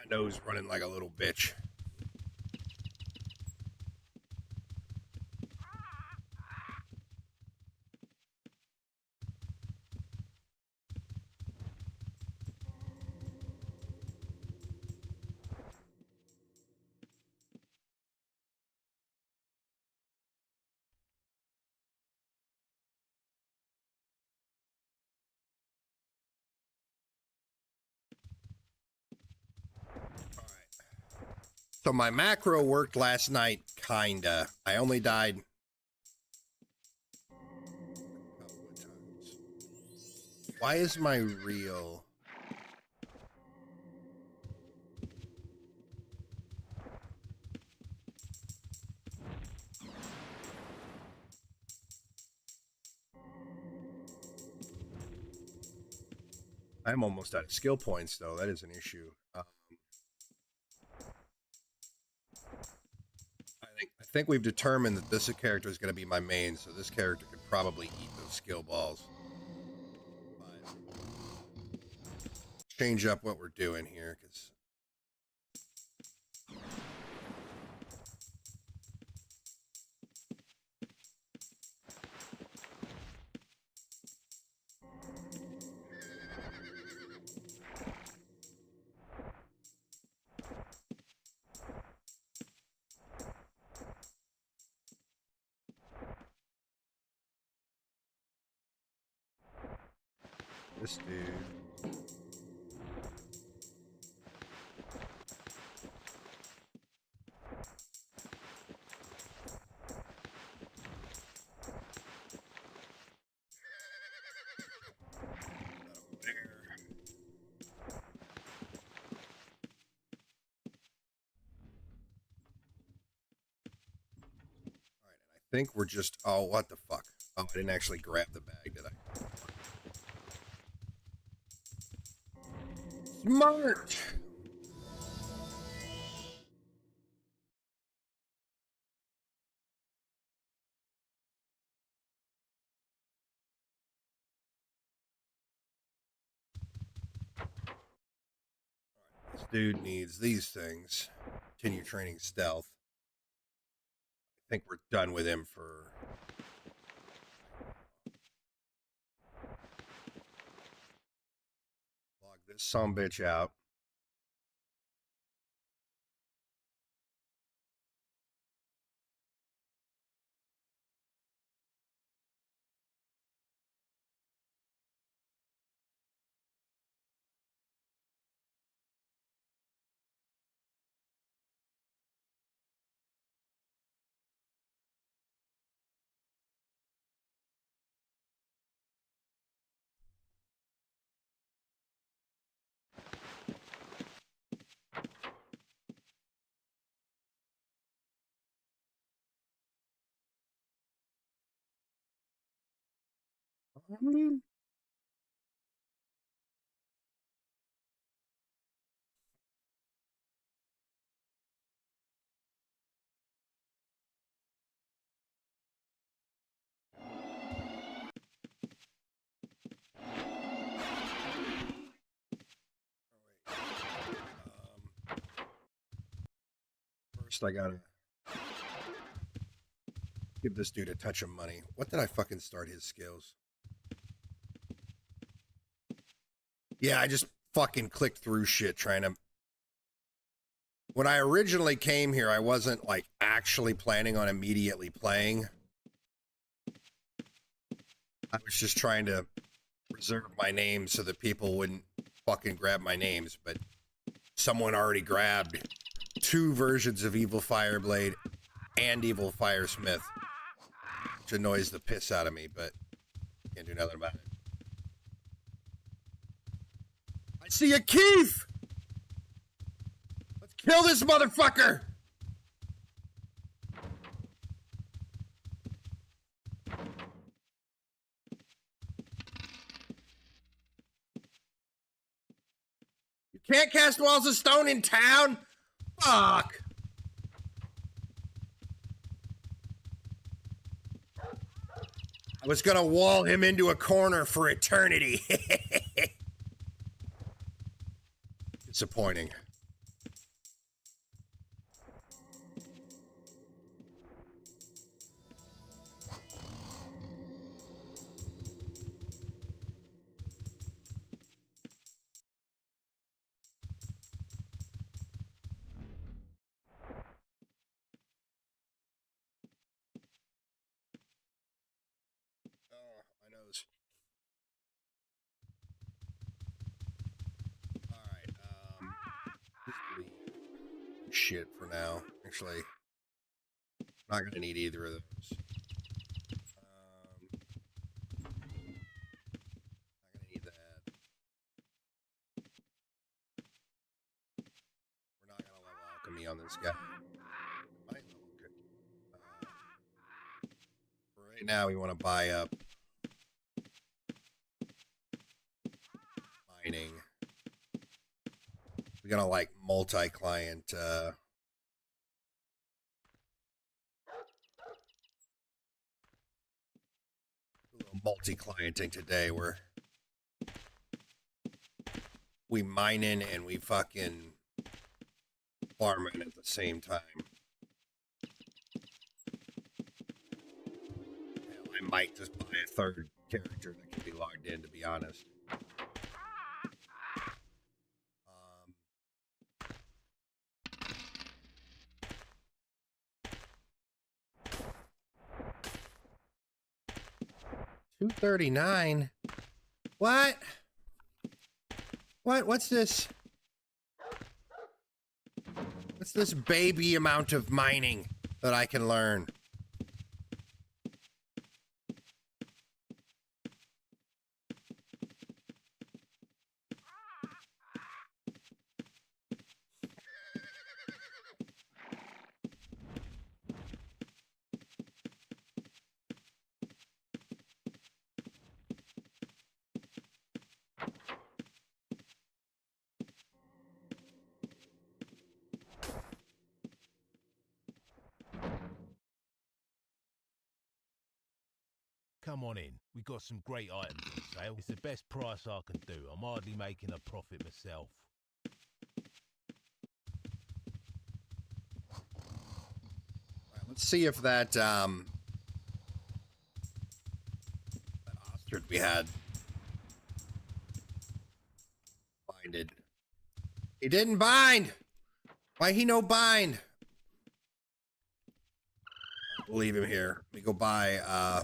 My nose running like a little bitch. So my macro worked last night, kinda. I only died a couple of times. Why is my reel? I'm almost out of skill points, though. That is an issue. I think we've determined that this character is going to be my main, so this character could probably eat those skill balls. But change up what we're doing here, because this dude. I think we're just, oh, what the fuck? Oh, I didn't actually grab the bag, did I? Smart! This dude needs these things. Continue training stealth. I think we're done with him for... Log this sumbitch out. First, I gotta give this dude a touch of money. What did I fucking start his skills? Yeah, I just fucking clicked through shit trying to... When I originally came here, I wasn't, like, actually planning on immediately playing. I was just trying to reserve my name so that people wouldn't fucking grab my names, but someone already grabbed 2 versions of Evil Fireblade and Evil Firesmith, which annoys the piss out of me, but can't do nothing about it. I see a Keith! Let's kill this motherfucker! You can't cast walls of stone in town? Fuck! I was gonna wall him into a corner for eternity. Disappointing. shit for now. Actually, not gonna need either of those. Not gonna need that. We're not gonna level alchemy on this guy. Might level good. For right now, we want to buy up mining. We're gonna like multi-client. Multi-clienting today where we mine in and we fucking farm in at the same time. Hell, I might just buy a third character that can be logged in, to be honest. $239. What? What's this? What's this baby amount of mining that I can learn? Come on in. We got some great items on sale. It's the best price I can do. I'm hardly making a profit myself. Right, let's see if that that ostrich we had binded. He didn't bind. Why he no bind? We'll leave him here. Let me go buy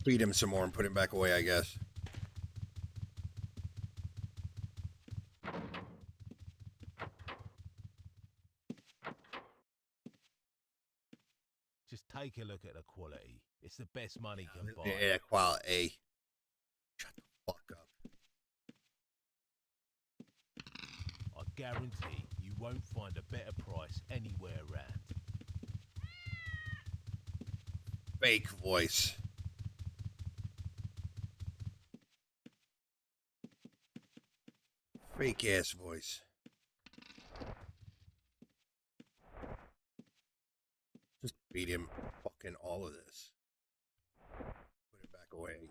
feed him some more and put him back away, I guess. Just take a look at the quality. It's the best money can buy. Yeah, quality. Shut the fuck up. I guarantee you won't find a better price anywhere around. Fake voice. Fake ass voice. Just beat him fucking all of this. Put it back away again.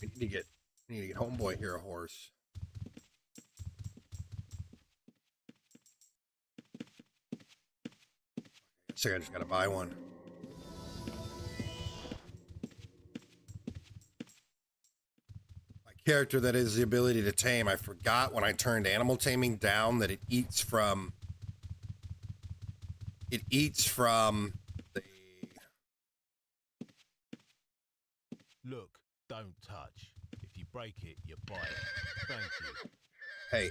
We need to get homeboy here a horse. So I just gotta buy one. My character that is the ability to tame. I forgot when I turned animal taming down that it eats from the Look, don't touch. If you break it, you buy it. Thank you. Hey.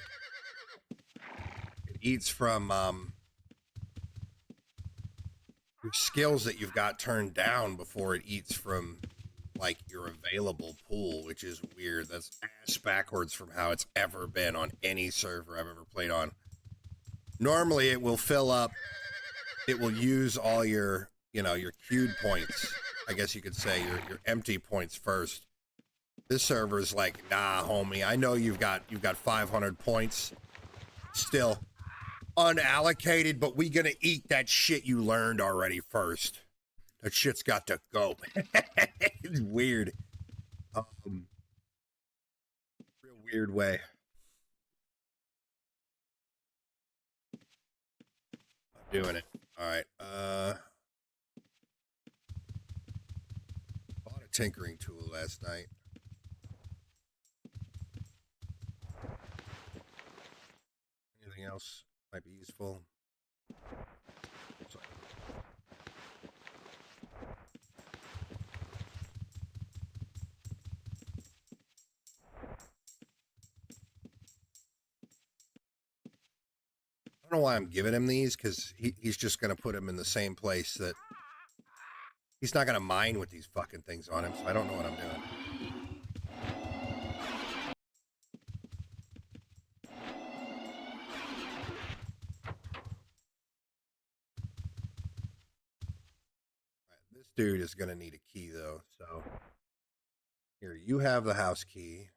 It eats from your skills that you've got turned down before it eats from like your available pool, which is weird. That's ass backwards from how it's ever been on any server I've ever played on. Normally it will fill up, it will use all your, you know, your queued points. I guess you could say your empty points first. This server is like, nah, homie, I know you've got 500 points. Still unallocated, but we gonna eat that shit you learned already first. That shit's got to go. It's weird. Real weird way. I'm doing it. All right. Bought a tinkering tool last night. Anything else might be useful? Sorry. I don't know why I'm giving him these, because he's just going to put them in the same place that he's not going to mine with these fucking things on him, so I don't know what I'm doing. Right, this dude is going to need a key, though, so here, you have the house key.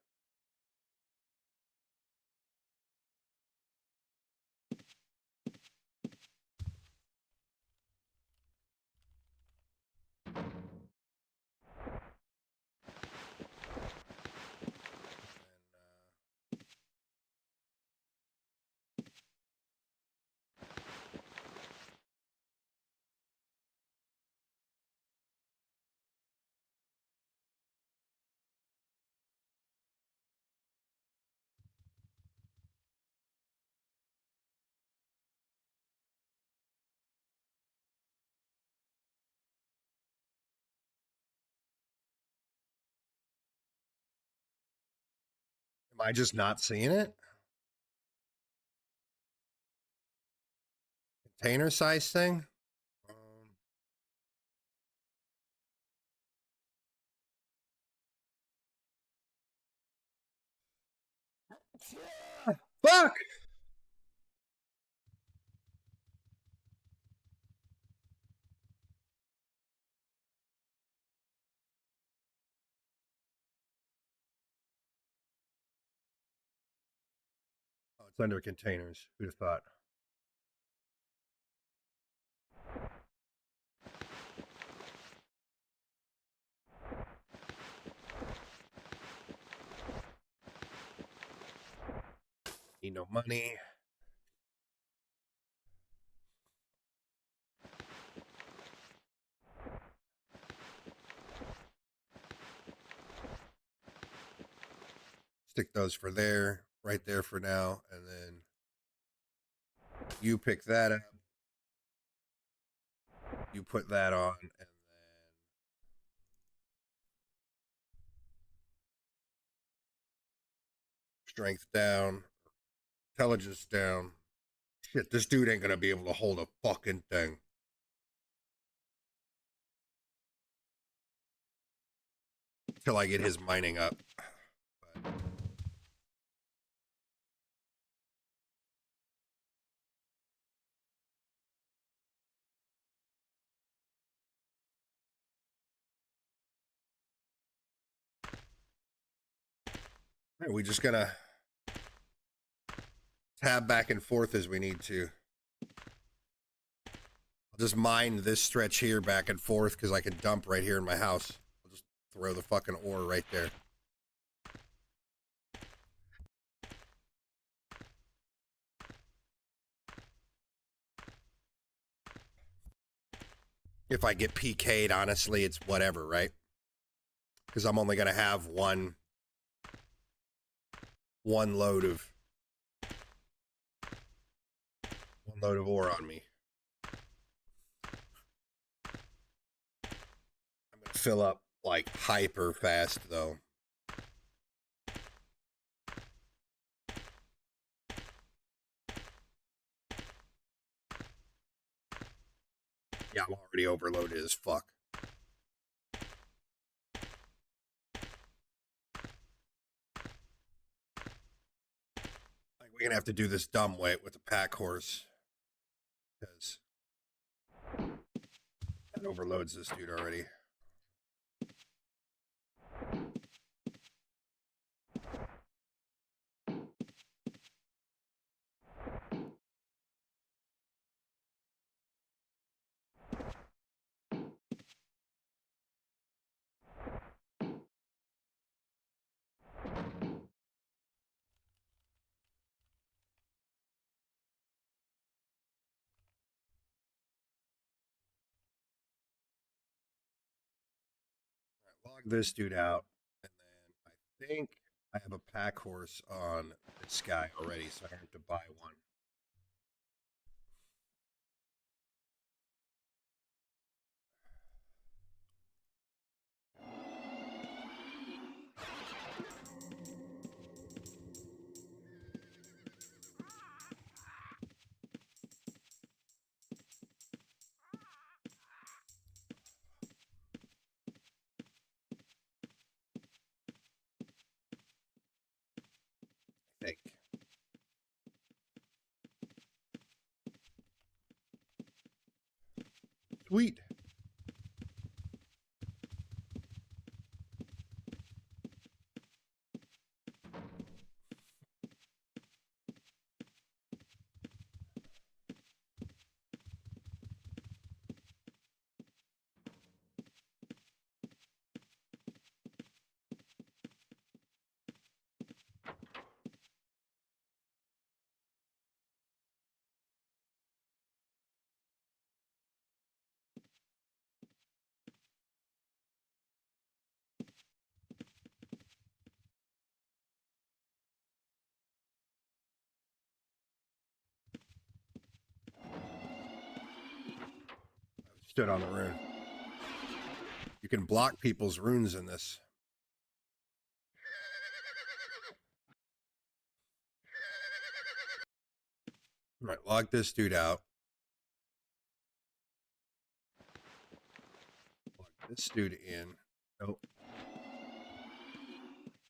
Am I just not seeing it? Container size thing? Fuck! Oh, it's under containers. Who'd have thought? Need no money. Stick those for there, right there for now, and then you pick that up. You put that on, and then strength down, intelligence down. Shit, this dude ain't gonna be able to hold a fucking thing. Till I get his mining up. But yeah, we just gonna tab back and forth as we need to. I'll just mine this stretch here back and forth because I can dump right here in my house. I'll just throw the fucking ore right there. If I get PK'd, honestly, it's whatever, right? Because I'm only gonna have one load of ore on me. I'm gonna fill up like hyper fast though. Yeah, I'm already overloaded as fuck. Like, we're gonna have to do this dumb way with the pack horse. Because that overloads this dude already. log this dude out, and then I think I have a pack horse on this guy already, so I have to buy one. I think. Sweet. Stood on the rune. You can block people's runes in this. All right, log this dude out. Log this dude in. Nope.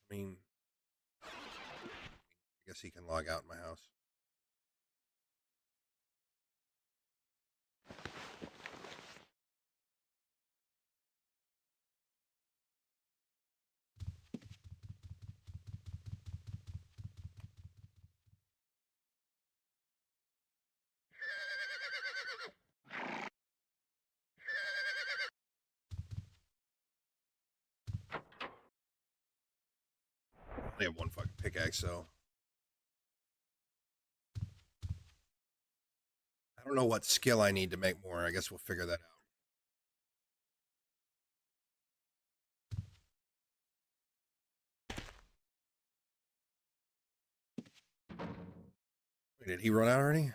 I mean, I guess he can log out in my house. I only have one fucking pickaxe, so I don't know what skill I need to make more. I guess we'll figure that out. Wait, did he run out already?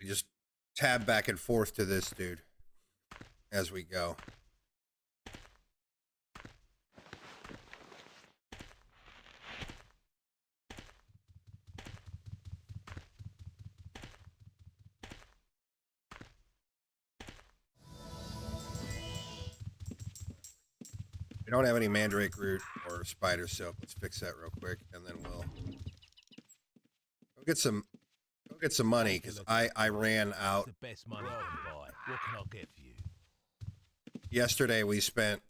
We just tab back and forth to this dude as we go. We don't have any mandrake root or spider silk. Let's fix that real quick, and then we'll go get some money because I ran out. The best money I can buy. What can I get for you? Yesterday we spent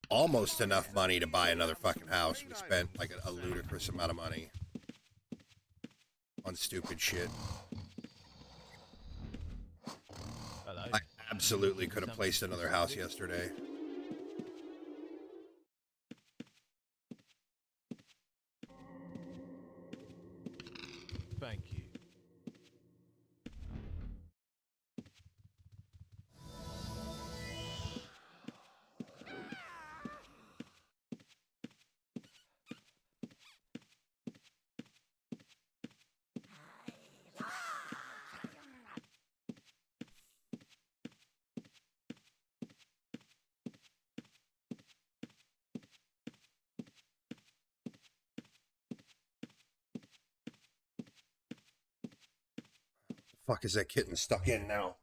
almost enough money to buy another fucking house. We spent like a ludicrous amount of money on stupid shit. Hello. I absolutely could have placed another house yesterday. Thank you. Fuck is that kitten stuck in now?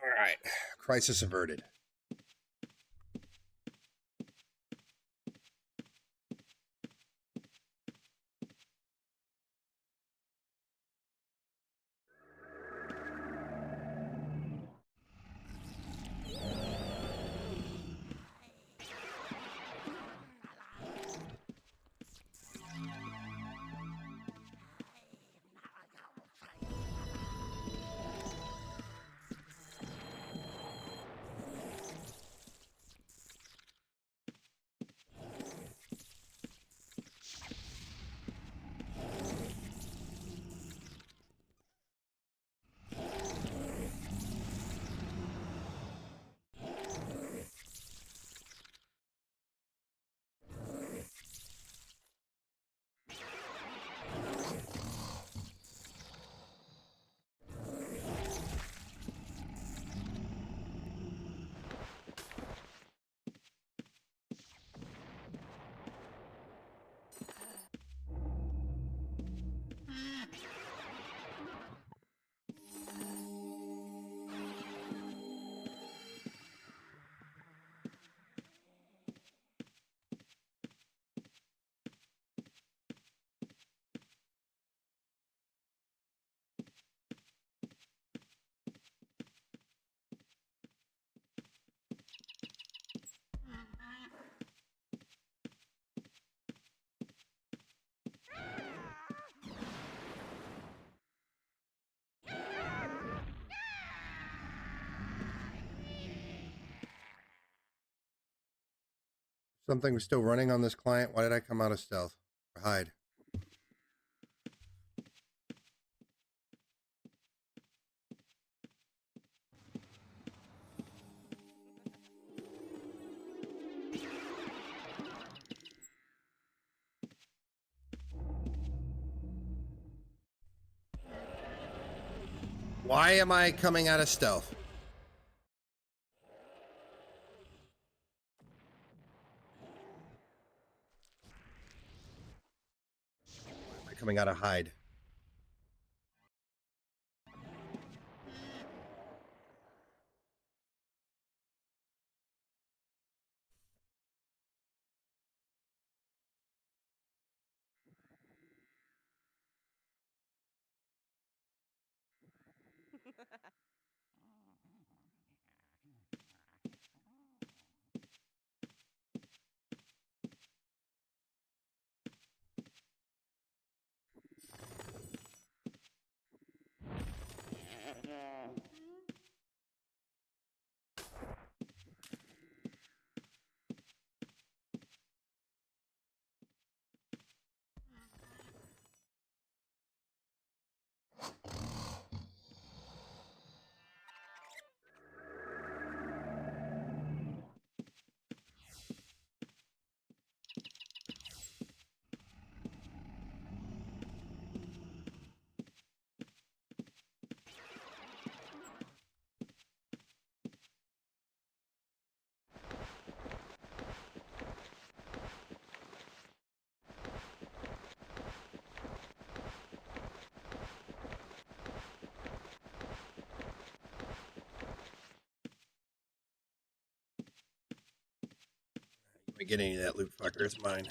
All right. Crisis averted. Something was still running on this client. Why did I come out of stealth? Or hide? Why am I coming out of stealth? Why am I coming out of hide? Let me get any of that loot, fucker. It's mine.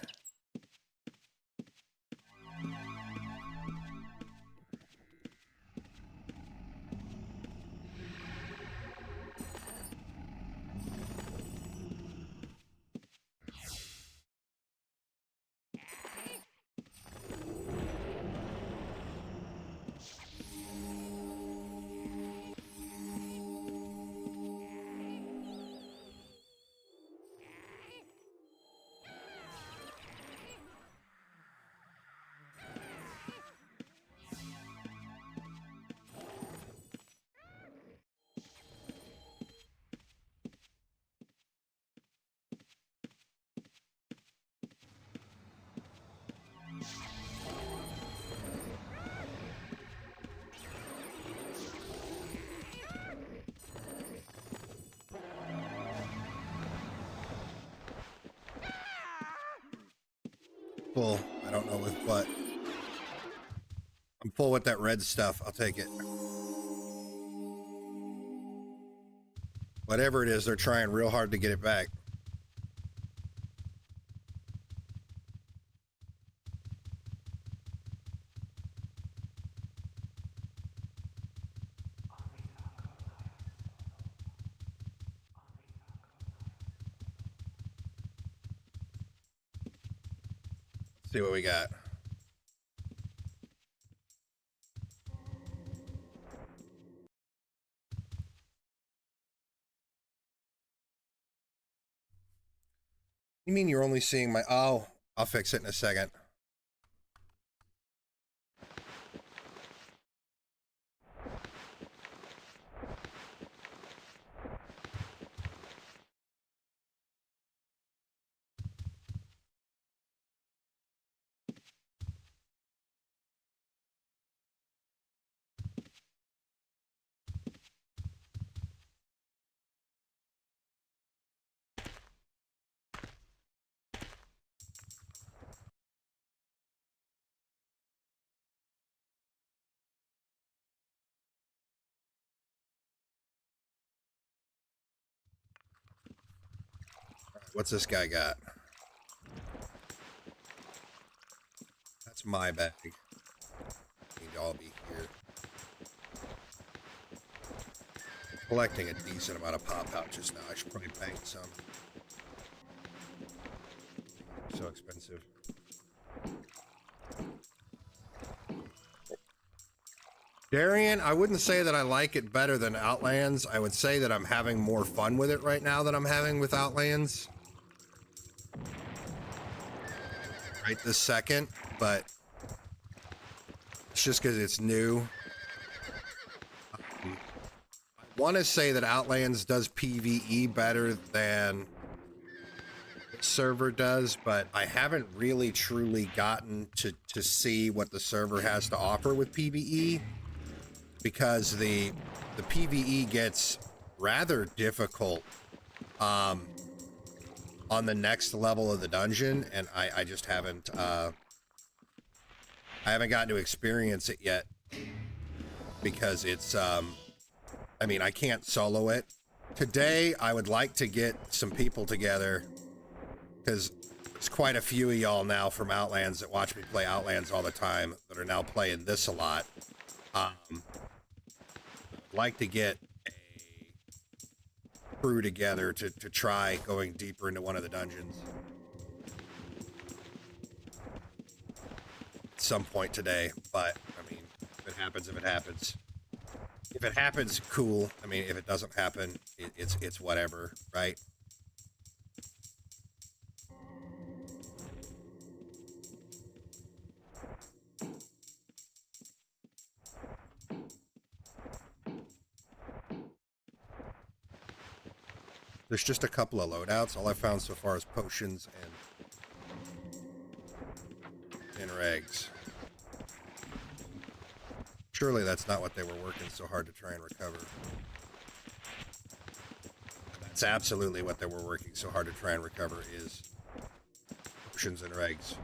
Full. I don't know with what. I'm full with that red stuff. I'll take it. Whatever it is, they're trying real hard to get it back. See what we got. You mean you're only seeing my... Oh, I'll fix it in a second. What's this guy got? That's my bag. Need to all be here. Collecting a decent amount of pop pouches now. I should probably bank some. So expensive. Darien, I wouldn't say that I like it better than Outlands. I would say that I'm having more fun with it right now than I'm having with Outlands. Right this second, but it's just because it's new. I want to say that Outlands does PvE better than the server does, but I haven't really truly gotten to see what the server has to offer with PvE, because the PvE gets rather difficult on the next level of the dungeon, and I just haven't I haven't gotten to experience it yet, because it's I mean, I can't solo it. Today I would like to get some people together, because there's quite a few of y'all now from Outlands that watch me play Outlands all the time that are now playing this a lot. I'd like to get crew together to try going deeper into one of the dungeons at some point today. But I mean, if it happens, if it happens. If it happens, cool. I mean, if it doesn't happen, it's whatever, right? There's just a couple of loadouts. All I found so far is potions and eggs. Surely that's not what they were working so hard to try and recover. That's absolutely what they were working so hard to try and recover, is potions and eggs.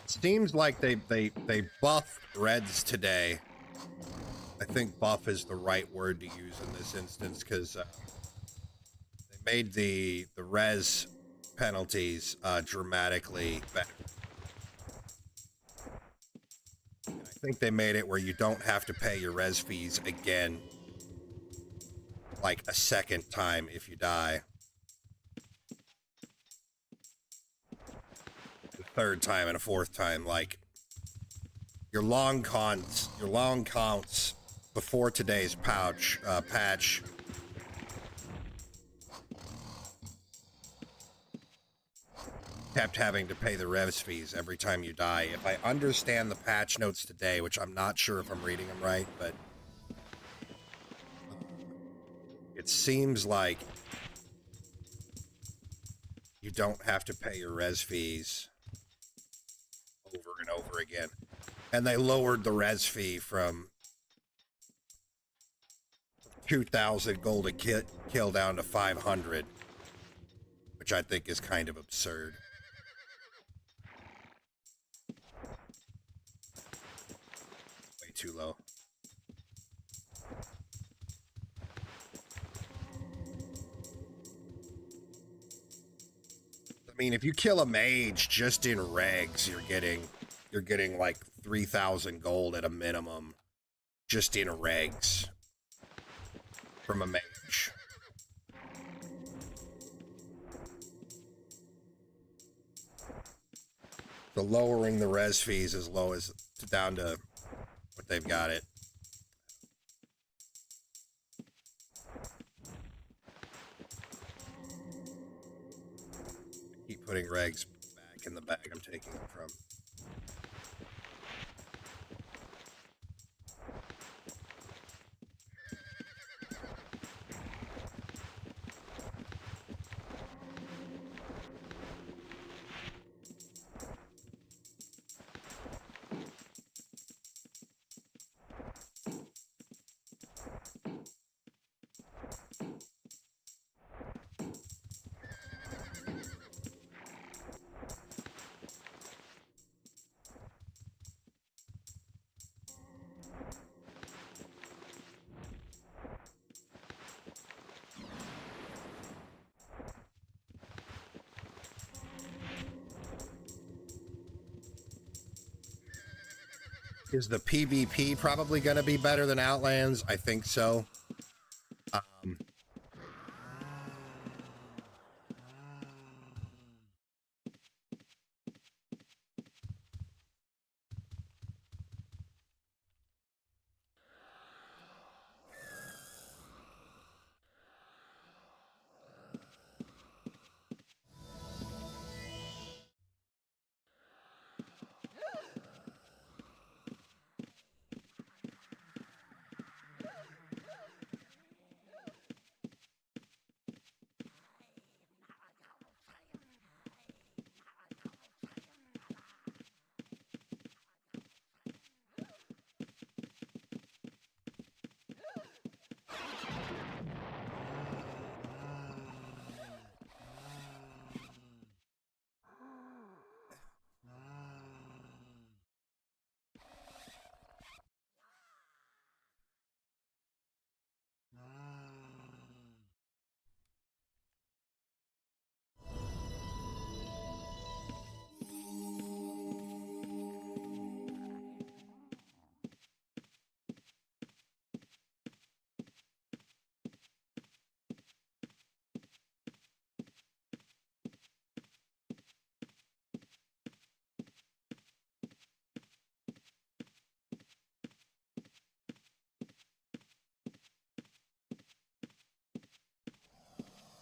Seems like they buffed reds today. I think buff is the right word to use in this instance, because they made the res penalties dramatically better. And I think they made it where you don't have to pay your res fees again, like a second time if you die. Third time and a fourth time. Like, your long counts before today's patch kept having to pay the res fees every time you die. If I understand the patch notes today, which I'm not sure if I'm reading them right, but it seems like you don't have to pay your res fees over and over again. And they lowered the res fee from 2,000 gold a kill down to 500, which which I think is kind of absurd. Way too low. I mean, if you kill a mage just in regs, you're getting like 3,000 gold at a minimum just in regs from a mage. So lowering the res fees as low as down to what they've got it. Keep putting regs back in the bag I'm taking them from. Is the PvP probably going to be better than Outlands? I think so.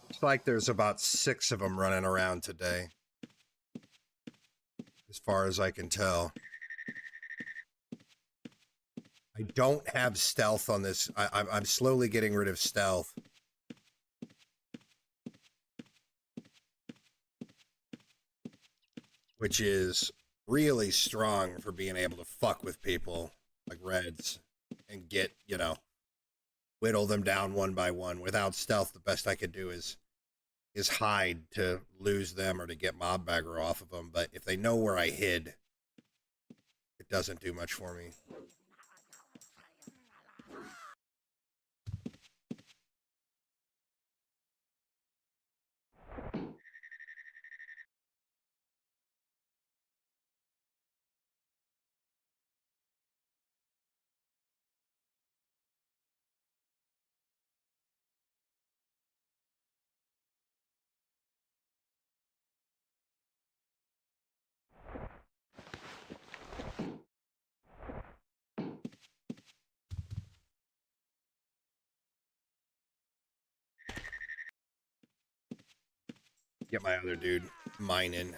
Looks like there's about 6 of them running around today, as far as I can tell. I don't have stealth on this. I'm slowly getting rid of stealth. Which is really strong for being able to fuck with people like Reds and get, you know, whittle them down one by one. Without stealth, the best I could do is hide to lose them or to get mob bagger off of them. But if they know where I hid, it doesn't do much for me. Get my other dude mining.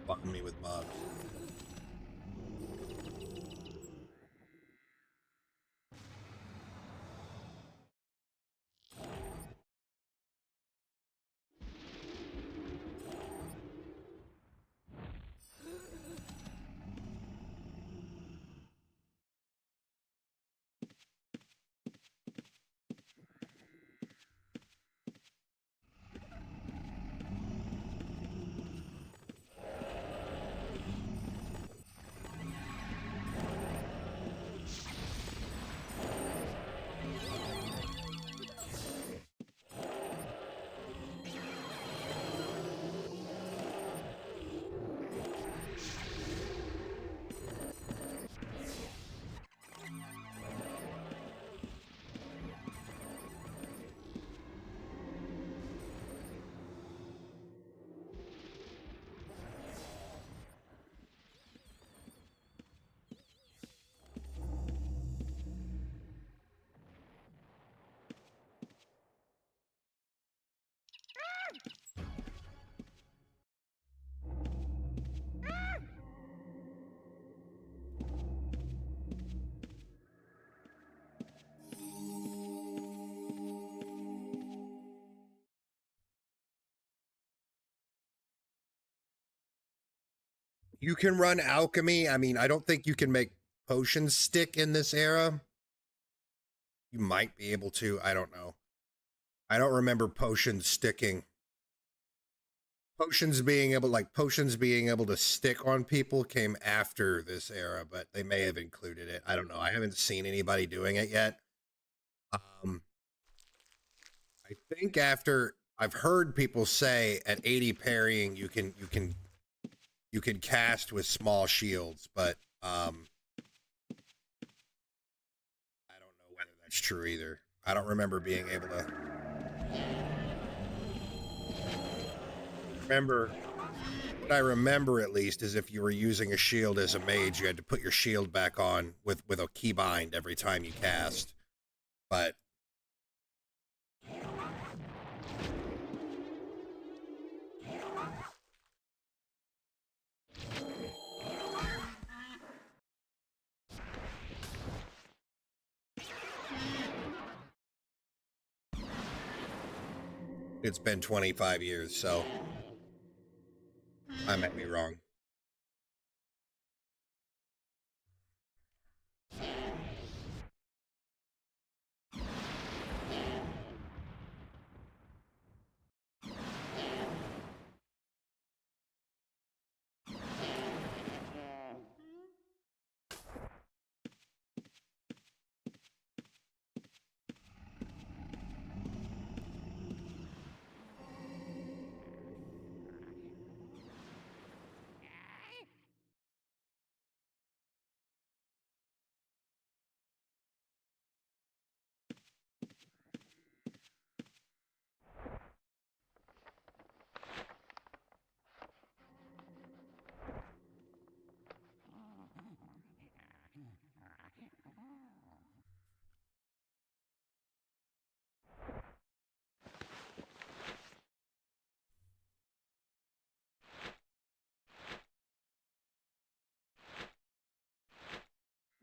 Bomb me with mobs. You can run alchemy. I mean, I don't think you can make potions stick in this era. You might be able to. I don't know. I don't remember potions sticking. Potions being able to stick on people came after this era, but they may have included it. I don't know. I haven't seen anybody doing it yet. I think after I've heard people say at 80 parrying you can cast with small shields, but I don't know whether that's true either. I don't remember being able to remember. What I remember at least is if you were using a shield as a mage, you had to put your shield back on with a keybind every time you cast. But it's been 25 years, so I might be wrong.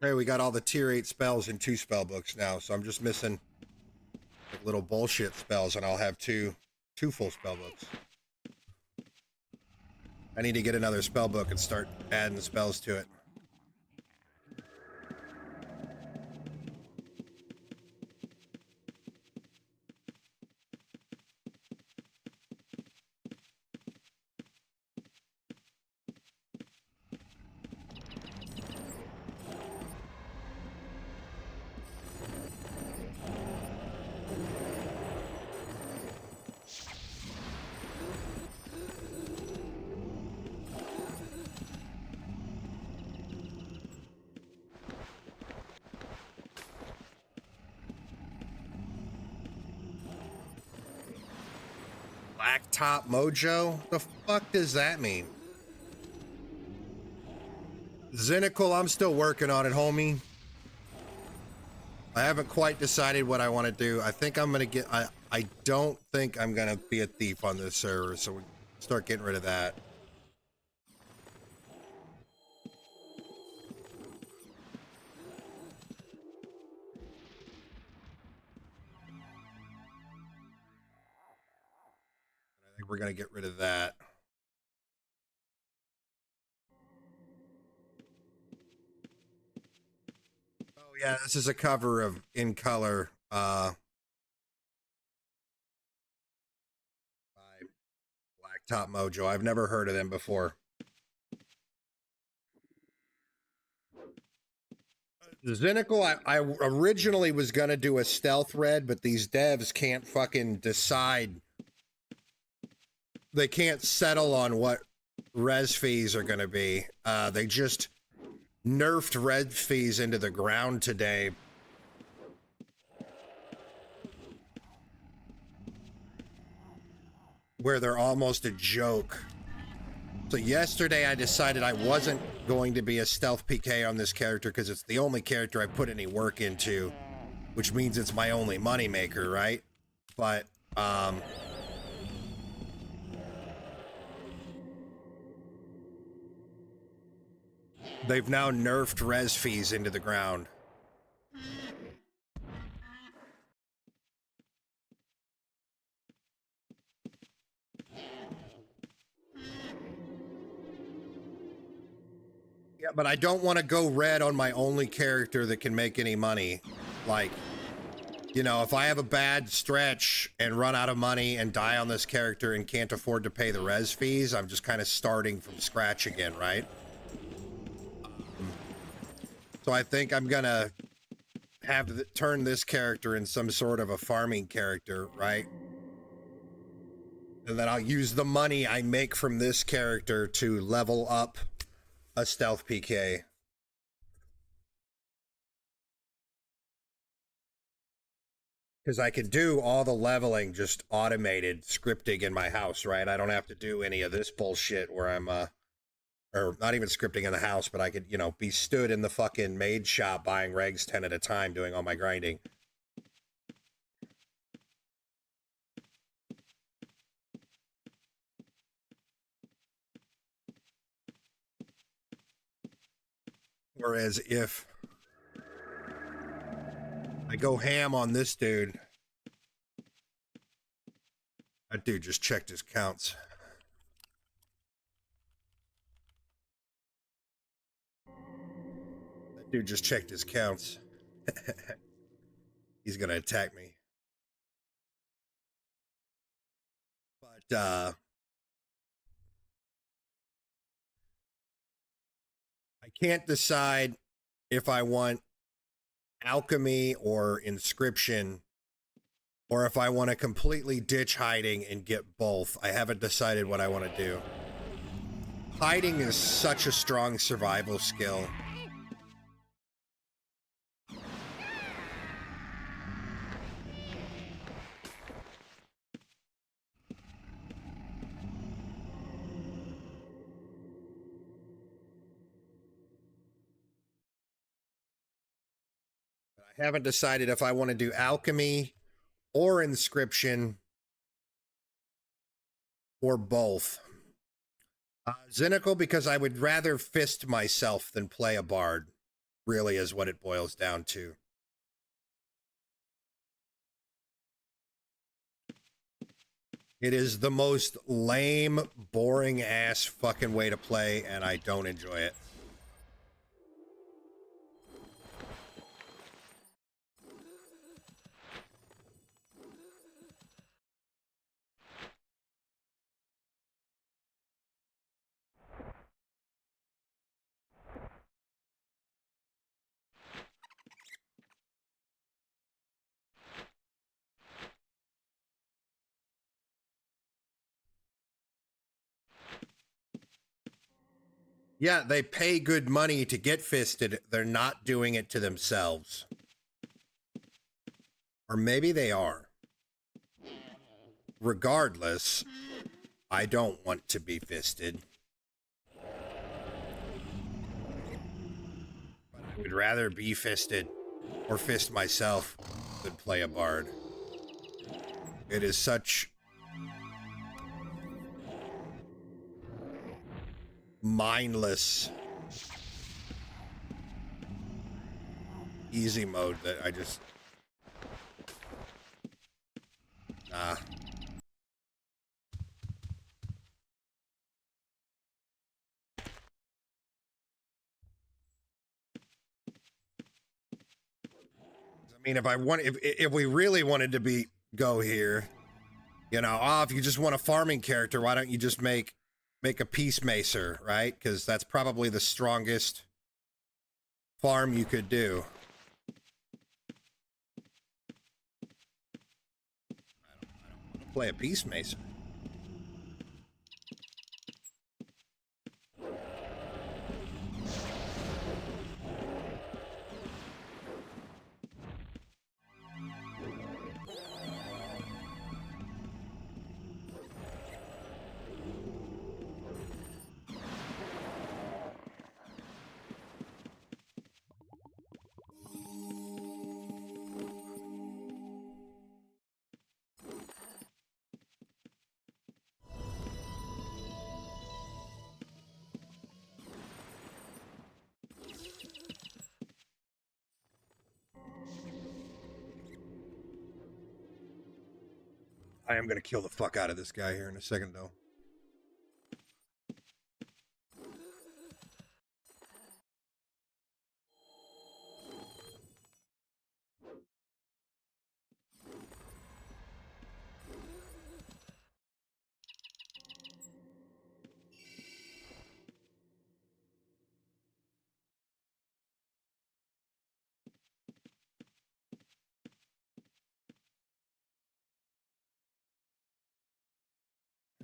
Hey, we got all the tier 8 spells in 2 spell books now, so I'm just missing like little bullshit spells, and I'll have two full spell books. I need to get another spell book and start adding spells to it. Blacktop Mojo? The fuck does that mean? Xenical, I'm still working on it, homie. I haven't quite decided what I want to do. I think I'm gonna get. I don't think I'm gonna be a thief on this server, so we start getting rid of that. I think we're gonna get rid of that. Oh yeah, this is a cover of In Color by Blacktop Mojo. I've never heard of them before. Zynical, I originally was gonna do a stealth red, but these devs can't fucking decide. They can't settle on what res fees are gonna be. They just nerfed res fees into the ground today. Where they're almost a joke. So yesterday I decided I wasn't going to be a stealth PK on this character because it's the only character I put any work into, which means it's my only moneymaker, right? But, they've now nerfed res fees into the ground. Yeah, but I don't want to go red on my only character that can make any money. Like, you know, if I have a bad stretch and run out of money and die on this character and can't afford to pay the res fees, I'm just kind of starting from scratch again, right? So I think I'm gonna have to turn this character in some sort of a farming character, right? And then I'll use the money I make from this character to level up a stealth PK. Because I could do all the leveling just automated scripting in my house, right? I don't have to do any of this bullshit where I'm, or not even scripting in the house, but I could, you know, be stood in the fucking maid shop buying regs 10 at a time doing all my grinding. Whereas if I go ham on this dude, that dude just checked his counts. That dude just checked his counts. He's gonna attack me. But I can't decide if I want alchemy or inscription, or if I want to completely ditch hiding and get both. I haven't decided what I want to do. Hiding is such a strong survival skill. I haven't decided if I want to do alchemy or inscription or both. Zynical, because I would rather fist myself than play a bard, really is what it boils down to. It is the most lame, boring ass fucking way to play, and I don't enjoy it. Yeah, they pay good money to get fisted. They're not doing it to themselves. Or maybe they are. Regardless, I don't want to be fisted. But I would rather be fisted or fist myself than play a bard. It is such mindless easy mode that I just mean, if we really wanted to go here, you know, if you just want a farming character, why don't you just make a peacemaker, right? Because that's probably the strongest farm you could do. I don't want to play a peacemaker. I am going to kill the fuck out of this guy here in a second, though.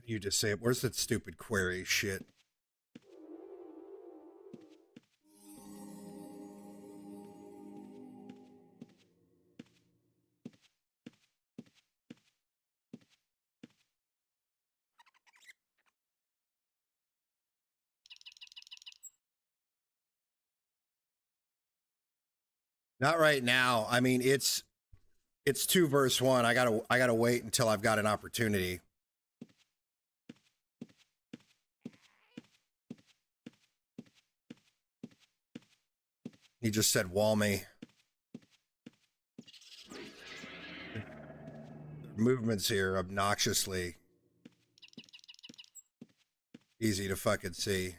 You just say it. Where's that stupid query shit? Not right now. I mean, it's 2 verse 1. I gotta wait until I've got an opportunity. He just said wall me. Movements here obnoxiously easy to fucking see.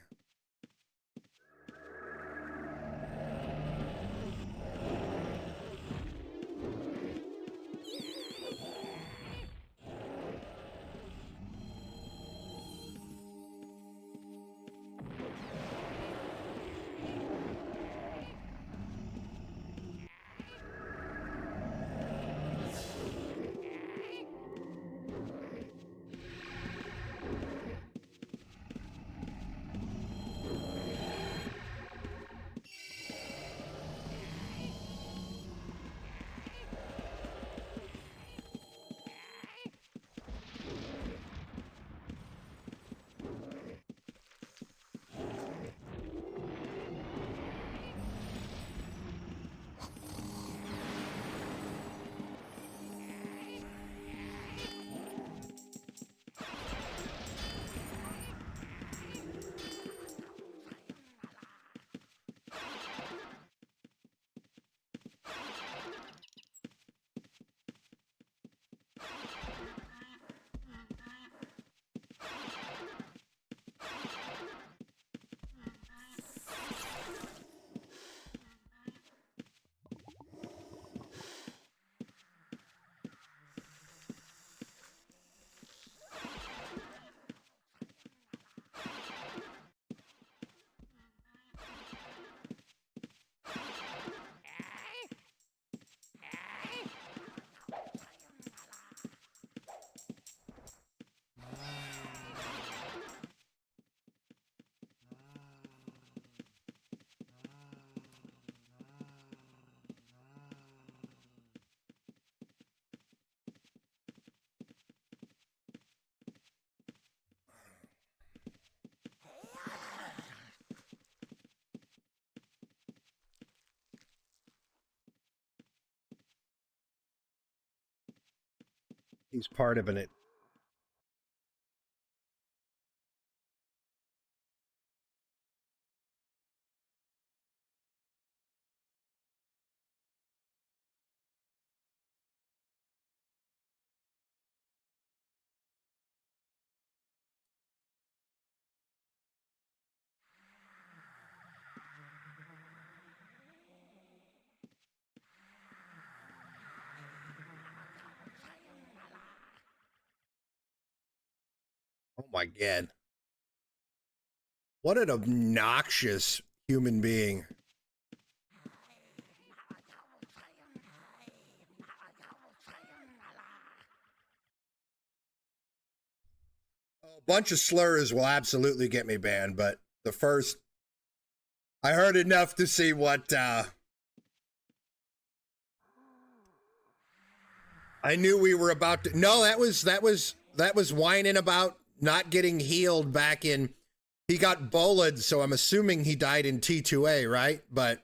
He's part of it. Oh my God. What an obnoxious human being. A bunch of slurs will absolutely get me banned, but the first, I heard enough to see what, I knew we were about to, no, that was whining about not getting healed back in, he got bullied, so I'm assuming he died in T2A, right? But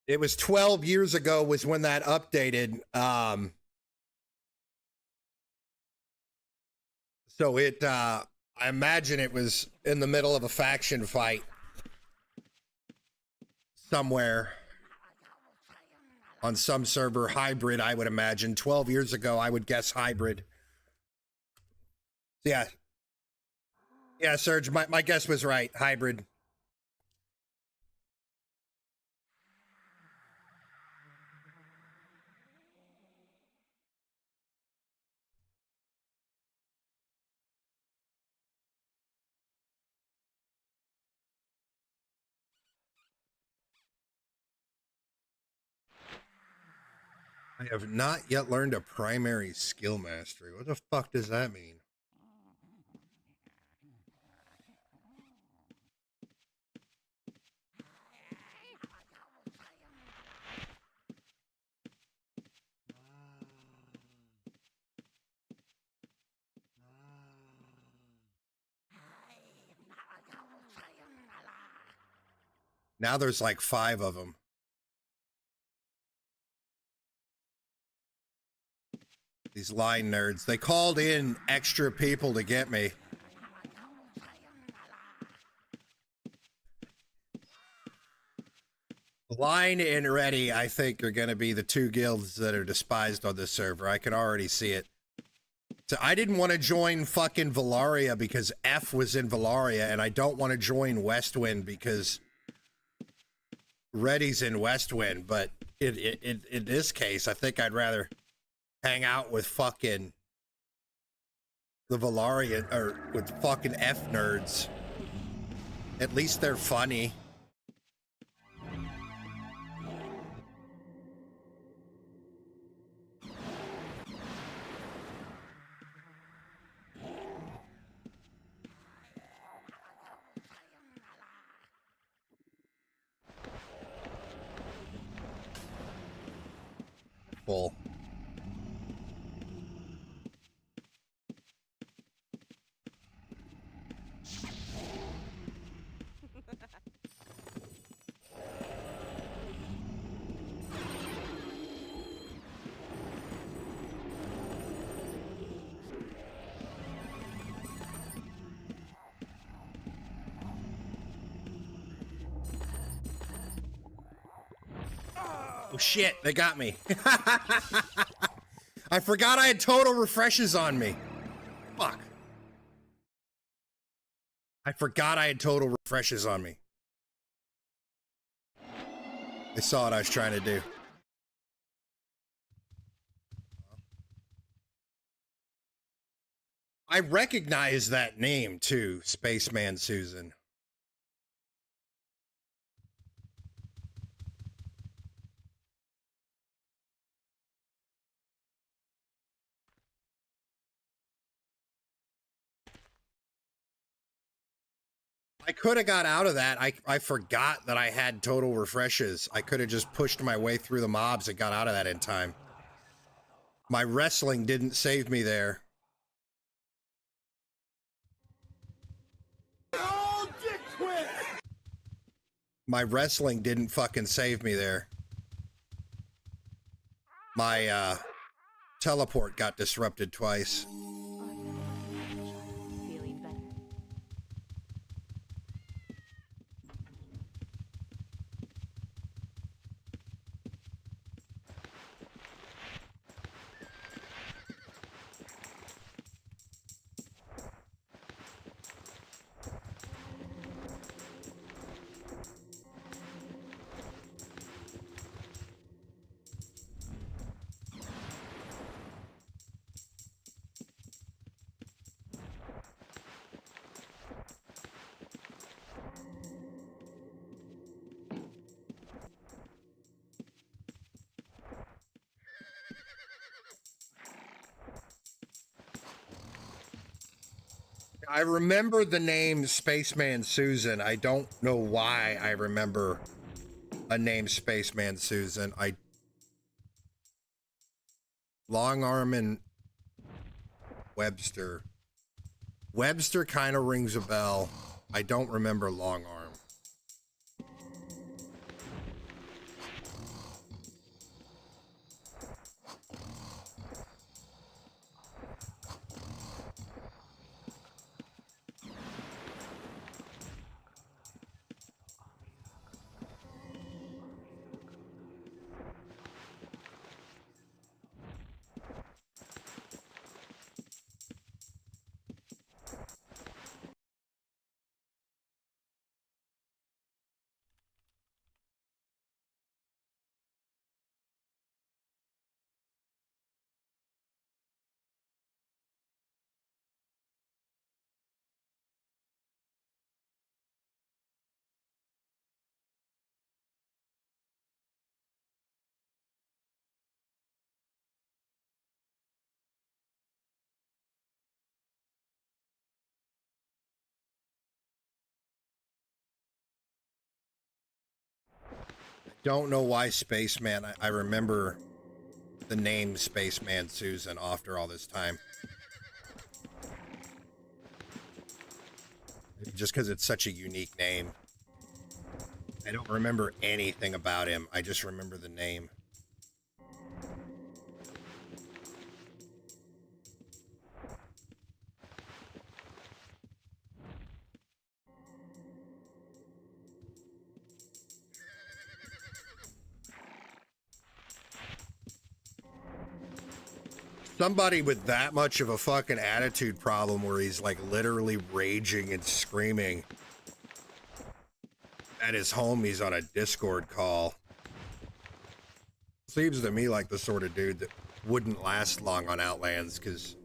it was 12 years ago was when that updated. So it, I imagine it was in the middle of a faction fight somewhere on some server, hybrid, I would imagine. 12 years ago, I would guess hybrid. Yeah. Yeah, Serge, my guess was right. Hybrid. I have not yet learned a primary skill mastery. What the fuck does that mean? Now there's like 5 of them. These line nerds. They called in extra people to get me. Line and Ready, I think, are going to be the 2 guilds that are despised on this server. I can already see it. So I didn't want to join fucking Valaria because F was in Valaria, and I don't want to join Westwind because Ready's in Westwind. But in this case, I think I'd rather hang out with fucking the Valaria, or with fucking F nerds. At least they're funny. Full. Oh shit, they got me. I forgot I had total refreshes on me. Fuck. I forgot I had total refreshes on me. They saw what I was trying to do. I recognize that name too, Spaceman Susan. I could have got out of that. I forgot that I had total refreshes. I could have just pushed my way through the mobs and got out of that in time. My wrestling didn't save me there. My wrestling didn't fucking save me there. My teleport got disrupted twice. Feeling better? I remember the name Spaceman Susan. I don't know why I remember a name Spaceman Susan. Long Arm and Webster. Webster kind of rings a bell. I don't remember Long Arm. Don't know why Spaceman. I remember the name Spaceman Susan after all this time. Just because it's such a unique name. I don't remember anything about him. I just remember the name. Somebody with that much of a fucking attitude problem where he's like literally raging and screaming at his homies on a Discord call. Seems to me like the sort of dude that wouldn't last long on Outlands, because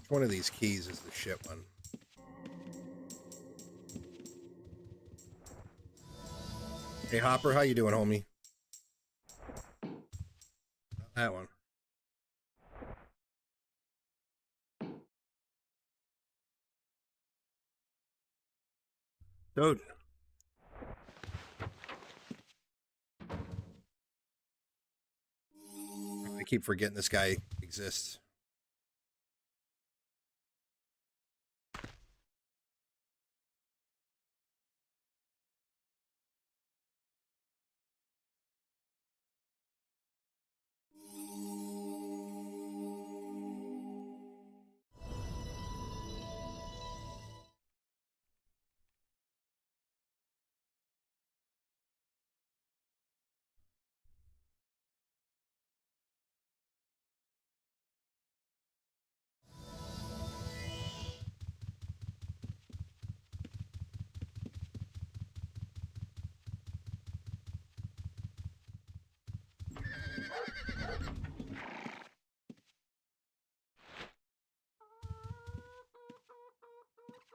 one of these keys is the shit one. Hey Hopper, how you doing, homie? Not that one. Dude. I keep forgetting this guy exists.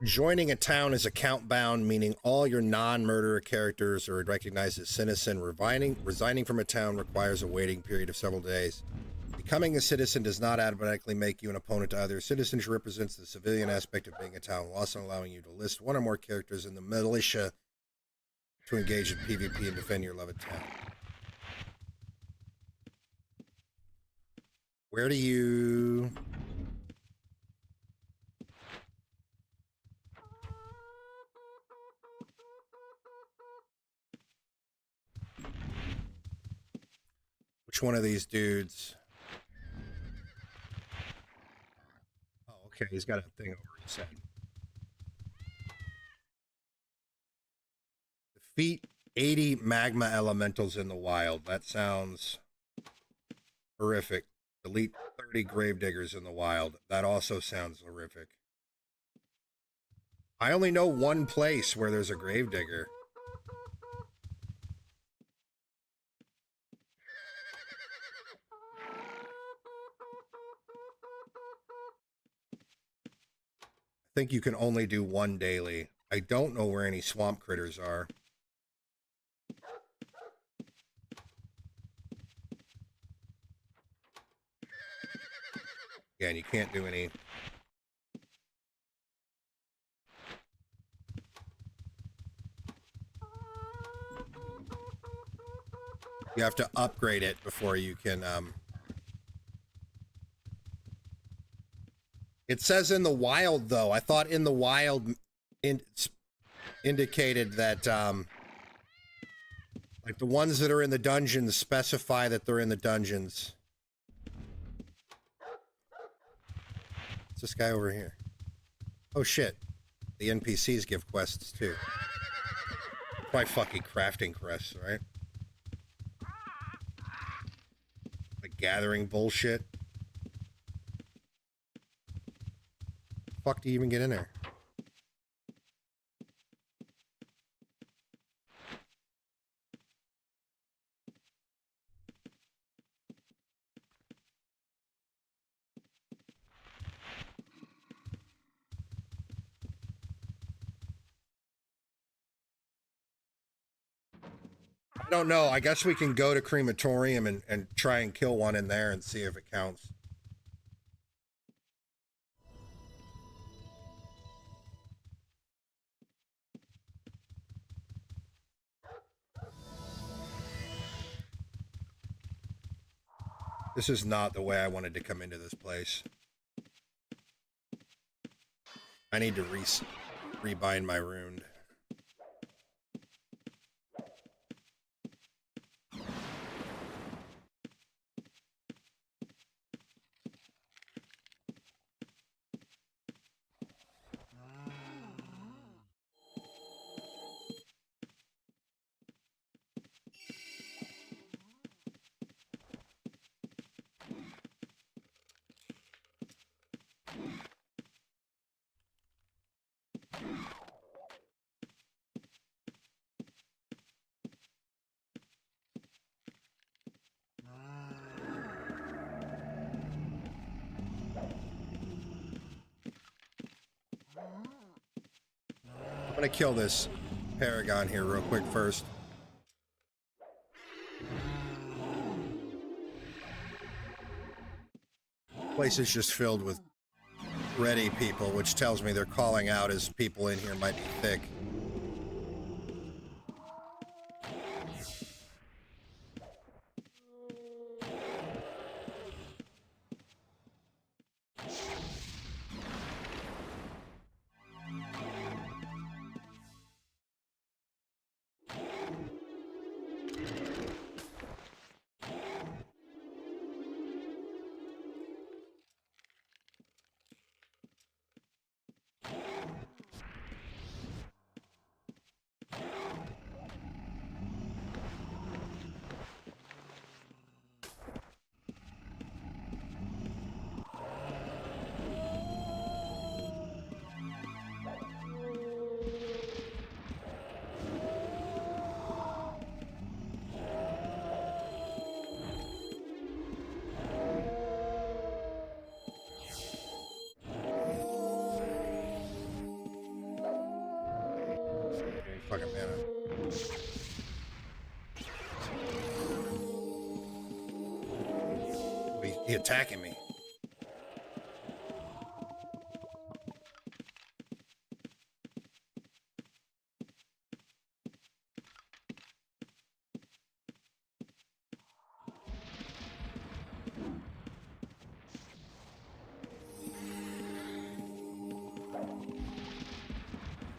Joining a town is account bound, meaning all your non-murderer characters are recognized as citizen. Resigning from a town requires a waiting period of several days. Becoming a citizen does not automatically make you an opponent to others. Citizenship represents the civilian aspect of being a town, while also allowing you to list one or more characters in the militia to engage in PvP and defend your loved town. Where do you... Which one of these dudes? Oh, okay, he's got a thing over his head. Defeat 80 magma elementals in the wild. That sounds horrific. Delete 30 gravediggers in the wild. That also sounds horrific. I only know one place where there's a gravedigger. I think you can only do one daily. I don't know where any swamp critters are. Yeah, and you can't do any... You have to upgrade it before you can, It says in the wild, though. I thought in the wild indicated that, like the ones that are in the dungeons specify that they're in the dungeons. What's this guy over here? Oh, shit. The NPCs give quests, too. Quite fucking crafting quests, right? Like gathering bullshit. Fuck do you even get in there? I don't know. I guess we can go to crematorium and try and kill one in there and see if it counts. This is not the way I wanted to come into this place. I need to rebind my rune. I'm gonna kill this Paragon here real quick first. Place is just filled with ready people, which tells me they're calling out as people in here might be thick. Fucking mana. He attacking me.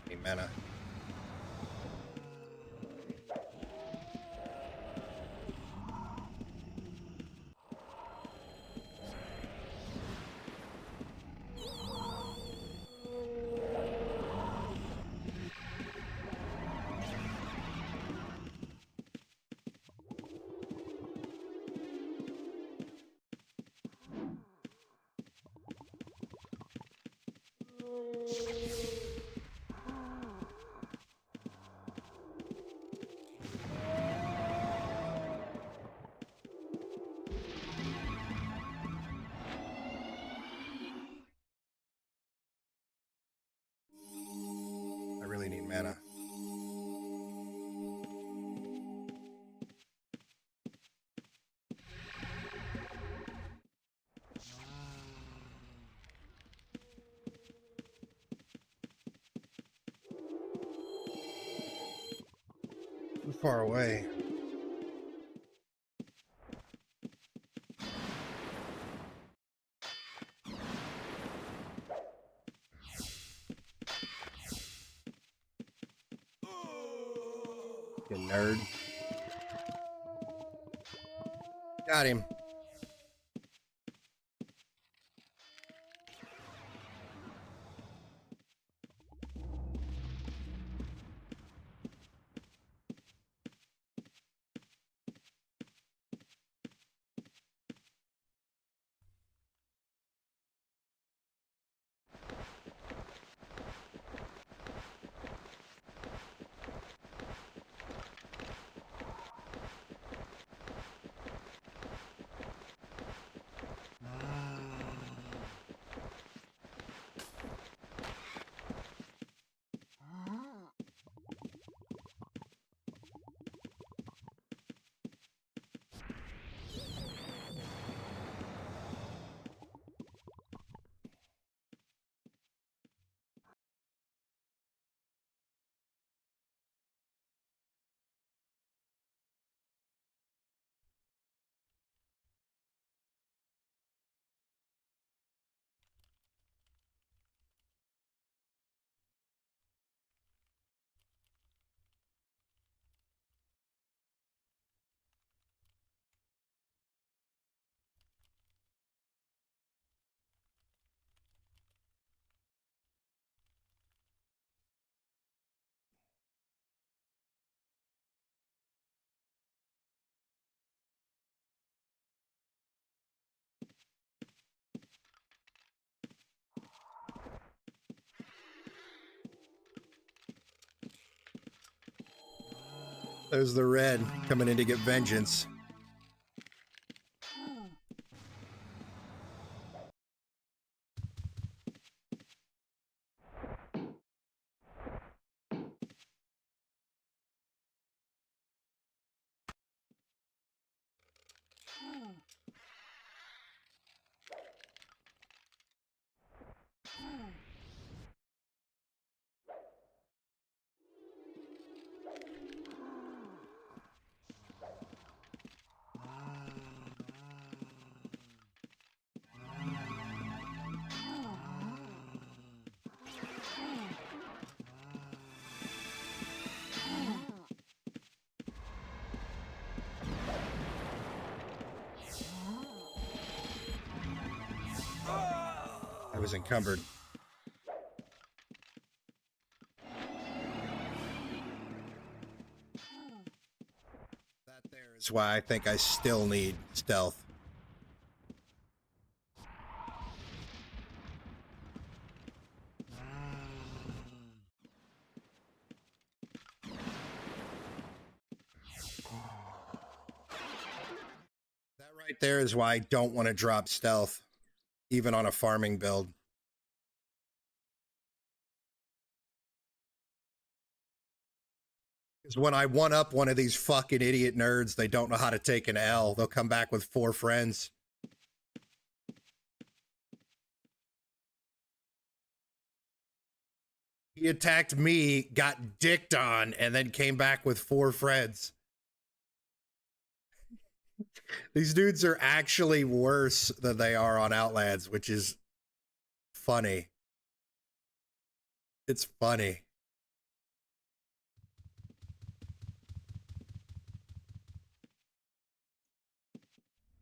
Hey, mana. I really need mana. far away. You nerd. Got him. There's the red coming in to get vengeance. I was encumbered. That there is why I think I still need stealth. That right there is why I don't want to drop stealth, even on a farming build. Because when I one up one of these fucking idiot nerds, they don't know how to take an L. They'll come back with 4 friends. He attacked me, got dicked on, and then came back with 4 friends. These dudes are actually worse than they are on Outlands, which is funny. It's funny.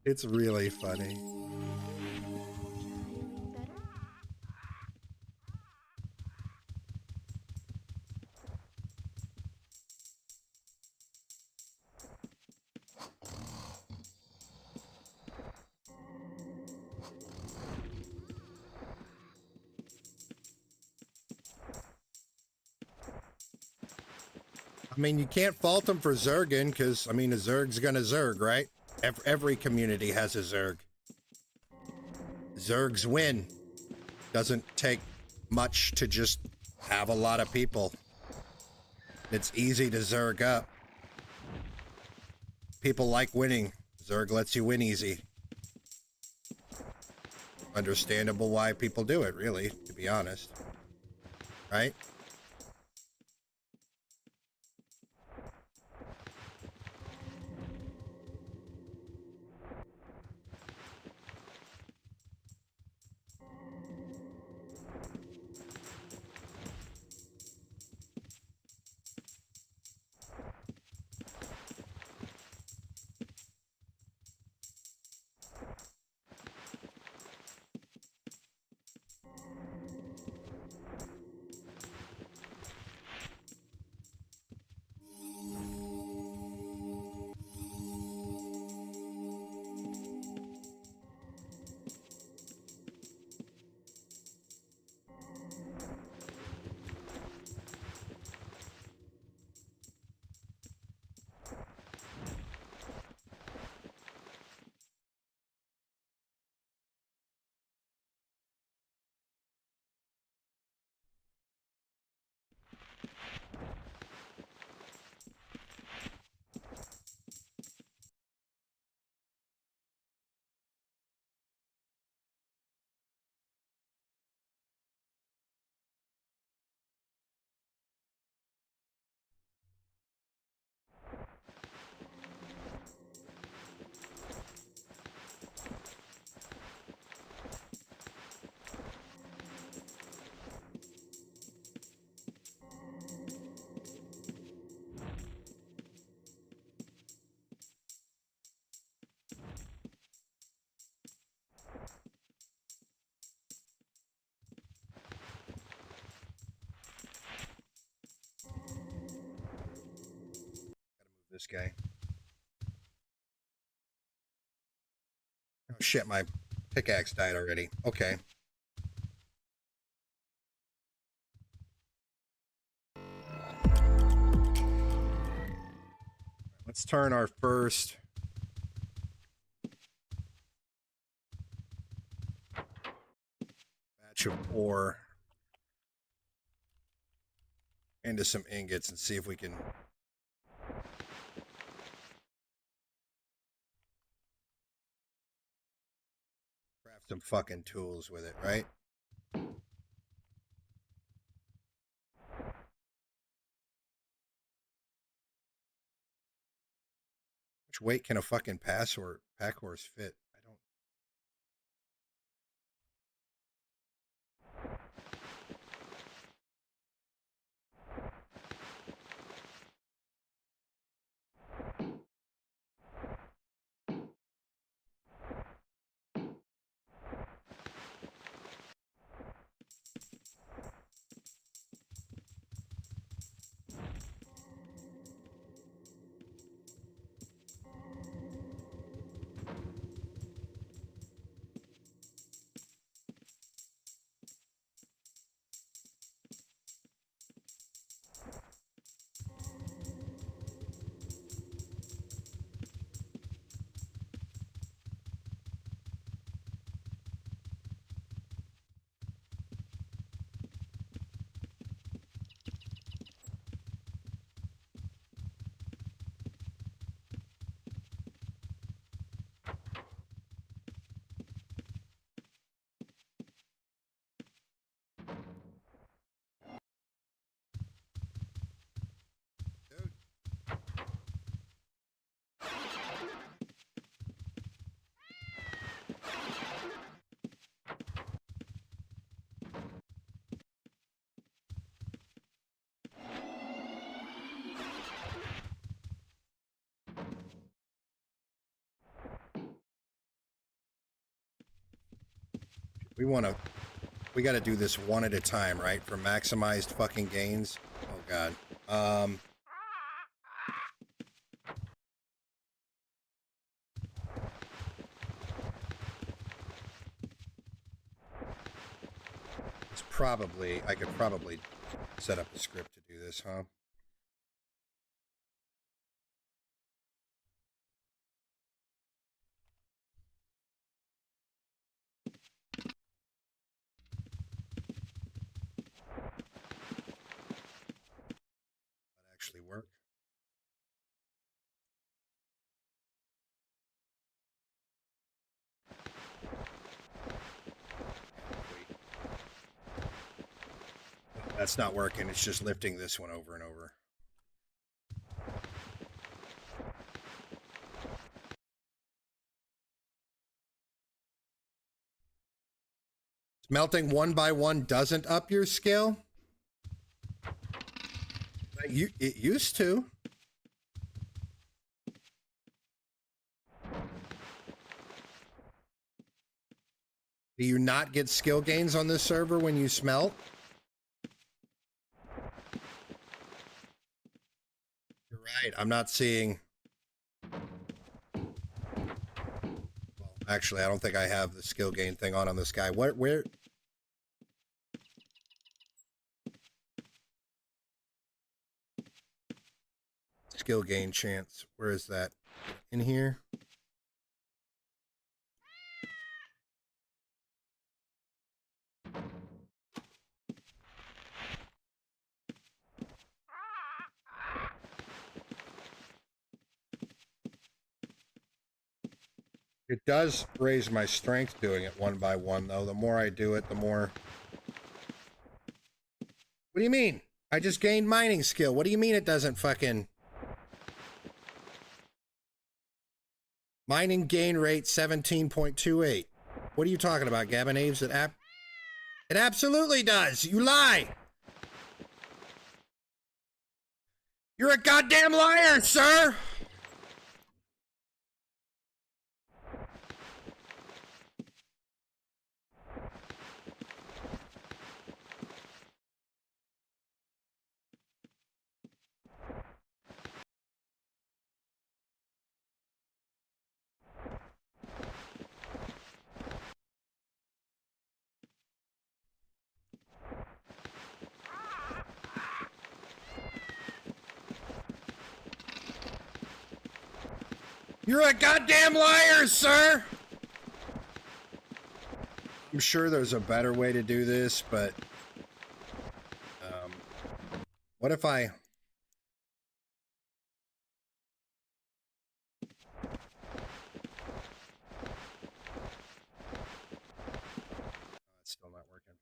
It's really funny. I mean, you can't fault him for Zerging, because, I mean, a Zerg's gonna Zerg, right? Every community has a Zerg. Zergs win. Doesn't take much to just have a lot of people. It's easy to Zerg up. People like winning. Zerg lets you win easy. Understandable why people do it, really, to be honest. Right? guy. Oh shit, my pickaxe died already. Okay. Let's turn our first batch of ore into some ingots and see if we can craft some fucking tools with it, right? Which weight can a fucking pack horse fit? I don't. We got to do this one at a time, right? For maximized fucking gains. Oh god. It's probably, I could probably set up a script to do this, huh? That actually work. That's not working. It's just lifting this one over and over. Melting one by one doesn't up your skill? It used to. Do you not get skill gains on this server when you smelt? You're right. I'm not seeing. Well, actually, I don't think I have the skill gain thing on this guy. Where? Skill gain chance. Where is that? In here? It does raise my strength doing it one by one, though. The more I do it, the more... What do you mean? I just gained mining skill. What do you mean it doesn't fucking... Mining gain rate 17.28. What are you talking about, Gavin Aves? It absolutely does. You lie. You're a goddamn liar, sir. You're a goddamn liar, sir! I'm sure there's a better way to do this, but... what if I... It's still not working.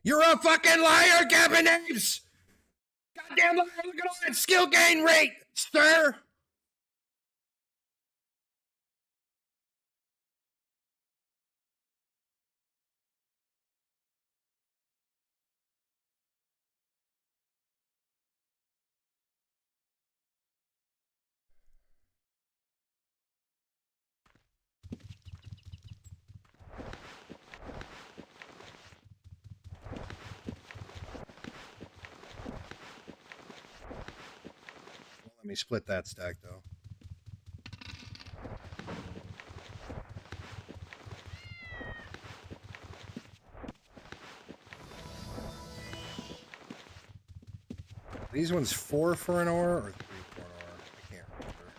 You're a fucking liar, Gavin Ames! Goddamn liar, look at all that skill gain rate, sir! Let me split that stack, though. These ones 4 for an ore or 3 for an ore? I can't remember.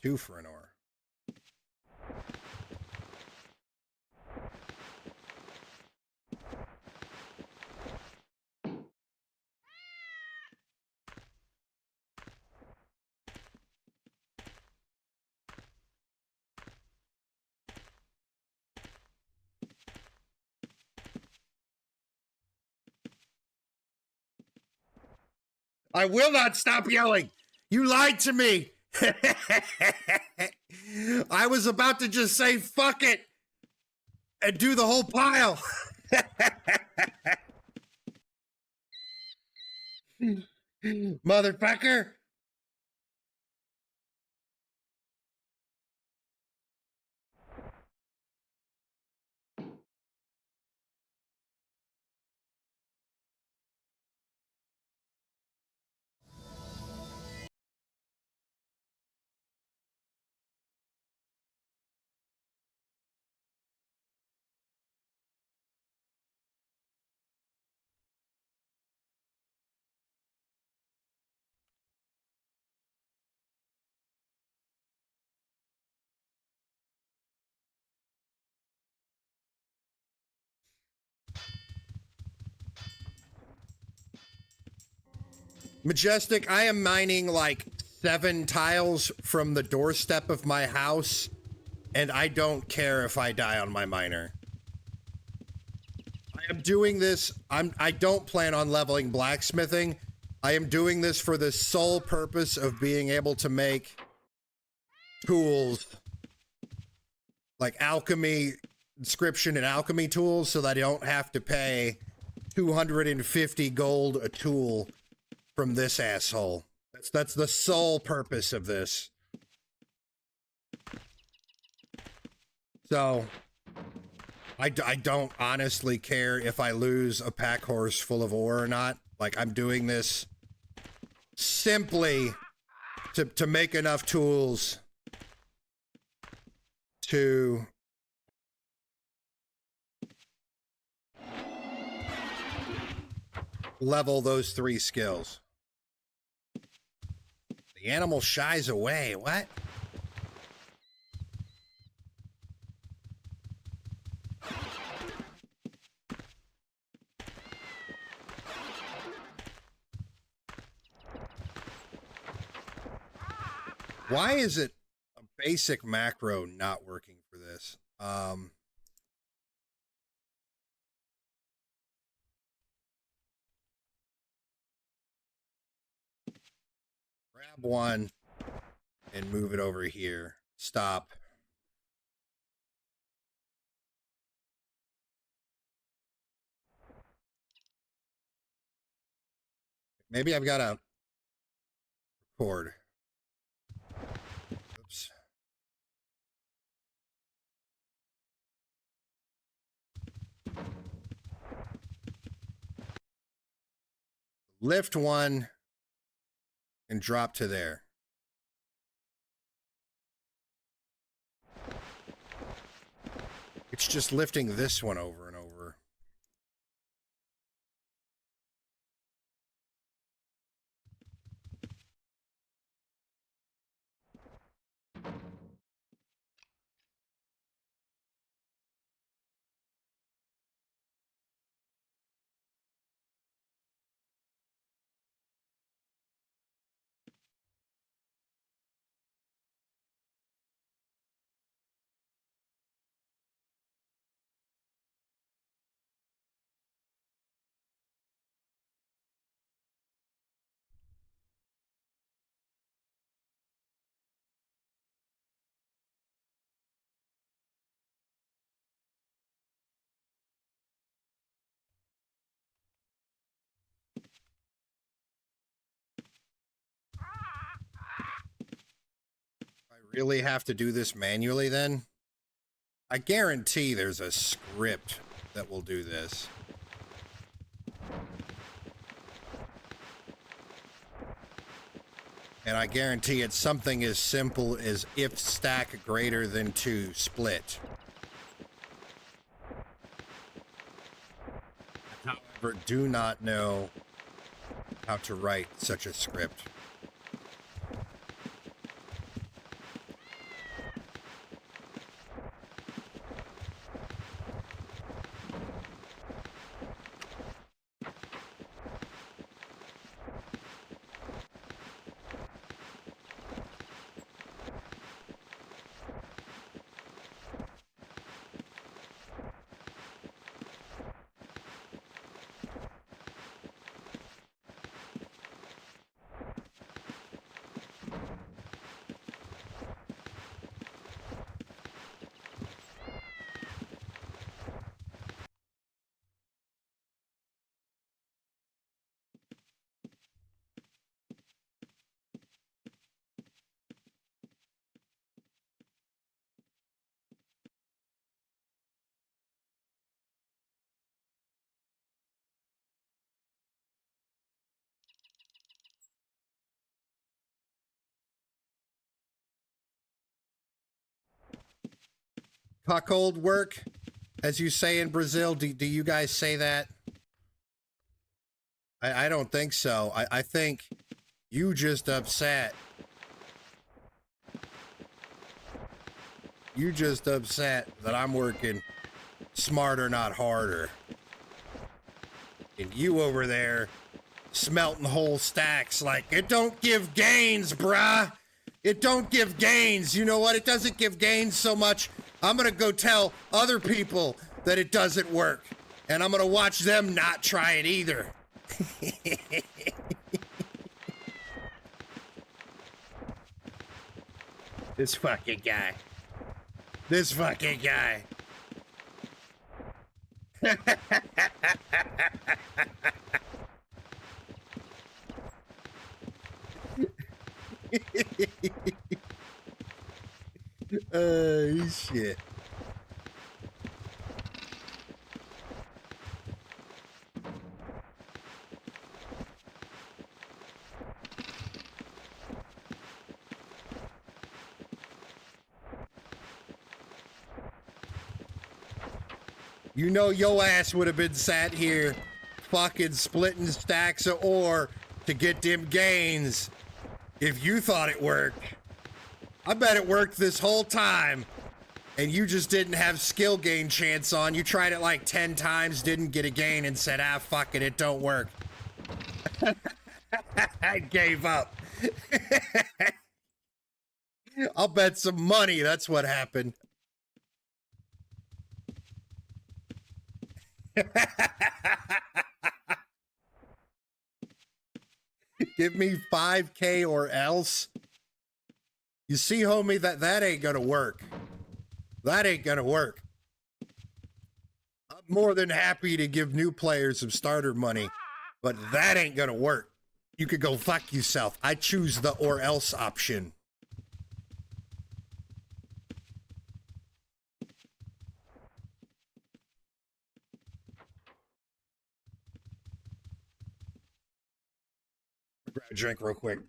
2 for an ore. I will not stop yelling. You lied to me. I was about to just say fuck it and do the whole pile. Motherfucker. Majestic, I am mining like 7 tiles from the doorstep of my house, and I don't care if I die on my miner. I am doing this, I don't plan on leveling blacksmithing. I am doing this for the sole purpose of being able to make tools, like alchemy, inscription and alchemy tools, so that I don't have to pay 250 gold a tool from this asshole. That's the sole purpose of this. So, I don't honestly care if I lose a pack horse full of ore or not. Like, I'm doing this simply to make enough tools to level those 3 skills. The animal shies away. What? Why is it basic macro not working for this. Grab one and move it over here. Stop. Maybe I've got to record. Oops. Lift one and drop to there. It's just lifting this one over and over. Really have to do this manually then? I guarantee there's a script that will do this. And I guarantee it's something as simple as if stack greater than 2 split. However, do not know how to write such a script. Cuckold work, as you say in Brazil. Do you guys say that? I don't think so. I think you just upset. You just upset that I'm working smarter, not harder. And you over there smelting whole stacks like, it don't give gains, bruh. It don't give gains. You know what? It doesn't give gains so much. I'm gonna go tell other people that it doesn't work. And I'm gonna watch them not try it either. This fucking guy. This fucking guy. Shit. You know your ass would have been sat here fucking splitting stacks of ore to get them gains if you thought it worked. I bet it worked this whole time and you just didn't have skill gain chance on. You tried it like 10 times, didn't get a gain, and said, ah, fuck it, it don't work. I gave up. I'll bet some money that's what happened. Give me 5K or else. You see, homie, that ain't gonna work. That ain't gonna work. I'm more than happy to give new players some starter money, but that ain't gonna work. You could go fuck yourself. I choose the or else option. Grab a drink real quick.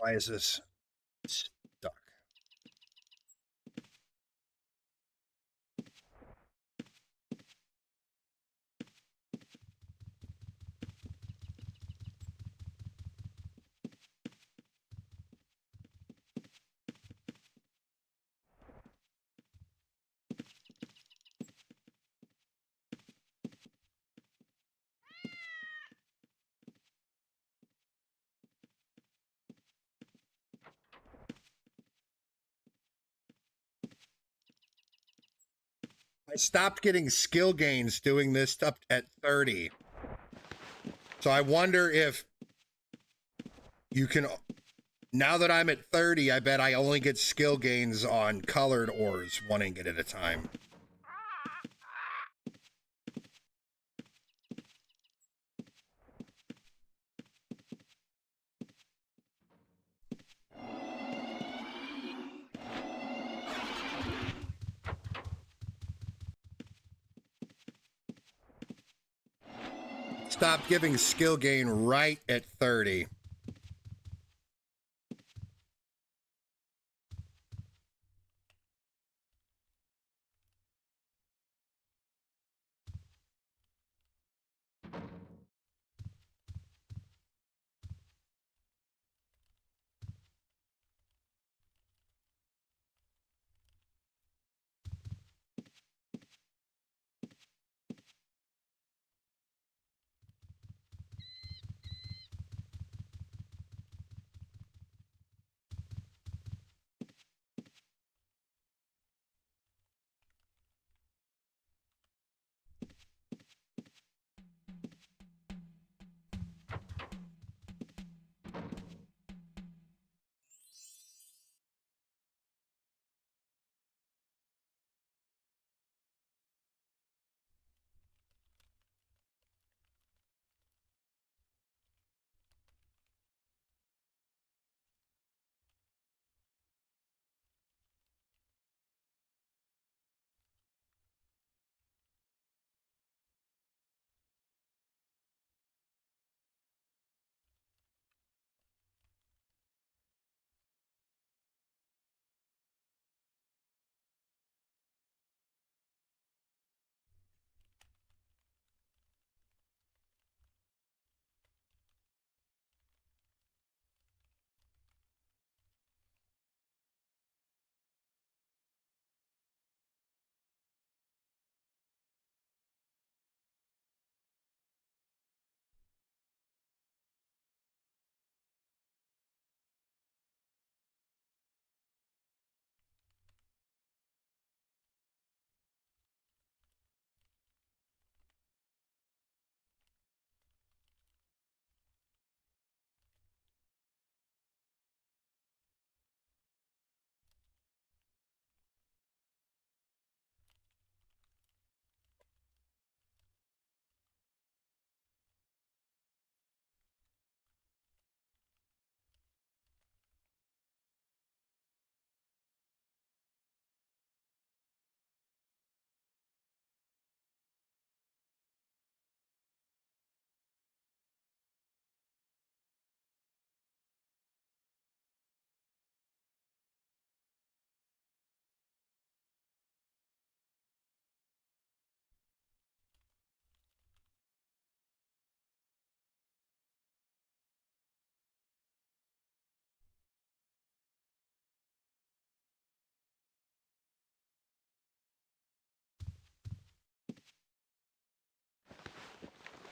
Why is this stuck? I stopped getting skill gains doing this up at 30. So I wonder if you can. Now that I'm at 30, I bet I only get skill gains on colored ores, one ingot at a time. Stop giving skill gain right at 30.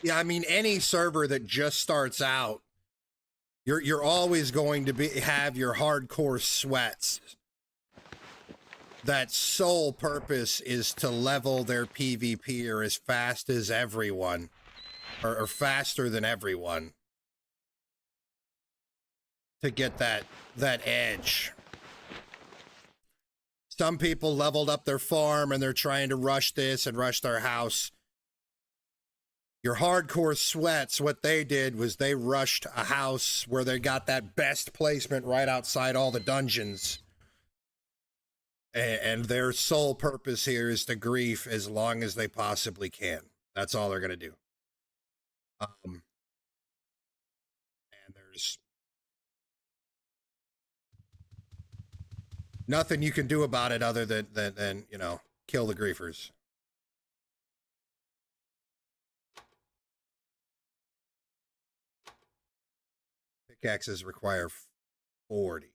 Yeah, I mean, any server that just starts out, you're always going to have your hardcore sweats that sole purpose is to level their PvP as fast as everyone, or faster than everyone, to get that edge. Some people leveled up their farm and they're trying to rush this and rush their house. Your hardcore sweats, what they did was they rushed a house where they got that best placement right outside all the dungeons. And their sole purpose here is to grief as long as they possibly can. That's all they're going to do. And there's nothing you can do about it other than you know, kill the griefers. Pickaxes require 40.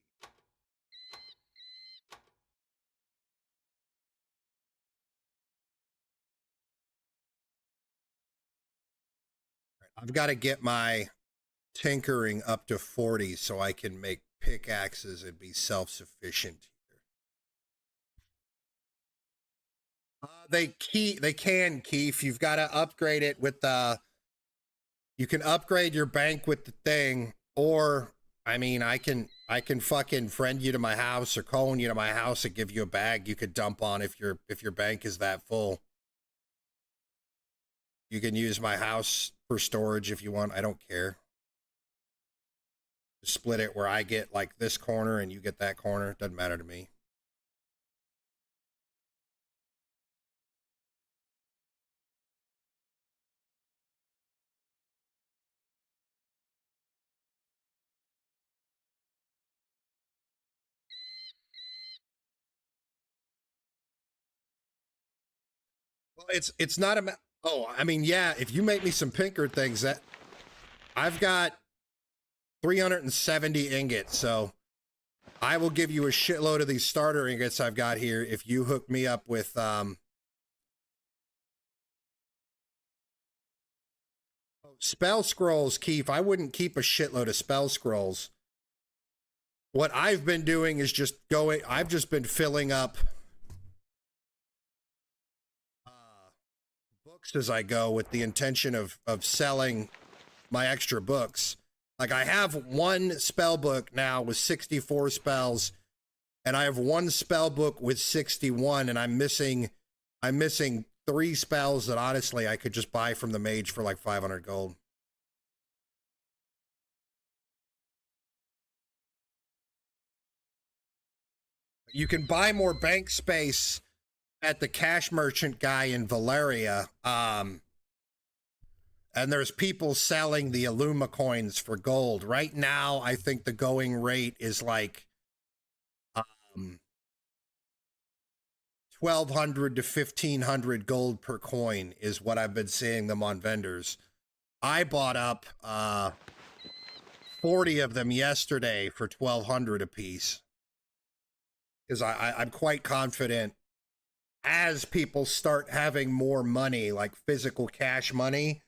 I've got to get my tinkering up to 40 so I can make pickaxes and be self-sufficient here. They can, Keith. You've got to upgrade it with the. You can upgrade your bank with the thing, or I mean, I can fucking friend you to my house or call you to my house and give you a bag you could dump on if your bank is that full. You can use my house for storage if you want. I don't care. Split it where I get like this corner and you get that corner. Doesn't matter to me. Well, it's not a. Oh, I mean, yeah. If you make me some pinker things, that I've got 370 ingots, so I will give you a shitload of these starter ingots I've got here if you hook me up with spell scrolls. Keith, I wouldn't keep a shitload of spell scrolls. What I've been doing is just going. I've just been filling up books as I go with the intention of selling my extra books. Like I have one spell book now with 64 spells, and I have one spell book with 61, and I'm missing 3 spells that honestly I could just buy from the mage for like 500 gold. You can buy more bank space at the cash merchant guy in Valeria. And there's people selling the Illuma coins for gold. Right now, I think the going rate is like 1,200 to 1,500 gold per coin is what I've been seeing them on vendors. I bought up 40 of them yesterday for 1,200 a piece. Because I'm quite confident as people start having more money, like physical cash money,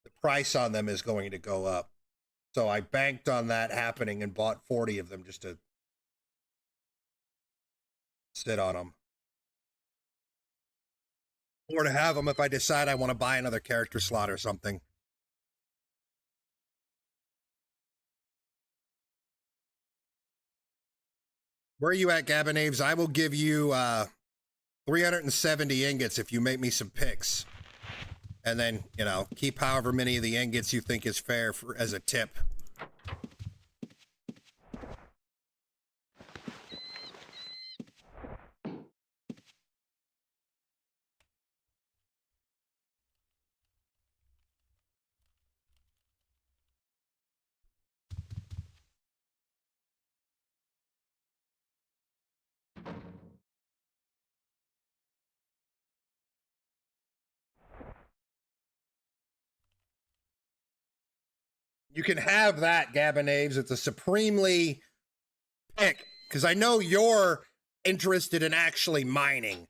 the price on them is going to go up. So I banked on that happening and bought 40 of them just to sit on them. Or to have them if I decide I want to buy another character slot or something. Where are you at, Gabanaves? I will give you 370 ingots if you make me some picks. And then, you know, keep however many of the ingots you think is fair for, as a tip. You can have that, Gabanaves. It's a supremely pick, because I know you're interested in actually mining.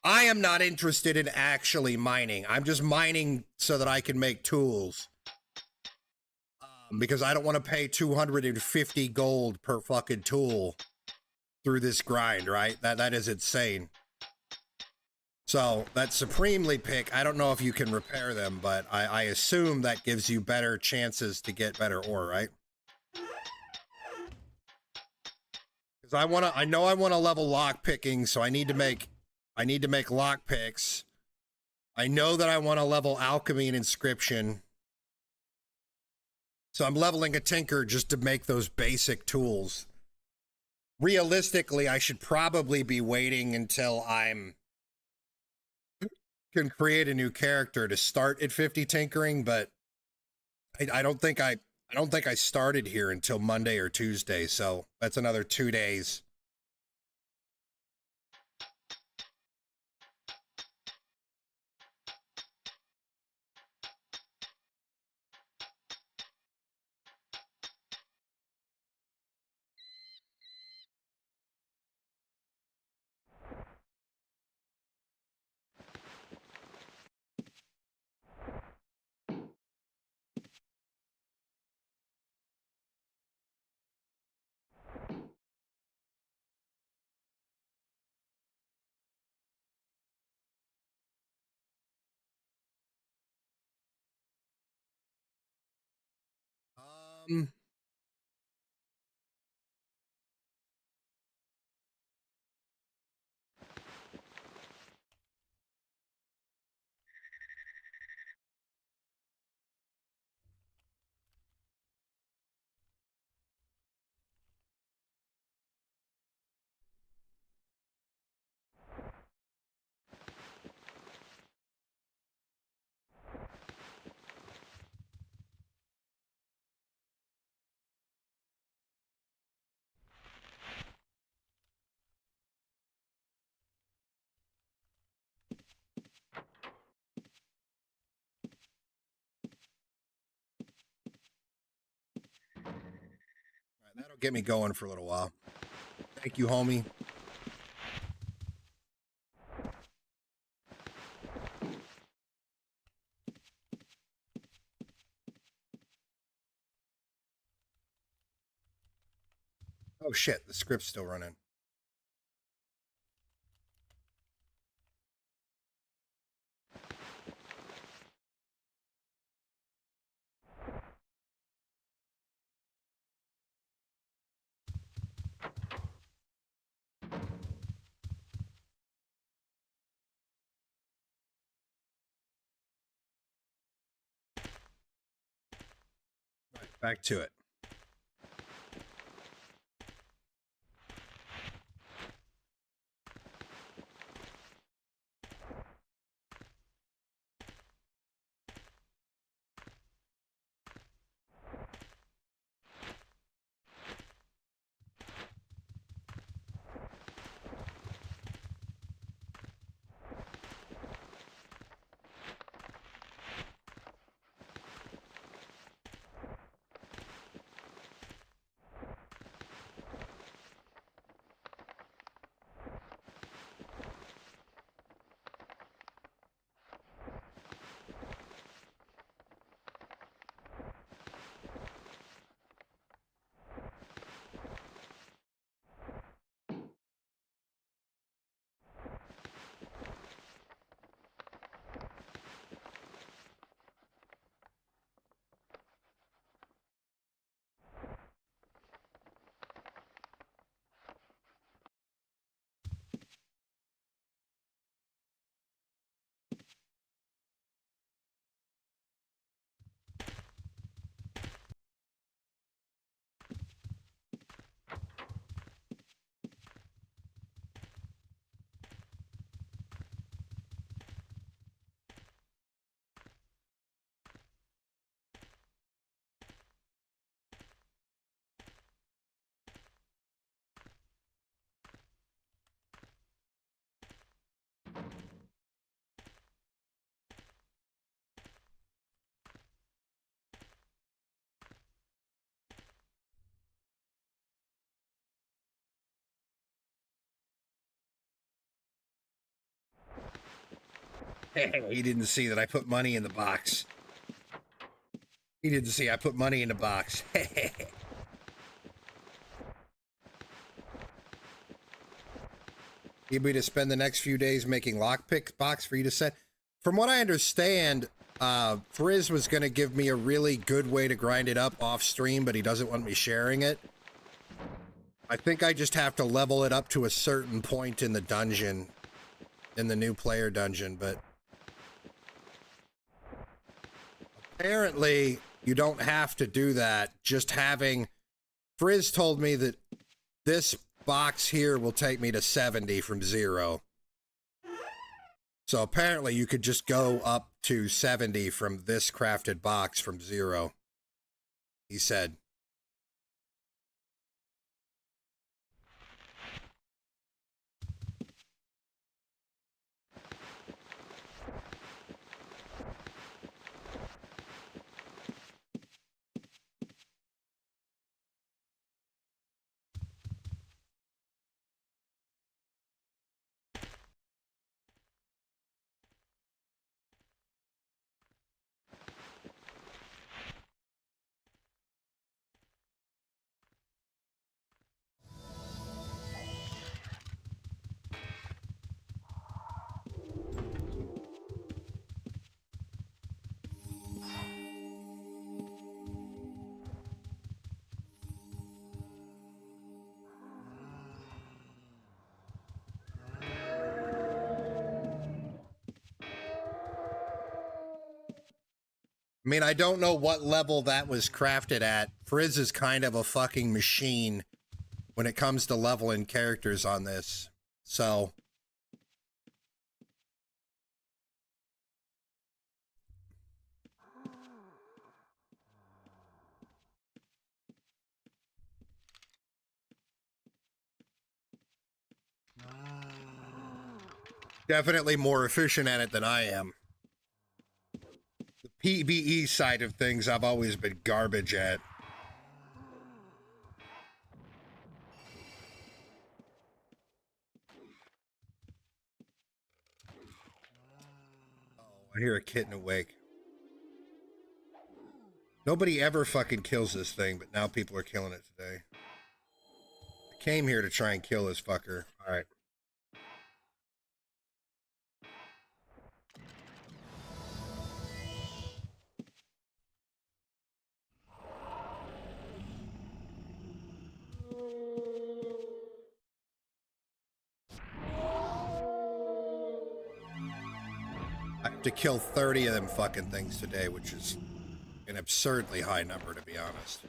I am not interested in actually mining. I'm just mining so that I can make tools. Because I don't want to pay 250 gold per fucking tool through this grind, right? That is insane. So that supremely pick, I don't know if you can repair them, but I assume that gives you better chances to get better ore, right? Because I know I want to level lock picking, so I need to make lock picks. I know that I want to level alchemy and inscription. So I'm leveling a tinker just to make those basic tools. Realistically, I should probably be waiting until I'm can create a new character to start at 50 tinkering, but I don't think I started here until Monday or Tuesday, so that's another 2 days. Um That'll get me going for a little while. Thank you, homie. Oh shit, the script's still running. All right, back to it. He didn't see that I put money in the box. He didn't see I put money in the box. Need me to spend the next few days making lockpick box for you to set? From what I understand, Frizz was going to give me a really good way to grind it up off stream, but he doesn't want me sharing it. I think I just have to level it up to a certain point in the dungeon, in the new player dungeon, but apparently you don't have to do that. Just having, Frizz told me that this box here will take me to 70 from 0. So apparently you could just go up to 70 from this crafted box from 0, he said. I mean, I don't know what level that was crafted at. Frizz is kind of a fucking machine when it comes to leveling characters on this. So definitely more efficient at it than I am. The PvE side of things I've always been garbage at. I hear a kitten awake. Nobody ever fucking kills this thing, but now people are killing it today. I came here to try and kill this fucker. All right. I have to kill 30 of them fucking things today, which is an absurdly high number, to be honest.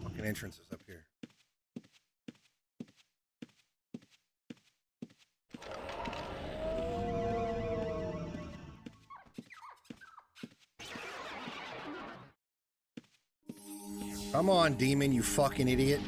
Fucking entrance is up here. Come on, demon, you fucking idiot.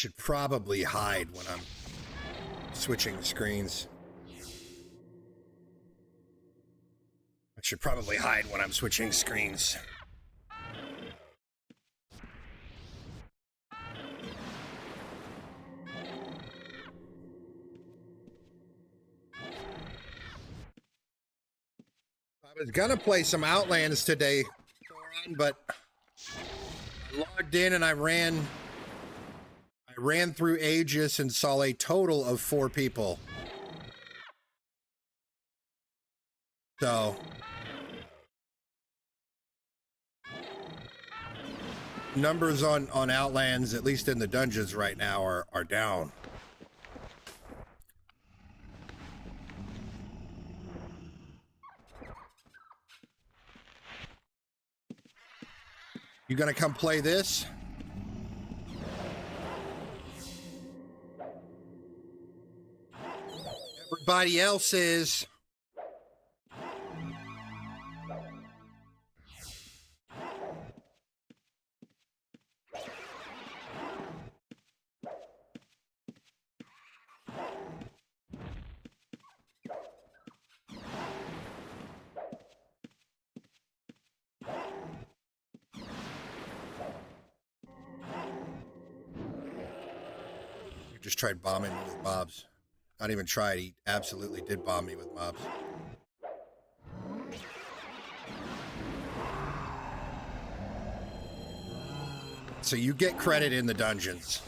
Should probably hide when I'm switching screens. I should probably hide when I'm switching screens. I was gonna play some Outlands today, but I logged in and I ran through Aegis and saw a total of 4 people. So numbers on Outlands, at least in the dungeons right now, are down. You gonna come play this? Everybody else is. Just tried bombing me with mobs. Not even tried, he absolutely did bomb me with mobs. So you get credit in the dungeons.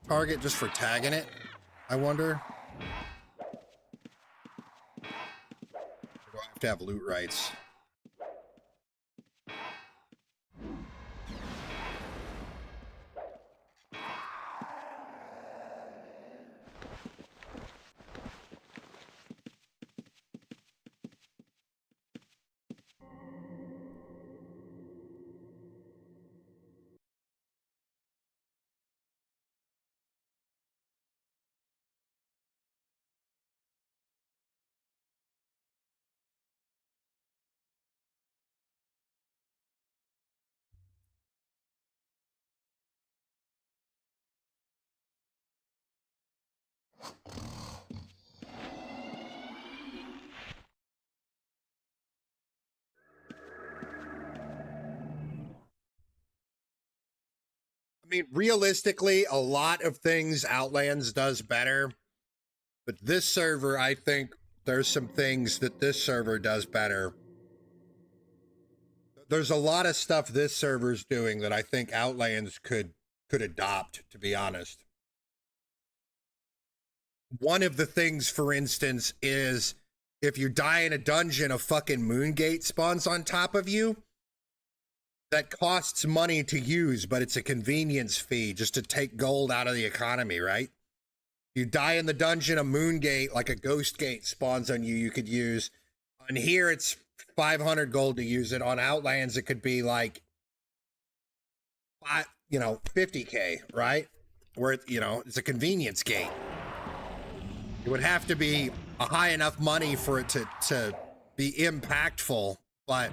Target just for tagging it, I wonder. Do I have to have loot rights? I mean, realistically, a lot of things Outlands does better, but this server, I think there's some things that this server does better. There's a lot of stuff this server's doing that I think Outlands could adopt, to be honest. One of the things, for instance, is if you die in a dungeon, a fucking Moongate spawns on top of you. That costs money to use, but it's a convenience fee just to take gold out of the economy, right? You die in the dungeon, a Moongate, like a Ghost Gate spawns on you, you could use. On here, it's 500 gold to use it. On Outlands, it could be like, 50K, right? Where, it's a convenience gate. It would have to be a high enough money for it to be impactful, but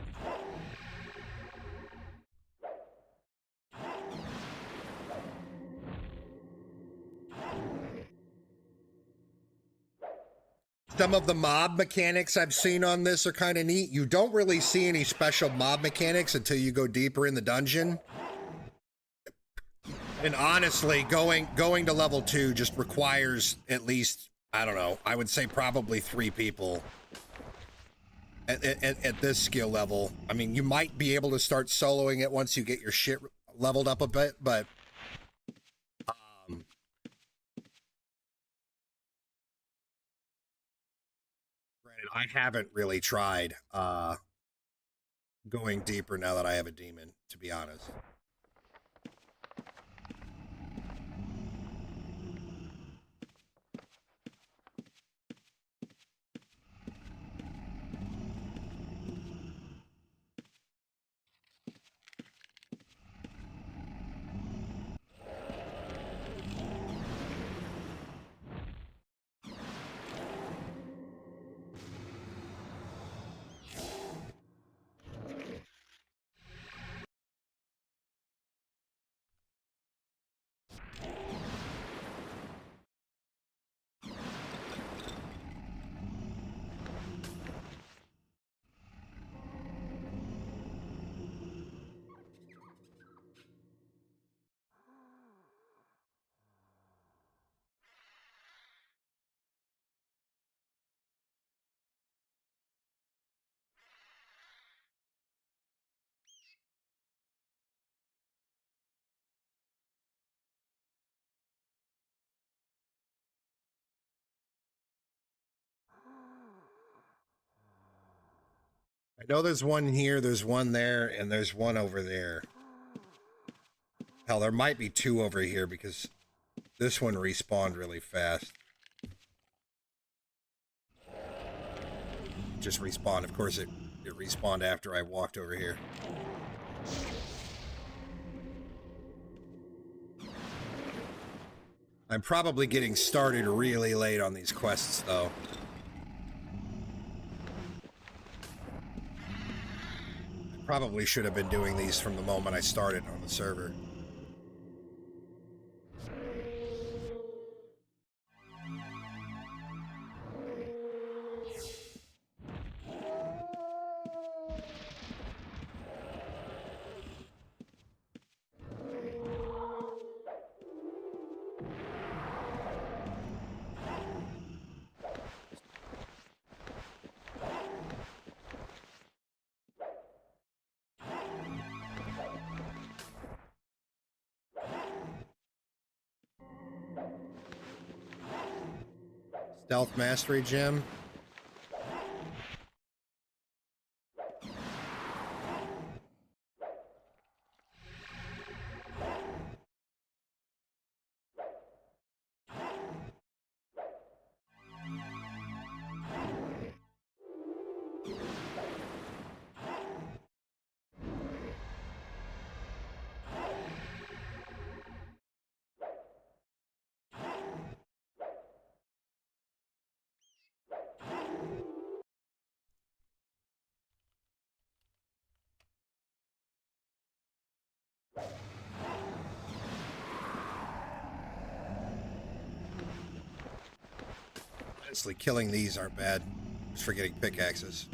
some of the mob mechanics I've seen on this are kind of neat. You don't really see any special mob mechanics until you go deeper in the dungeon. And honestly, going to level 2 just requires at least, I don't know, I would say probably 3 people at this skill level. I mean, you might be able to start soloing it once you get your shit leveled up a bit, but granted, I haven't really tried going deeper now that I have a demon, to be honest. I know there's one here, there's one there, and there's one over there. Hell, there might be 2 over here because this one respawned really fast. Just respawned. Of course, it respawned after I walked over here. I'm probably getting started really late on these quests, though. I probably should have been doing these from the moment I started on the server. Stealth Mastery Gem. Honestly, killing these aren't bad. Just for getting pickaxes.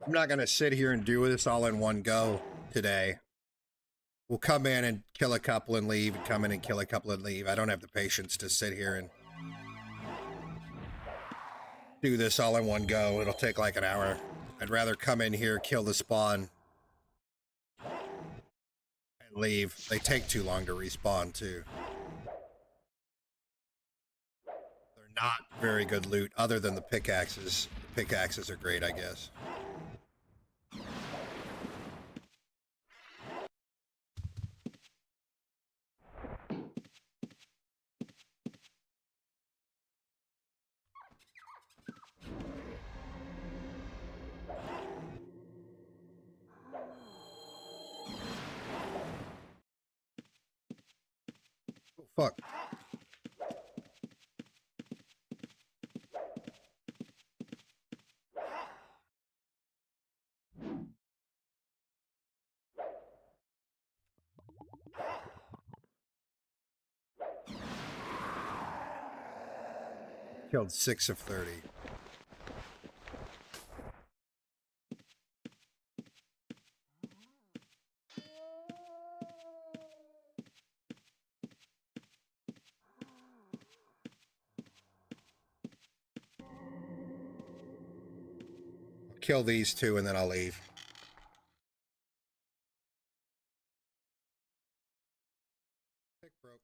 I'm not going to sit here and do this all in one go today. We'll come in and kill a couple and leave, and come in and kill a couple and leave. I don't have the patience to sit here and do this all in one go. It'll take like an hour. I'd rather come in here, kill the spawn, and leave. They take too long to respawn, too. They're not very good loot, other than the pickaxes. The pickaxes are great, I guess. Fuck. Killed 6 of 30. Kill these two and then I'll leave. Pick broke.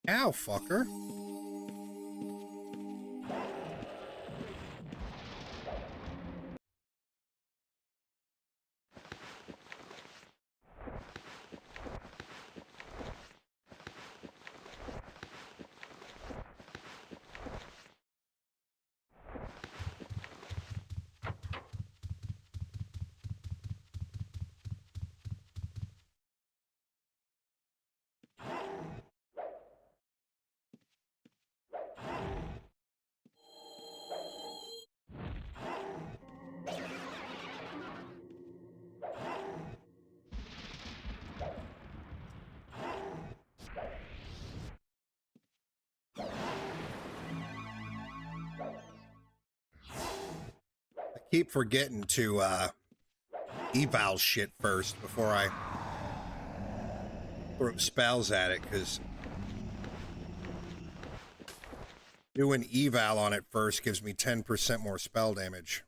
Ow, fucker. Keep forgetting to eval shit first before I throw spells at it, because doing eval on it first gives me 10% more spell damage.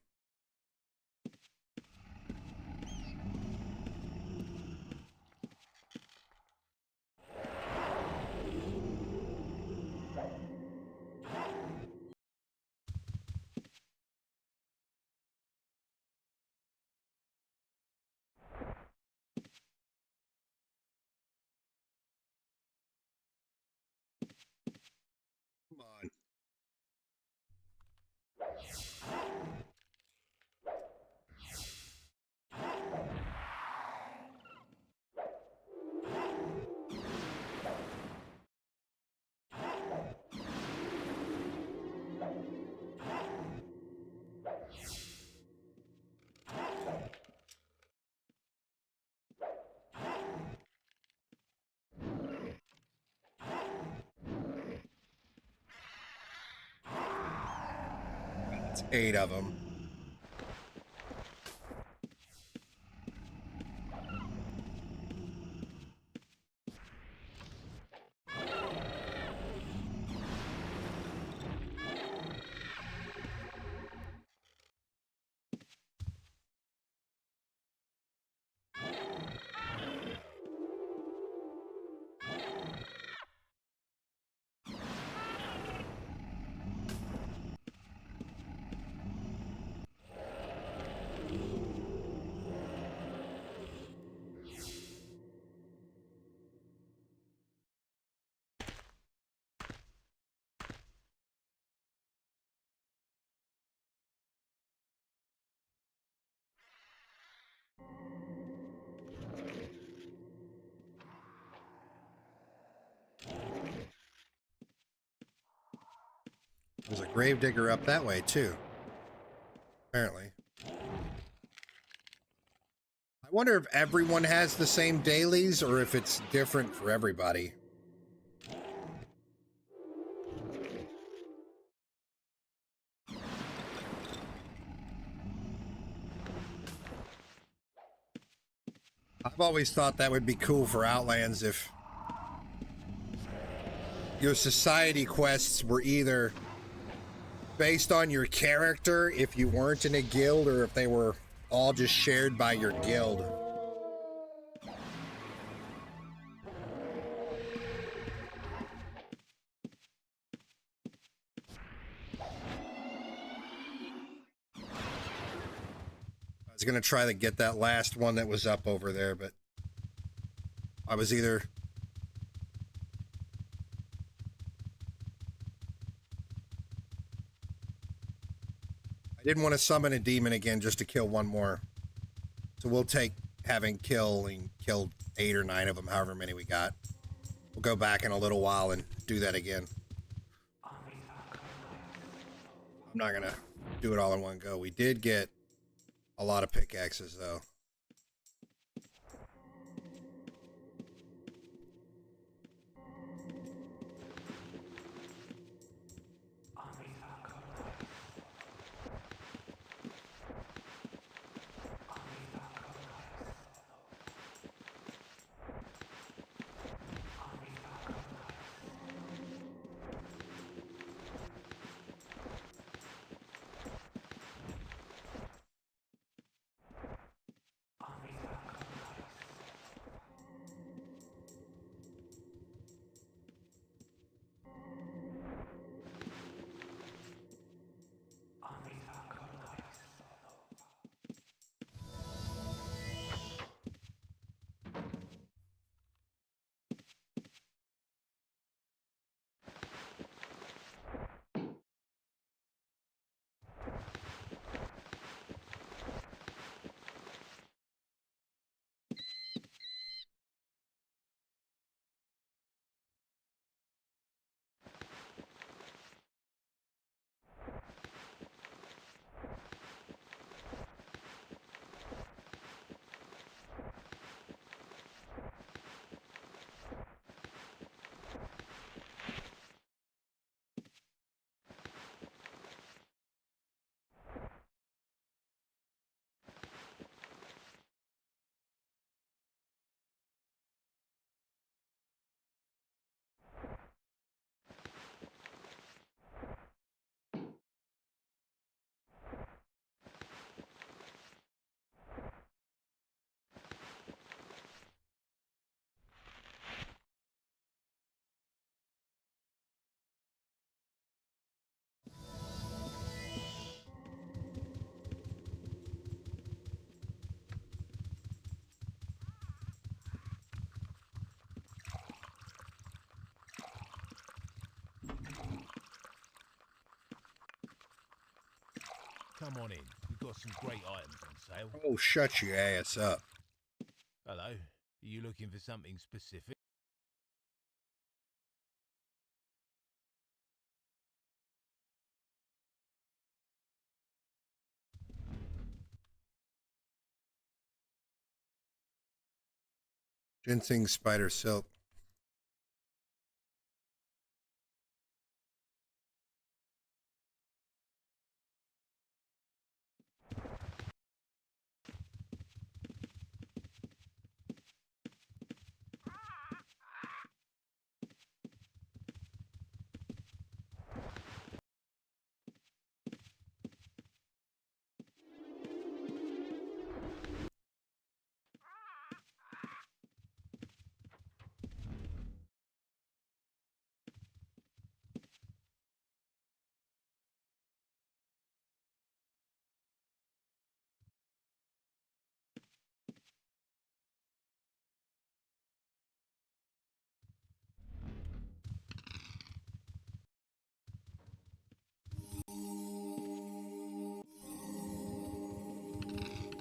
Come on. That's 8 of them. There's a gravedigger up that way, too. Apparently. I wonder if everyone has the same dailies or if it's different for everybody. I've always thought that would be cool for Outlands if your society quests were either based on your character, if you weren't in a guild, or if they were all just shared by your guild. was going to try to get that last one that was up over there, but I was either... I didn't want to summon a demon again just to kill one more. So we'll take having killed 8 or 9 of them, however many we got. We'll go back in a little while and do that again. I'm not going to do it all in one go. We did get a lot of pickaxes, though. Come on in. We've got some great items on sale. Oh, shut your ass up. Hello. Are you looking for something specific? Ginseng, spider silk.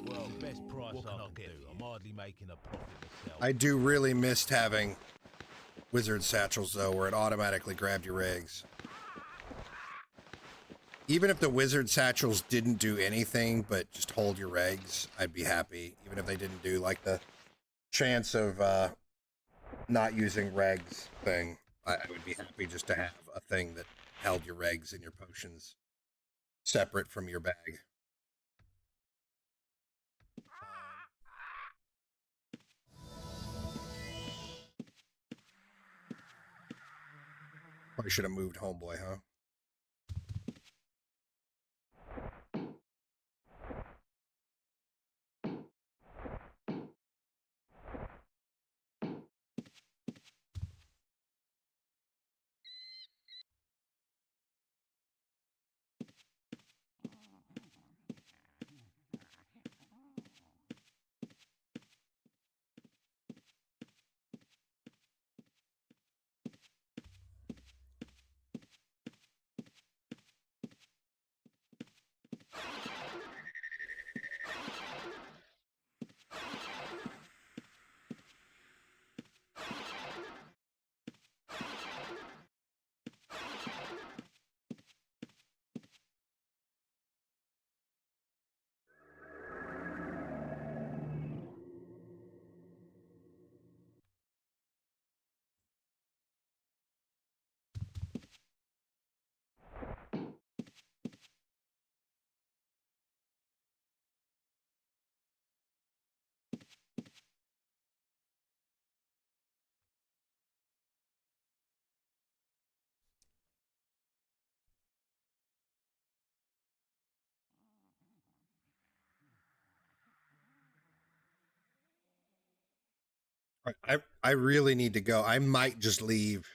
Well, best price I can do. I'm hardly making a profit myself. I do really missed having wizard satchels, though, where it automatically grabbed your eggs. Even if the wizard satchels didn't do anything but just hold your eggs, I'd be happy. Even if they didn't do, like, the chance of not using regs thing, I would be happy just to have a thing that held your regs and your potions separate from your bag. Probably should have moved homeboy, huh? I really need to go. I might just leave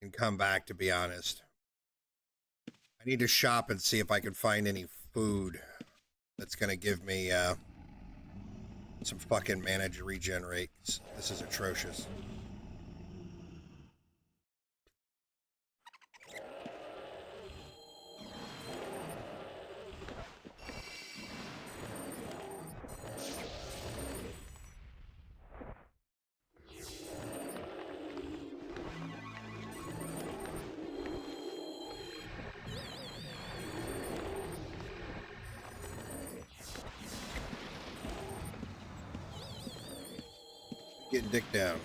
and come back, to be honest. I need to shop and see if I can find any food that's going to give me some fucking mana to regenerate. This is atrocious. Getting dick down.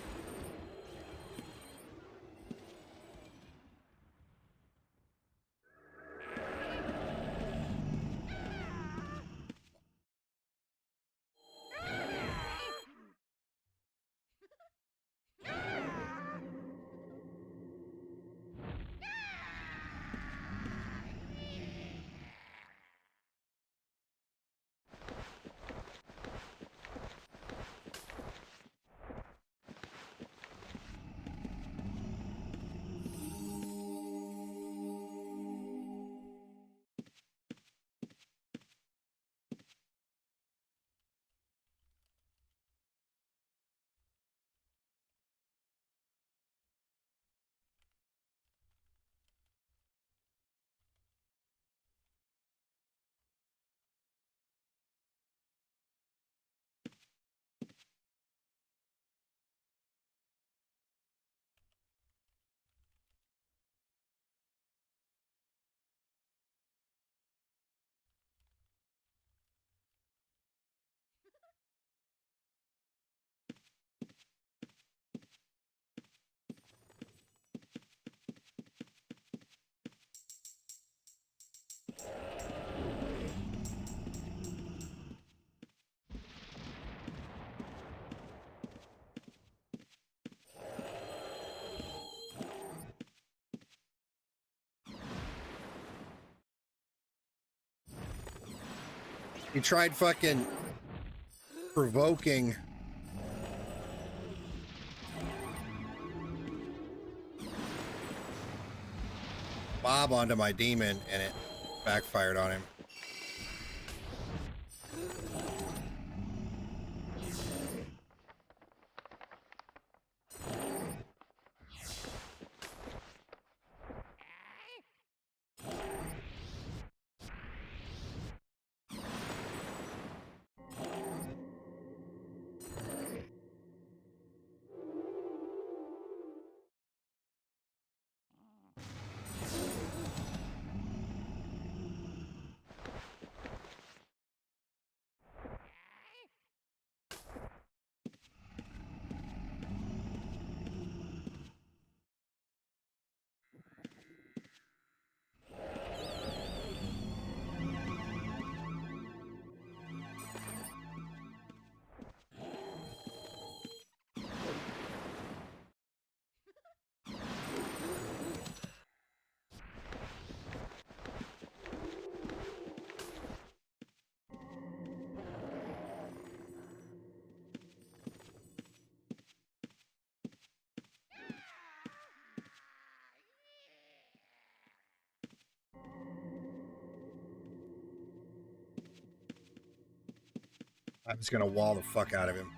He tried fucking provoking Bob onto my demon, and it backfired on him. I'm just gonna wall the fuck out of him.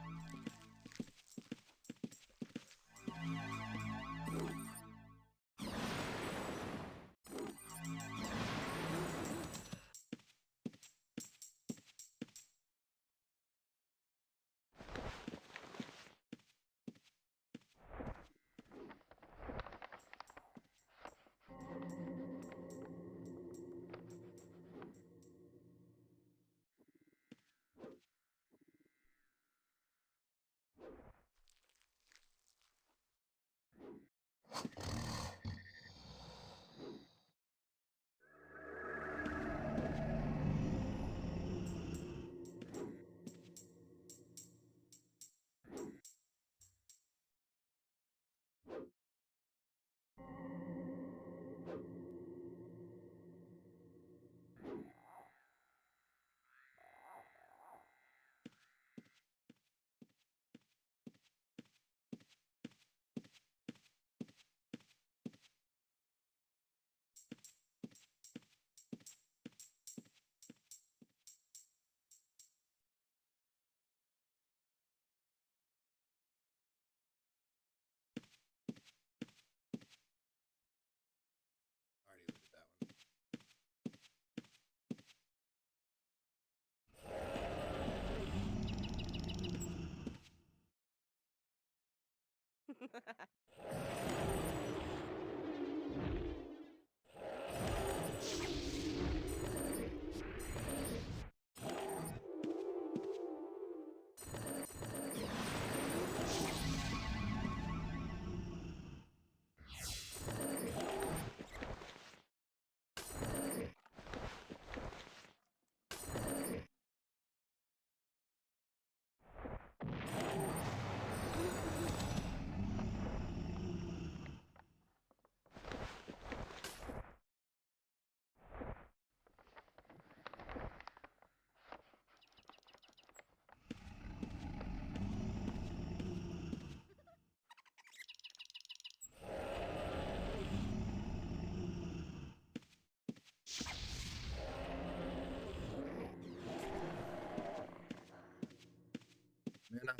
You know?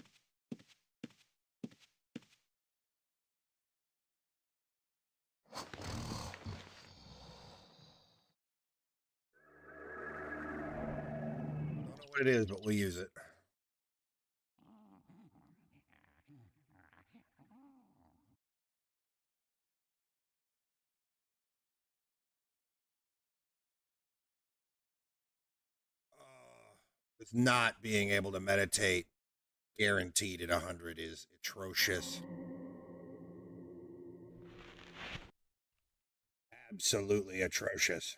Don't know what it is, but we'll use it. With not being able to meditate guaranteed at 100 is atrocious. Absolutely atrocious.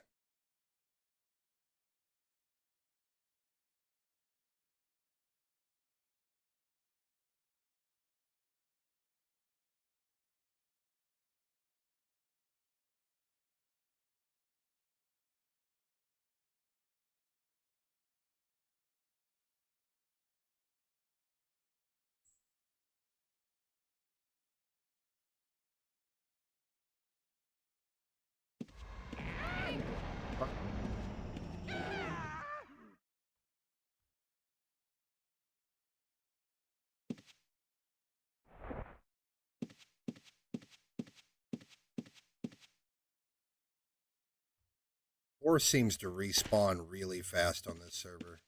Horse seems to respawn really fast on this server.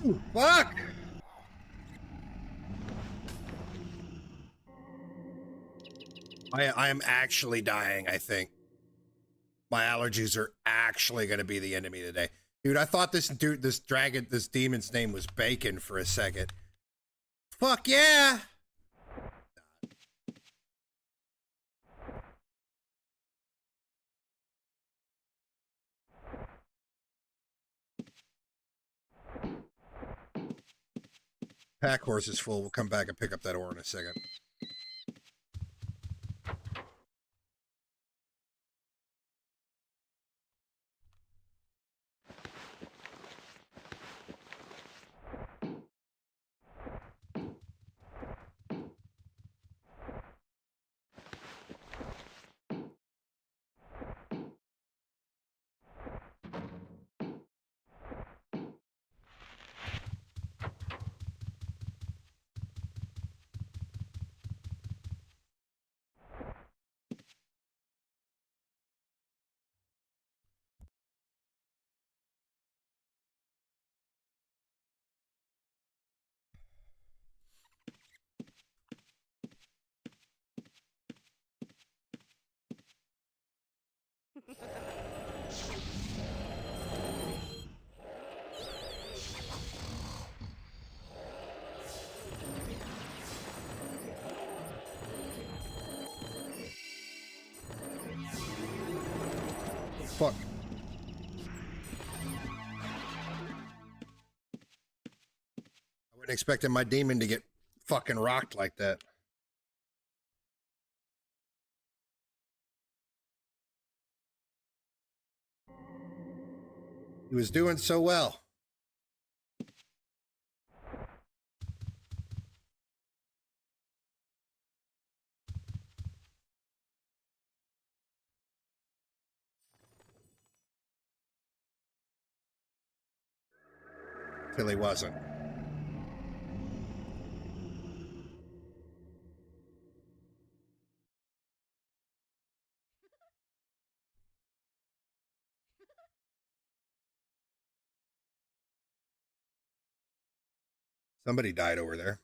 Ooh, fuck! I am actually dying, I think. My allergies are actually going to be the enemy today. Dude, I thought this demon's name was Bacon for a second. Fuck yeah! Pack horse is full. We'll come back and pick up that ore in a second. Fuck. Been expecting my demon to get fucking rocked like that. He was doing so well. Till he wasn't. Somebody died over there.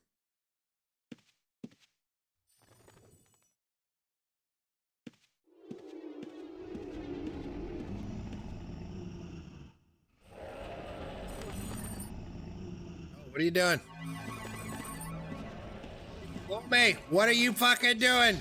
Oh, what are you doing? Look me. What are you fucking doing?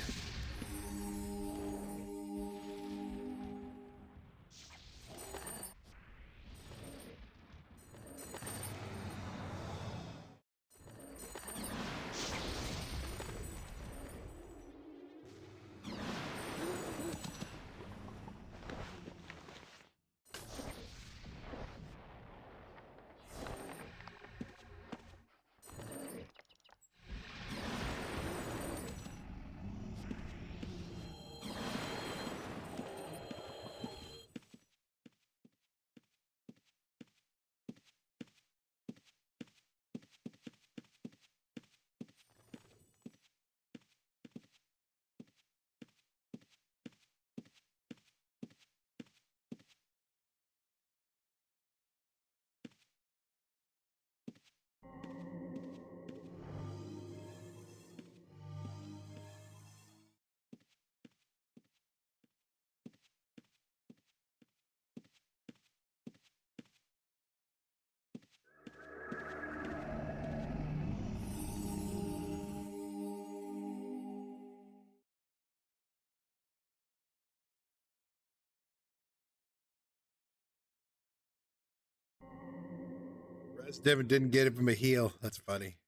Devin didn't get him a heal. That's funny.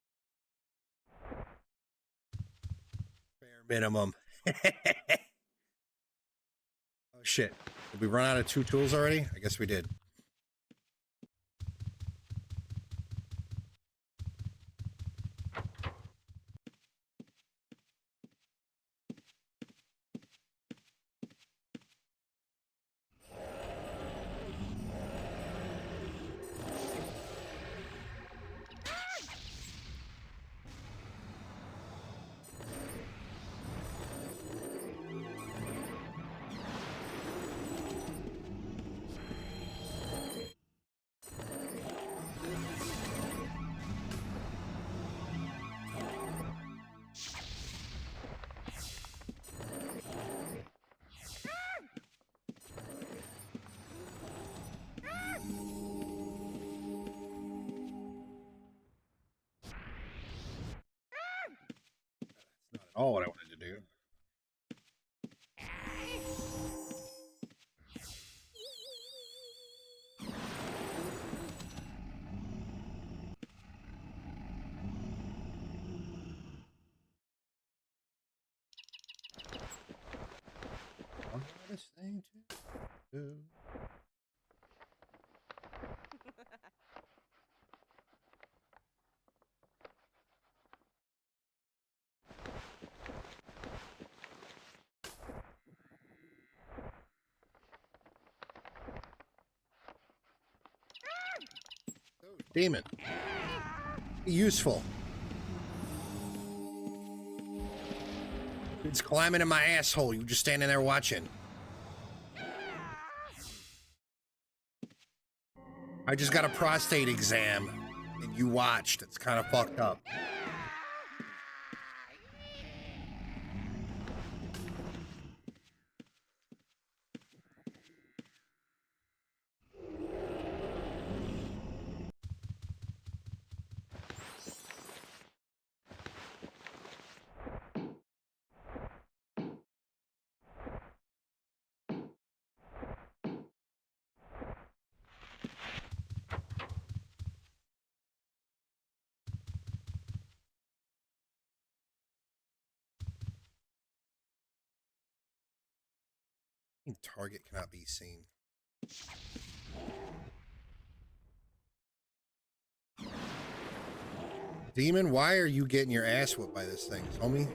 Bare minimum. Oh shit. Did we run out of 2 tools already? I guess we did. All what I wanted to do. One hardest thing to do. Demon. Useful. It's climbing in my asshole. You just standing there watching. I just got a prostate exam and you watched. It's kind of fucked up. Target cannot be seen. Demon, why are you getting your ass whipped by this thing, homie?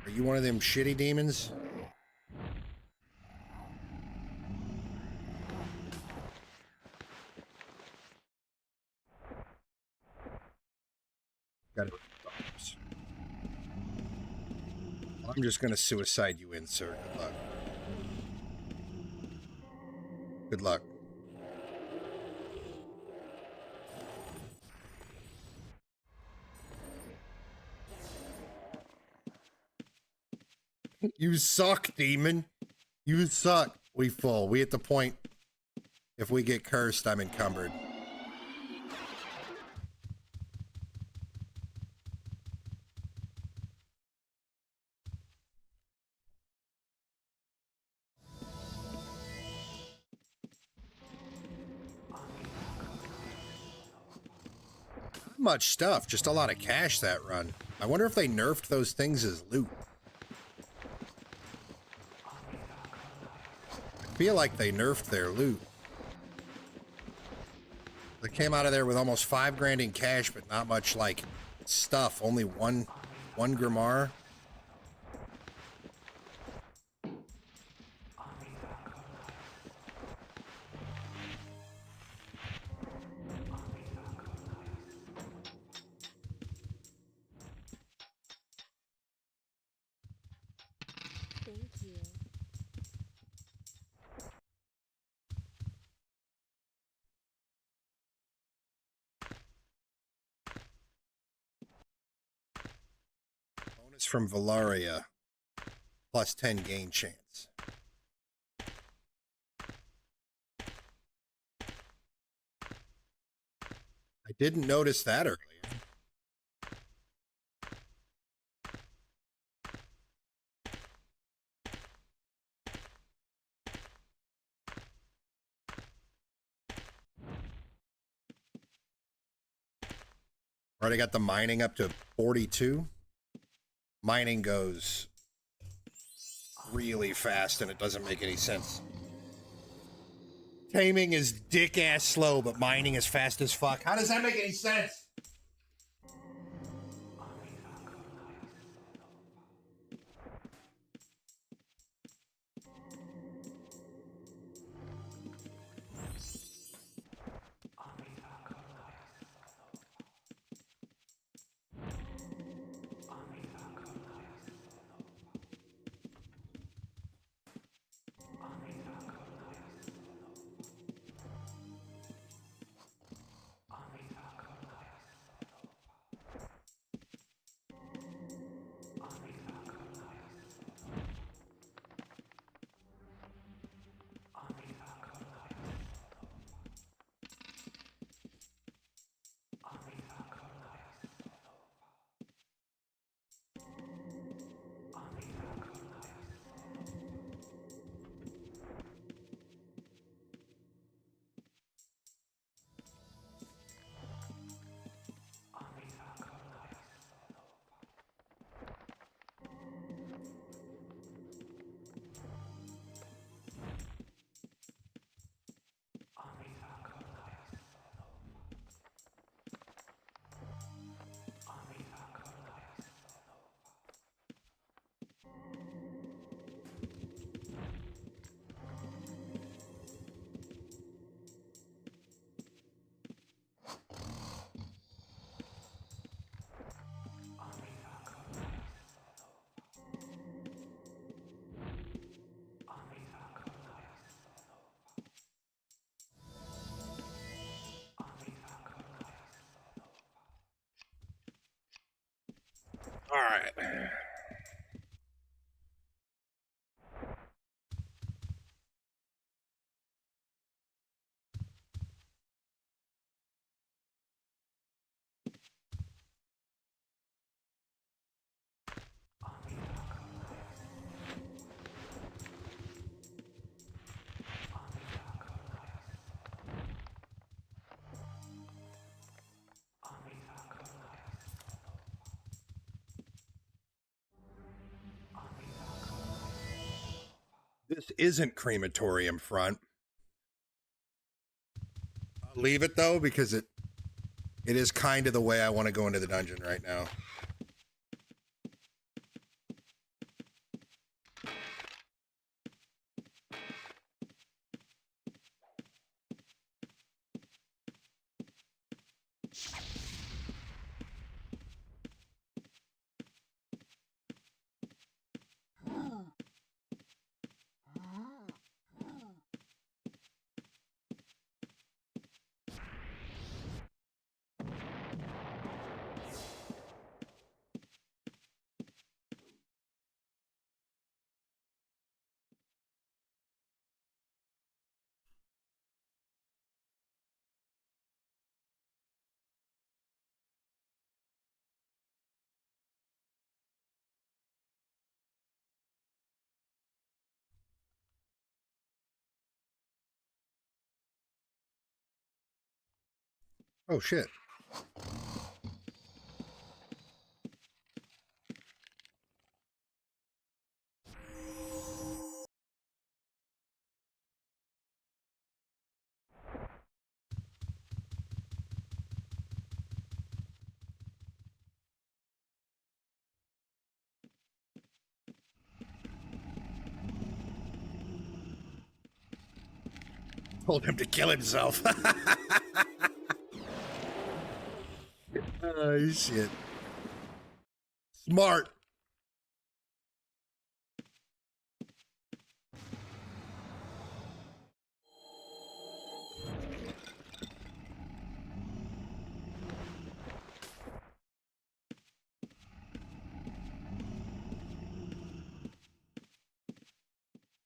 Are you one of them shitty demons? Got it. I'm just gonna suicide you in, sir. Good luck. Good luck. You suck, demon. You suck. We fall. We at the point. If we get cursed, I'm encumbered. Much stuff, just a lot of cash that run. I wonder if they nerfed those things as loot. I feel like they nerfed their loot. They came out of there with almost $5 grand in cash, but not much like stuff. Only one Grimoire. Thank you. Bonus from Valaria. Plus 10 gain chance. I didn't notice that earlier. Already got the mining up to 42. Mining goes really fast and it doesn't make any sense. Taming is dick ass slow, but mining is fast as fuck. How does that make any sense? All right. This isn't crematorium front. I'll leave it though because it is kind of the way I want to go into the dungeon right now. Oh shit. Told him to kill himself. Oh shit. Smart.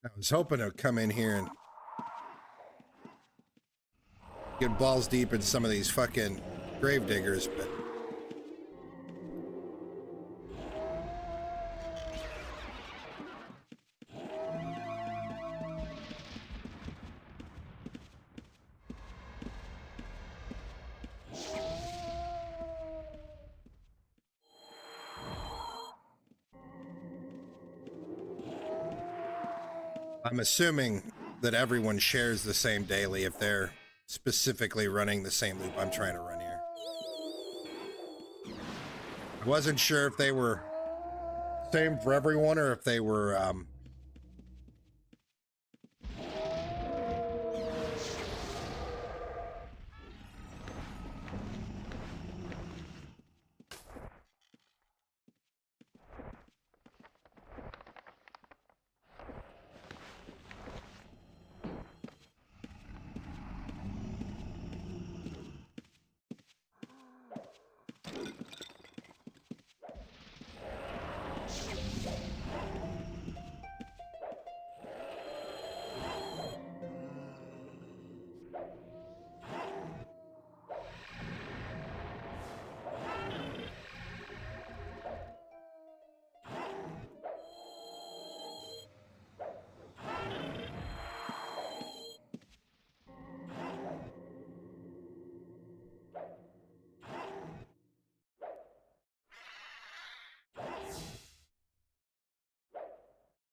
I was hoping to come in here and get balls deep in some of these fucking grave diggers, but I'm assuming that everyone shares the same daily if they're specifically running the same loop I'm trying to run here. I wasn't sure if they were same for everyone or if they were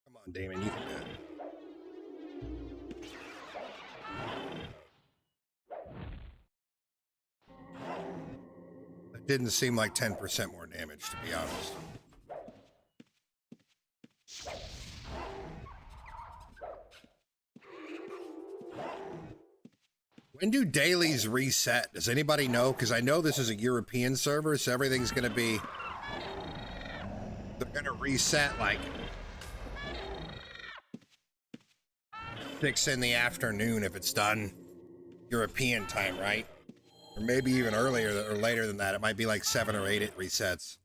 come on, Damon, you can do it. It didn't seem like 10% more damage, to be honest. When do dailies reset? Does anybody know? Because I know this is a European server, so everything's going to be... They're going to reset like 6 in the afternoon if it's done European time, right? Or maybe even earlier or later than that. It might be like 7 or 8 it resets.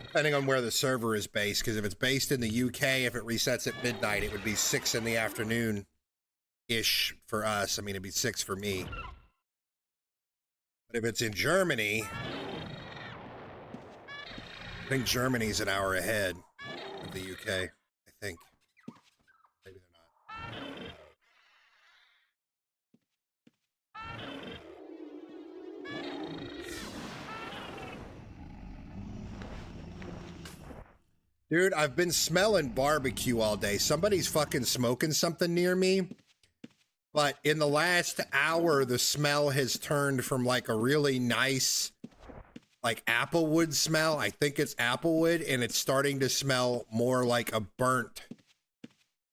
Depending on where the server is based, because if it's based in the UK, if it resets at midnight, it would be 6 in the afternoon-ish for us. I mean, it'd be 6 for me. But if it's in Germany, I think Germany's an hour ahead of the UK, I think. Maybe they're not. Dude, I've been smelling barbecue all day. Somebody's fucking smoking something near me. But in the last hour, the smell has turned from like a really nice, like applewood smell. I think it's applewood, and it's starting to smell more like a burnt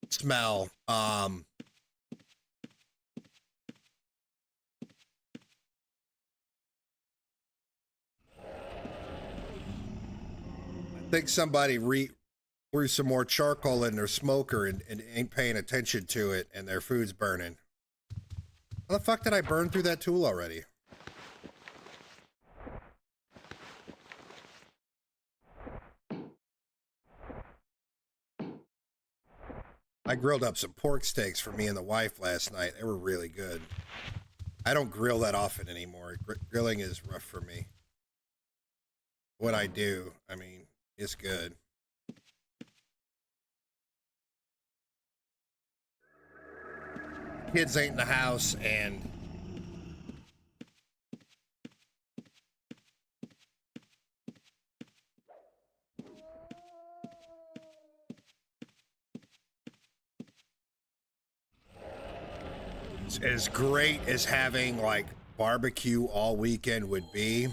smell. I think somebody threw some more charcoal in their smoker and ain't paying attention to it, and their food's burning. How the fuck did I burn through that tool already? I grilled up some pork steaks for me and the wife last night. They were really good. I don't grill that often anymore. Grilling is rough for me. What I do, I mean, it's good. Kids ain't in the house, and as great as having like barbecue all weekend would be,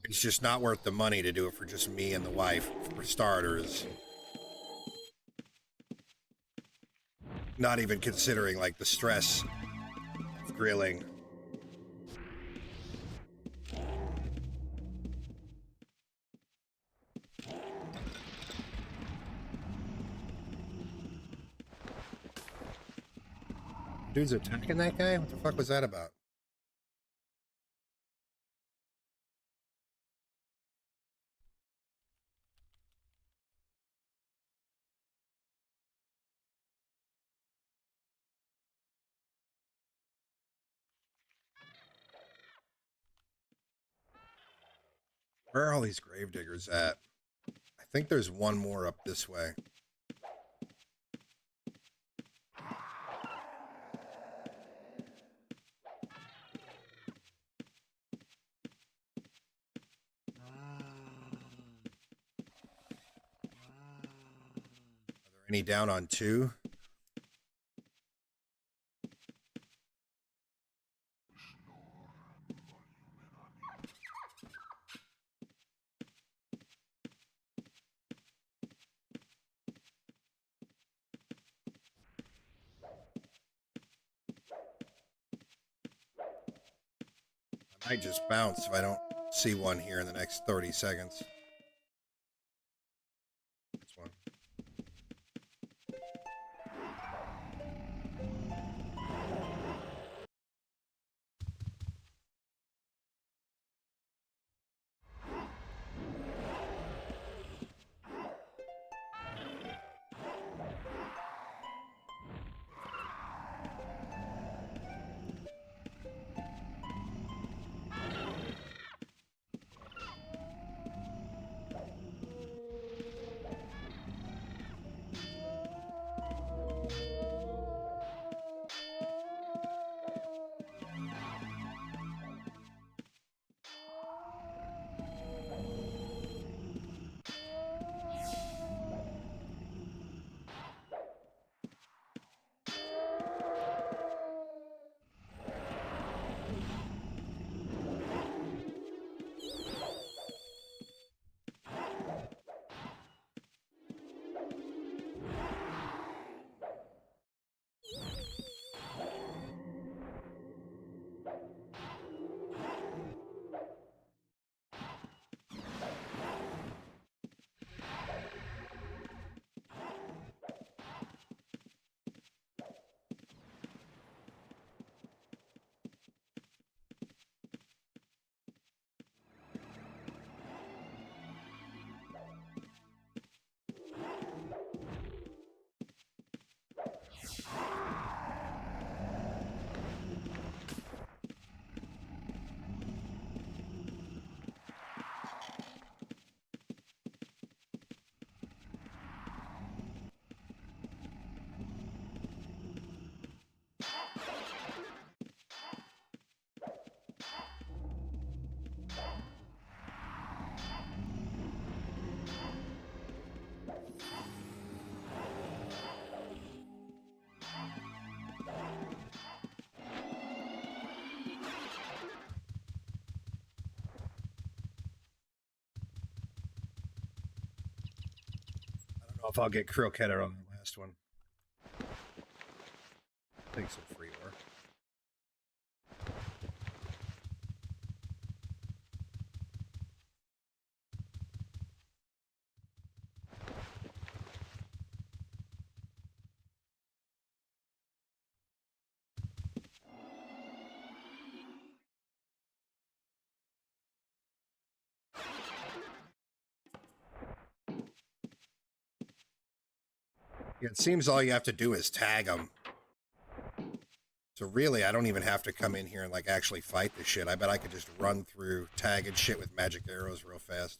it's just not worth the money to do it for just me and the wife, for starters. Not even considering like the stress of grilling. Dude's attacking that guy? What the fuck was that about? Where are all these gravediggers at? I think there's one more up this way. Any down on 2? I might just bounce if I don't see one here in the next 30 seconds. This one. know if I'll get croquette on the last one. Take some free ore. Yeah, it seems all you have to do is tag them. So really, I don't even have to come in here and like actually fight this shit. I bet I could just run through tagging shit with magic arrows real fast.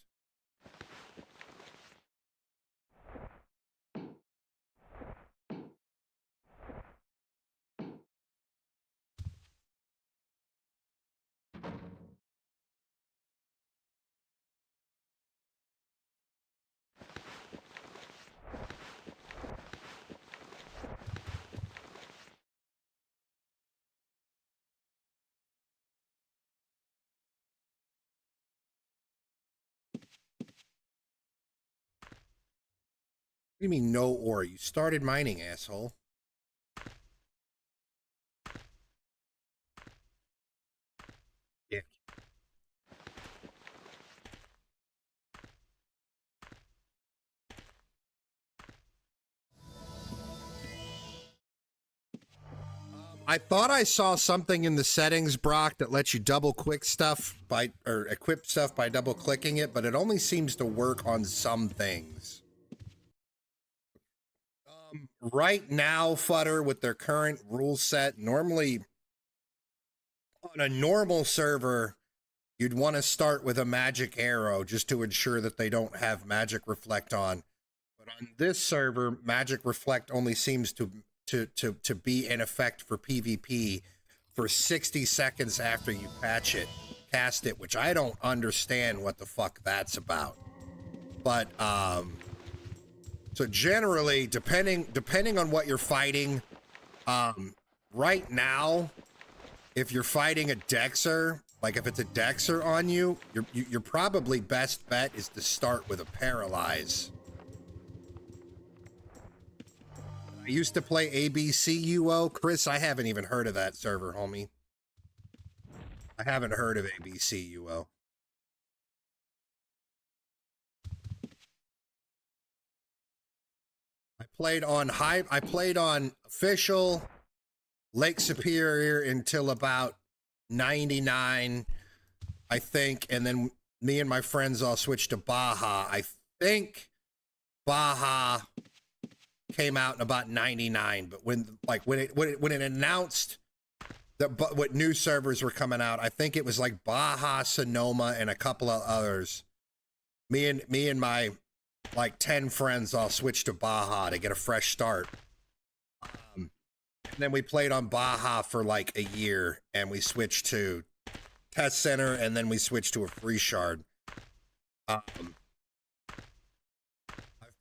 What do you mean no ore? You started mining, asshole. Yeah. I thought I saw something in the settings, Brock, that lets you double click stuff by, or equip stuff by double clicking it, but it only seems to work on some things. Right now, Futter, with their current rule set, normally on a normal server, you'd want to start with a magic arrow just to ensure that they don't have magic reflect on. But on this server, magic reflect only seems to be in effect for PvP for 60 seconds after you cast it, which I don't understand what the fuck that's about. But so generally, depending on what you're fighting, right now, if you're fighting a Dexer, like if it's a Dexer on you, your probably best bet is to start with a Paralyze. I used to play ABCUO. Chris, I haven't even heard of that server, homie. I haven't heard of ABCUO. I played on official Lake Superior until about 99, I think, and then me and my friends all switched to Baja. I think Baja came out in about 99, but when it announced that what new servers were coming out, I think it was like Baja, Sonoma, and a couple of others. Me and my like 10 friends all switched to Baja to get a fresh start. And then we played on Baja for like a year, and we switched to Test Center, and then we switched to a free shard. I've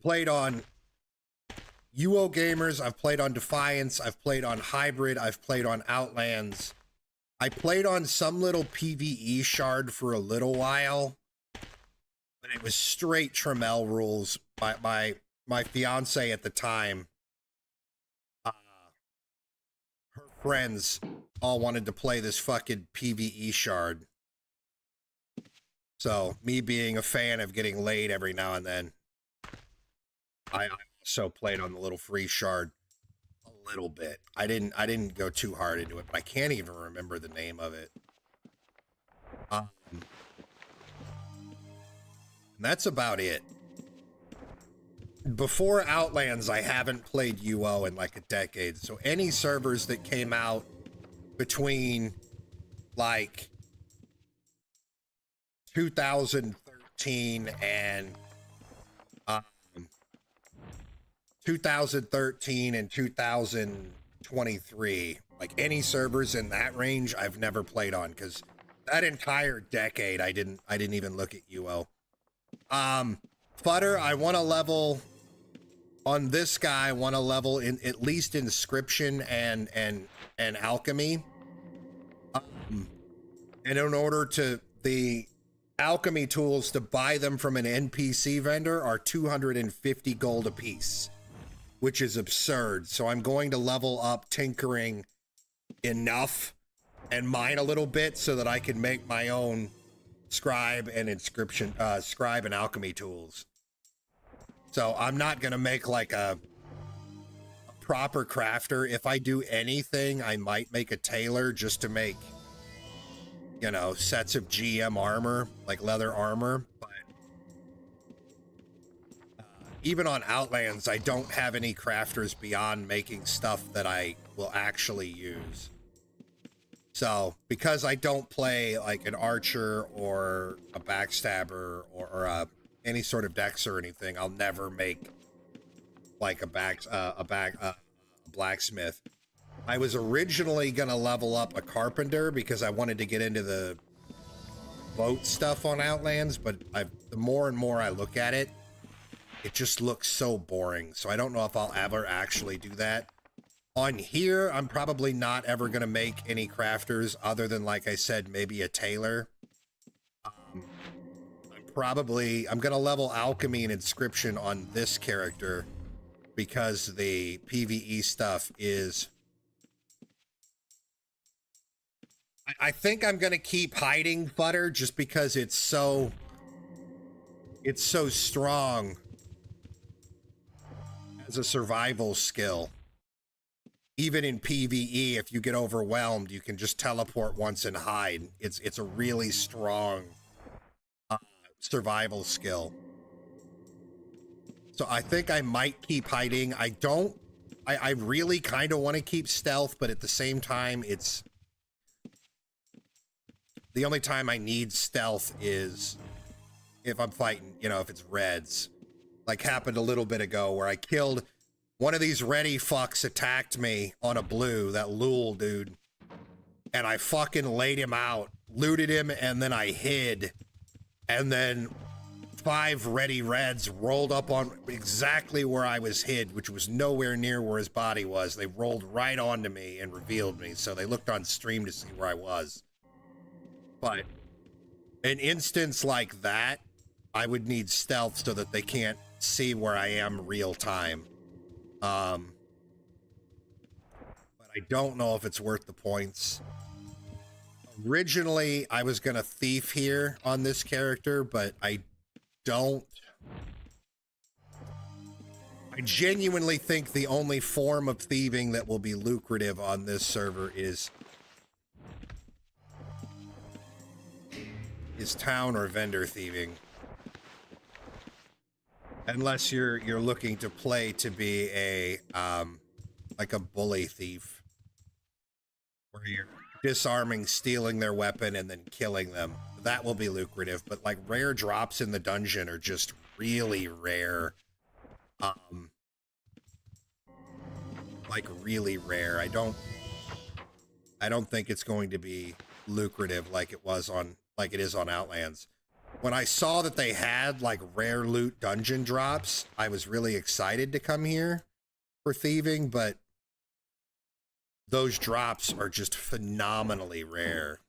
played on UO Gamers, I've played on Defiance, I've played on Hybrid, I've played on Outlands. I played on some little PvE shard for a little while, but it was straight Tremel rules. My fiance at the time, her friends all wanted to play this fucking PvE shard. So me being a fan of getting laid every now and then, I also played on the little free shard a little bit. I didn't go too hard into it, but I can't even remember the name of it. And that's about it. Before Outlands, I haven't played UO in like a decade. So any servers that came out between like 2013 and 2013 and 2023, like any servers in that range, I've never played on, because that entire decade I didn't even look at UO. Futter, I want to level on this guy. I want to level in at least inscription and alchemy. And in order to the alchemy tools to buy them from an NPC vendor are 250 gold apiece, which is absurd. So I'm going to level up tinkering enough and mine a little bit so that I can make my own scribe and inscription, scribe and alchemy tools. So I'm not going to make like a proper crafter. If I do anything, I might make a tailor just to make, you know, sets of GM armor, like leather armor. But even on Outlands, I don't have any crafters beyond making stuff that I will actually use. So because I don't play like an archer or a backstabber or any sort of dex or anything, I'll never make like a blacksmith. I was originally gonna level up a carpenter because I wanted to get into the boat stuff on Outlands, but the more and more I look at it, it just looks so boring. So I don't know if I'll ever actually do that. On here, I'm probably not ever gonna make any crafters other than, like I said, maybe a tailor. I'm gonna level alchemy and inscription on this character because the PvE stuff is... I think I'm gonna keep hiding butter just because it's so strong as a survival skill. Even in PvE, if you get overwhelmed, you can just teleport once and hide. It's a really strong survival skill. So I think I might keep hiding. I really kind of want to keep stealth, but at the same time, it's... The only time I need stealth is if I'm fighting, you know, if it's reds. Like happened a little bit ago where I killed... One of these ready fucks attacked me on a blue, that Lul dude. And I fucking laid him out, looted him, and then I hid. And then 5 ready reds rolled up on exactly where I was hid, which was nowhere near where his body was. They rolled right onto me and revealed me, so they looked on stream to see where I was. But an instance like that, I would need stealth so that they can't see where I am real time. But I don't know if it's worth the points. Originally, I was gonna thief here on this character, but I genuinely think the only form of thieving that will be lucrative on this server is town or vendor thieving. Unless you're looking to play to be a like a bully thief, where you're disarming, stealing their weapon, and then killing them. That will be lucrative. But like rare drops in the dungeon are just really rare. Like really rare. I don't think it's going to be lucrative like it is on Outlands. When I saw that they had like rare loot dungeon drops, I was really excited to come here for thieving, but those drops are just phenomenally rare.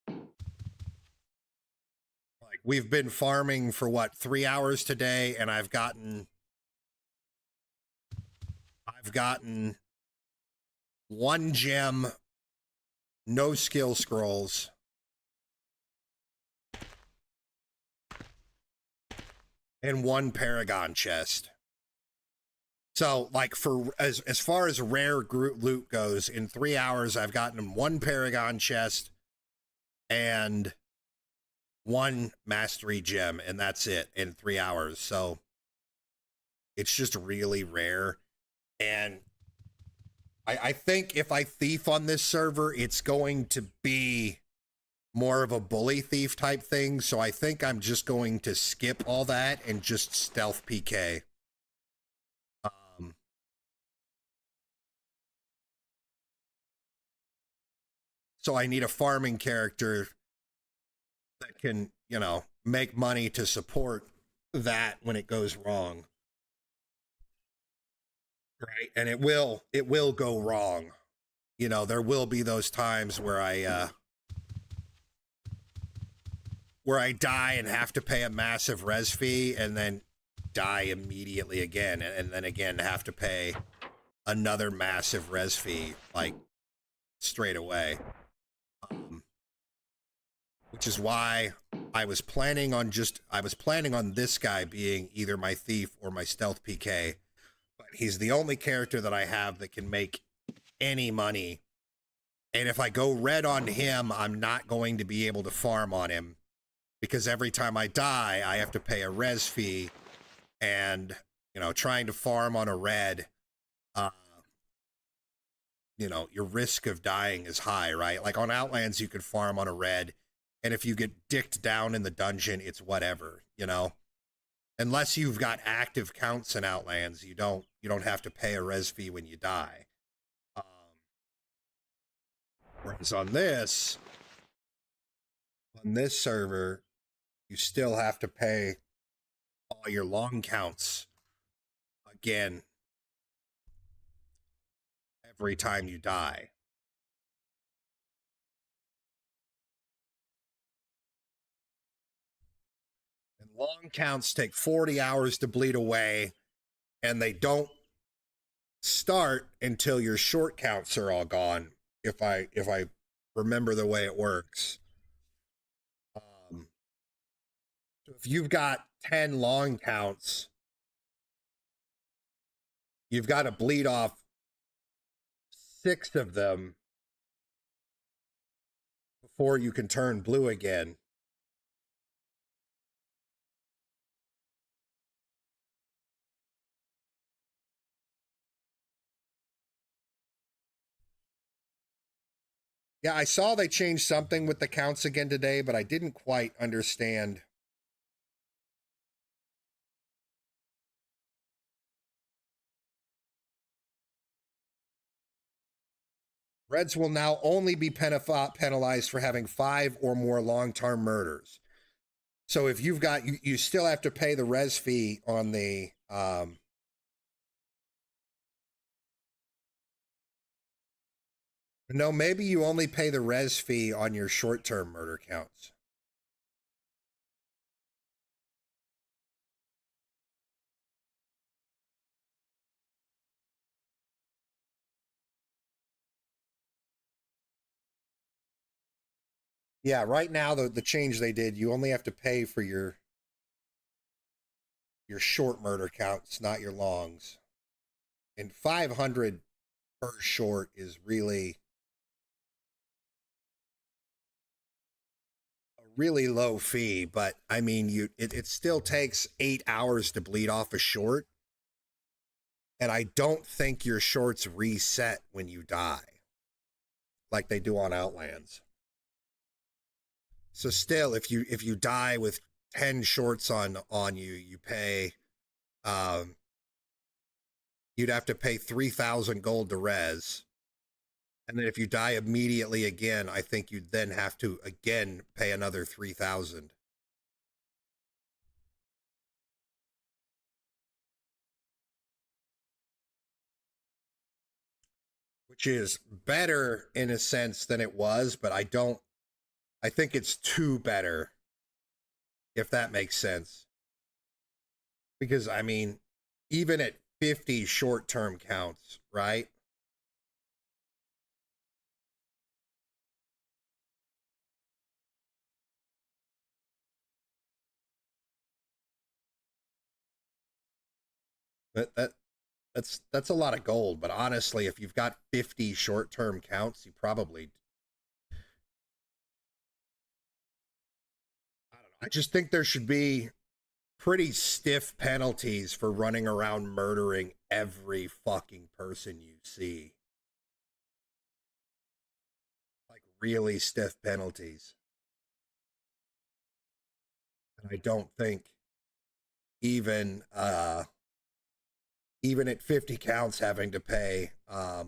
Like we've been farming for what, 3 hours today, and I've gotten 1 gem, no skill scrolls, and 1 Paragon chest. So, like, for as far as rare group loot goes, in 3 hours, I've gotten 1 Paragon chest and 1 Mastery gem, and that's it in 3 hours. So, it's just really rare. And I think if I thief on this server, it's going to be more of a bully thief type thing, so I think I'm just going to skip all that and just stealth PK. So I need a farming character that can, you know, make money to support that when it goes wrong. Right? And it will go wrong. You know, there will be those times where I where I die and have to pay a massive res fee and then die immediately again, and then again have to pay another massive res fee like straight away. Which is why I was planning on this guy being either my thief or my stealth PK, but he's the only character that I have that can make any money. And if I go red on him, I'm not going to be able to farm on him because every time I die, I have to pay a res fee, and you know, trying to farm on a red, you know, your risk of dying is high, right? Like on Outlands, you could farm on a red, and if you get dicked down in the dungeon, it's whatever, you know. Unless you've got active counts in Outlands, you don't have to pay a res fee when you die. Whereas on this server, you still have to pay all your long counts again every time you die. And long counts take 40 hours to bleed away, and they don't start until your short counts are all gone, if I remember the way it works. So if you've got 10 long counts, you've got to bleed off 6 of them before you can turn blue again. Yeah, I saw they changed something with the counts again today, but I didn't quite understand. Reds will now only be penalized for having 5 or more long-term murders. So if you've got, you still have to pay the res fee on the, no, maybe you only pay the res fee on your short-term murder counts. Yeah, right now the change they did, you only have to pay for your short murder counts, not your longs. And 500 per short is really a really low fee, but I mean, it still takes 8 hours to bleed off a short, and I don't think your shorts reset when you die like they do on Outlands. So still, if you die with 10 shorts on you, you pay, you'd have to pay 3,000 gold to res. And then if you die immediately again, I think you'd then have to again pay another 3,000. Which is better in a sense than it was, but I think it's too better, if that makes sense. Because, I mean, even at 50 short-term counts, right? That's a lot of gold, but honestly, if you've got 50 short-term counts, you probably, I don't know. I just think there should be pretty stiff penalties for running around murdering every fucking person you see. Like really stiff penalties. And I don't think even even at 50 counts having to pay I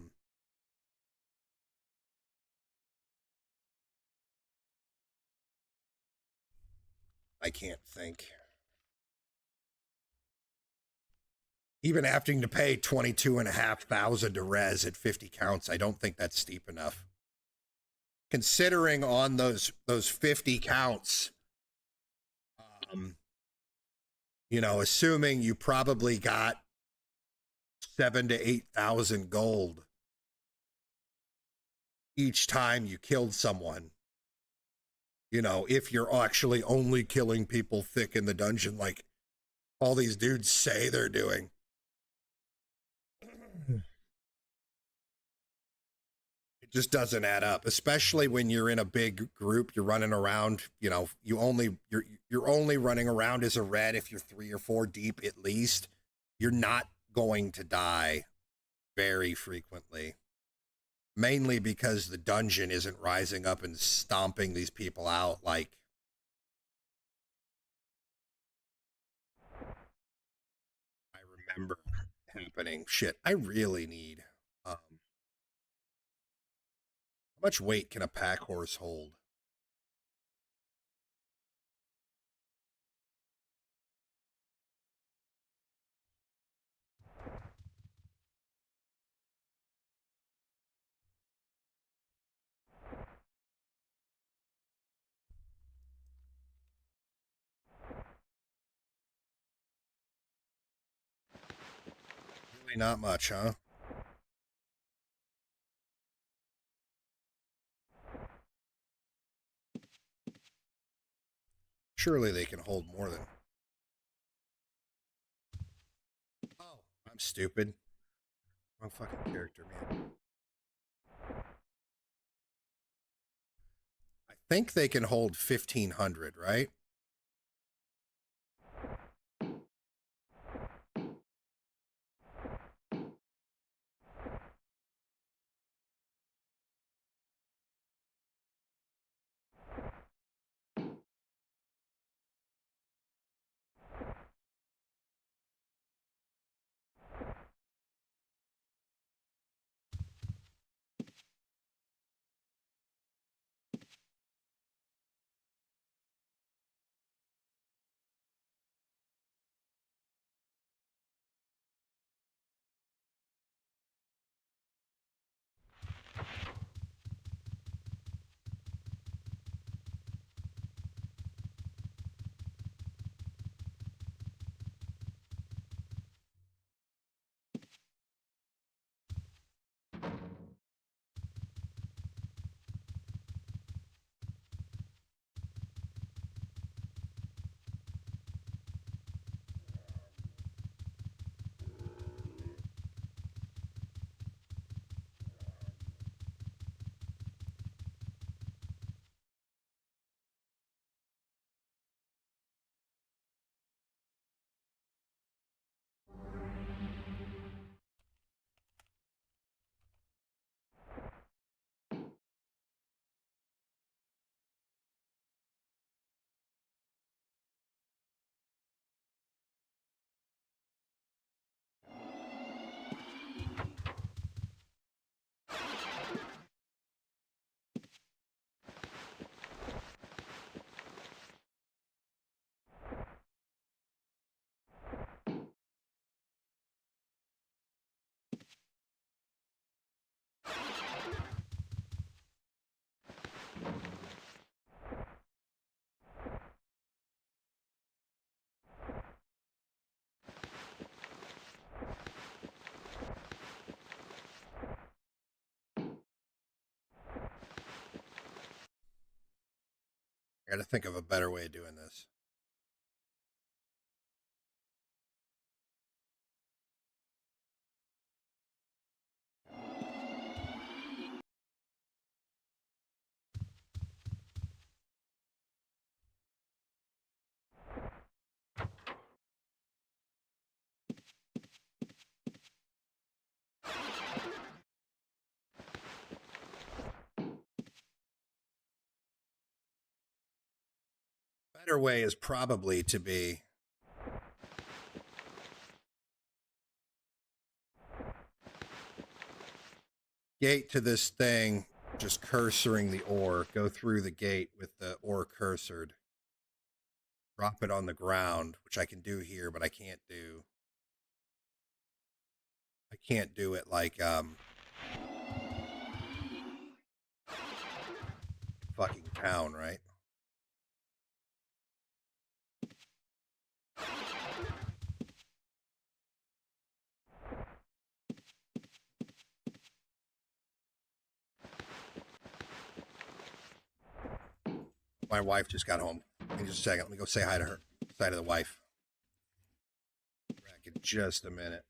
can't think. Even having to pay 22,500 to res at 50 counts, I don't think that's steep enough. Considering on those 50 counts, You know, assuming you probably got 7,000 to 8,000 gold each time you killed someone. You know, if you're actually only killing people thick in the dungeon, like all these dudes say they're doing. It just doesn't add up, especially when you're in a big group. You're running around. You know, you're only running around as a red if you're 3 or 4 deep at least. You're not going to die very frequently, mainly because the dungeon isn't rising up and stomping these people out like I remember happening. Shit, I really need. How much weight can a pack horse hold? Really not much, huh? Surely they can hold more than. Oh, I'm stupid. Wrong fucking character, man. I think they can hold 1,500, right? I gotta think of a better way of doing this. Better way is probably to be gate to this thing, just cursoring the ore, go through the gate with the ore cursored, drop it on the ground, which I can do here, but I can't do. I can't do it like fucking town, right? My wife just got home. In just a second. Let me go say hi to her. Say hi to the wife. Back in just a minute.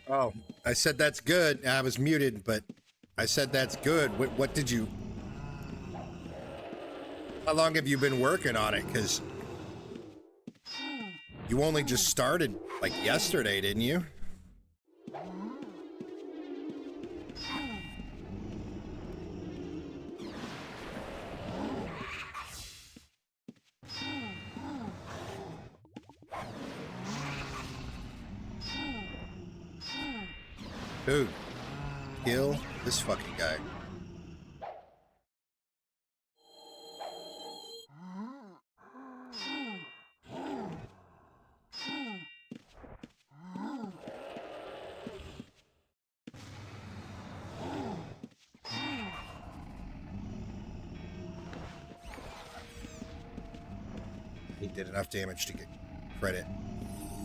Oh, I said that's good. I was muted, but I said that's good. What did you... How long have you been working on it? Because you only just started, like, yesterday, didn't you? Dude, kill this fucking guy. He did enough damage to get credit.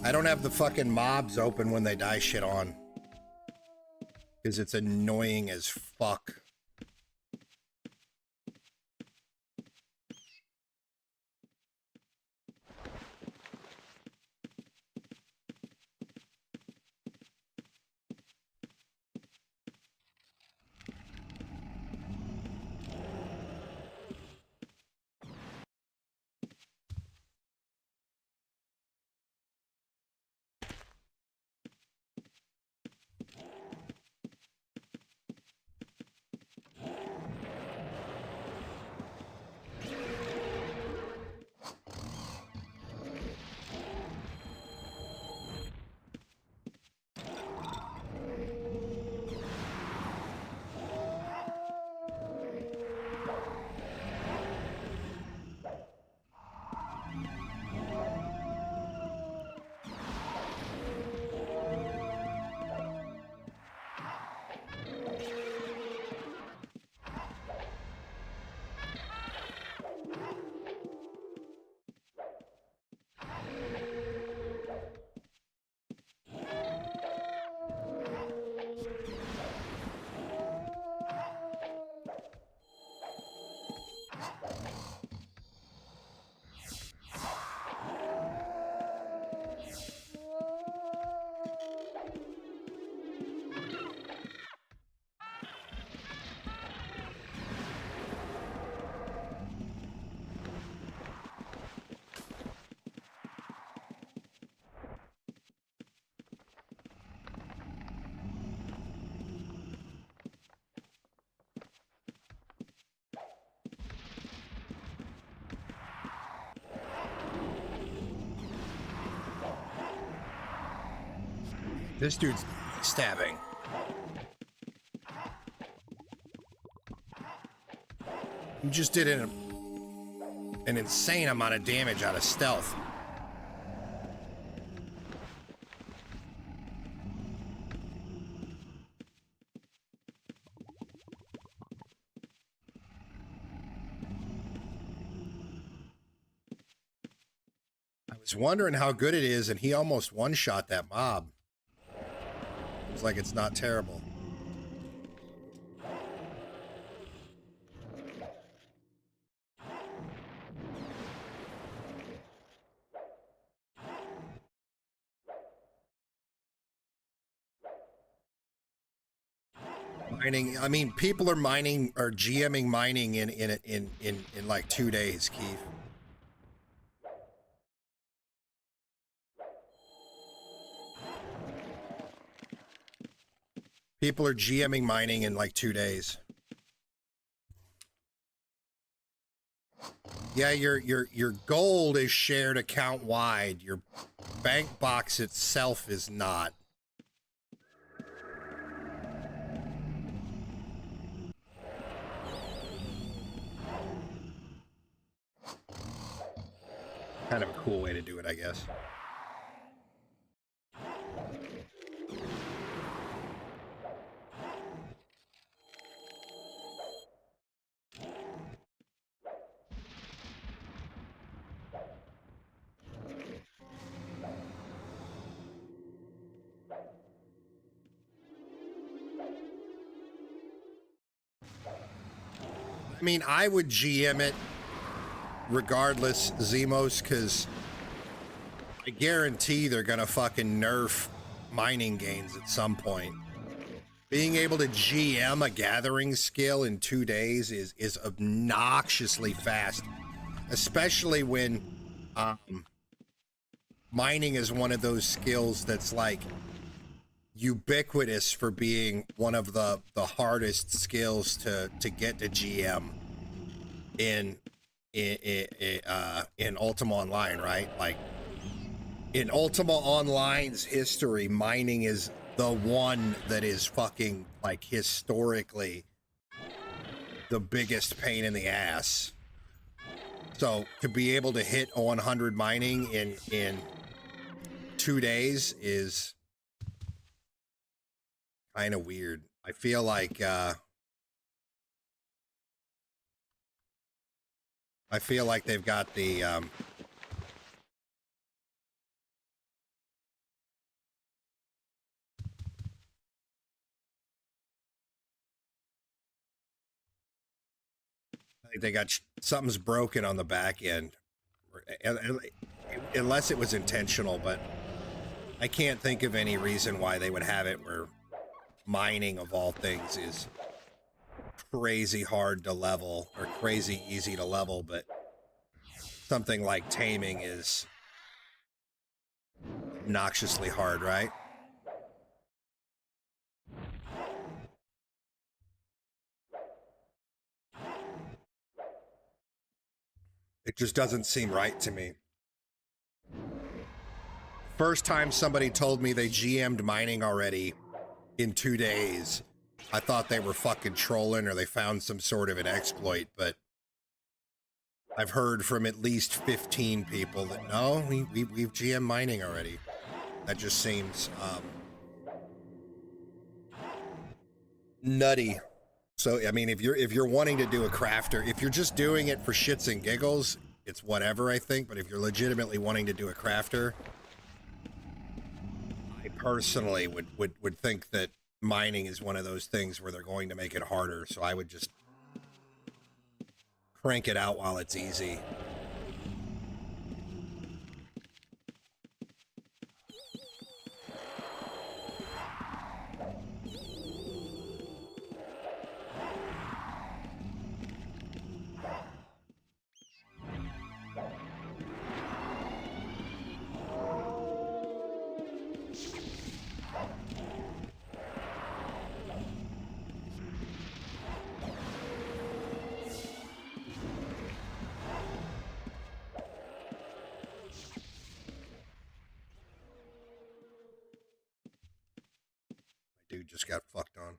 I don't have the fucking mobs open when they die shit on. Because it's annoying as fuck. This dude's stabbing. You just did an insane amount of damage out of stealth. I was wondering how good it is, and he almost one-shot that mob. It's like it's not terrible. Mining, I mean, people are mining or GMing mining in like 2 days, Keith. People are GMing mining in like 2 days. Yeah, your gold is shared account wide. Your bank box itself is not. Kind of a cool way to do it, I guess. I mean, I would GM it regardless, Zemos, because I guarantee they're gonna fucking nerf mining gains at some point. Being able to GM a gathering skill in 2 days is obnoxiously fast, especially when mining is one of those skills that's like ubiquitous for being one of the hardest skills to get to GM in Ultima Online, right? Like in Ultima Online's history, mining is the one that is fucking like historically the biggest pain in the ass. So to be able to hit 100 mining in 2 days is kind of weird. I feel like they've got the they got something's broken on the back end, unless it was intentional. But I can't think of any reason why they would have it where mining, of all things, is crazy hard to level or crazy easy to level, but something like taming is obnoxiously hard, right? It just doesn't seem right to me. First time somebody told me they GM'd mining already in 2 days, I thought they were fucking trolling or they found some sort of an exploit, but I've heard from at least 15 people that no, we've GM mining already. That just seems nutty. So I mean, if you're wanting to do a crafter, if you're just doing it for shits and giggles, it's whatever, I think. But if you're legitimately wanting to do a crafter, I personally would think that mining is one of those things where they're going to make it harder. So I would just crank it out while it's easy. Dude just got fucked on.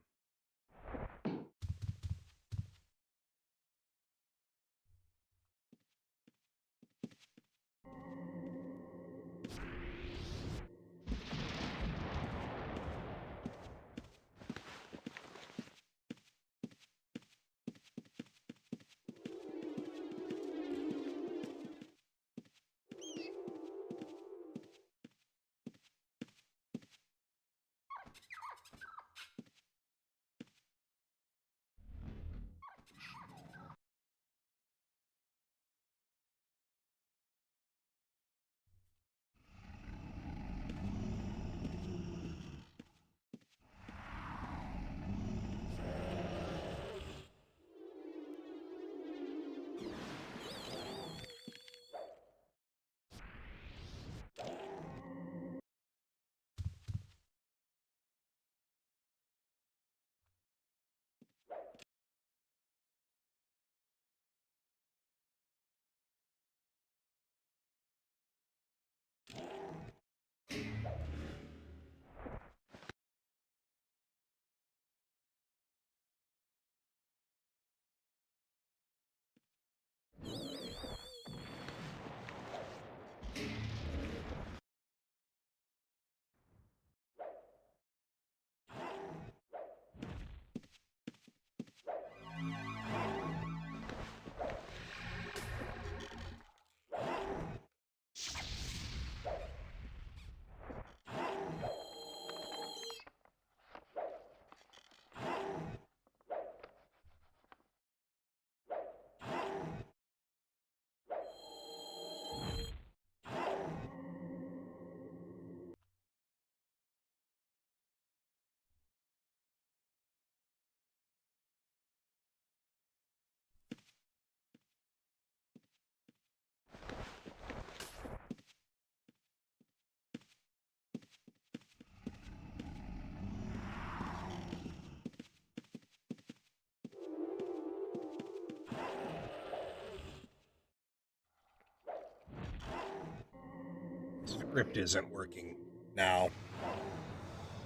Script isn't working now.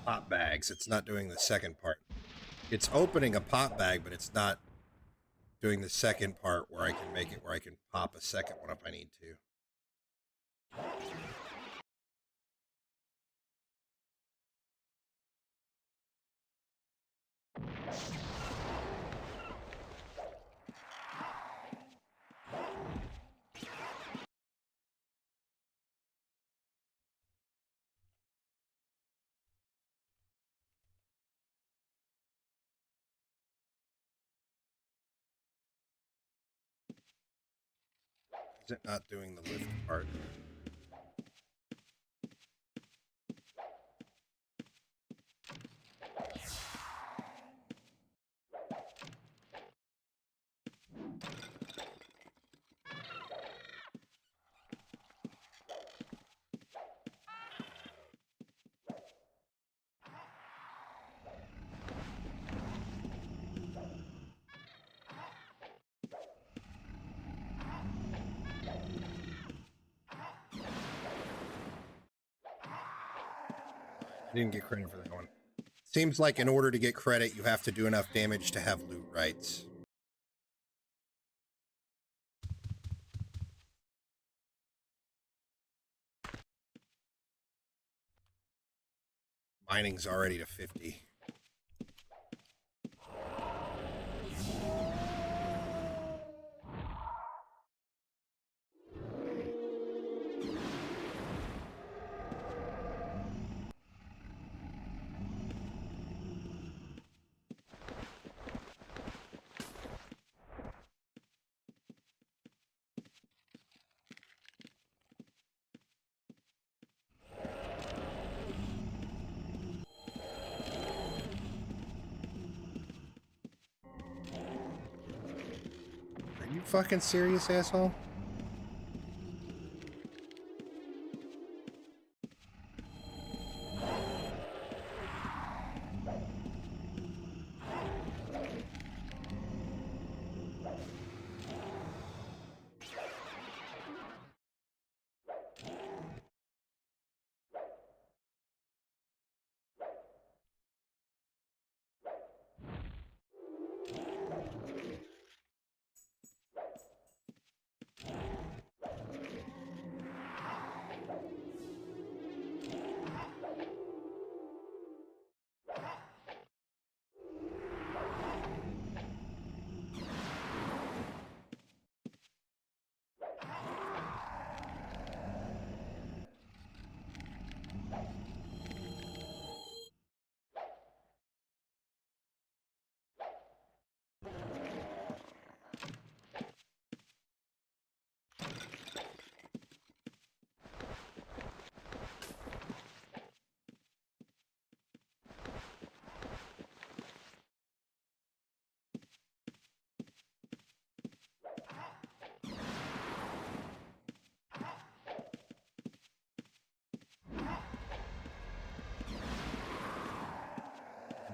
Pop bags. It's not doing the second part. It's opening a pop bag, but it's not doing the second part where I can make it where I can pop a second one if I need to. Is it not doing the lift part? I didn't get credit for that one. Seems like in order to get credit, you have to do enough damage to have loot rights. Mining's already to 50. Are you fucking serious, asshole?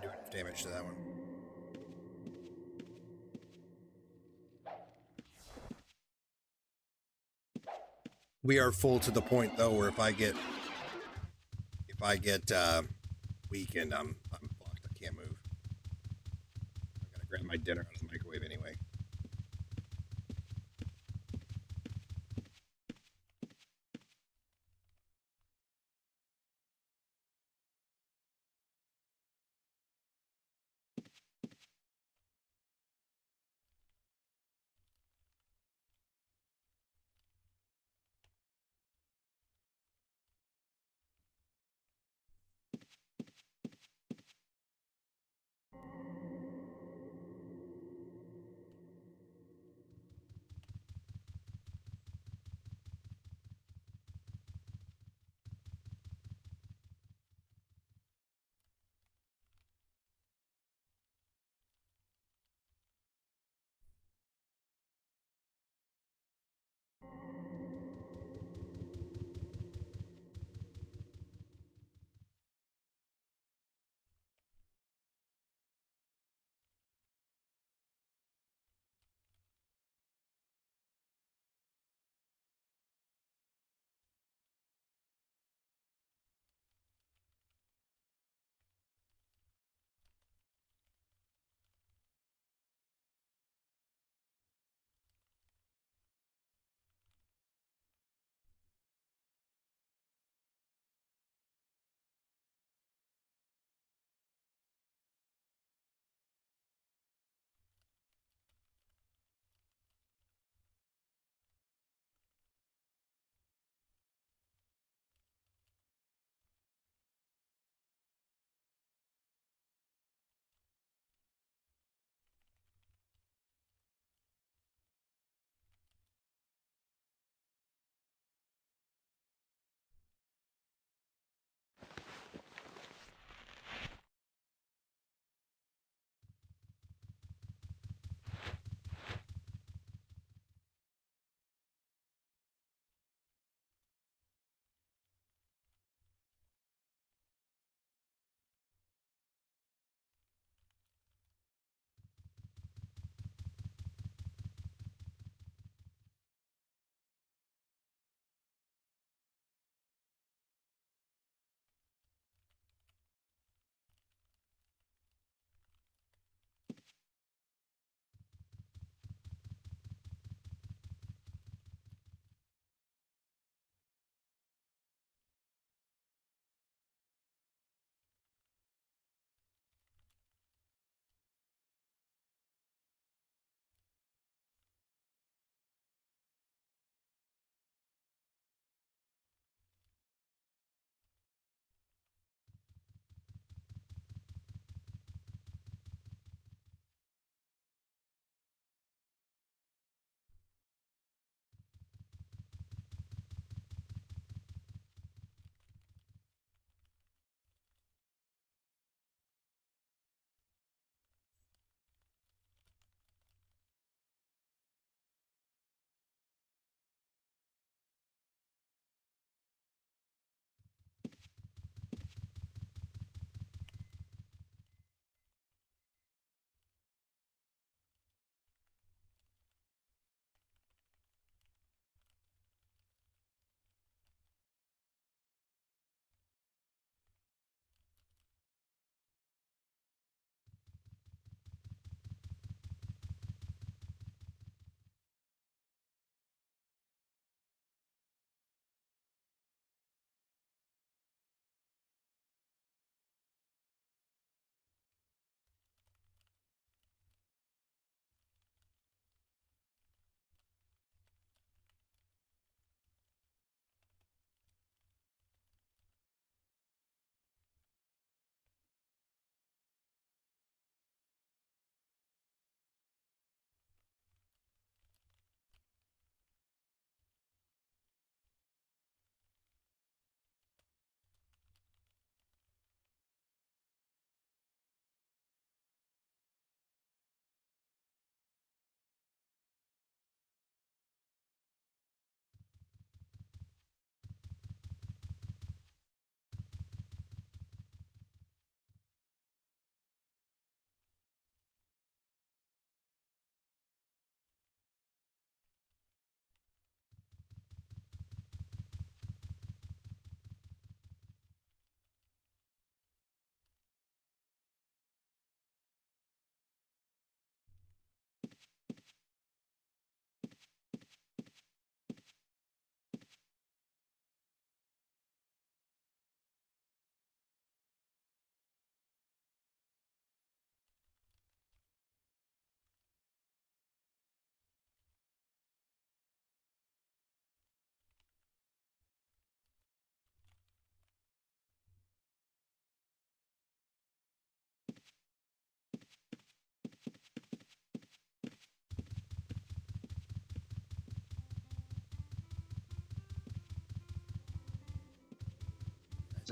Do enough damage to that one. We are full to the point though where if I get weakened, I'm fucked. I can't move. I gotta grab my dinner out of the microwave anyway.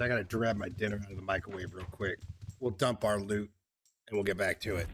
I gotta grab my dinner out of the microwave real quick. We'll dump our loot and we'll get back to it.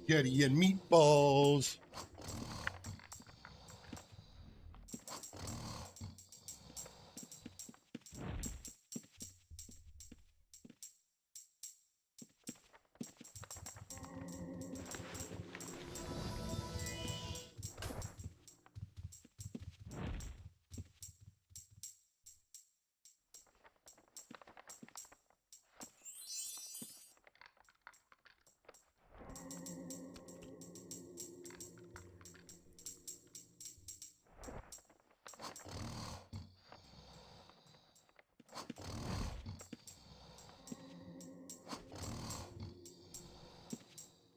Spaghetti and meatballs.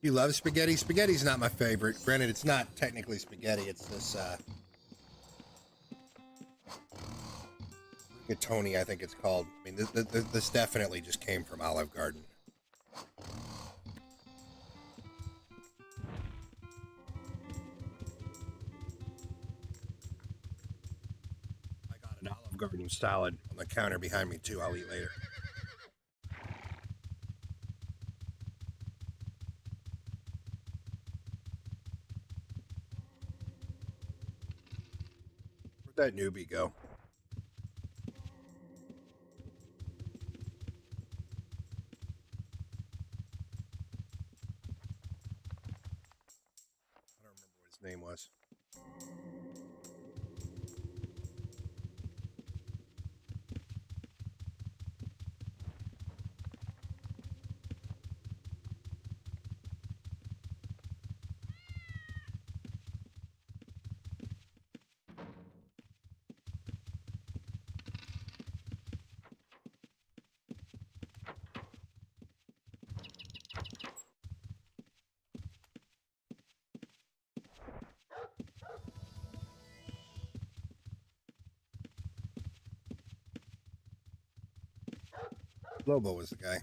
You love spaghetti? Spaghetti's not my favorite. Granted, it's not technically spaghetti. It's this, rigatoni, I think it's called. I mean, this definitely just came from Olive Garden. I got an Olive Garden salad on the counter behind me, too. I'll eat later. Where'd that newbie go? I don't remember what his name was. Lobo was the guy.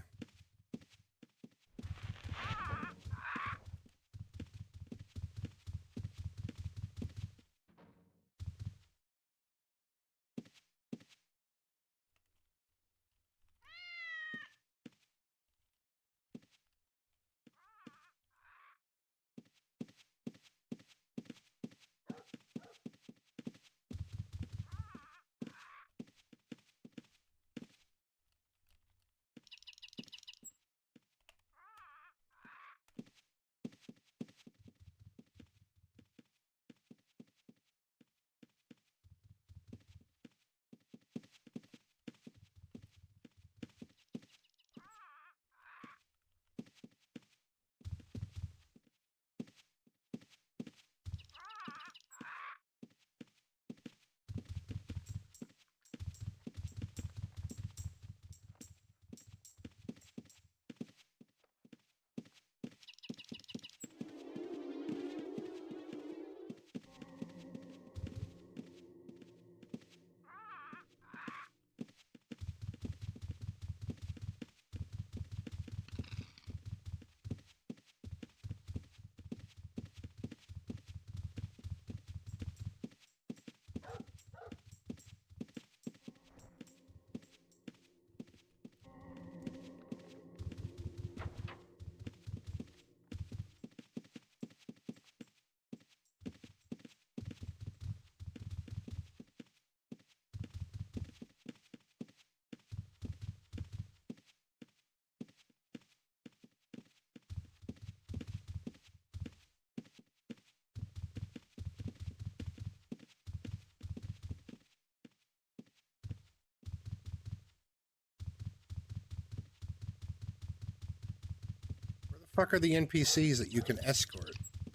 fuck are the NPCs that you can escort?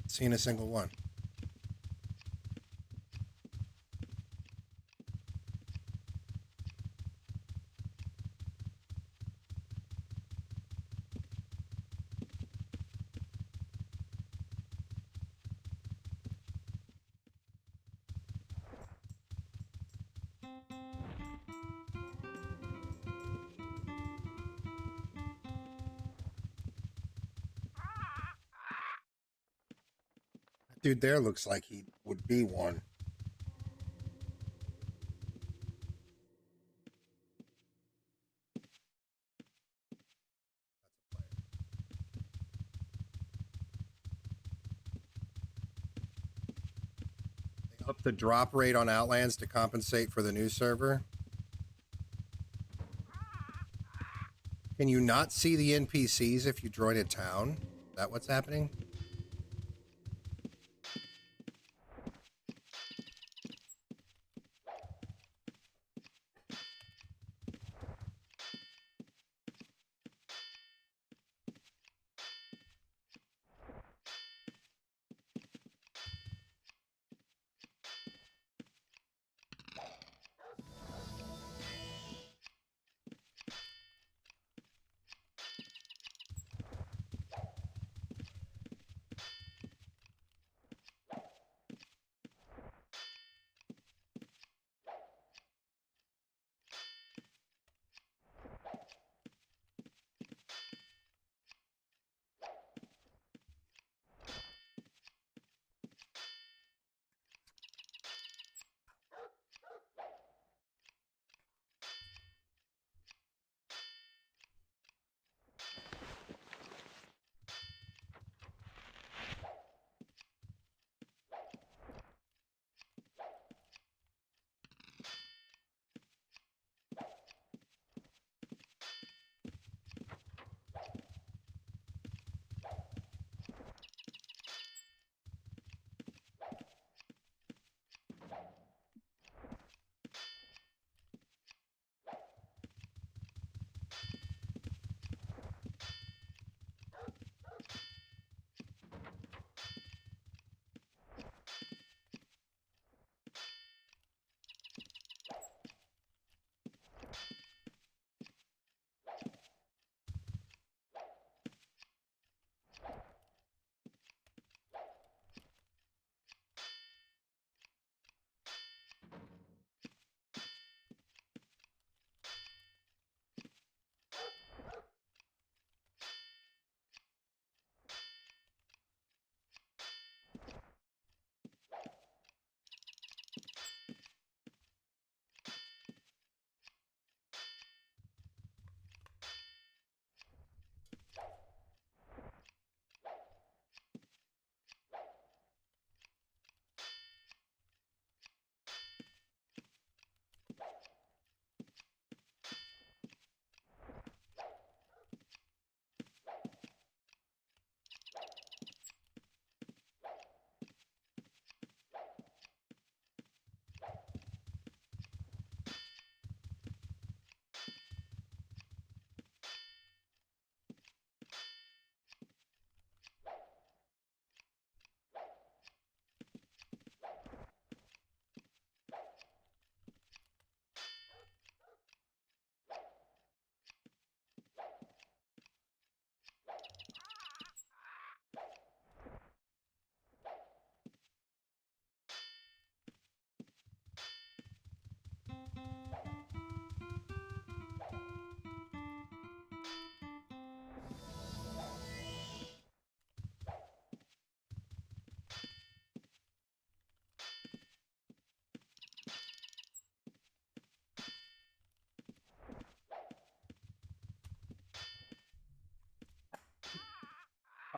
Seen a single one. Dude there looks like he would be one. They upped the drop rate on Outlands to compensate for the new server. Can you not see the NPCs if you join a town? Is that what's happening?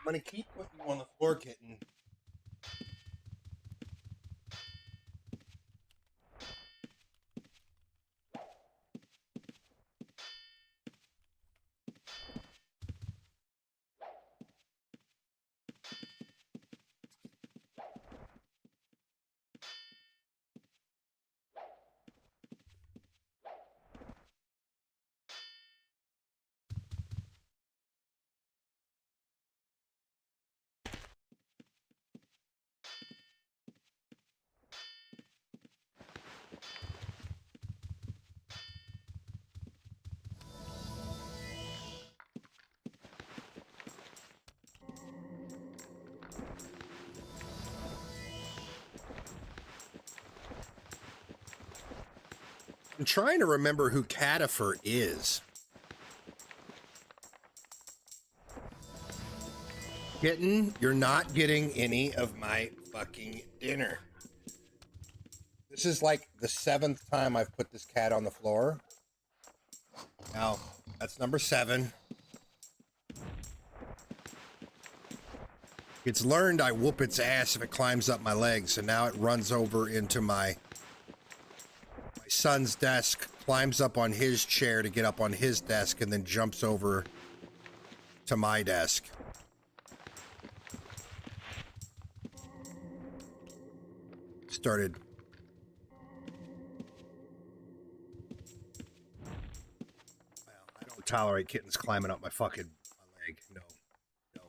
I'm gonna keep putting you on the floor, kitten. I'm trying to remember who Catifer is. Kitten, you're not getting any of my fucking dinner. This is like the 7th time I've put this cat on the floor. Now, that's number 7. It's learned I whoop its ass if it climbs up my legs, so now it runs over into my son's desk, climbs up on his chair to get up on his desk, and then jumps over to my desk. Started. Well, I don't tolerate kittens climbing up my fucking leg. No. No.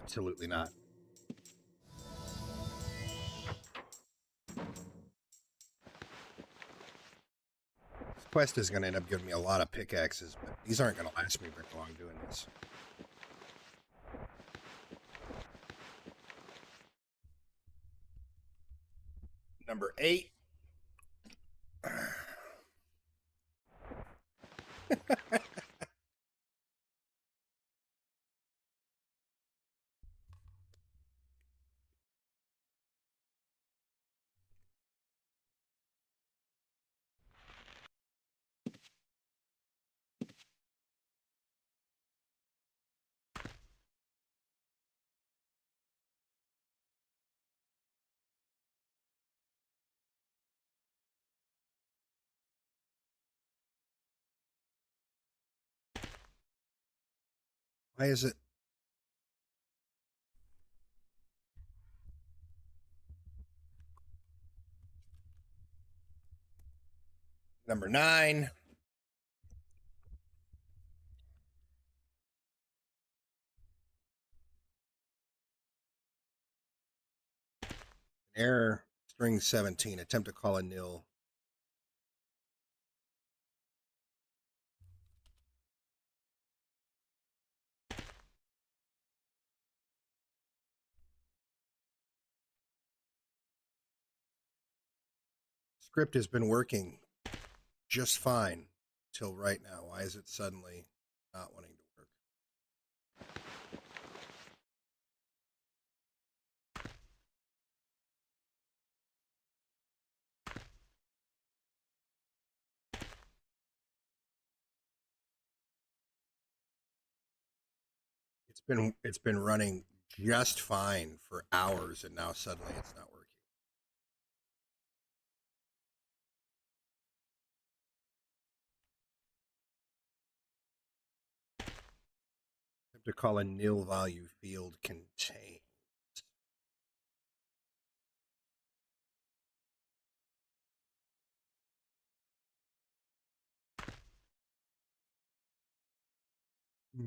Absolutely not. This quest is going to end up giving me a lot of pickaxes, but these aren't going to last me very long doing this. Number 8. Why is it? Number 9. Error. String 17. Attempt to call a nil. Script has been working just fine till right now. Why is it suddenly not wanting to work? It's been running just fine for hours, and now suddenly it's not working. Attempt to call a nil value field contained. Hmm.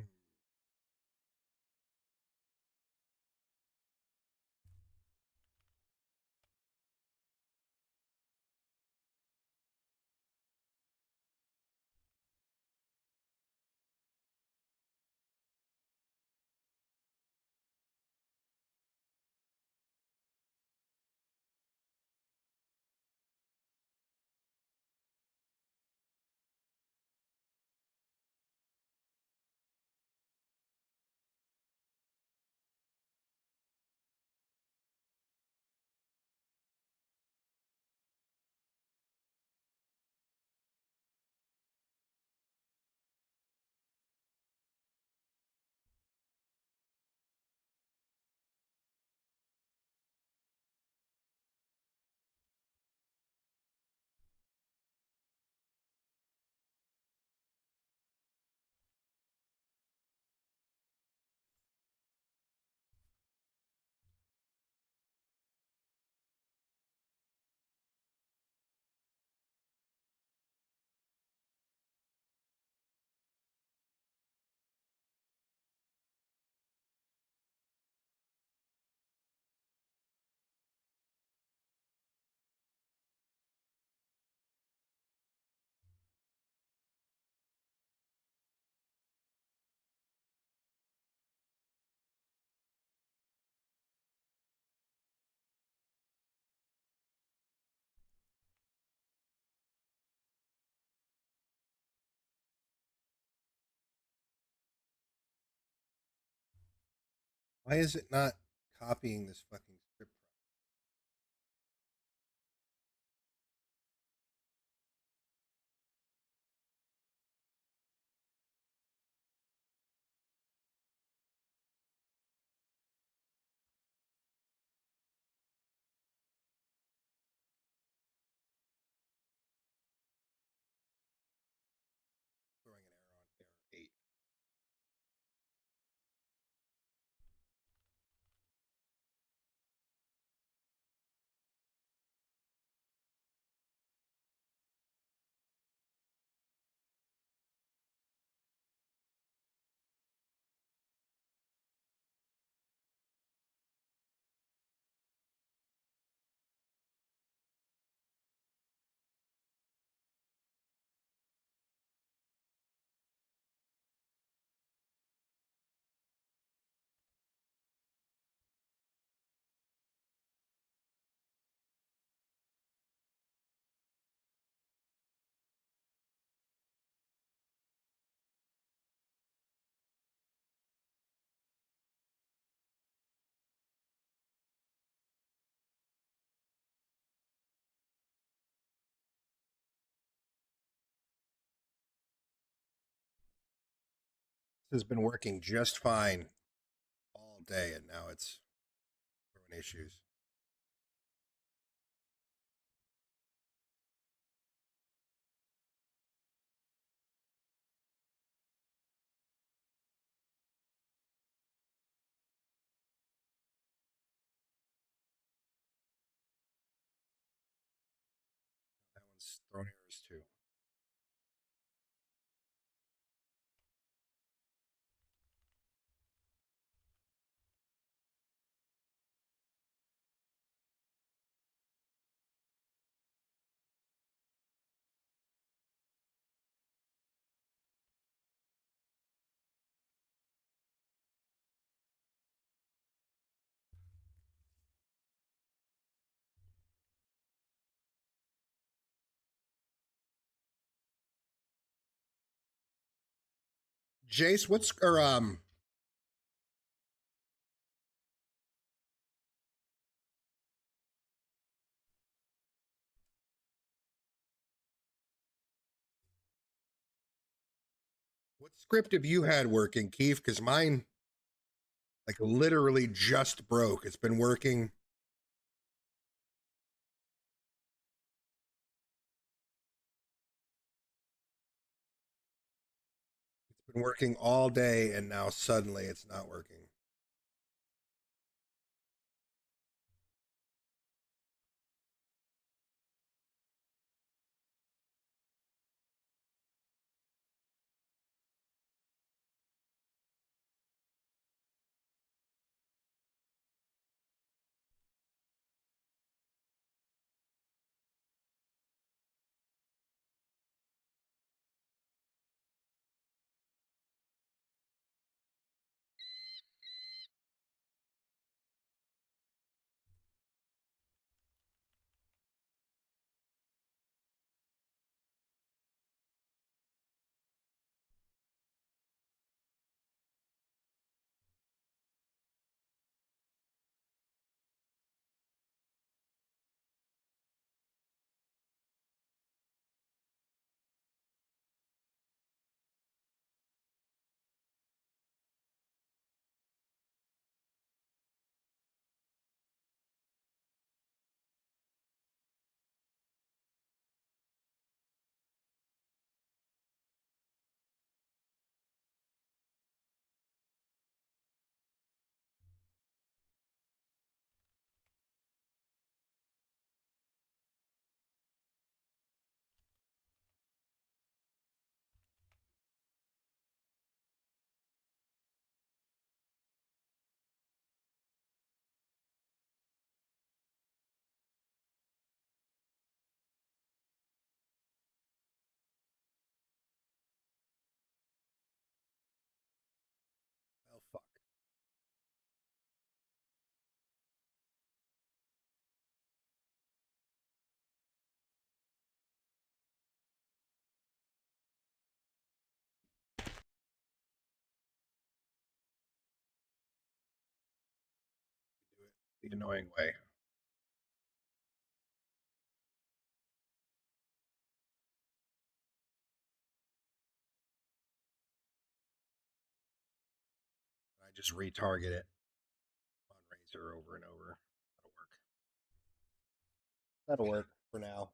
Why is it not copying this fucking script? Throwing an error on error 8. This has been working just fine all day, and now it's throwing issues. That one's throwing errors too. Jace, what script have you had working, Keith? Because mine, like, literally just broke. It's been working. It's been working all day, and now suddenly it's not working. the annoying way. I just retarget it on Razor over and over. That'll work for now.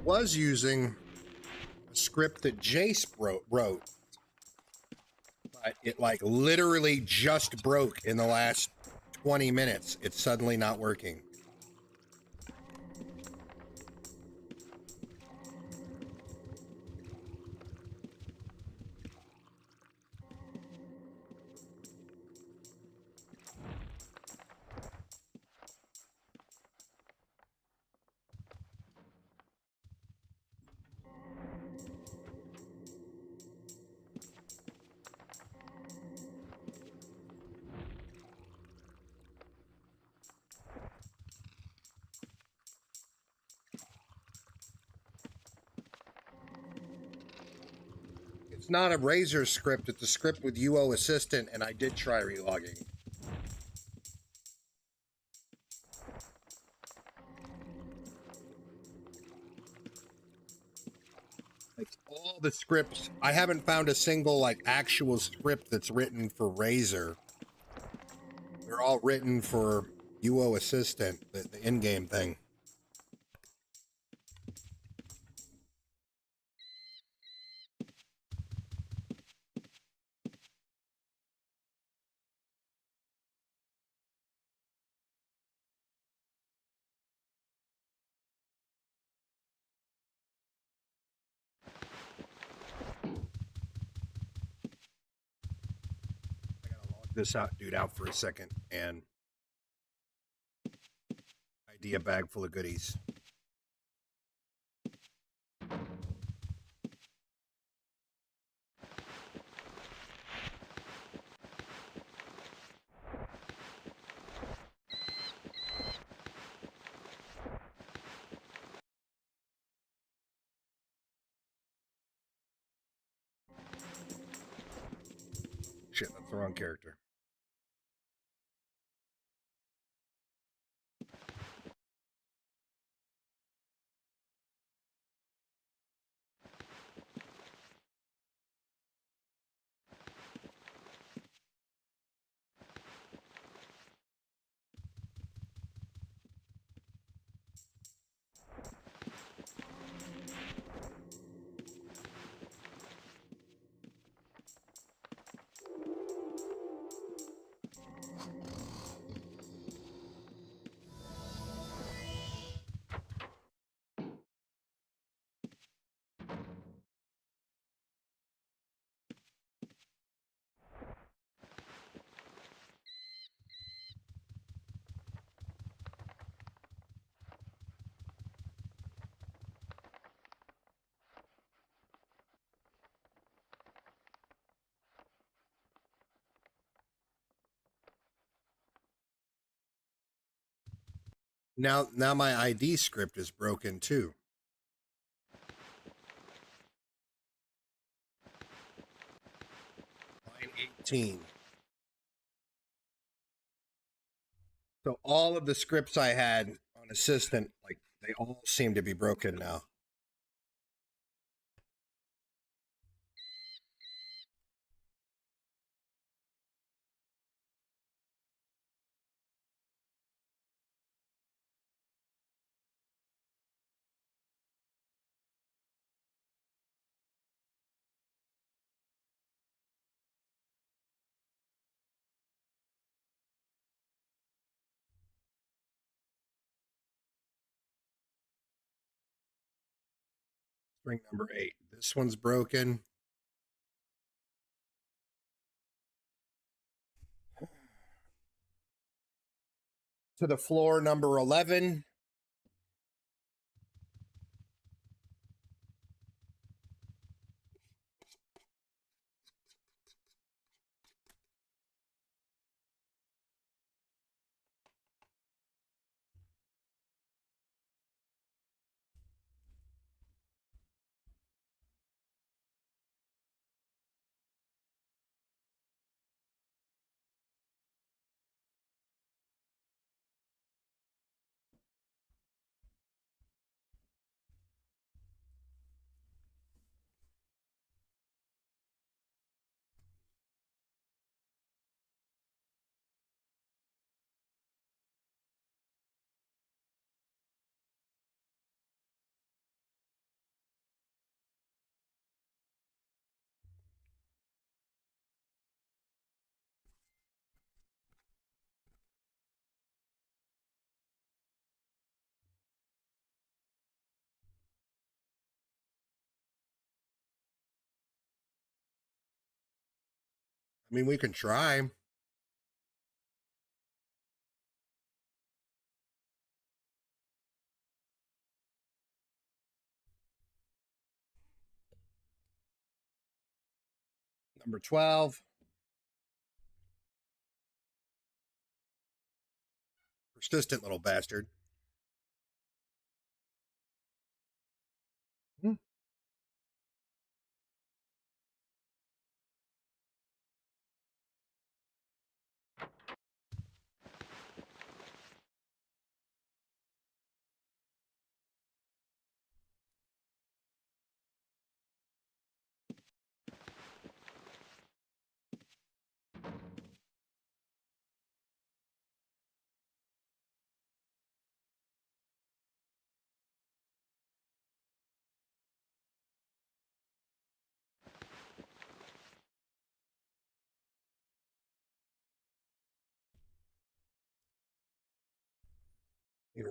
Was using a script that Jace wrote, but it like literally just broke in the last 20 minutes. It's suddenly not working. It's not a Razor script, it's a script with UO Assistant, and I did try relogging. Like all the scripts, I haven't found a single like actual script that's written for Razor. They're all written for UO Assistant, the in-game thing. I gotta log this dude out for a second and ID a bag full of goodies. Shit, that's the wrong character. Now my ID script is broken too. Line 18. So all of the scripts I had on Assistant, like they all seem to be broken now. String number 8. This one's broken. to the floor number 11. I mean, we can try. Number 12. Persistent little bastard. Hmm.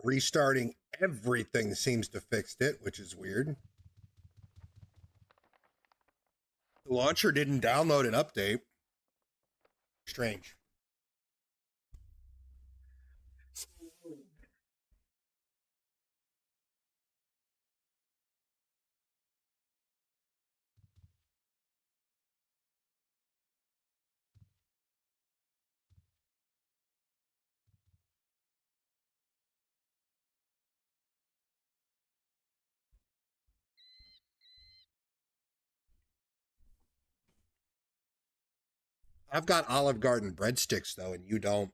Restarting everything seems to fix it, which is weird. The launcher didn't download an update. Strange. I've got Olive Garden breadsticks, though, and you don't.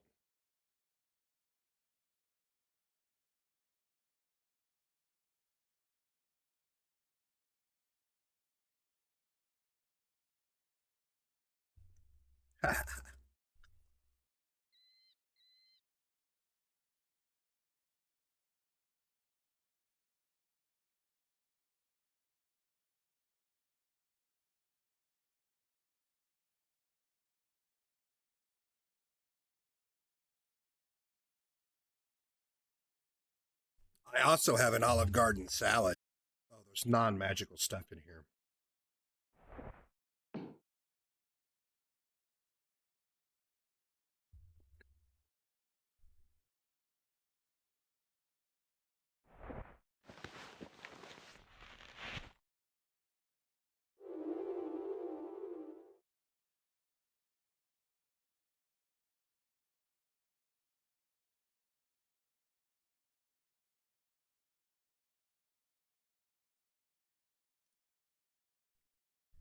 I also have an Olive Garden salad. Oh, there's non magical stuff in here.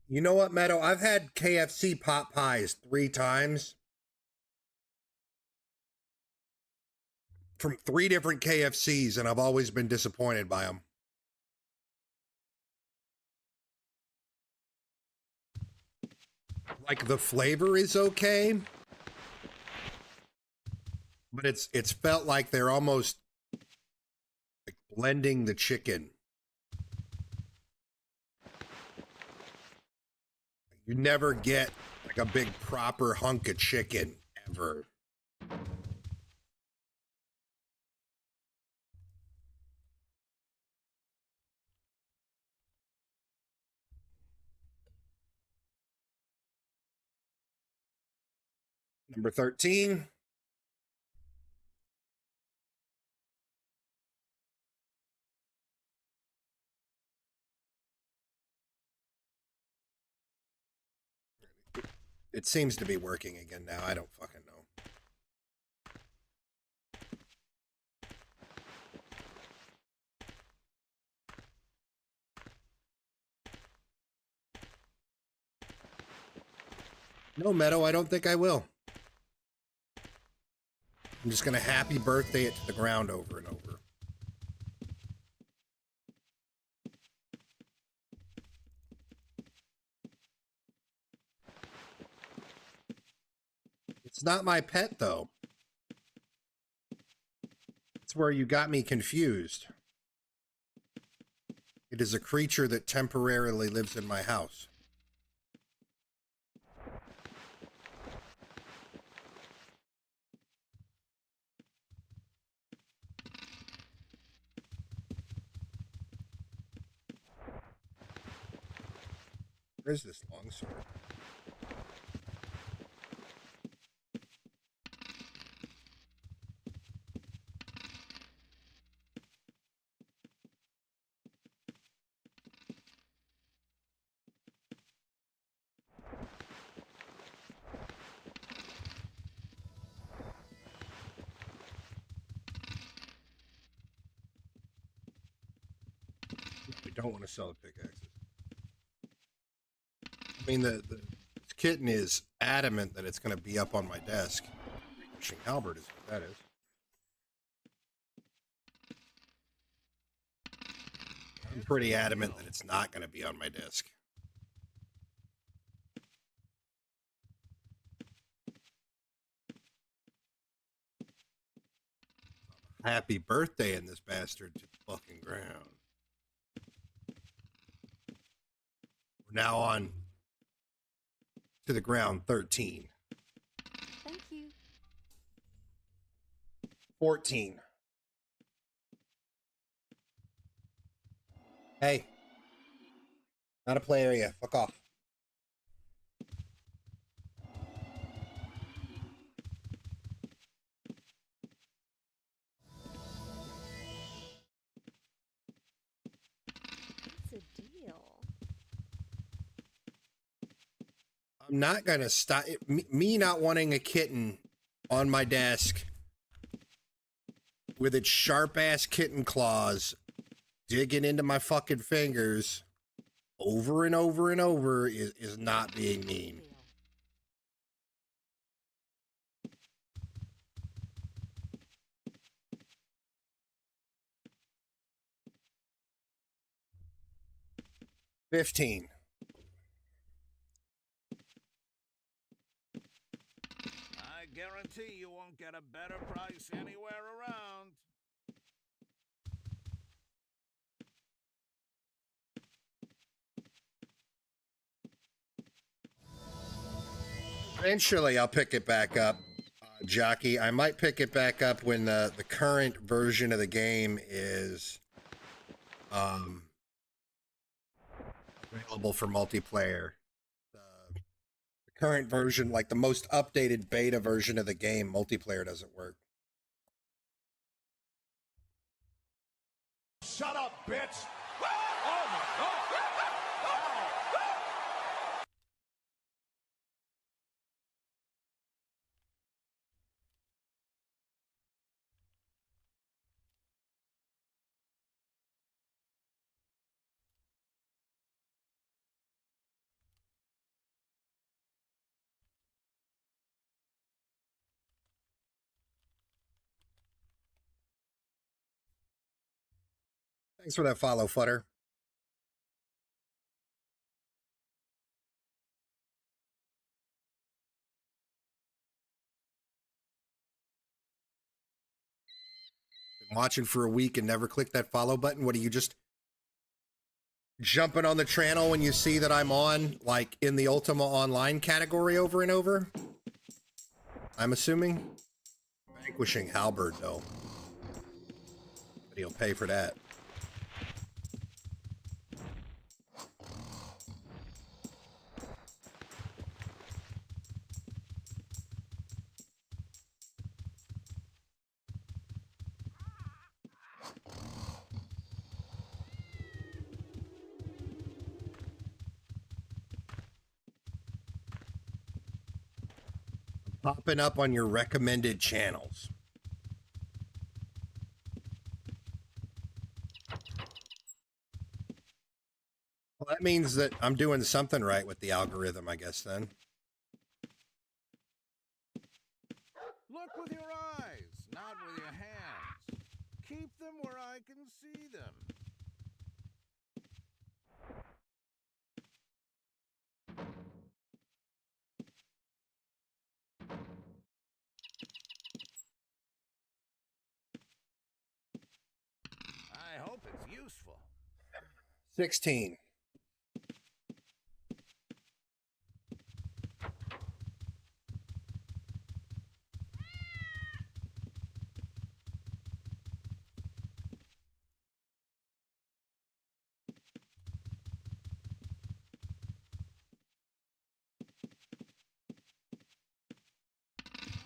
You know what, Meadow? I've had KFC pot pies 3 times from 3 different KFCs, and I've always been disappointed by them. Like the flavor is okay, but it's felt like they're almost like blending the chicken. You never get like a big proper hunk of chicken ever. Number 13. It seems to be working again now. I don't fucking know. No, Meadow, I don't think I will. I'm just going to happy birthday it to the ground over and over. It's not my pet, though. That's where you got me confused. It is a creature that temporarily lives in my house. Where is this longsword? We don't want to sell the pickaxes. I mean, the kitten is adamant that it's going to be up on my desk. Wishing Halberd is what that is. I'm pretty adamant that it's not going to be on my desk. Happy birthday in this bastard to the fucking ground. We're now on to the ground 13. Thank you. 14. Hey. Not a play area. Fuck off. What's a deal? I'm not going to stop. Me not wanting a kitten on my desk with its sharp-ass kitten claws digging into my fucking fingers over and over and over is not being mean. 15. I guarantee you won't get a better price anywhere around. Eventually, I'll pick it back up, Jockey. I might pick it back up when the current version of the game is available for multiplayer. The current version, like the most updated beta version of the game, multiplayer doesn't work. Shut up, bitch! Oh my God! Thanks for that follow, Futter. Been watching for a week and never clicked that follow button. What are you, just jumping on the channel when you see that I'm on, like, in the Ultima Online category over and over? I'm assuming. Vanquishing Halberd, though. But he'll pay for that. popping up on your recommended channels. Well, that means that I'm doing something right with the algorithm, I guess, then. Look with your eyes, not with your hands. Keep them where I can see them. I hope it's useful. 16.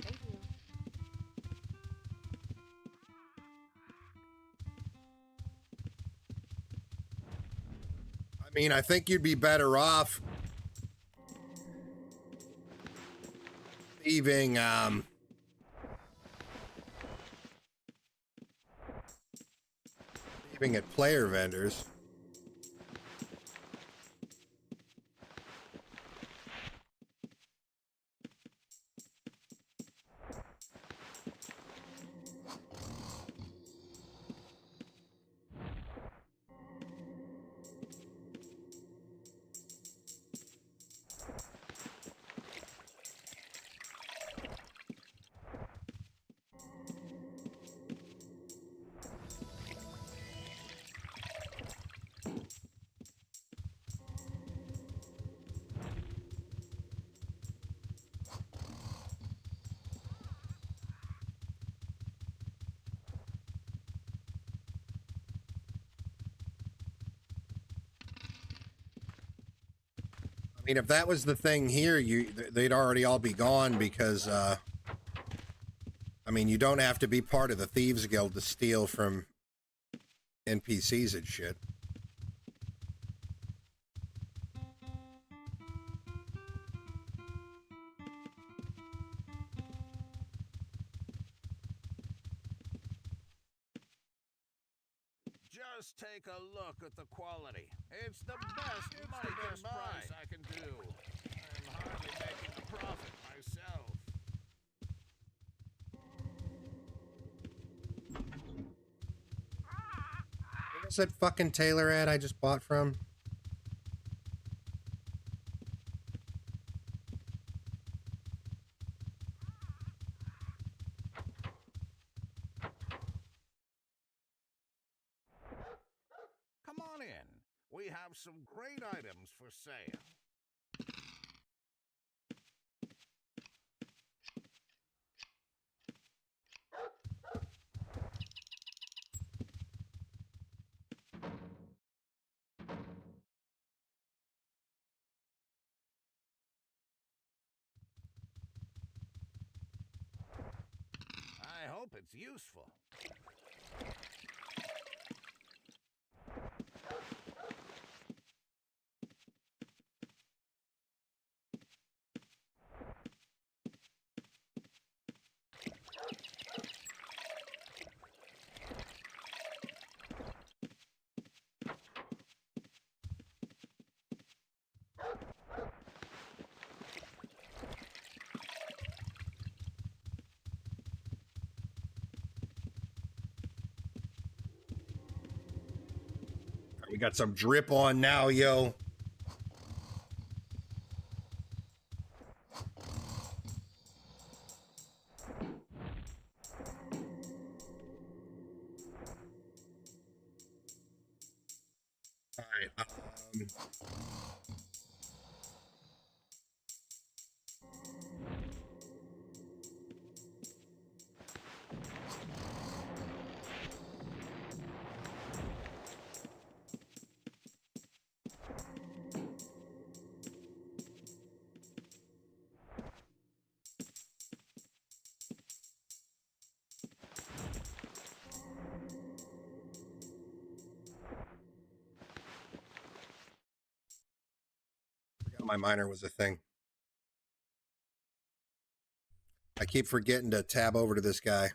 Thank you. I mean, I think you'd be better off leaving, leaving at player vendors. I mean, if that was the thing here, they'd already all be gone because, I mean, you don't have to be part of the Thieves Guild to steal from NPCs and shit. Just take a look at the quality. It's the best price I can do. I'm hardly making a profit myself. Where's that fucking tailor at I just bought from? Come on in. We have some great items for sale. I hope it's useful. We got some drip on now, yo. All right. My miner was a thing. keep forgetting to tab over to this guy.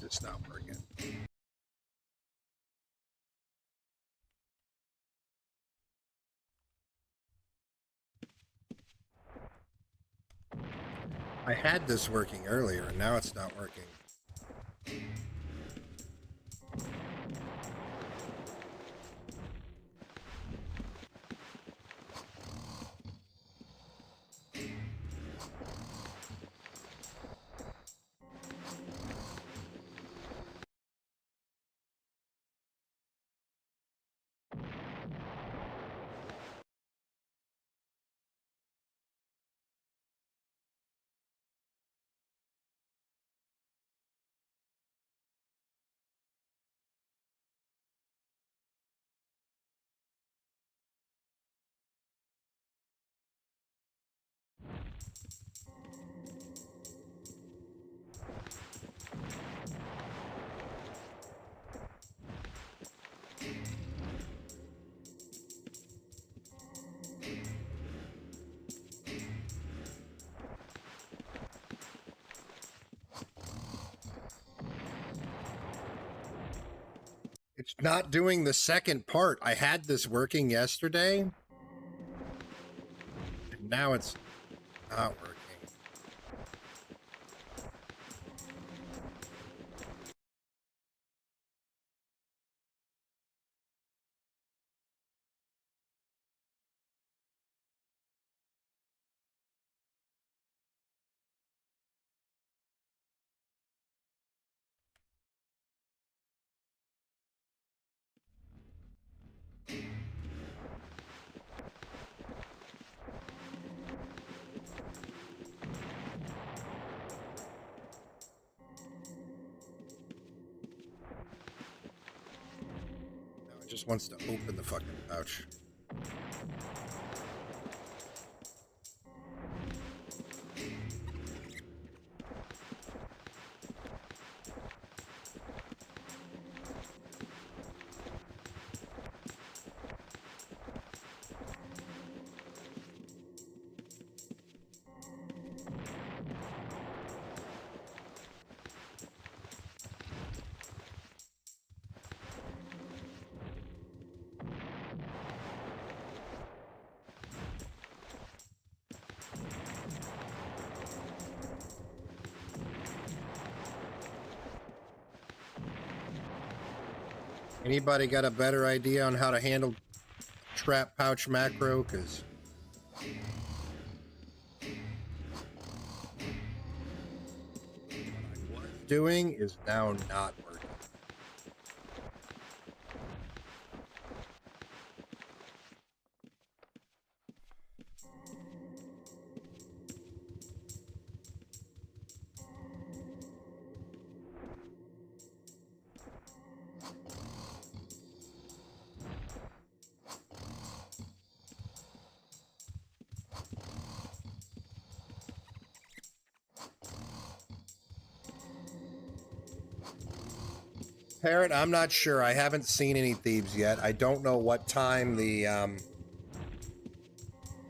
It's not working. I had this working earlier, and now it's not working. It's not doing the second part. I had this working yesterday, and now it's not working. It just wants to open the fucking pouch. Anybody got a better idea on how to handle trap pouch macro? Because what I was doing is now not working. Parrot, I'm not sure. I haven't seen any thieves yet. I don't know what time the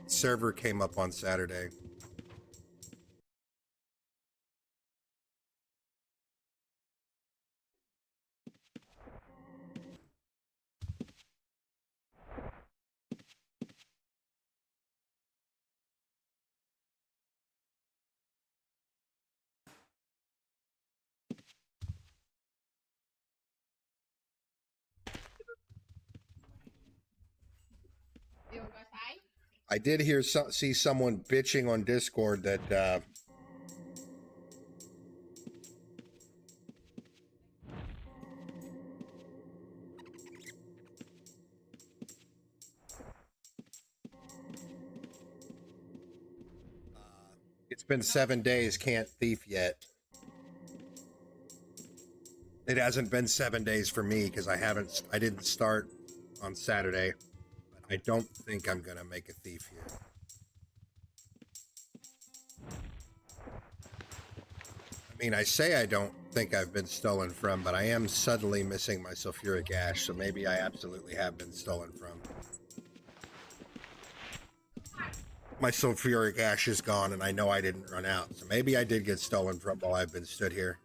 server came up on Saturday. I did see someone bitching on Discord that it's been 7 days, can't thief yet. It hasn't been 7 days for me because I didn't start on Saturday. But I don't think I'm gonna make a thief here. I mean, I say I don't think I've been stolen from, but I am suddenly missing my sulfuric ash, so maybe I absolutely have been stolen from. My sulfuric ash is gone, and I know I didn't run out, so maybe I did get stolen from while I've been stood here.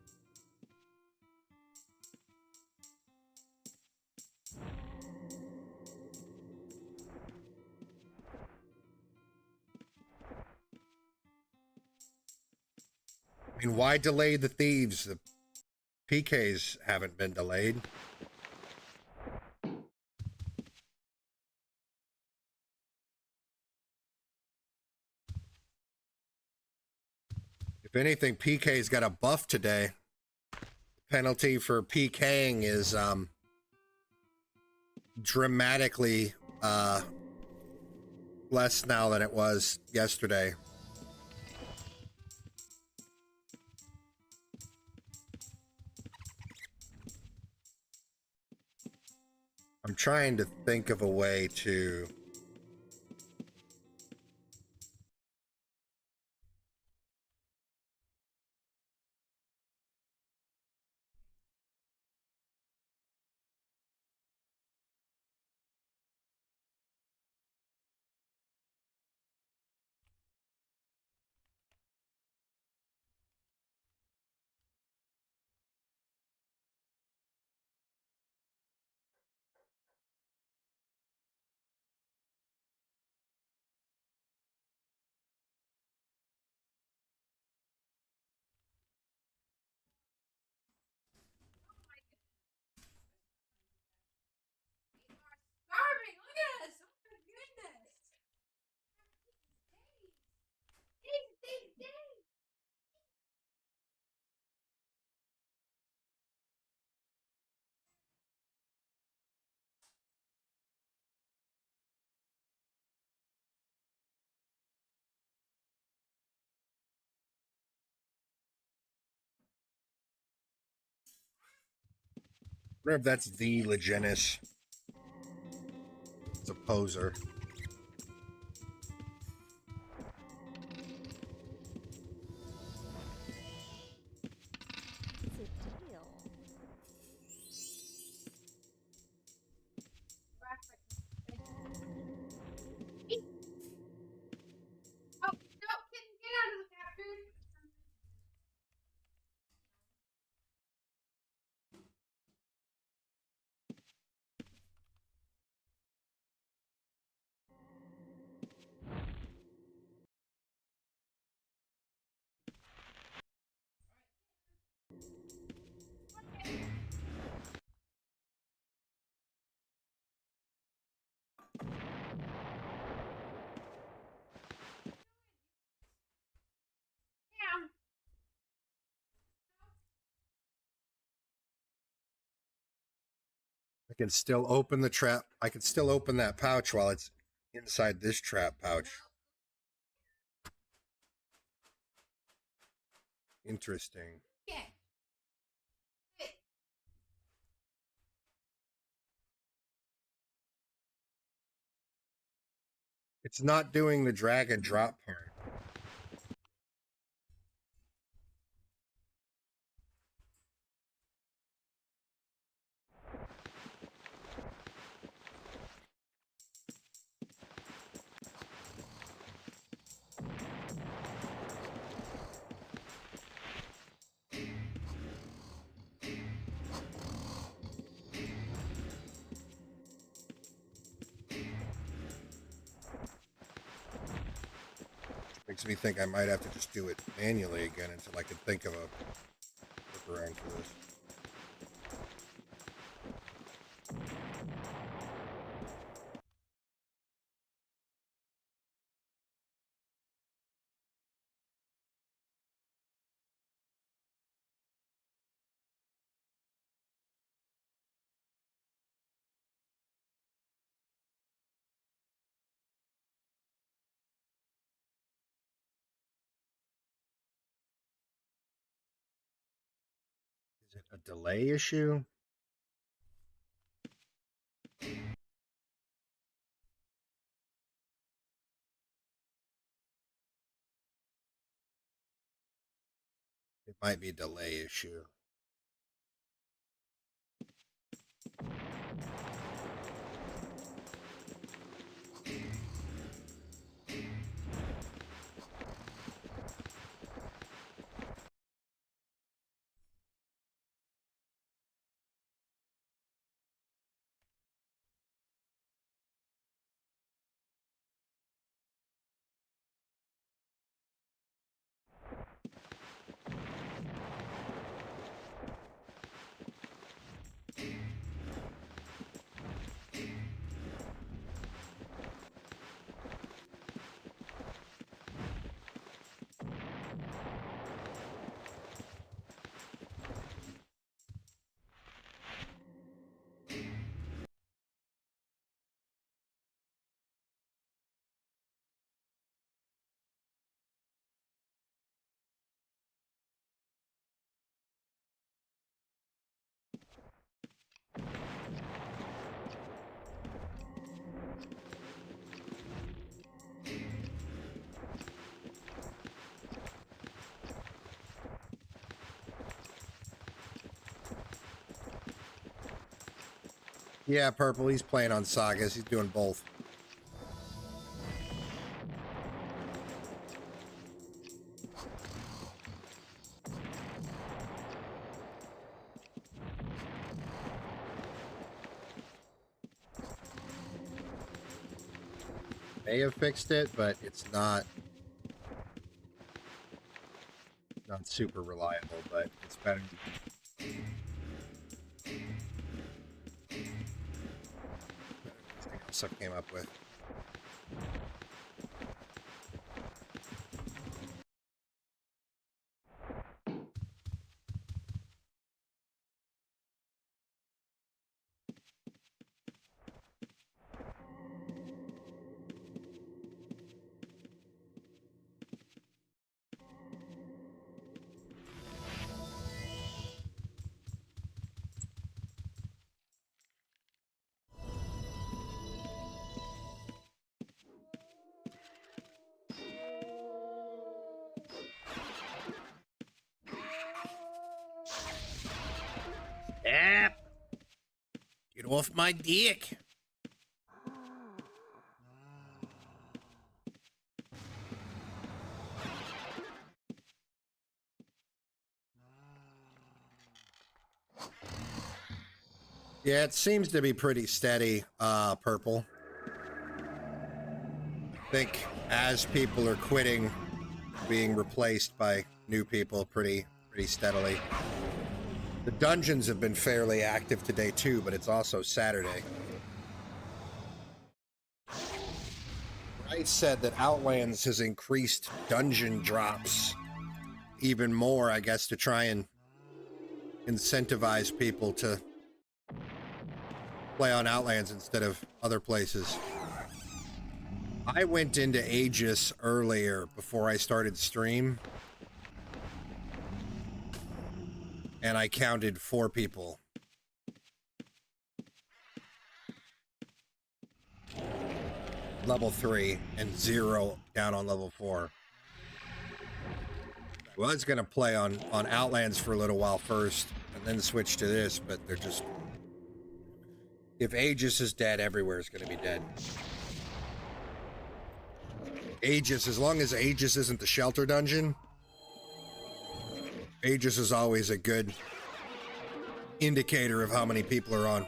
I mean, why delay the thieves? The PKs haven't been delayed. If anything, PK's got a buff today. Penalty for PKing is dramatically less now than it was yesterday. I'm trying to think of a way to Starving! Look at us! Oh my goodness! Days. wonder if that's the Leginis. It's a poser. It's a deal. Oh, no, get out of the cat food. Yeah. I can still open the trap. I can still open that pouch while it's inside this trap pouch. Interesting. Yeah. It's not doing the drag and drop part. Makes me think I might have to just do it manually again until I can think of a workaround for this. Is it a delay issue? It might be a delay issue. Yeah, Purple, he's playing on Sagas. He's doing both. May have fixed it, but it's not super reliable, but it's better. Stuff came up with. Yeah. Get off my dick. Yeah, it seems to be pretty steady, Purple. I think as people are quitting, being replaced by new people pretty steadily. The dungeons have been fairly active today too, but it's also Saturday. Bryce said that Outlands has increased dungeon drops even more, I guess, to try and incentivize people to play on Outlands instead of other places. I went into Aegis earlier before I started stream, and I counted 4 people. Level 3 and 0 down on level 4. I was going to play on Outlands for a little while first and then switch to this, but they're just... If Aegis is dead, everywhere is going to be dead. Aegis, as long as Aegis isn't the shelter dungeon, Aegis is always a good indicator of how many people are on.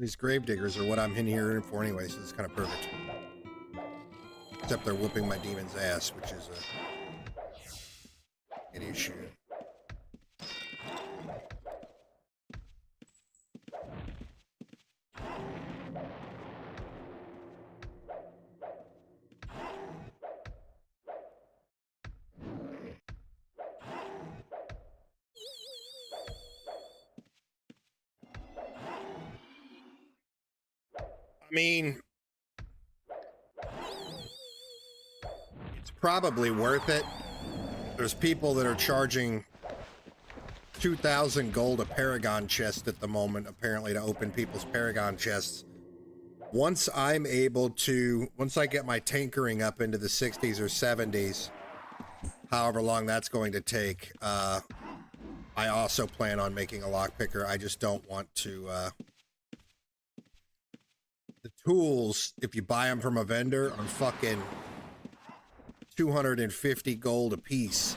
These gravediggers are what I'm in here for anyway, so it's kind of perfect. Except they're whooping my demon's ass, which is an issue. I mean, it's probably worth it. There's people that are charging 2,000 gold a Paragon chest at the moment, apparently, to open people's Paragon chests. Once I get my tinkering up into the 60s or 70s, however long that's going to take, I also plan on making a lockpicker. I just don't want to, the tools, if you buy them from a vendor, are fucking 250 gold a piece.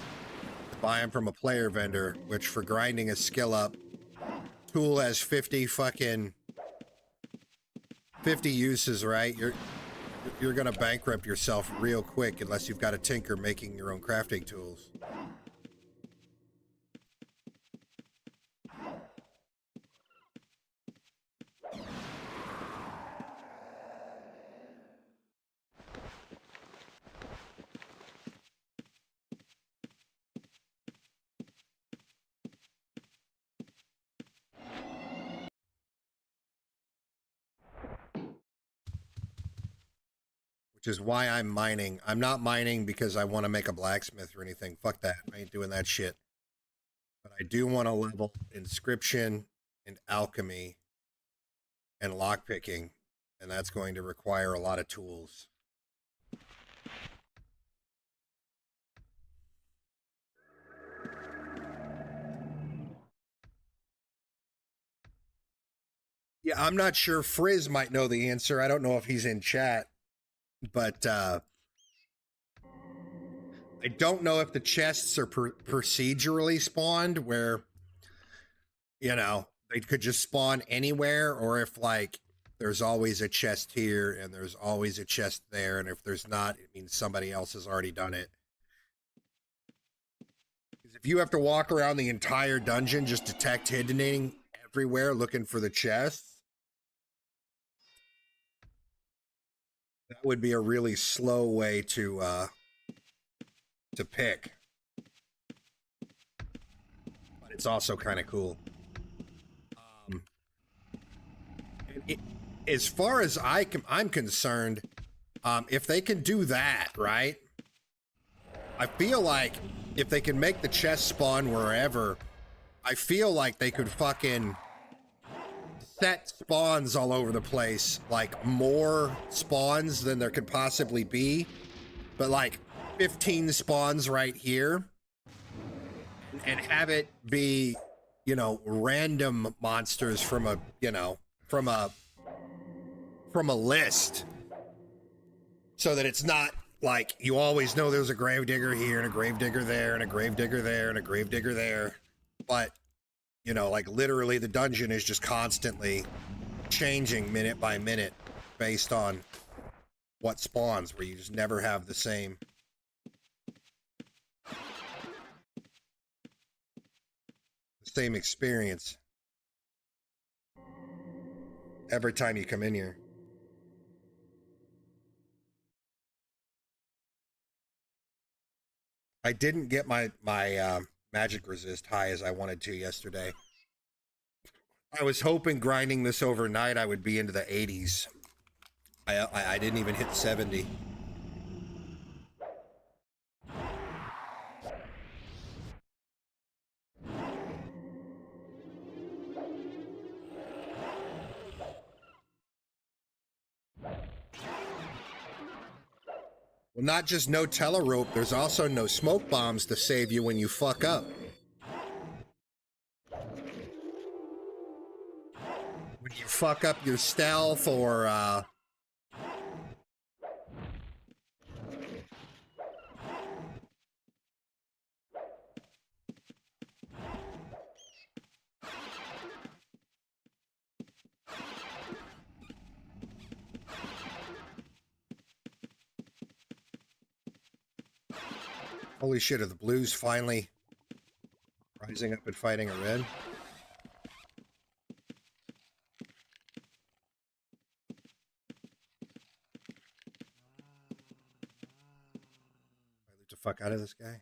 Buy them from a player vendor, which for grinding a skill up, tool has 50 uses, right? You're gonna bankrupt yourself real quick unless you've got a tinker making your own crafting tools. Which is why I'm mining. I'm not mining because I want to make a blacksmith or anything. Fuck that. I ain't doing that shit. But I do want to level inscription and alchemy and lockpicking, and that's going to require a lot of tools. Yeah, I'm not sure. Frizz might know the answer. I don't know if he's in chat. But I don't know if the chests are procedurally spawned where, you know, they could just spawn anywhere, or if, like, there's always a chest here and there's always a chest there, and if there's not, it means somebody else has already done it. Because if you have to walk around the entire dungeon just detect hiddening everywhere looking for the chests, that would be a really slow way to pick. But it's also kind of cool. As far as I'm concerned, if they can do that, right? I feel like if they can make the chest spawn wherever, I feel like they could fucking set spawns all over the place, like more spawns than there could possibly be, but like 15 spawns right here, and have it be, you know, random monsters from a, you know, from a list, so that it's not like you always know there's a gravedigger here and a gravedigger there and a gravedigger there and a gravedigger there, but you know, like literally the dungeon is just constantly changing minute by minute based on what spawns, where you just never have the same experience every time you come in here. I didn't get my magic resist high as I wanted to yesterday. I was hoping grinding this overnight I would be into the 80s. I didn't even hit 70. Well, not just no telerope, there's also no smoke bombs to save you when you fuck up. When you fuck up your stealth or Holy shit, are the blues finally rising up and fighting a red? I loot the fuck out of this guy.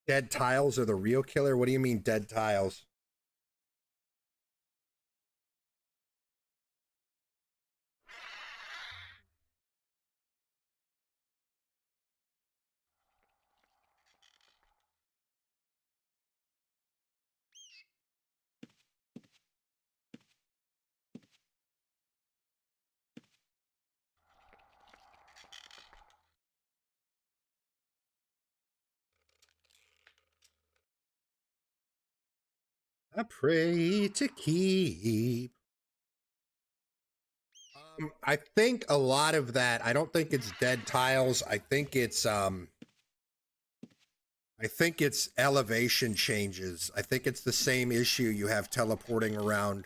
Dead tiles are the real killer? What do you mean dead tiles? I pray to keep. I think a lot of that, I don't think it's dead tiles. I think it's elevation changes. I think it's the same issue you have teleporting around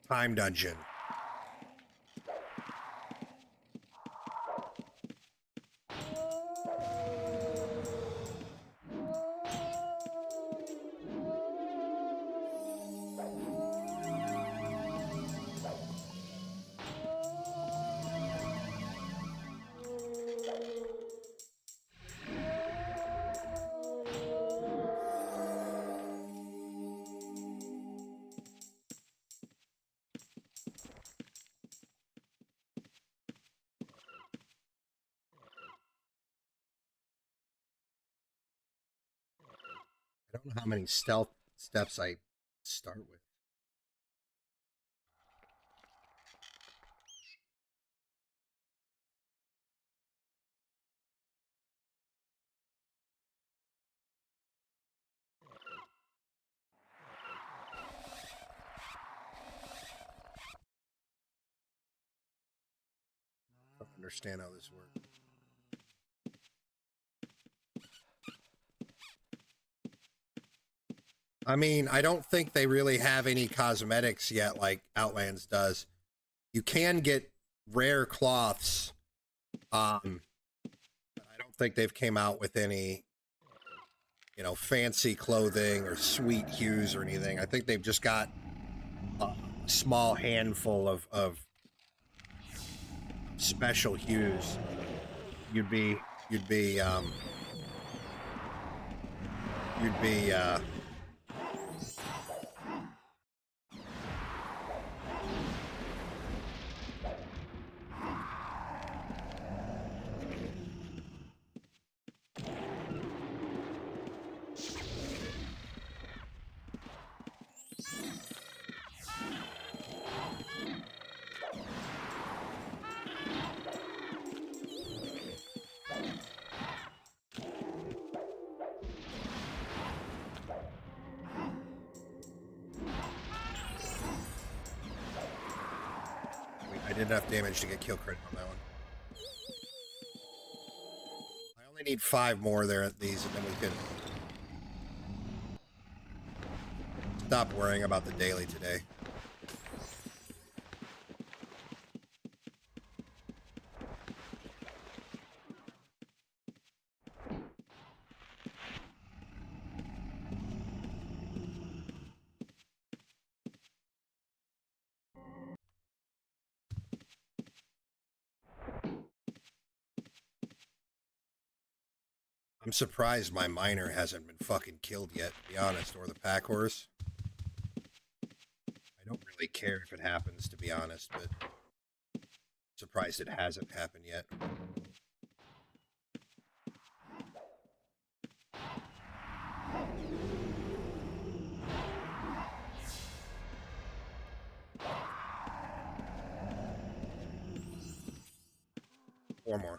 Time Dungeon. I don't know how many stealth steps I start with. I don't understand how this works. I mean, I don't think they really have any cosmetics yet like Outlands does. You can get rare cloths. But I don't think they've came out with any, you know, fancy clothing or sweet hues or anything. I think they've just got a small handful of special hues. You'd be I did enough damage to get kill crit on that one. I only need 5 more there at these, and then we can stop worrying about the daily today. I'm surprised my miner hasn't been fucking killed yet, to be honest, or the pack horse. I don't really care if it happens, to be honest, but I'm surprised it hasn't happened yet. 4 more.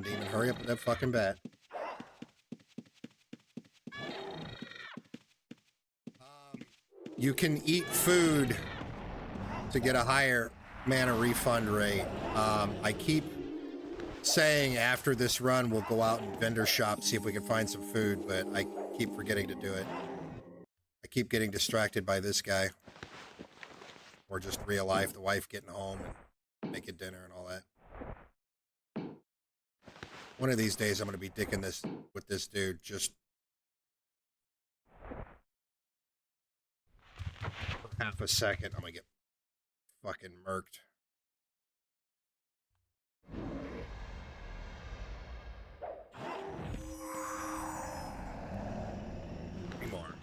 Demon, hurry up with that fucking bat. You can eat food to get a higher mana refund rate. I keep saying after this run we'll go out and vendor shop, see if we can find some food, but I keep forgetting to do it. I keep getting distracted by this guy. Or just real life, the wife getting home and making dinner and all that. One of these days I'm going to be dicking this with this dude just for half a second. I'm going to get fucking murked. Three more.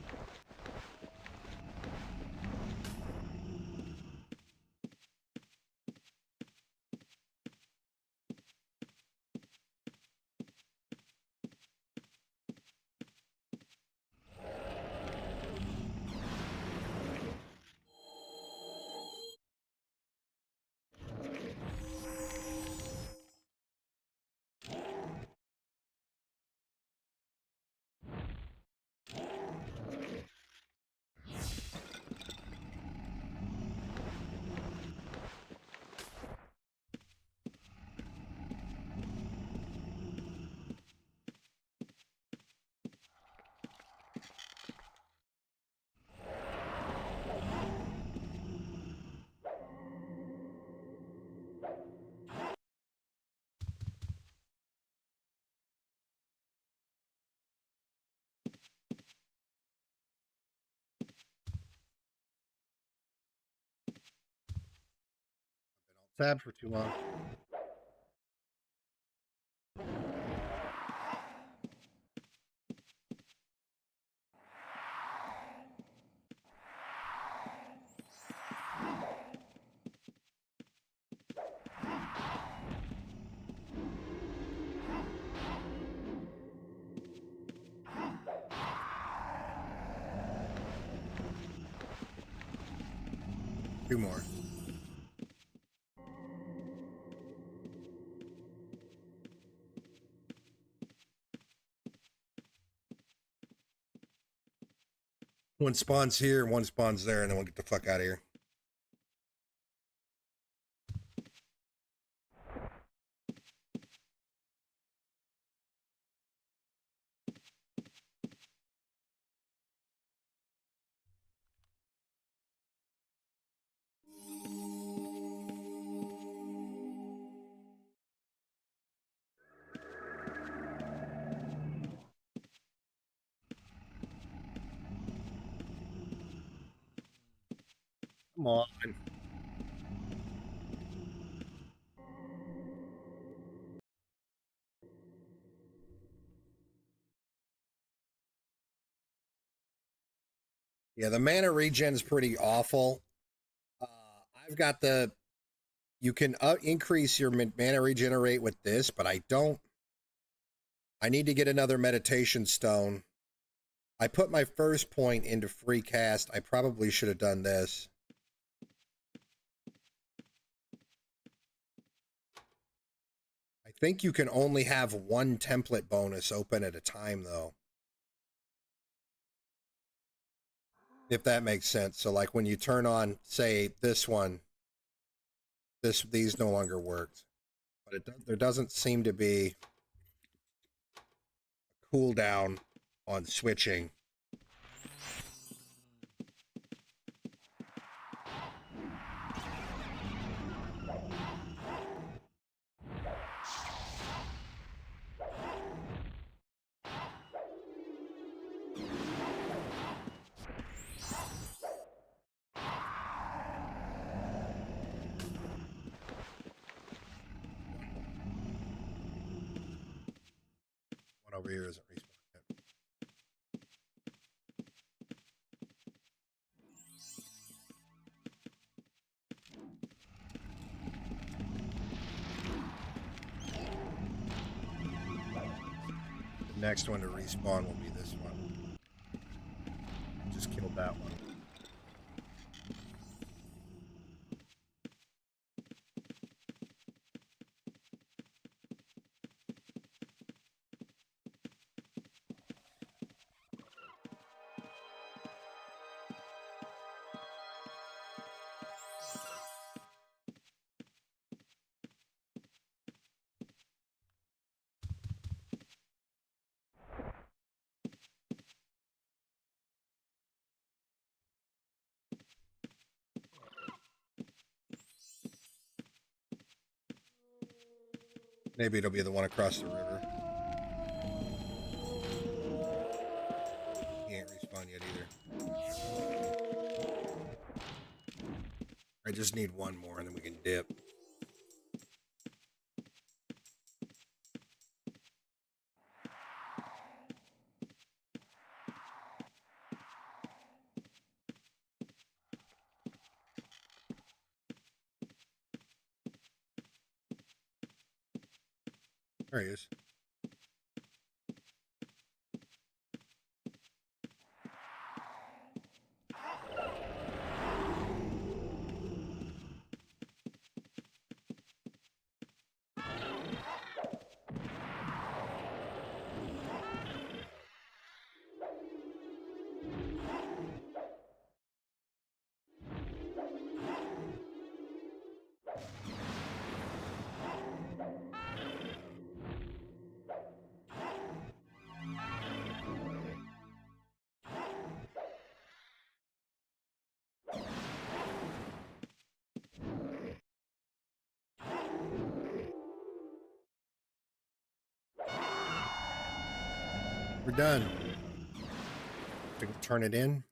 Tab for too long. Two more. One spawns here, one spawns there, and then we'll get the fuck out of here. Come on. Yeah, the mana regen is pretty awful. I've got the... You can increase your mana regenerate with this, but I don't. I need to get another meditation stone. I put my first point into free cast. I probably should have done this. I think you can only have one template bonus open at a time, though. If that makes sense. So, like, when you turn on, say, this one, these no longer worked. But there doesn't seem to be a cooldown on switching. over here isn't respawned yet. The next one to respawn will be this one. Just killed that one. Maybe it'll be the one across the river. He ain't respawned yet either. I just need one more and then we can dip. There he is. We're done. To turn it in.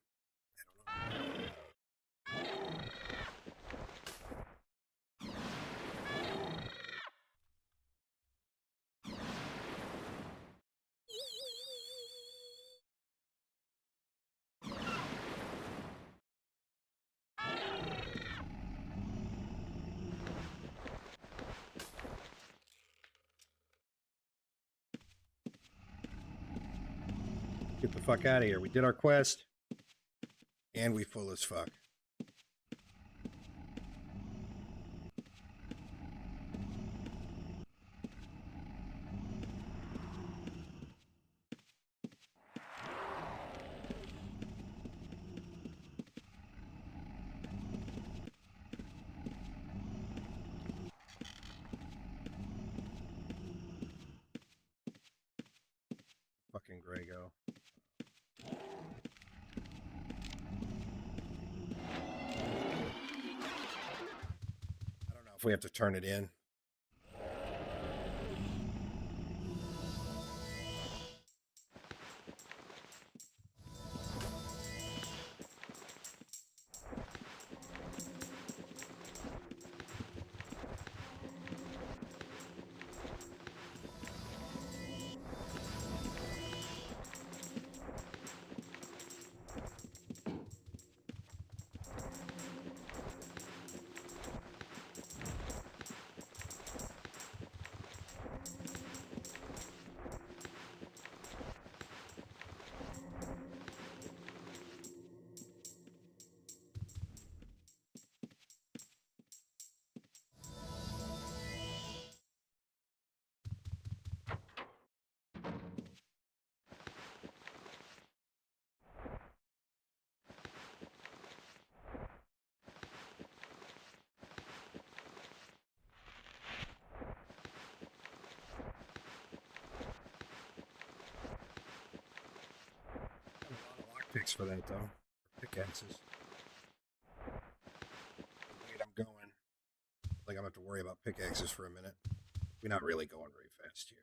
Get the fuck out of here. We did our quest. And we full as fuck. Fucking Grego. If we have to turn it in. Picks for that though. Pickaxes. Wait, I'm going. Like I'm gonna have to worry about pickaxes for a minute. We're not really going very fast here.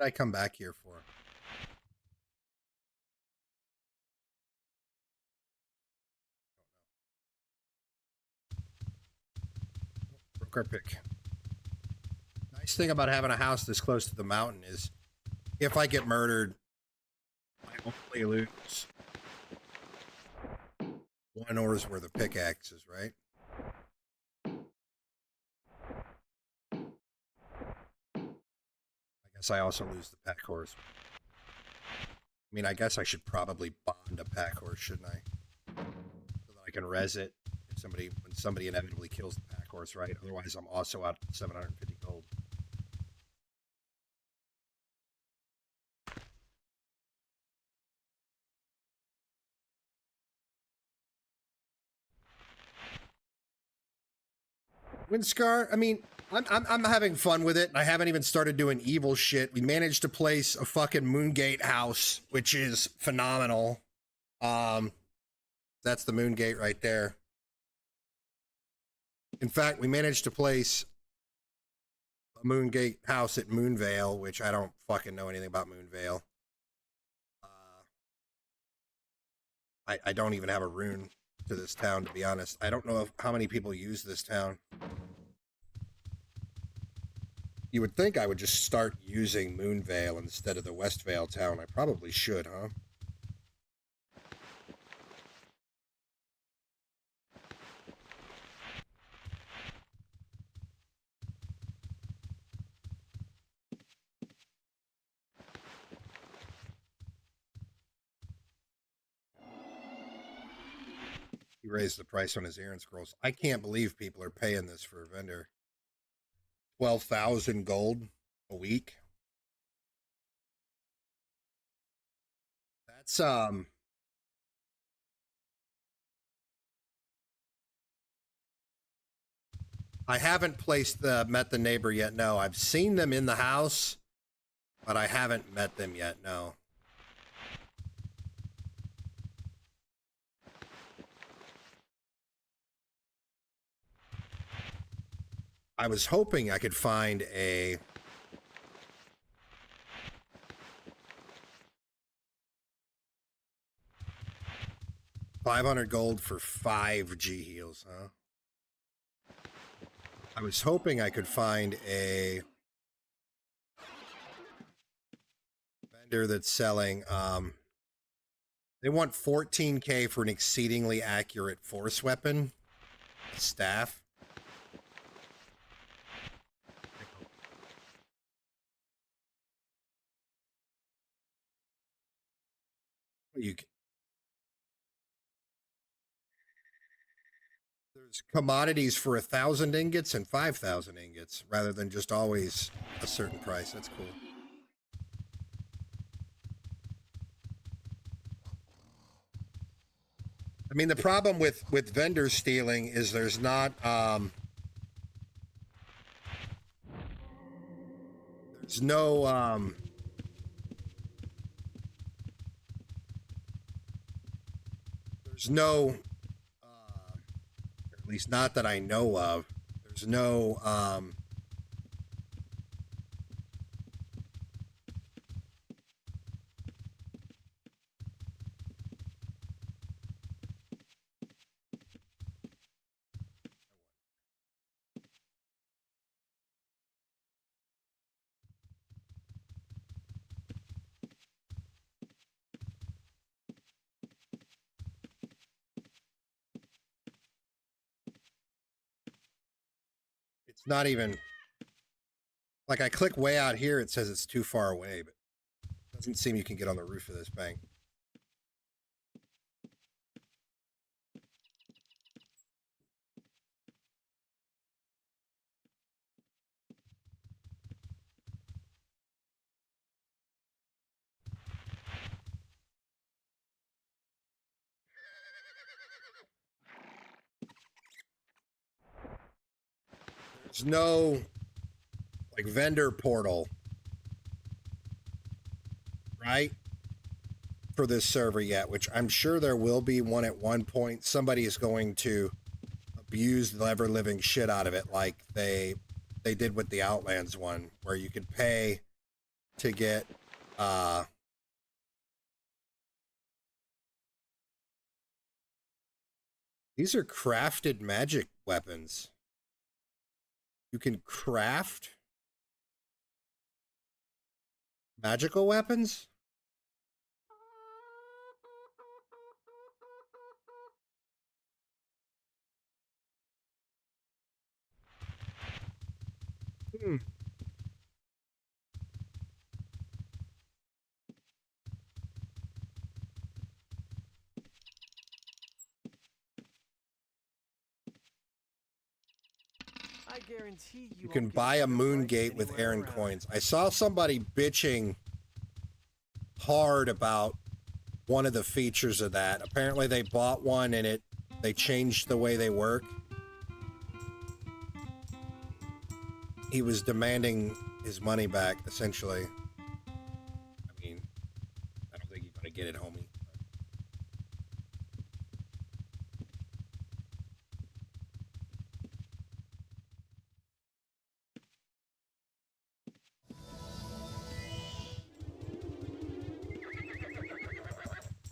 did I come back here for? Broke our pick. Nice thing about having a house this close to the mountain is if I get murdered, I only lose one oar's worth of pickaxes, right? I guess I also lose the pack horse. I mean, I guess I should probably bond a pack horse, shouldn't I? So that I can res it if when somebody inevitably kills the pack horse, right? Otherwise, I'm also out 750 gold. Windscar, I mean, I'm having fun with it, and I haven't even started doing evil shit. We managed to place a fucking Moongate house, which is phenomenal. That's the Moongate right there. In fact, we managed to place a Moongate house at Moonvale, which I don't fucking know anything about Moonvale. I don't even have a rune to this town, to be honest. I don't know how many people use this town. You would think I would just start using Moonvale instead of the Westvale town. I probably should, huh? He raised the price on his errand scrolls. I can't believe people are paying this for a vendor. 12,000 gold a week. That's I haven't met the neighbor yet. No, I've seen them in the house, but I haven't met them yet. No. I was hoping I could find a $500 gold for 5 G heals, huh? I was hoping I could find a vendor that's selling, they want 14K for an exceedingly accurate force weapon, staff. There's commodities for 1,000 ingots and 5,000 ingots rather than just always a certain price. That's cool. I mean, the problem with vendor stealing is there's not there's no there's no or at least not that I know of. There's no it's not even like I click way out here, it says it's too far away, but it doesn't seem you can get on the roof of this bank. There's no like vendor portal, right, for this server yet, which I'm sure there will be one at one point. Somebody is going to abuse the ever living shit out of it, like they did with the Outlands one, where you could pay to get these are crafted magic weapons. You can craft magical weapons? Hmm. I guarantee You won't can get buy a better moon prices gate with anywhere Aaron around. coins. I saw somebody bitching hard about one of the features of that. Apparently they bought one and they changed the way they work. He was demanding his money back, essentially. I mean, I don't think you're gonna get it, homie.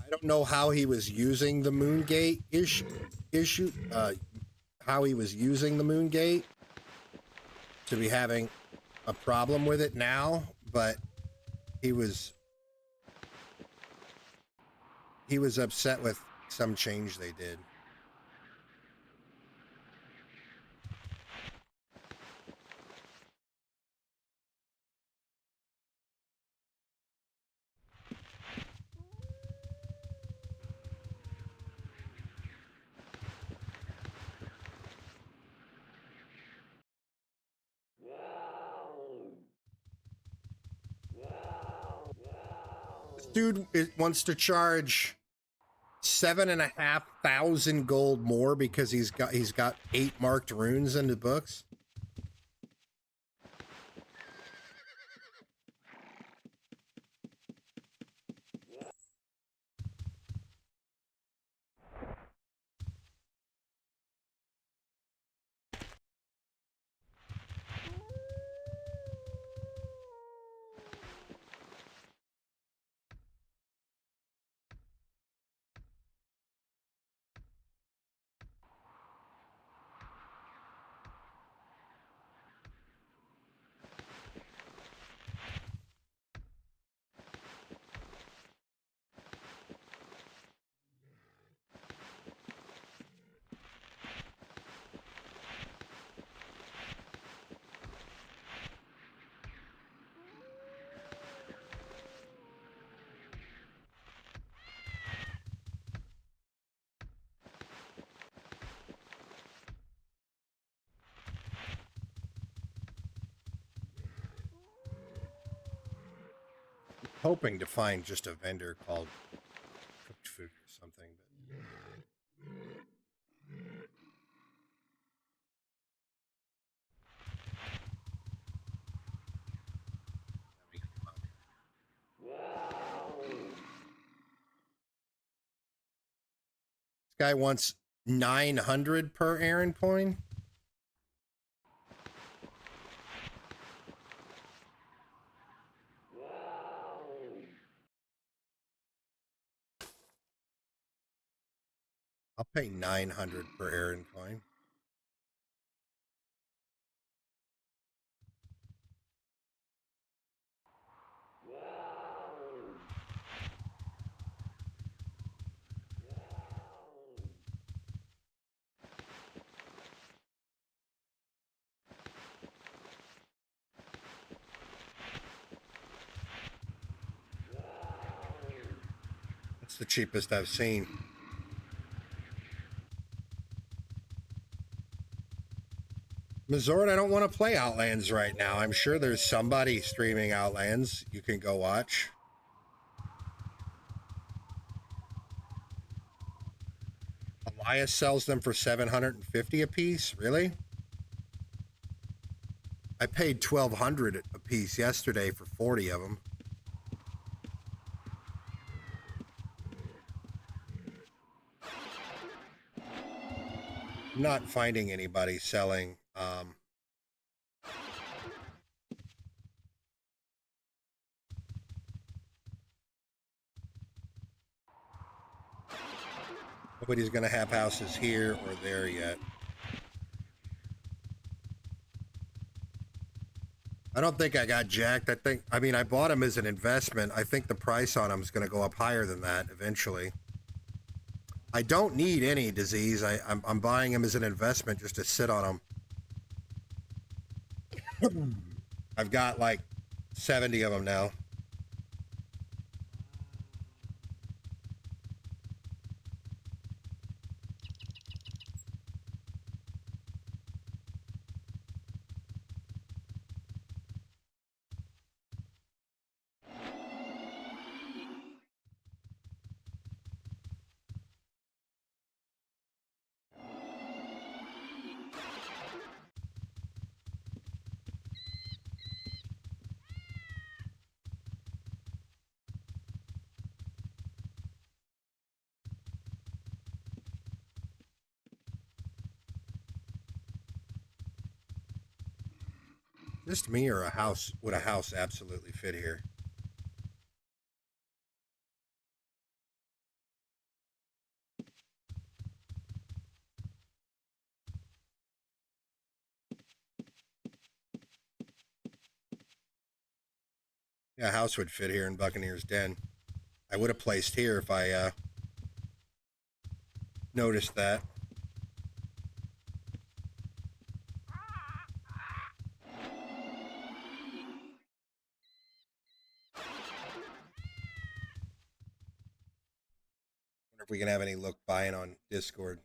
I don't know how he was using the moon gate how he was using the moon gate to be having a problem with it now, but he was upset with some change they did. This dude wants to charge 7,500 gold more because he's got 8 marked runes in the books. Hoping to find just a vendor called cooked food or something, but this guy wants 900 per Aaron coin. I'll pay 900 per Aaron coin. That's the cheapest I've seen. Mazort, I don't want to play Outlands right now. I'm sure there's somebody streaming Outlands you can go watch. Elias sells them for 750 a piece. Really? I paid 1,200 a piece yesterday for 40 of them. I'm not finding anybody selling Nobody's gonna have houses here or there yet. I don't think I got jacked. I mean, I bought them as an investment. I think the price on them is going to go up higher than that eventually. I don't need any disease. I'm buying them as an investment just to sit on them. I've got like 70 of them now. Just me or a house? Would a house absolutely fit here? Yeah, a house would fit here in Buccaneer's Den. I would have placed here if I noticed that. Wonder if we can have any luck buying on Discord.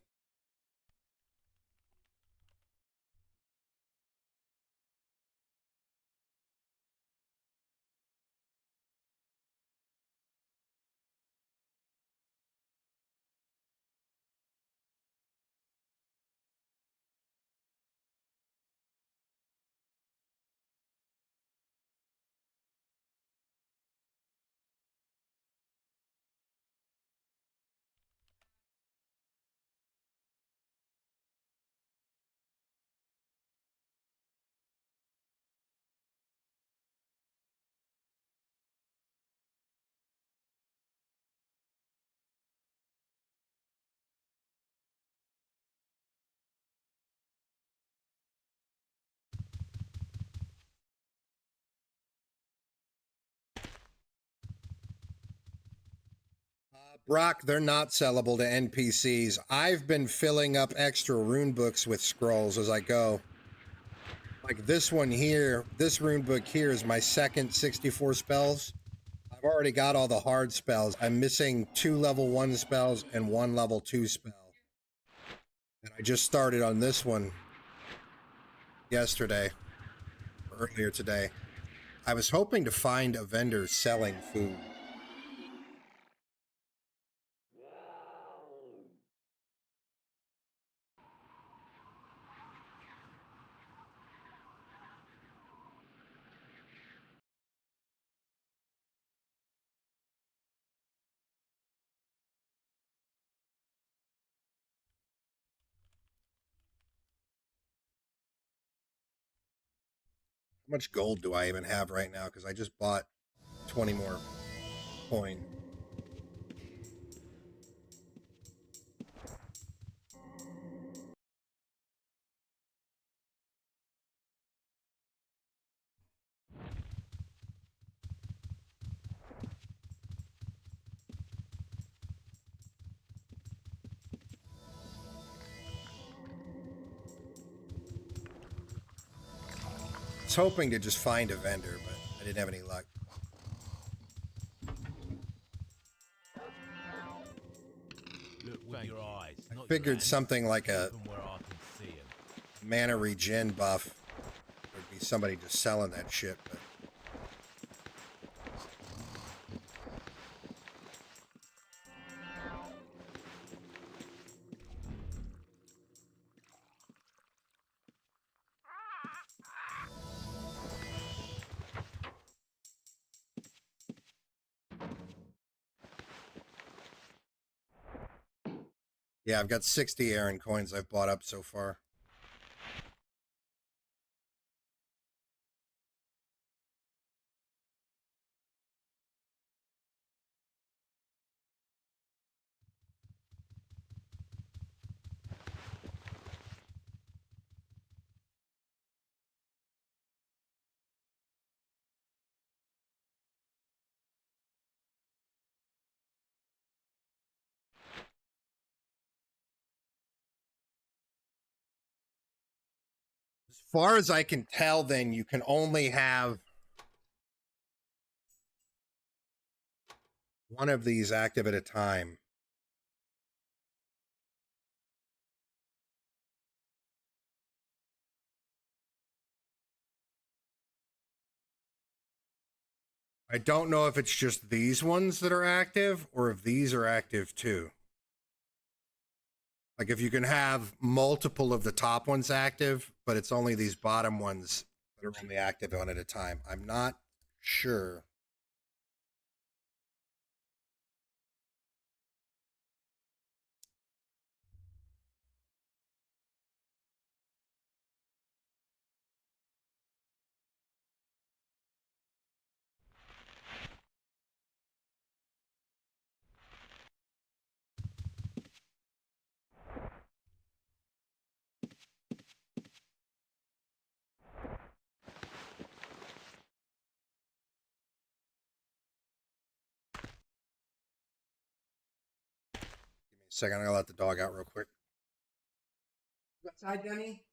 Brock, they're not sellable to NPCs. I've been filling up extra rune books with scrolls as I go. Like this one here, this rune book here is my second 64 spells. I've already got all the hard spells. I'm missing 2 level 1 spells and 1 level 2 spell. And I just started on this one yesterday, or earlier today. I was hoping to find a vendor selling food. How much gold do I even have right now? Because I just bought 20 more coin. I was hoping to just find a vendor, but I didn't have any luck. Look with your eyes. I not figured your hands. something like a From where I can see 'em. mana regen buff would be somebody just selling that shit, but yeah, I've got 60 Aaron coins I've bought up so far. far as I can tell, then you can only have one of these active at a time. I don't know if it's just these ones that are active or if these are active too. Like if you can have multiple of the top ones active, but it's only these bottom ones that are only active one at a time. I'm not sure. Give me a second. I'm gonna let the dog out real quick. Outside, Denny.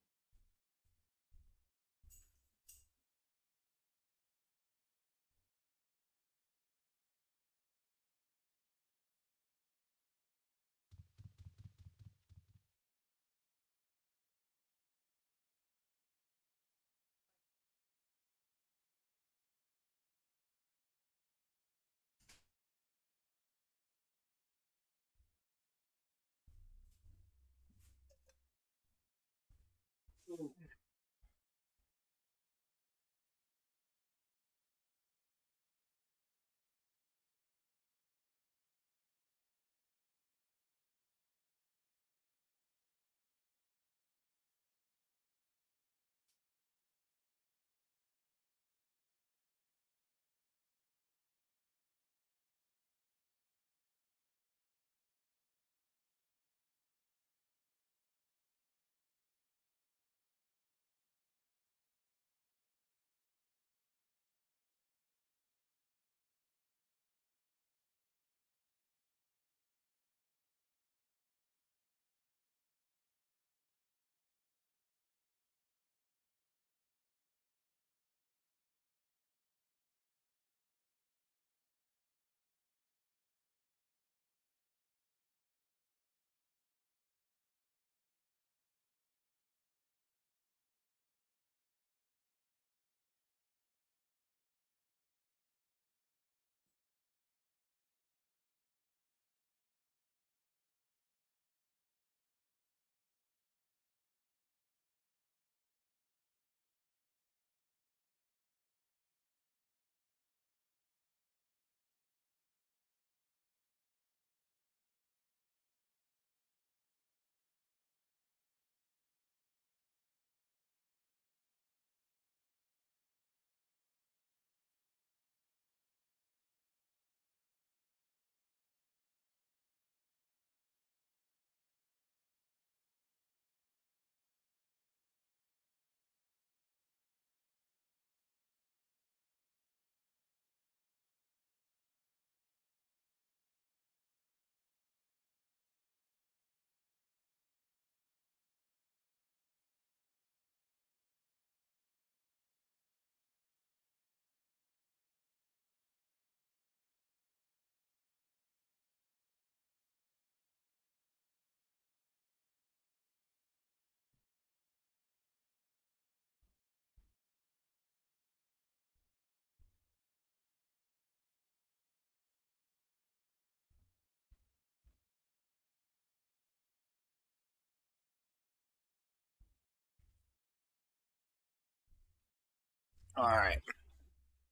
All right.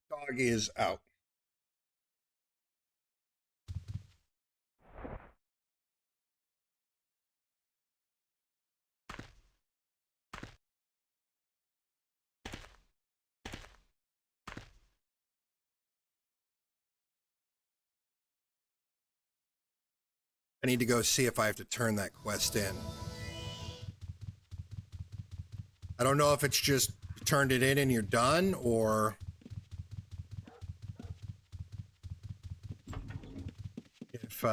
Dog is out. I need to go see if I have to turn that quest in. I don't know if it's just you turned it in and you're done, or if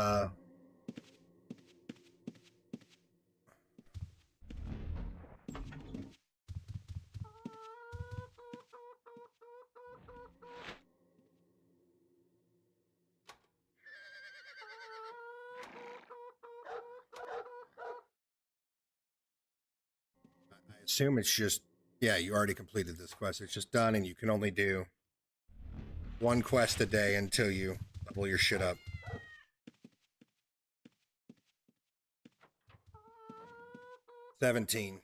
assume it's just, yeah, you already completed this quest. It's just done, and you can only do one quest a day until you level your shit up. $17.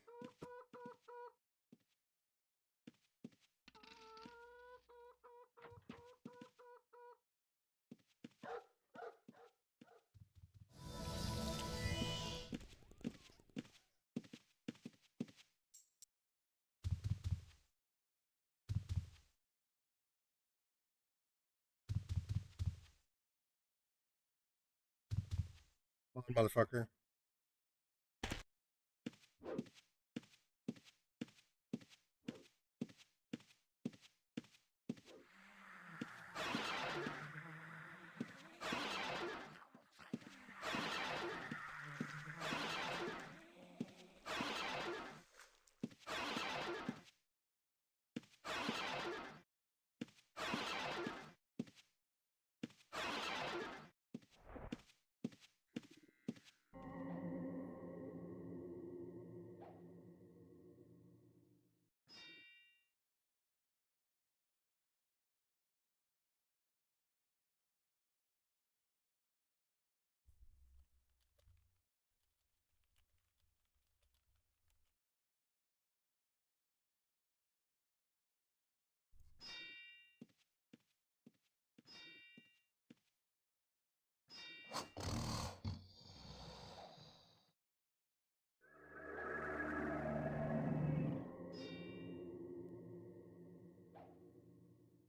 Come on, motherfucker.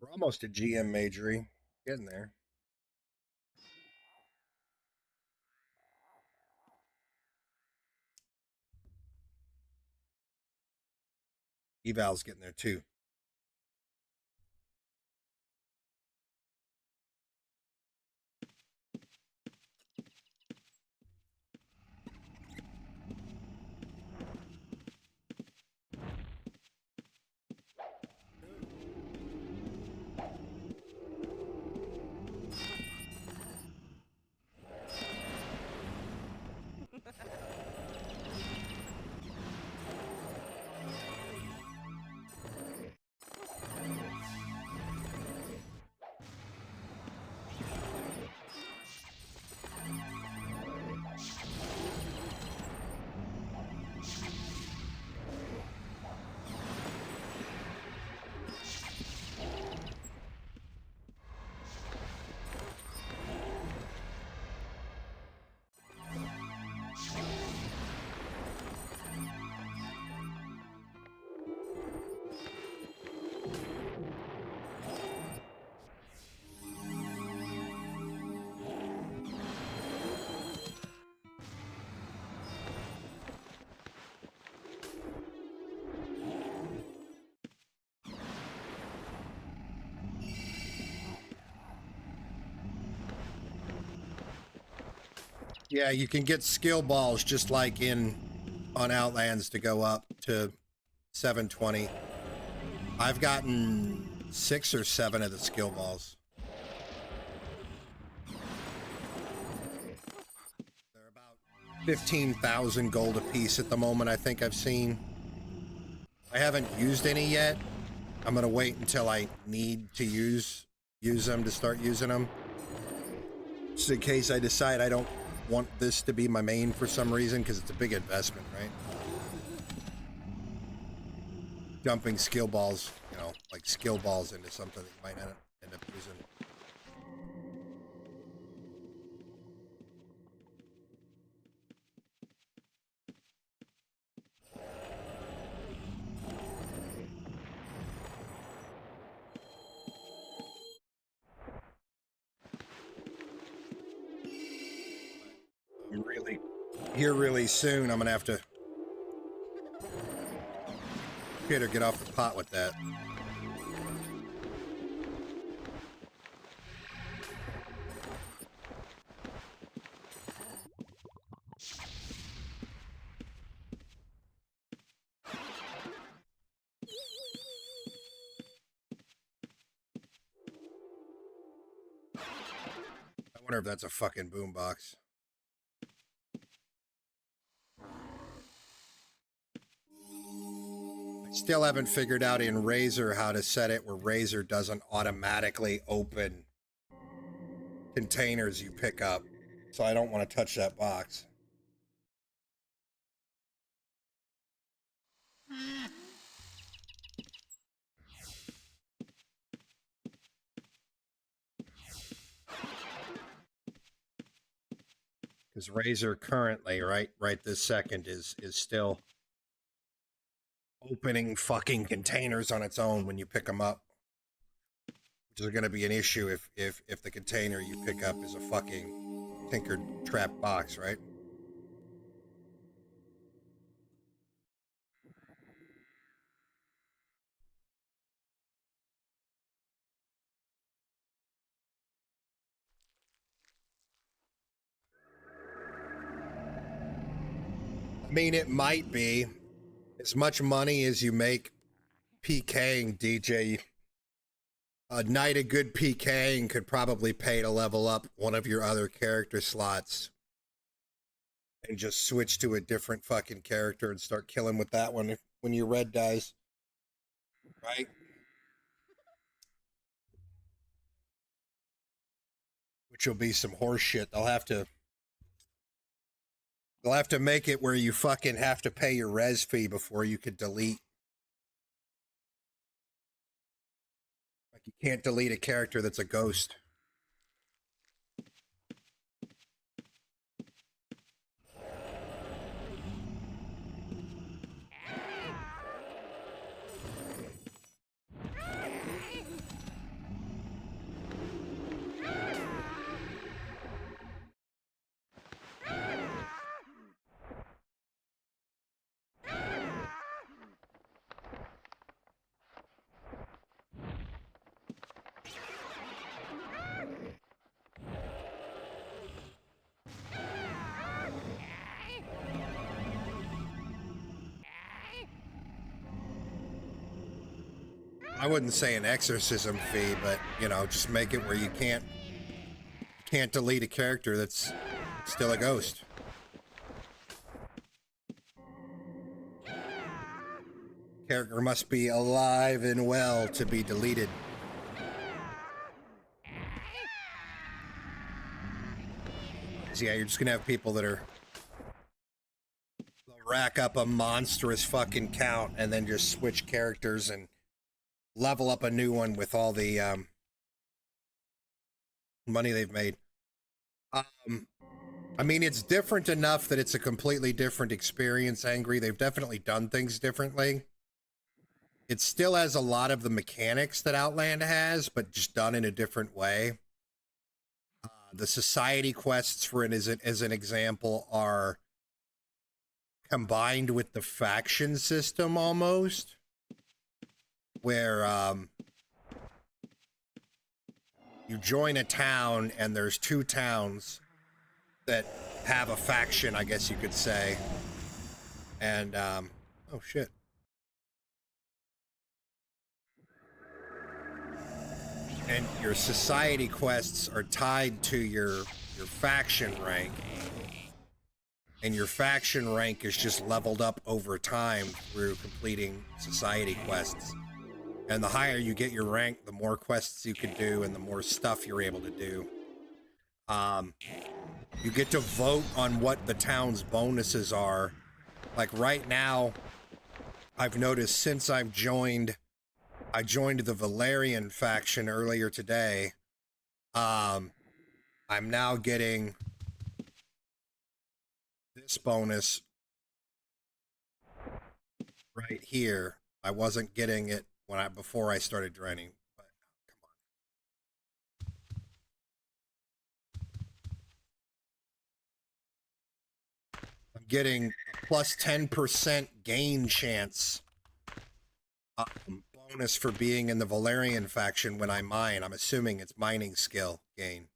We're almost at GM Majory. Getting there. Eval's getting there too. Yeah, you can get skill balls just like on Outlands to go up to 720. I've gotten 6 or 7 of the skill balls. They're about 15,000 gold apiece at the moment, I think I've seen. I haven't used any yet. I'm gonna wait until I need to use them to start using them. Just in case I decide I don't want this to be my main for some reason, because it's a big investment, right? Dumping skill balls, you know, like skill balls into something that you might not end up using. I'm really soon. I'm gonna have to get off the pot with that. I wonder if that's a fucking boombox. Still haven't figured out in Razor how to set it where Razor doesn't automatically open containers you pick up. So I don't want to touch that box. Because Razor currently, right this second, is still opening fucking containers on its own when you pick them up. Which is going to be an issue if the container you pick up is a fucking tinkered trap box, right? I mean, it might be. As much money as you make PKing, DJ, a night of good PKing could probably pay to level up one of your other character slots and just switch to a different fucking character and start killing with that one when your red dies. Right? Which will be some horse shit. They'll have to make it where you fucking have to pay your res fee before you could delete. Like you can't delete a character that's a ghost. I wouldn't say an exorcism fee, but you know, just make it where you can't delete a character that's still a ghost. Character must be alive and well to be deleted. So yeah, you're just gonna have people that are rack up a monstrous fucking count and then just switch characters and level up a new one with all the money they've made. I mean, it's different enough that it's a completely different experience, Angry. They've definitely done things differently. It still has a lot of the mechanics that Outland has, but just done in a different way. The society quests, for it as an example, are combined with the faction system almost, where you join a town and there's two towns that have a faction, I guess you could say. And oh shit. And your society quests are tied to your faction rank. And your faction rank is just leveled up over time through completing society quests. And the higher you get your rank, the more quests you can do and the more stuff you're able to do. You get to vote on what the town's bonuses are. Like right now, I've noticed since I joined the Valerian faction earlier today. I'm now getting this bonus right here. I wasn't getting it before I started draining, but come on. I'm getting a plus 10% gain chance bonus for being in the Valerian faction when I mine. I'm assuming it's mining skill gain.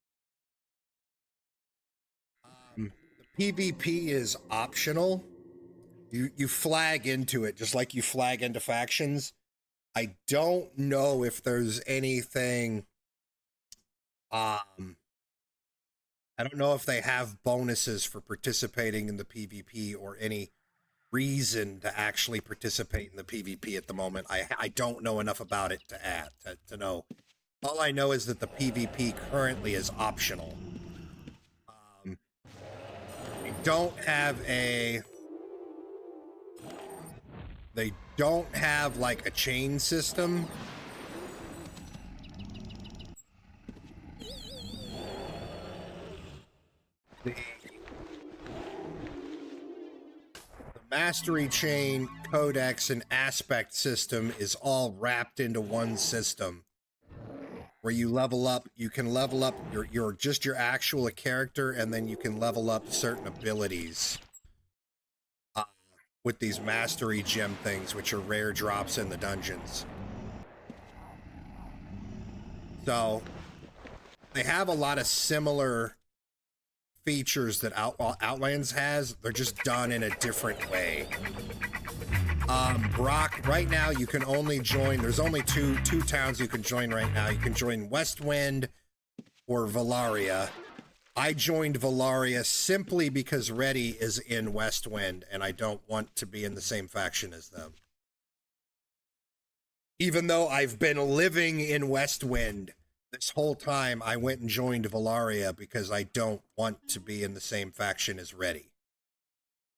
The PvP is optional. You flag into it just like you flag into factions. I don't know if there's anything. I don't know if they have bonuses for participating in the PvP or any reason to actually participate in the PvP at the moment. I don't know enough about it to know. All I know is that the PvP currently is optional. They don't have like a chain system. The mastery chain, codex, and aspect system is all wrapped into one system where you level up. You can level up your just your actual character, and then you can level up certain abilities with these mastery gem things, which are rare drops in the dungeons. So they have a lot of similar features that Outlands has. They're just done in a different way. Brock, right now you can only join, there's only two towns you can join right now. You can join Westwind or Valaria. I joined Valaria simply because Reddy is in Westwind and I don't want to be in the same faction as them. Even though I've been living in Westwind this whole time, I went and joined Valaria because I don't want to be in the same faction as Reddy.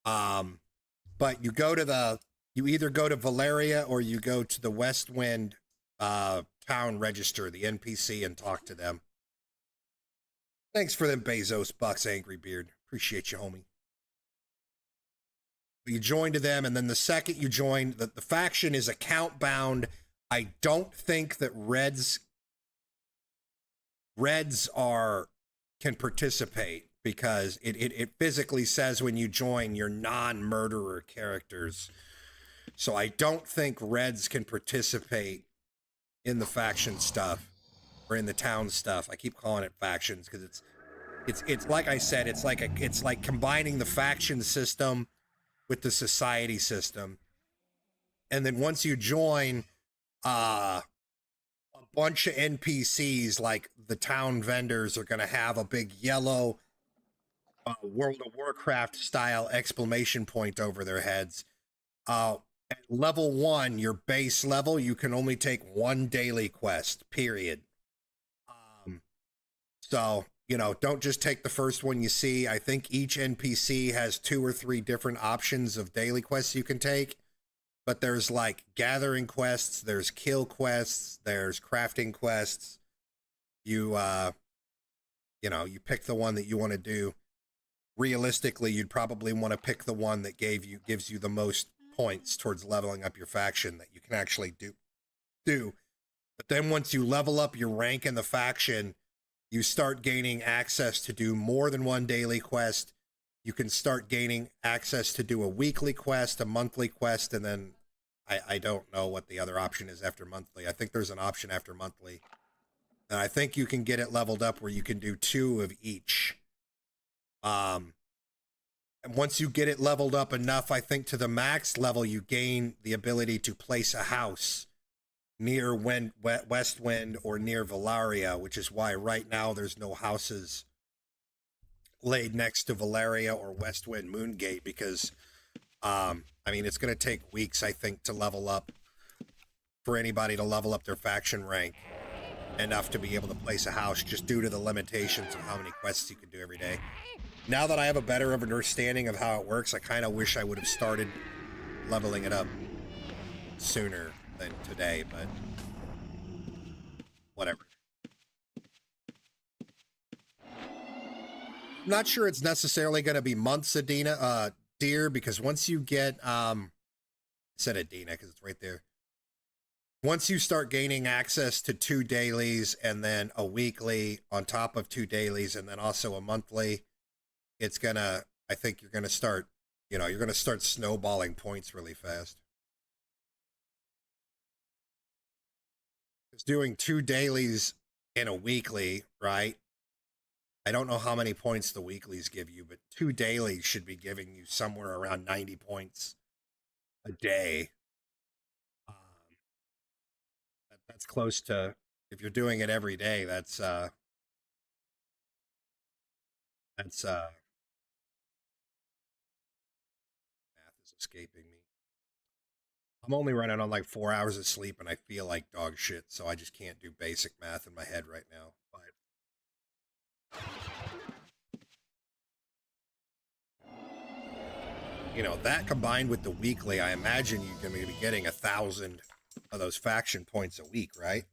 But you either go to Valeria or you go to the Westwind town register, the NPC, and talk to them. Thanks for them Bezos bucks, Angry Beard. Appreciate you, homie. You join to them, and then the second you join, the faction is account bound. I don't think that Reds can participate because it physically says when you join you're non-murderer characters. So I don't think Reds can participate in the faction stuff or in the town stuff. I keep calling it factions because it's like I said, it's like combining the faction system with the society system. And then once you join, a bunch of NPCs, like the town vendors, are going to have a big yellow World of Warcraft style exclamation point over their heads. At level 1, your base level, you can only take one daily quest, period. So, don't just take the first one you see. I think each NPC has 2 or 3 different options of daily quests you can take. But there's like gathering quests, there's kill quests, there's crafting quests. You pick the one that you want to do. Realistically, you'd probably want to pick the one that gives you the most points towards leveling up your faction that you can actually do. But then once you level up your rank in the faction, you start gaining access to do more than one daily quest. You can start gaining access to do a weekly quest, a monthly quest, and then I don't know what the other option is after monthly. I think there's an option after monthly. And I think you can get it leveled up where you can do 2 of each. And once you get it leveled up enough, I think to the max level, you gain the ability to place a house near Westwind or near Valaria, which is why right now there's no houses laid next to Valeria or Westwind Moongate, because it's going to take weeks, I think, to level up, for anybody to level up their faction rank enough to be able to place a house, just due to the limitations of how many quests you can do every day. Now that I have a better understanding of how it works, I kind of wish I would have started leveling it up sooner than today, but whatever. I'm not sure it's necessarily going to be months, Adina, dear, because once you get, I said Adina because it's right there. Once you start gaining access to 2 dailies and then a weekly on top of 2 dailies and then also a monthly, I think you're going to start, you're going to start snowballing points really fast. It's doing 2 dailies in a weekly, right? I don't know how many points the weeklies give you, but 2 dailies should be giving you somewhere around 90 points a day. That's close to, if you're doing it every day, that's math is escaping me. I'm only running on like 4 hours of sleep and I feel like dog shit, so I just can't do basic math in my head right now. But you know, that combined with the weekly, I imagine you're going to be getting 1,000 of those faction points a week, right?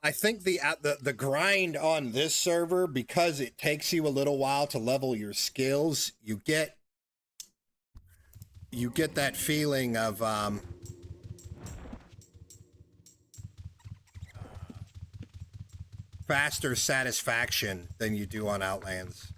I think the grind on this server, because it takes you a little while to level your skills, you get that feeling of faster satisfaction than you do on Outlands.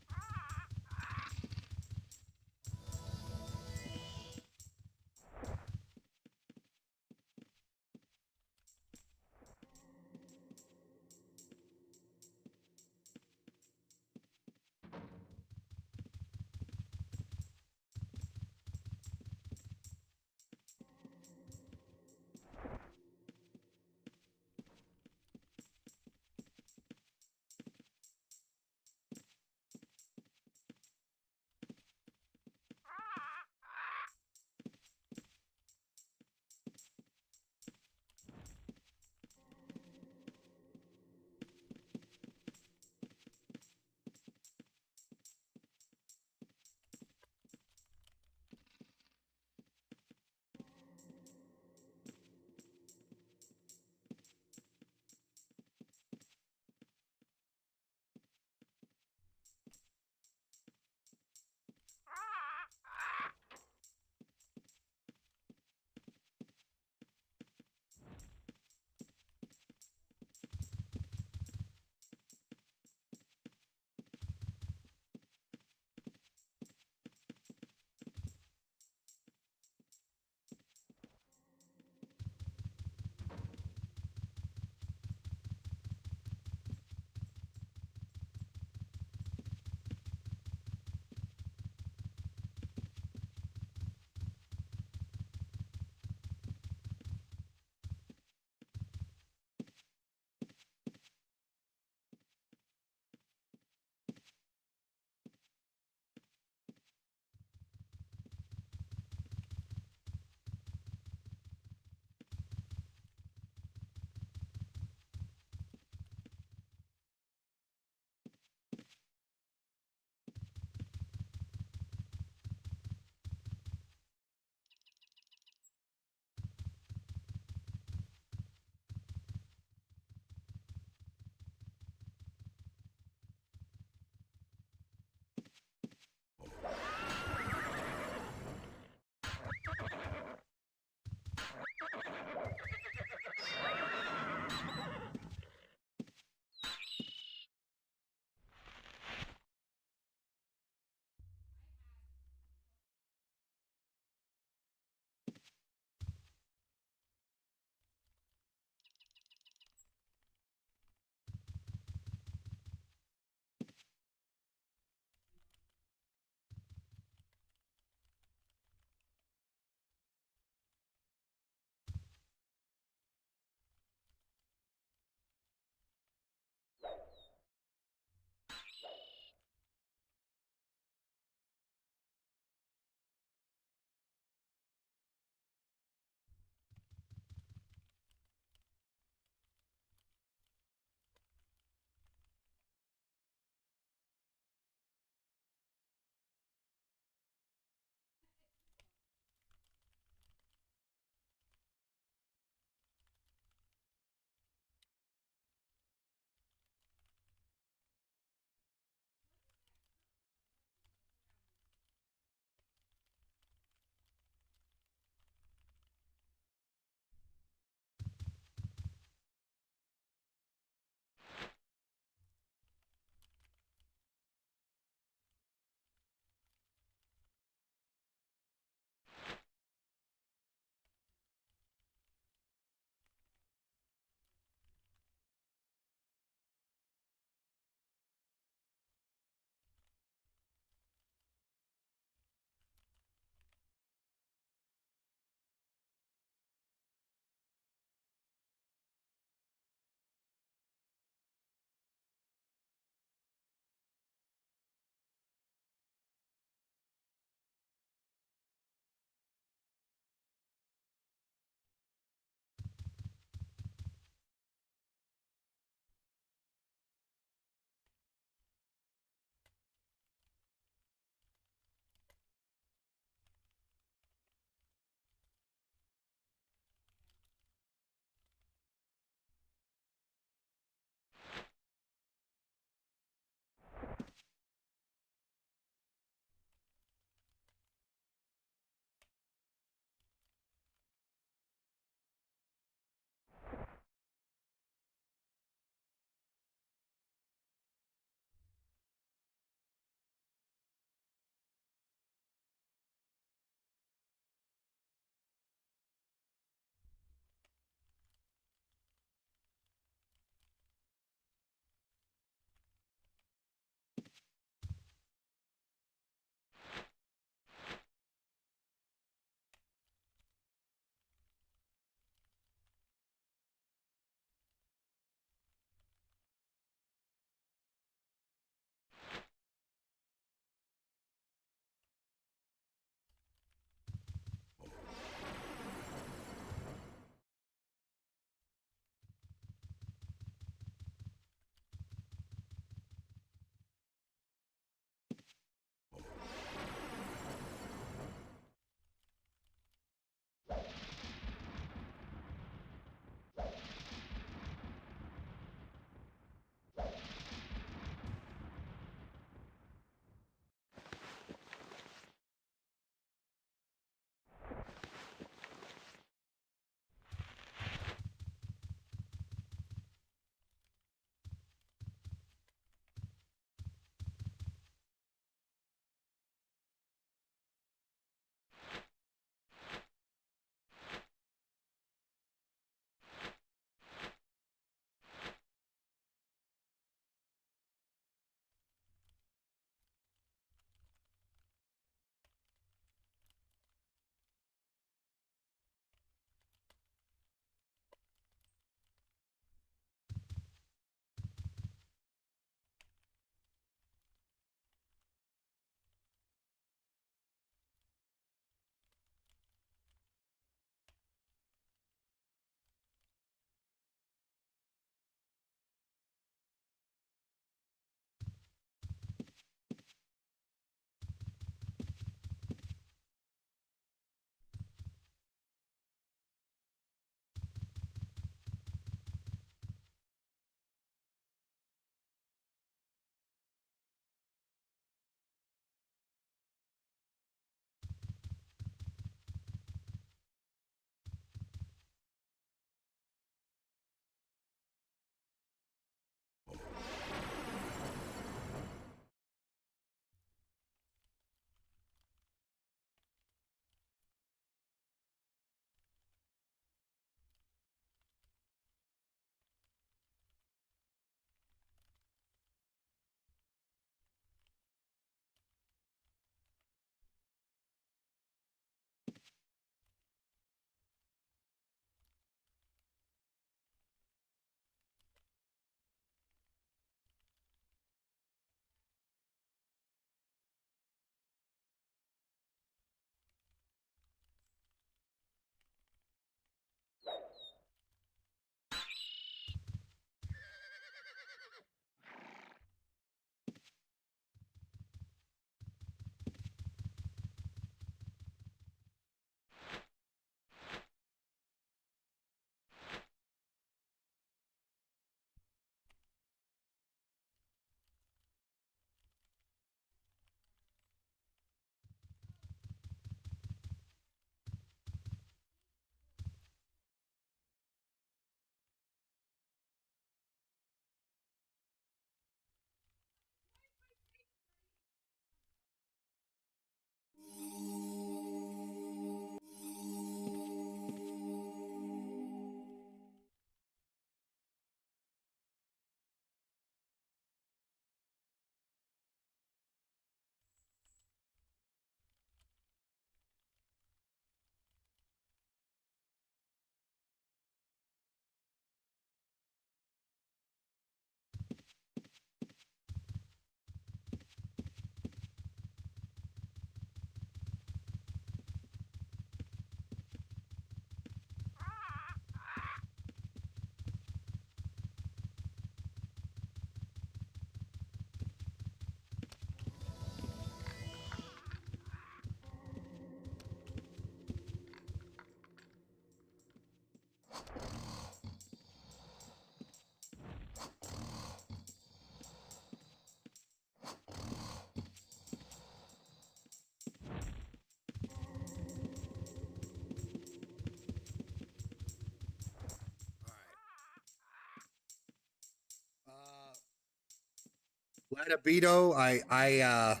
Ladabito, I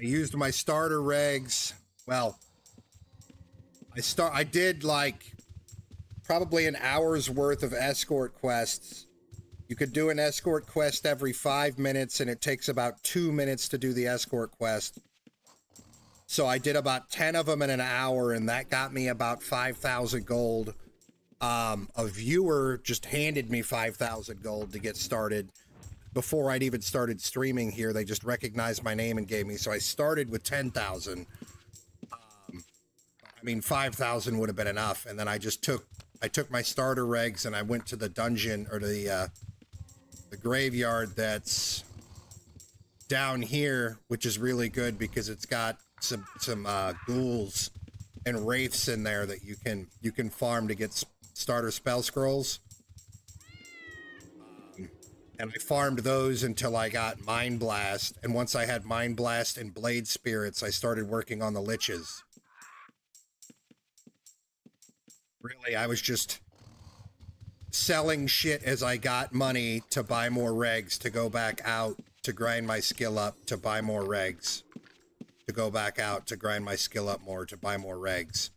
used my starter regs. Well, I did like probably an hour's worth of escort quests. You could do an escort quest every 5 minutes, and it takes about 2 minutes to do the escort quest. So I did about 10 of them in an hour, and that got me about 5,000 gold. A viewer just handed me 5,000 gold to get started. Before I'd even started streaming here, they just recognized my name and gave me. So I started with 10,000. I mean, 5,000 would have been enough. And then I took my starter regs and I went to the dungeon, or the graveyard that's down here, which is really good because it's got some ghouls and wraiths in there that you can farm to get starter spell scrolls. And I farmed those until I got Mind Blast, and once I had Mind Blast and Blade Spirits, I started working on the liches. Really, I was just selling shit as I got money to buy more regs, to go back out, to grind my skill up, to buy more regs, to go back out, to grind my skill up more, to buy more regs.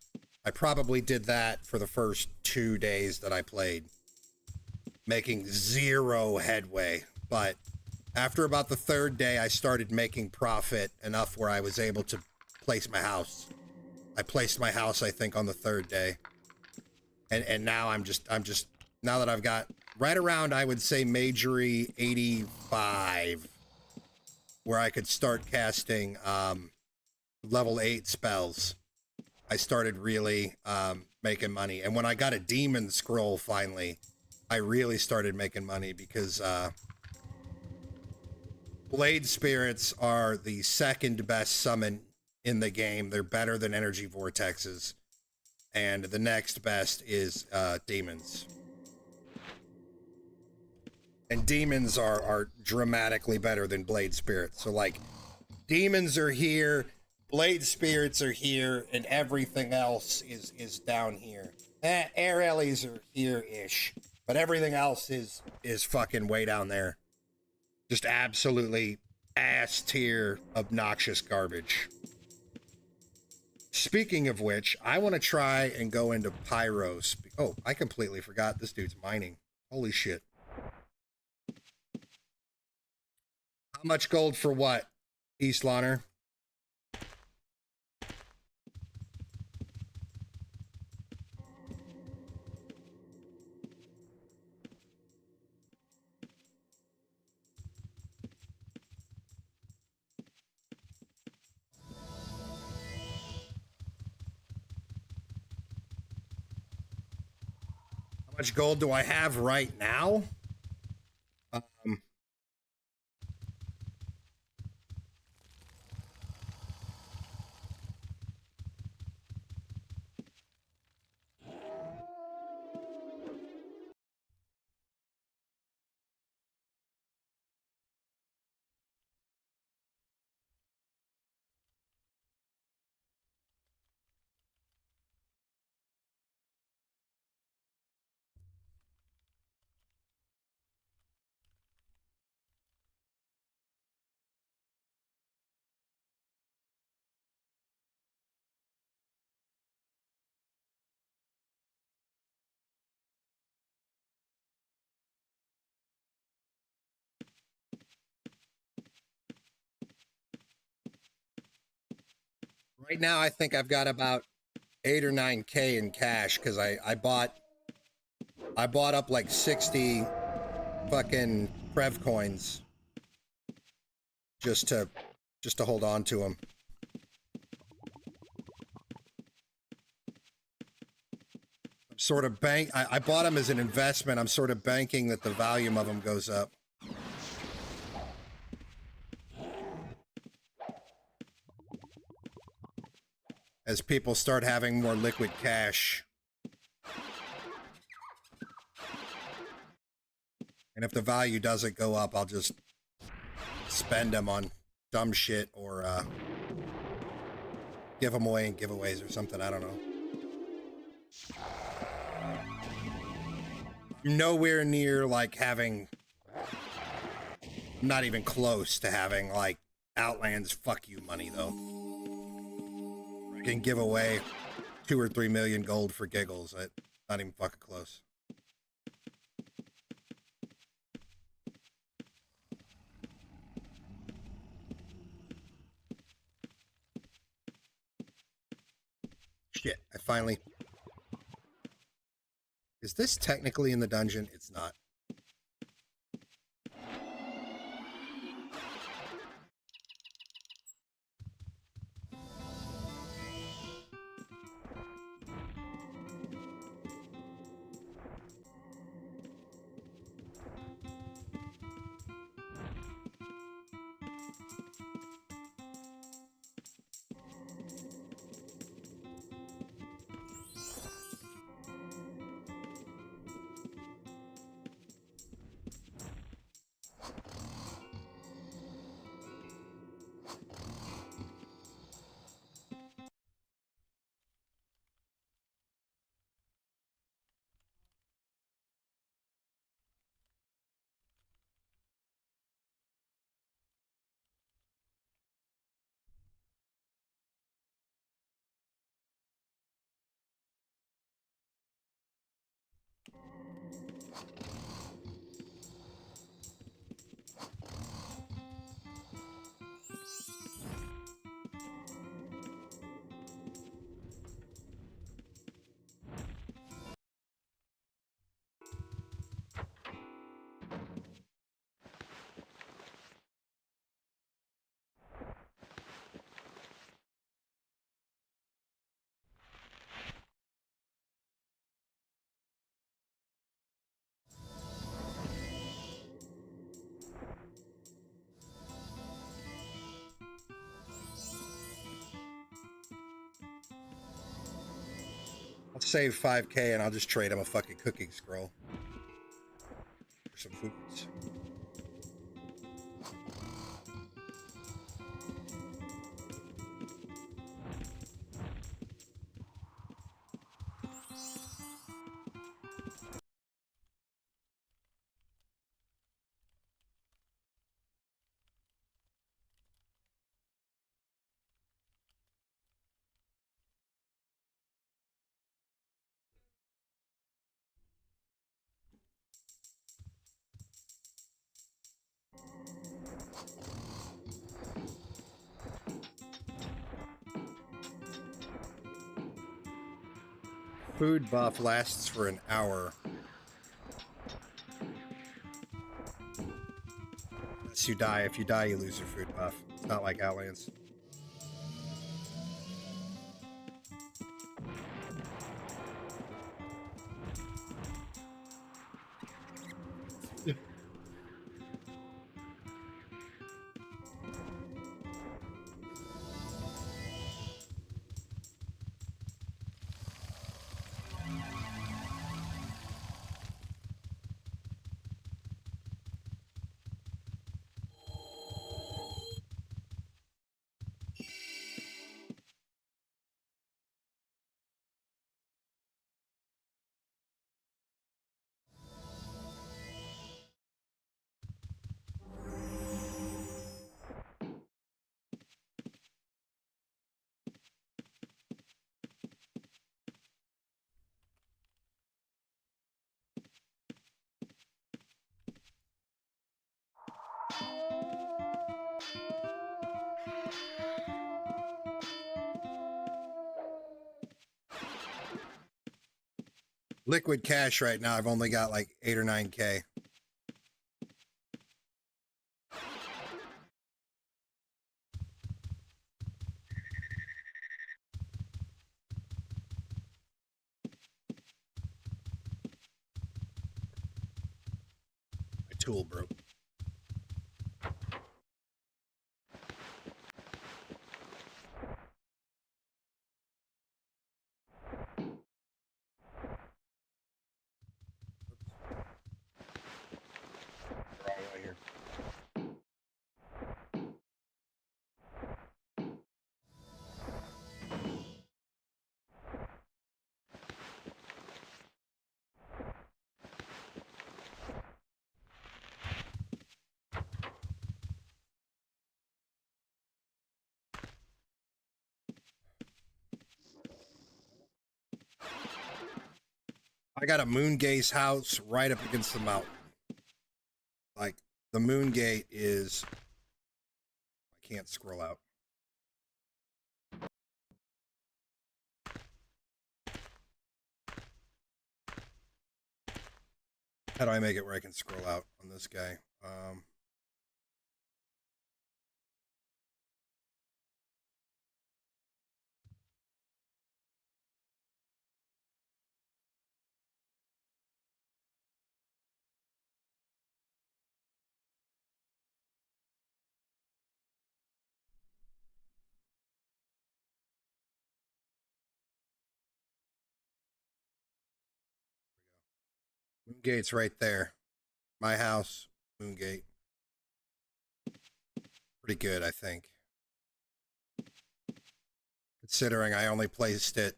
I probably did that for the first 2 days that I played, making zero headway. But after about the third day, I started making profit enough where I was able to place my house. I placed my house, I think, on the third day. And now I'm just now that I've got right around, I would say, majory 85, where I could start casting level 8 spells. I started really making money. And when I got a demon scroll finally, I really started making money because Blade Spirits are the second best summon in the game. They're better than energy vortexes. And the next best is demons. And demons are dramatically better than Blade Spirits. So, like, demons are here, Blade Spirits are here, and everything else is down here. Air Ellies are here-ish, but everything else is fucking way down there. Just absolutely ass-tier, obnoxious garbage. Speaking of which, I want to try and go into Pyros. Oh, I completely forgot this dude's mining. Holy shit. How much gold for what, East Lawner? How much gold do I have right now? Right now, I think I've got about 8 or 9K in cash because I bought up like 60 fucking Prev coins just to hold on to them. I'm sort of I bought them as an investment. I'm sort of banking that the volume of them goes up. As people start having more liquid cash. And if the value doesn't go up, I'll just spend them on dumb shit or give them away in giveaways or something. I don't know. I'm nowhere near like having I'm not even close to having like Outlands fuck you money though. I can give away 2 or 3 million gold for giggles. Not even fucking close. Shit, I finally... Is this technically in the dungeon? It's not. I'll save 5K and I'll just trade him a fucking cooking scroll for some foods. Food buff lasts for an hour. Unless you die. If you die, you lose your food buff. It's not like Outlands. Liquid cash right now, I've only got like 8 or 9K. My tool broke. Wrong way here. I got a moon gaze house right up against the mountain. Like, the moon gate is... I can't scroll out. How do I make it where I can scroll out on this guy? Moon gate's right there. My house, moon gate. Pretty good, I think. Considering I only placed it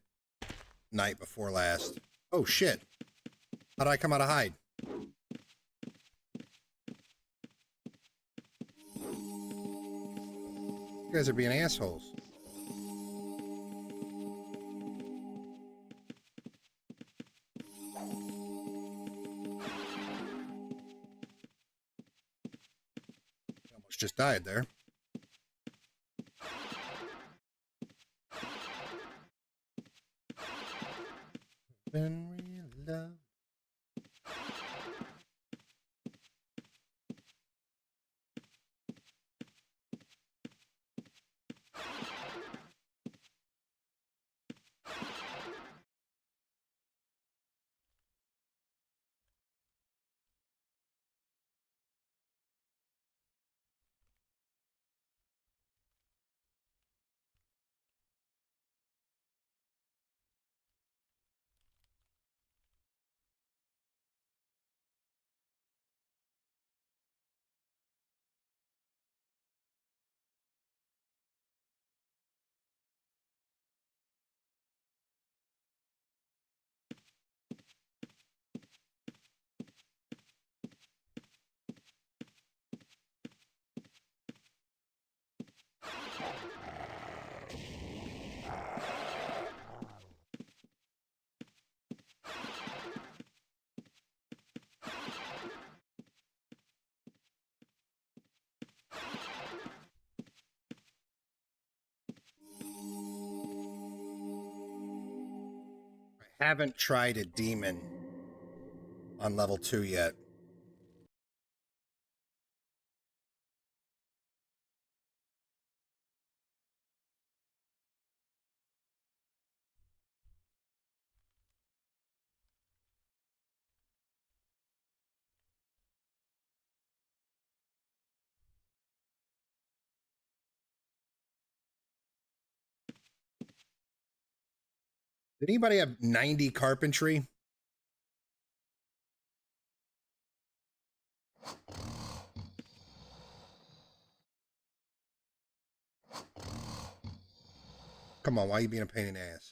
night before last. Oh shit. How'd I come out of hide? You guys are being assholes. Almost just died there. Been real love. Haven't tried a demon on level 2 yet. Did anybody have 90 carpentry? Come on, why are you being a pain in the ass?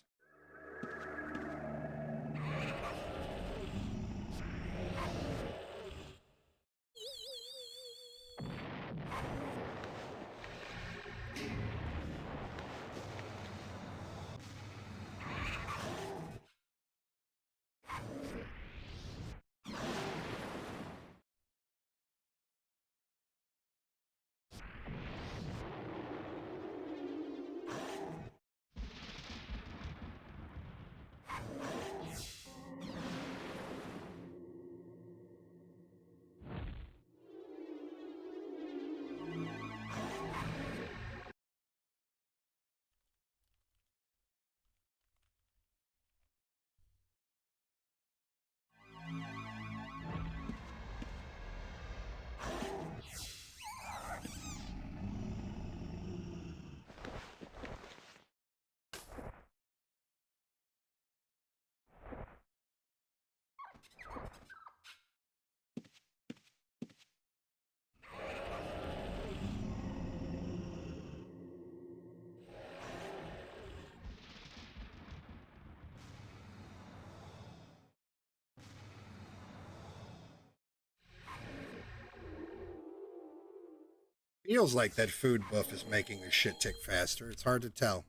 Feels like that food buff is making this shit tick faster. It's hard to tell.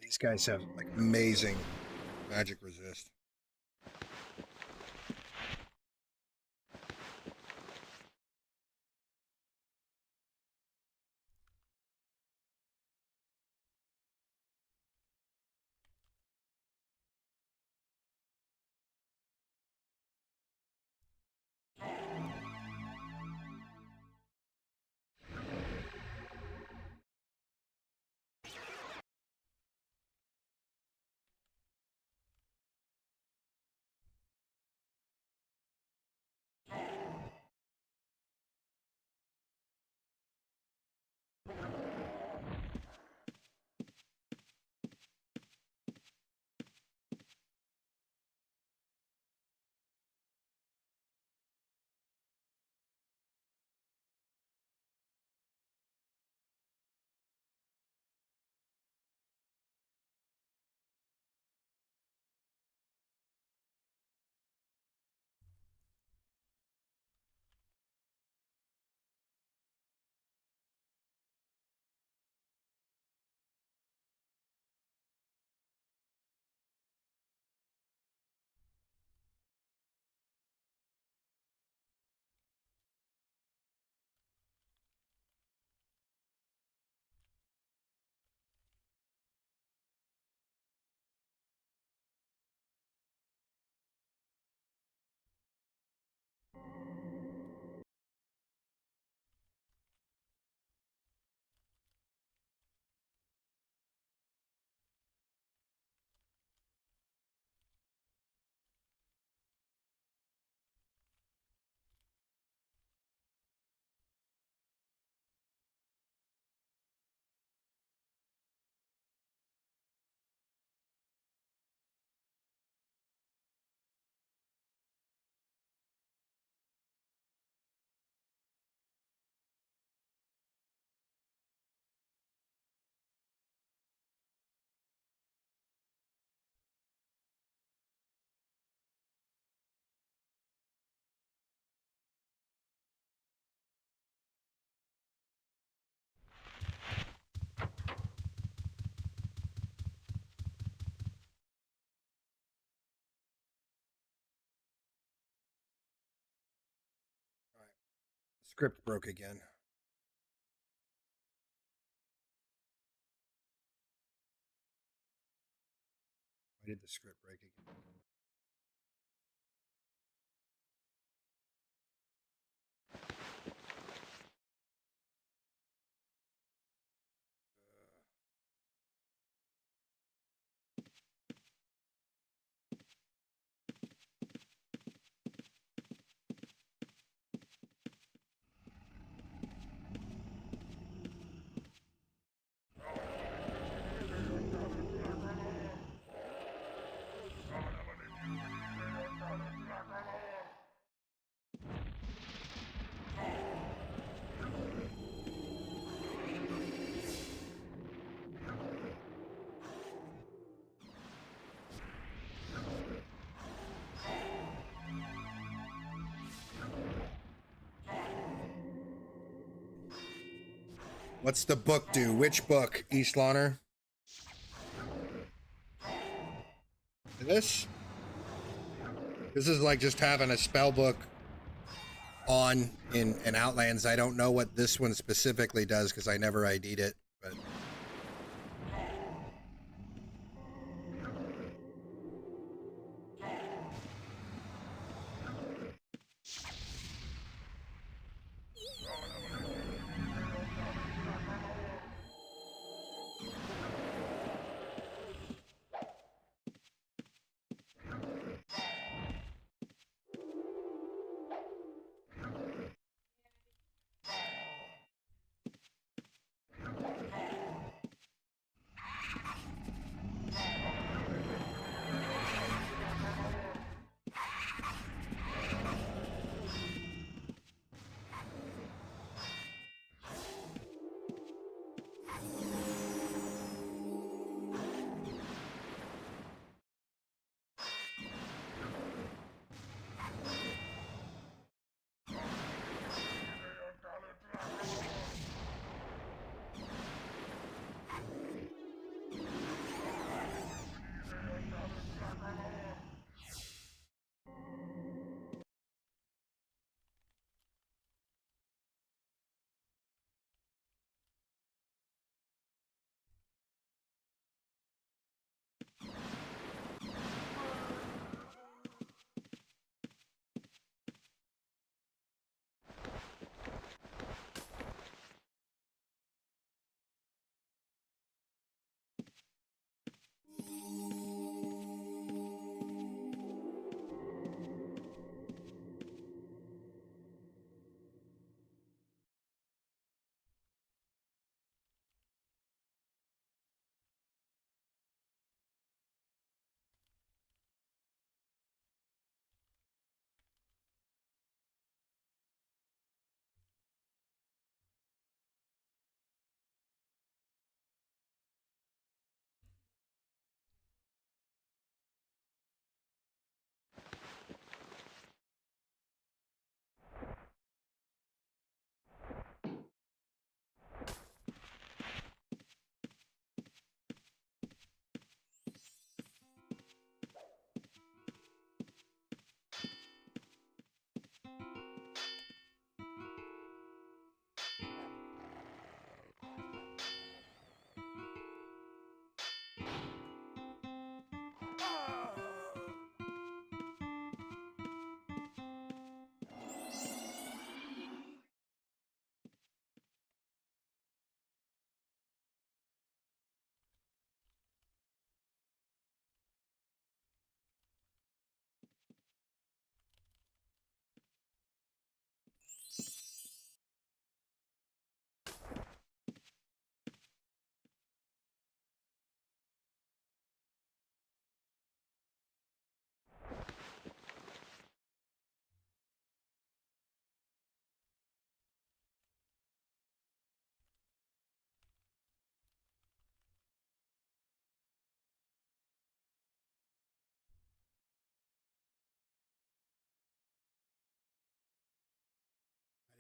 These guys have like amazing magic resist. Script broke again. Why did the script break again? What's the book do? Which book, Eastlauner? This? This is like just having a spell book on in Outlands. I don't know what this one specifically does because I never ID'd it, but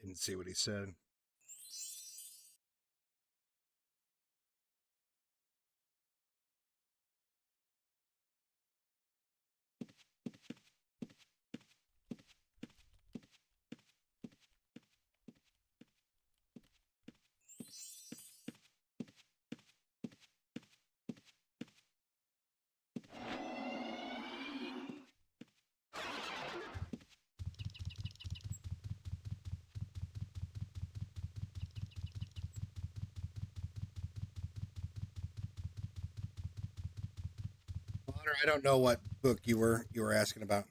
Didn't see what he said. Connor, I don't know what book you were asking about.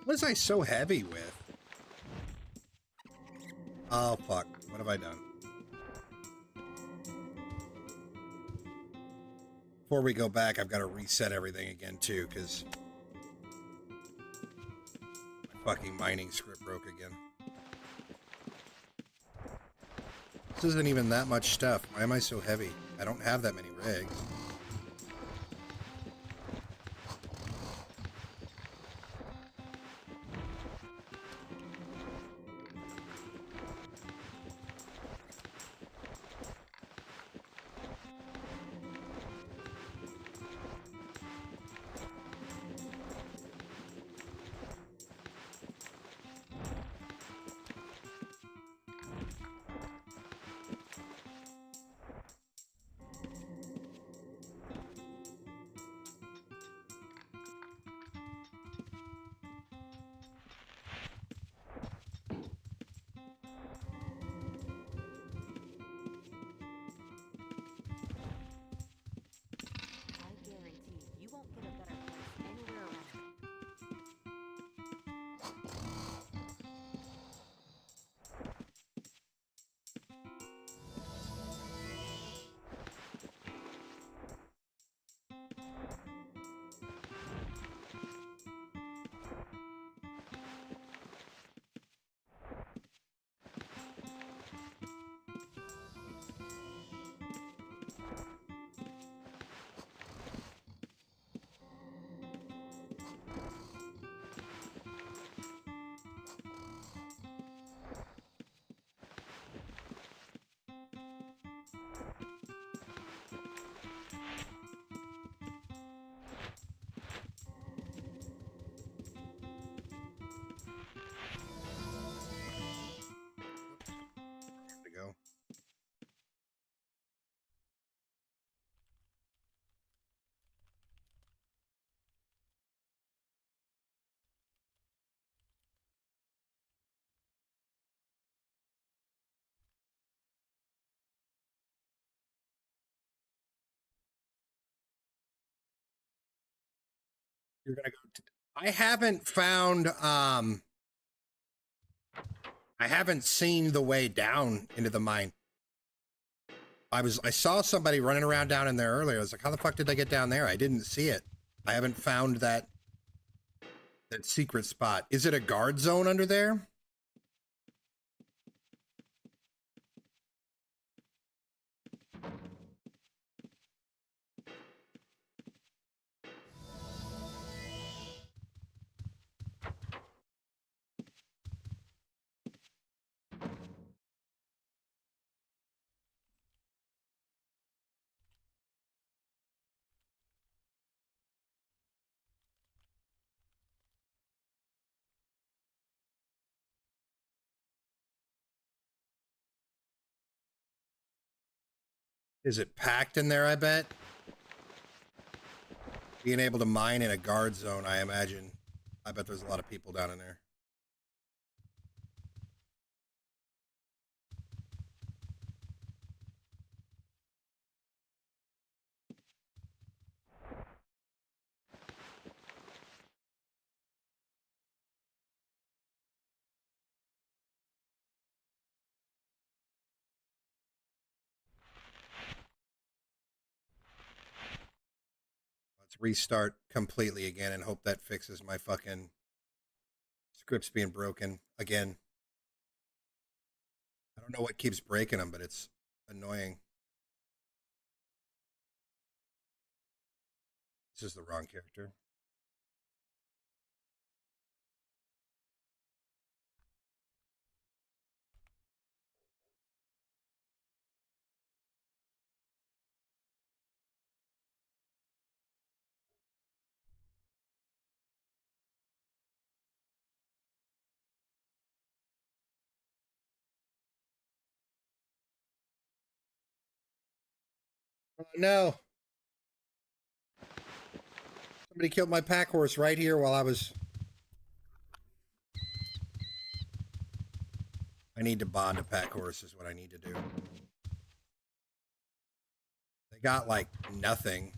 What was I so heavy with? Oh, fuck. What have I done? Before we go back, I've got to reset everything again, too, because my fucking mining script broke again. This isn't even that much stuff. Why am I so heavy? I don't have that many rigs. I guarantee you won't get a better price anywhere around. To go. You're gonna go. I haven't found. I haven't seen the way down into the mine. I saw somebody running around down in there earlier. I was like, how the fuck did they get down there? I didn't see it. I haven't found that secret spot. Is it a guard zone under there? Is it packed in there, I bet? Being able to mine in a guard zone, I imagine. I bet there's a lot of people down in there. Let's restart completely again and hope that fixes my fucking scripts being broken again. I don't know what keeps breaking them, but it's annoying. This is the wrong character. Oh, no. Somebody killed my pack horse right here while I was... I need to bond a pack horse is what I need to do. They got like nothing.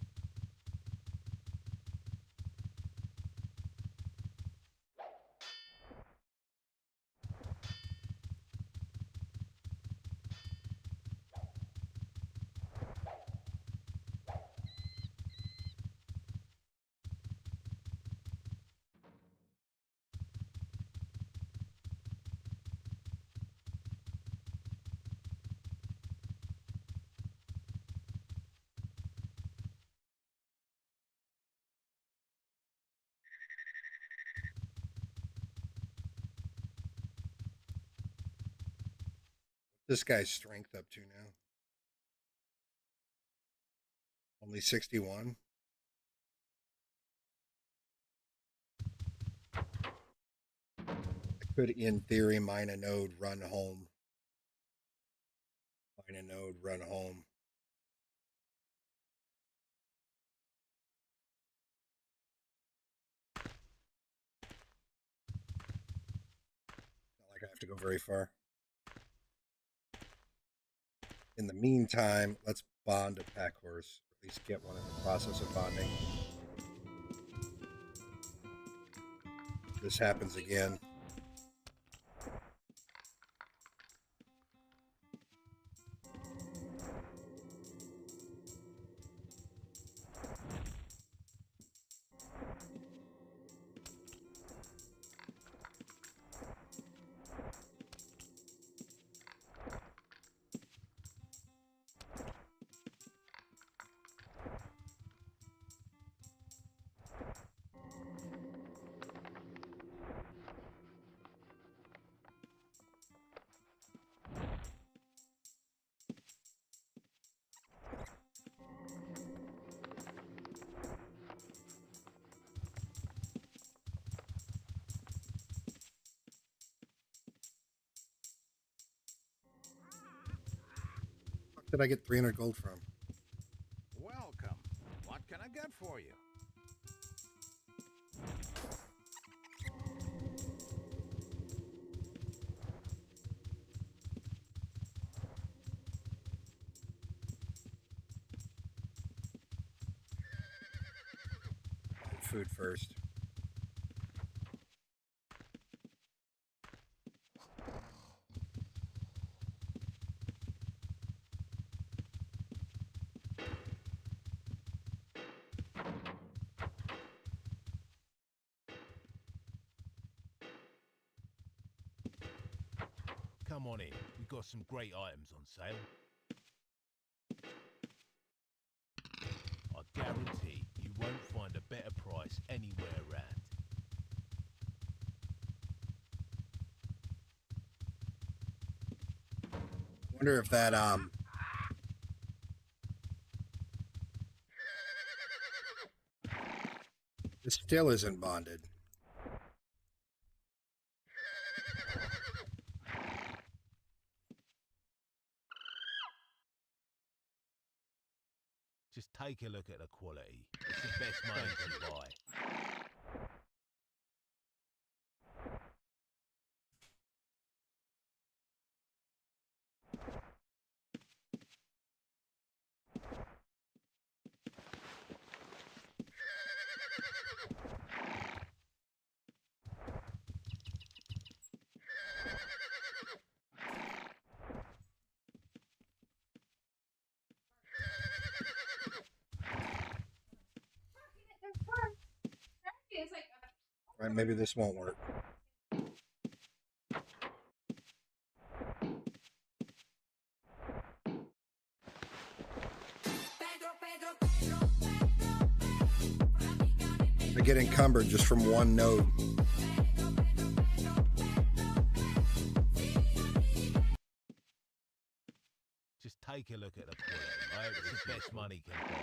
This guy's strength up to now. Only 61. I could, in theory, mine a node, run home. Mine a node, run home. Not like I have to go very far. In the meantime, let's bond a pack horse. At least get one in the process of bonding. This happens again. Did I get 300 gold from? Welcome. What can I get for you? Food first. Come on in. We've got some great items on sale. I guarantee you won't find a better price anywhere around. I wonder if that this still isn't bonded. Just take a look at the quality. It's the best money to buy. All right, maybe this won't work. I get encumbered just from one node. Just take a look at the pull. Right? It's the best money can buy.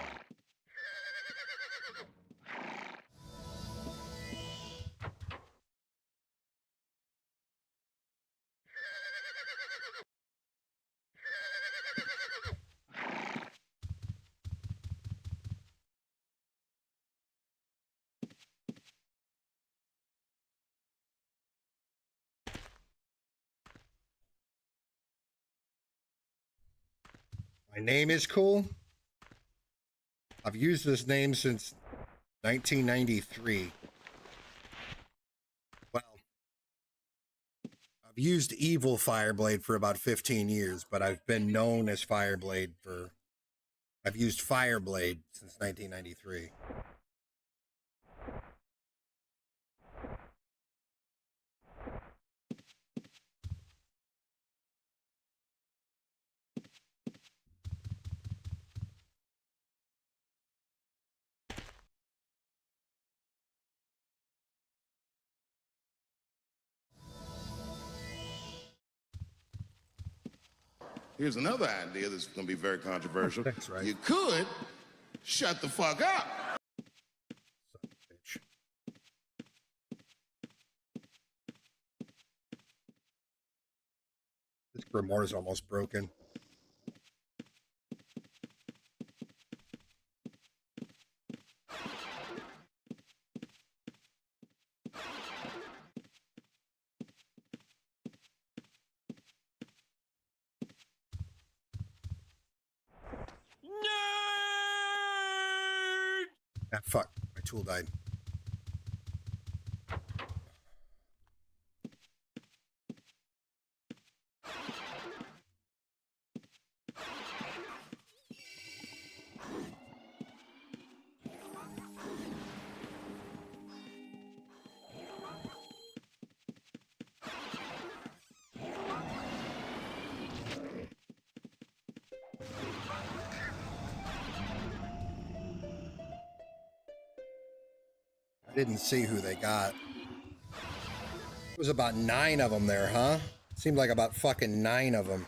My name is cool. I've used this name since 1993. Well, I've used Evil Fireblade for about 15 years, but I've been known as Fireblade for... I've used Fireblade since 1993. Here's another idea that's going to be very controversial. That's right. You could shut the fuck up. Son of a bitch. This grimoire is almost broken. Ah, fuck. My tool died. I didn't see who they got. It was about 9 of them there, huh? Seemed like about fucking 9 of them.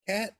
Cat?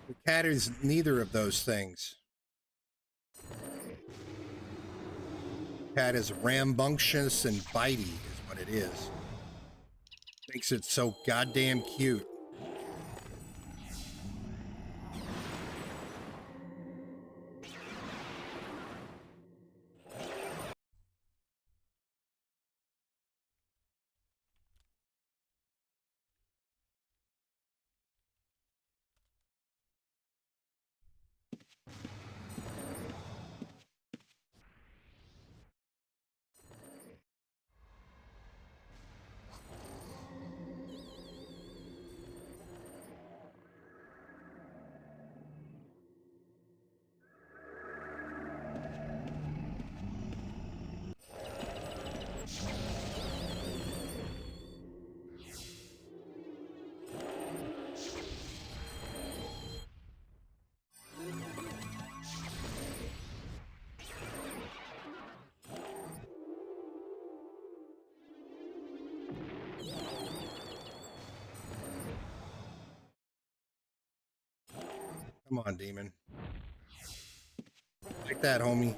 The cat is neither of those things. cat is rambunctious and bitey, is what it is. Makes it so goddamn cute. Come on, demon. Like that, homie.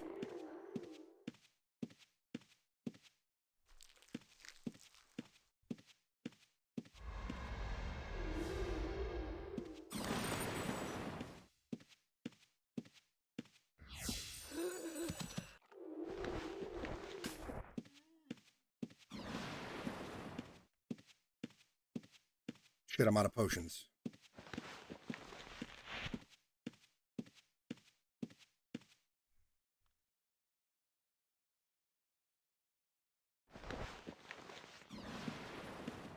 Shit, I'm out of potions.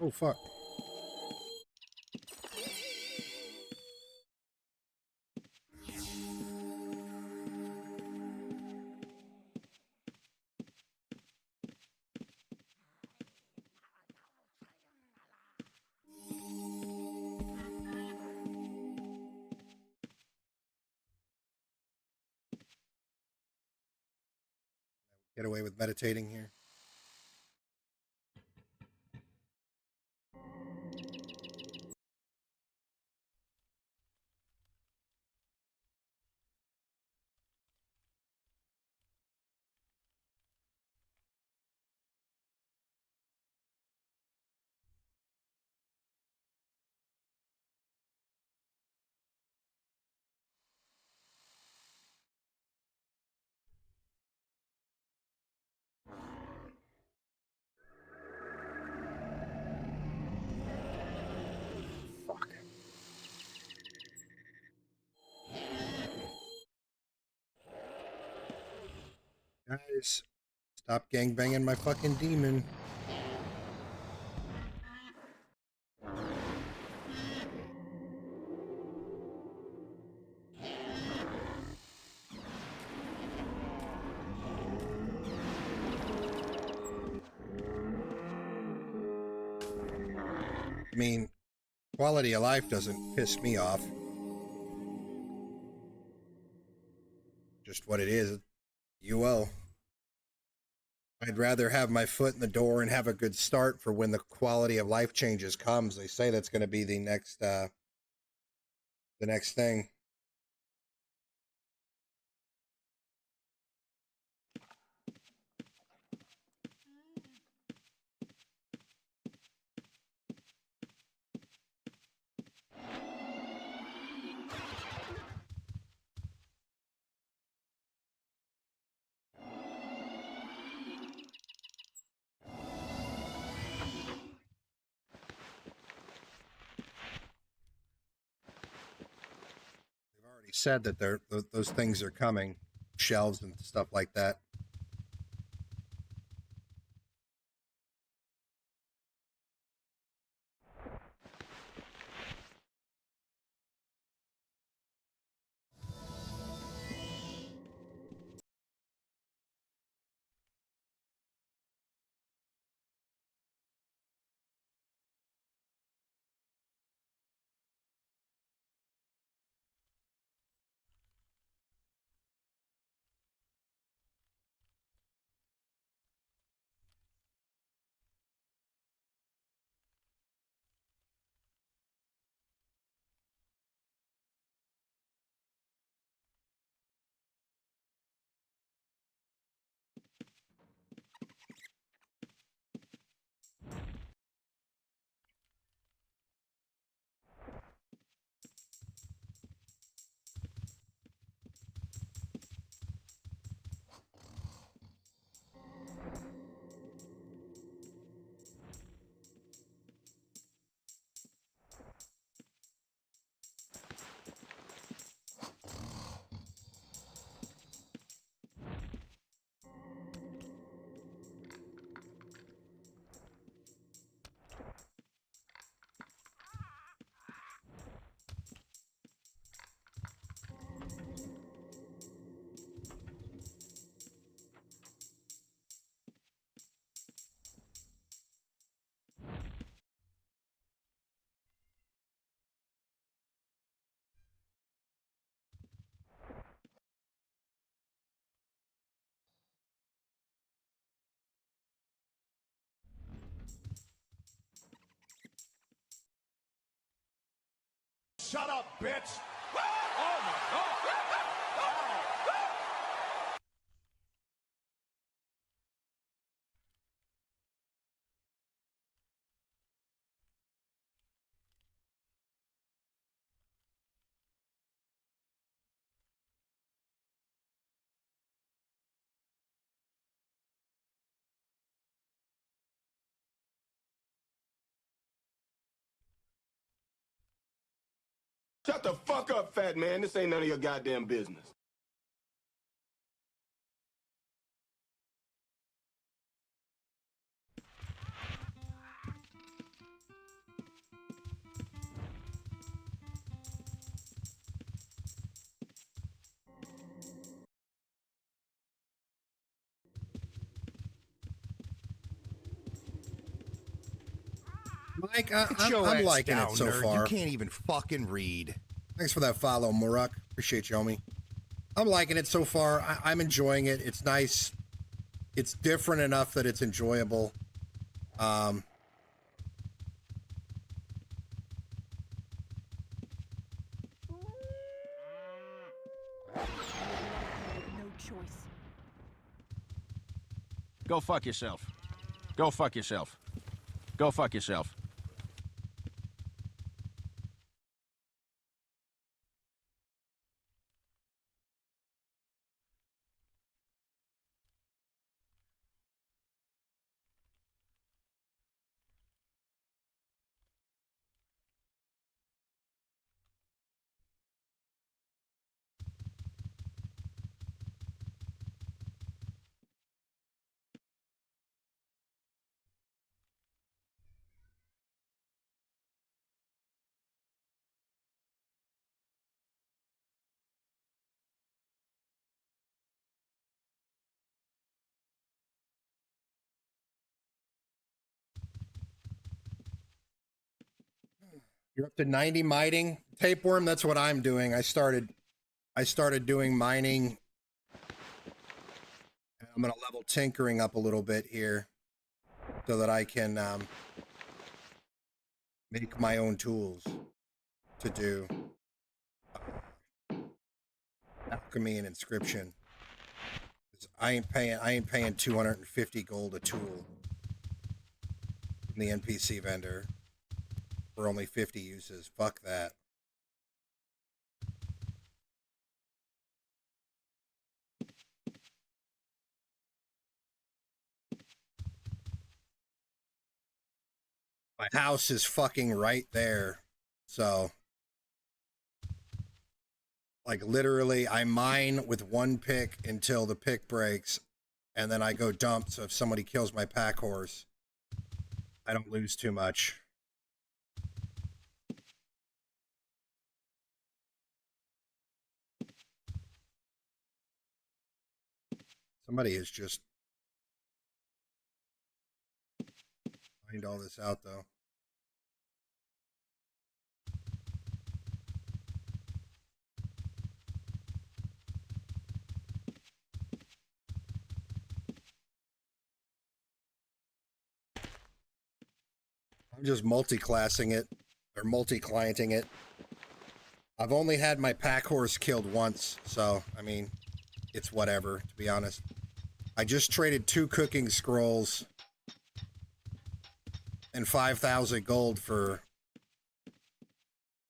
Oh, fuck. Get away with meditating here. Fuck. Guys, stop gangbanging my fucking demon. I mean, quality of life doesn't piss me off. Just what it is. UL. I'd rather have my foot in the door and have a good start for when the quality of life changes comes. They say that's going to be the next thing. They've already said that those things are coming, shelves and stuff like that. Shut up, bitch! Oh my God! Shut the fuck up, fat man. This ain't none of your goddamn business. Mike, Get your I'm ass liking down, it so nerd. far. You can't even fucking read. Thanks for that follow, Murak. Appreciate you, homie. I'm liking it so far. I'm enjoying it. It's nice. It's different enough that it's enjoyable. No choice. Go fuck yourself. Go fuck yourself. Go fuck yourself. You're up to 90 mining. Tapeworm, that's what I'm doing. I started doing mining. I'm going to level tinkering up a little bit here so that I can make my own tools to do alchemy and inscription. I ain't paying 250 gold a tool from the NPC vendor for only 50 uses. Fuck that. My house is fucking right there. So, like, literally, I mine with one pick until the pick breaks, and then I go dump. So if somebody kills my pack horse, I don't lose too much. Somebody has just mined all this out, though. I'm just multi-classing it, or multi-clienting it. I've only had my pack horse killed once, so, I mean, it's whatever, to be honest. I just traded 2 cooking scrolls and 5,000 gold for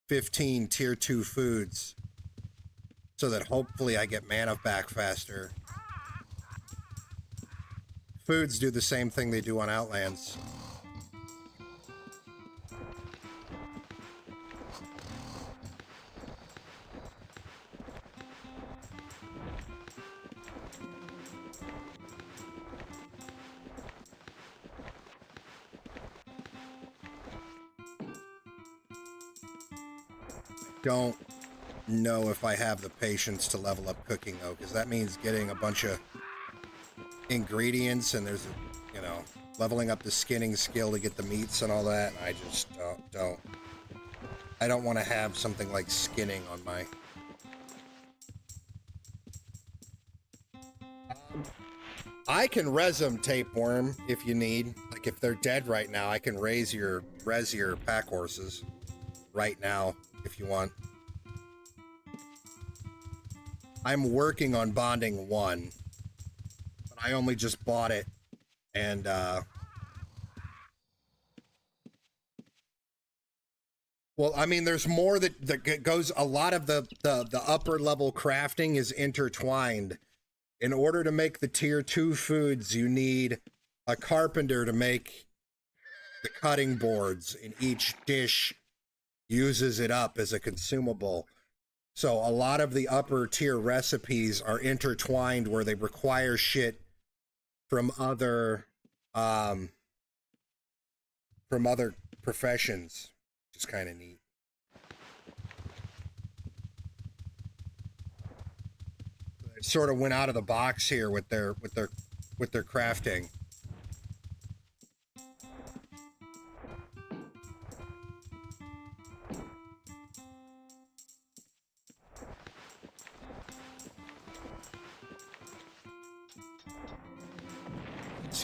15 tier 2 foods so that hopefully I get mana back faster. Foods do the same thing they do on Outlands. Don't know if I have the patience to level up cooking, though, because that means getting a bunch of ingredients, and there's a, you know, leveling up the skinning skill to get the meats and all that. I just don't. I don't want to have something like skinning on my... I can res them, Tapeworm, if you need. Like, if they're dead right now, I can res your pack horses right now if you want. I'm working on bonding 1, but I only just bought it, and well, I mean, there's more that goes. A lot of the upper level crafting is intertwined. In order to make the tier 2 foods, you need a carpenter to make the cutting boards, and each dish uses it up as a consumable. So a lot of the upper tier recipes are intertwined where they require shit from other professions, which is kind of neat. They sort of went out of the box here with their crafting.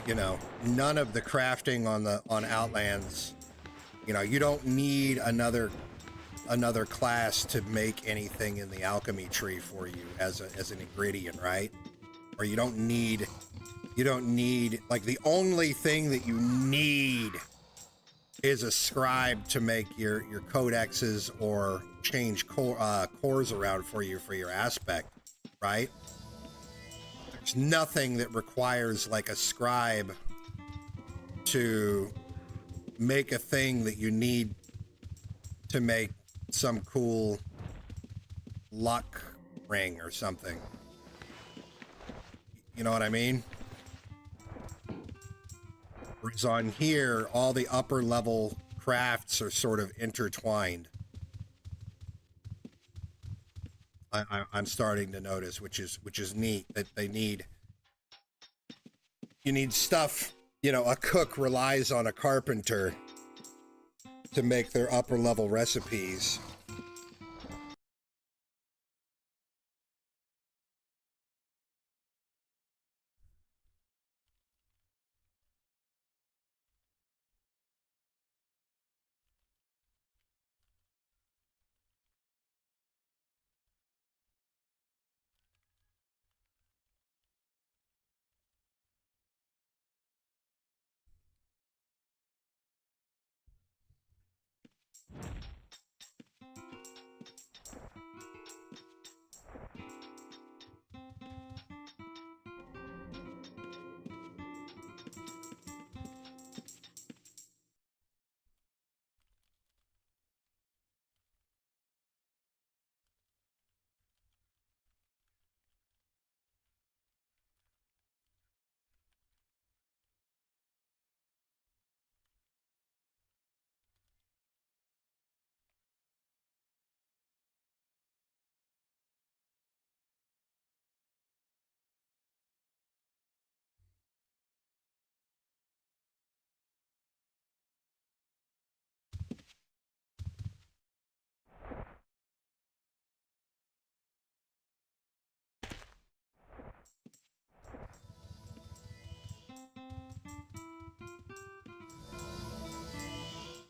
You know, none of the crafting on Outlands, you know, you don't need another class to make anything in the alchemy tree for you as an ingredient, right? Or you don't need like, the only thing that you need is a scribe to make your codexes or change cores around for you for your aspect, right? There's nothing that requires like a scribe to make a thing that you need to make some cool luck ring or something. You know what I mean? Whereas on here, all the upper level crafts are sort of intertwined. I'm starting to notice, which is neat, that you need stuff, you know, a cook relies on a carpenter to make their upper level recipes.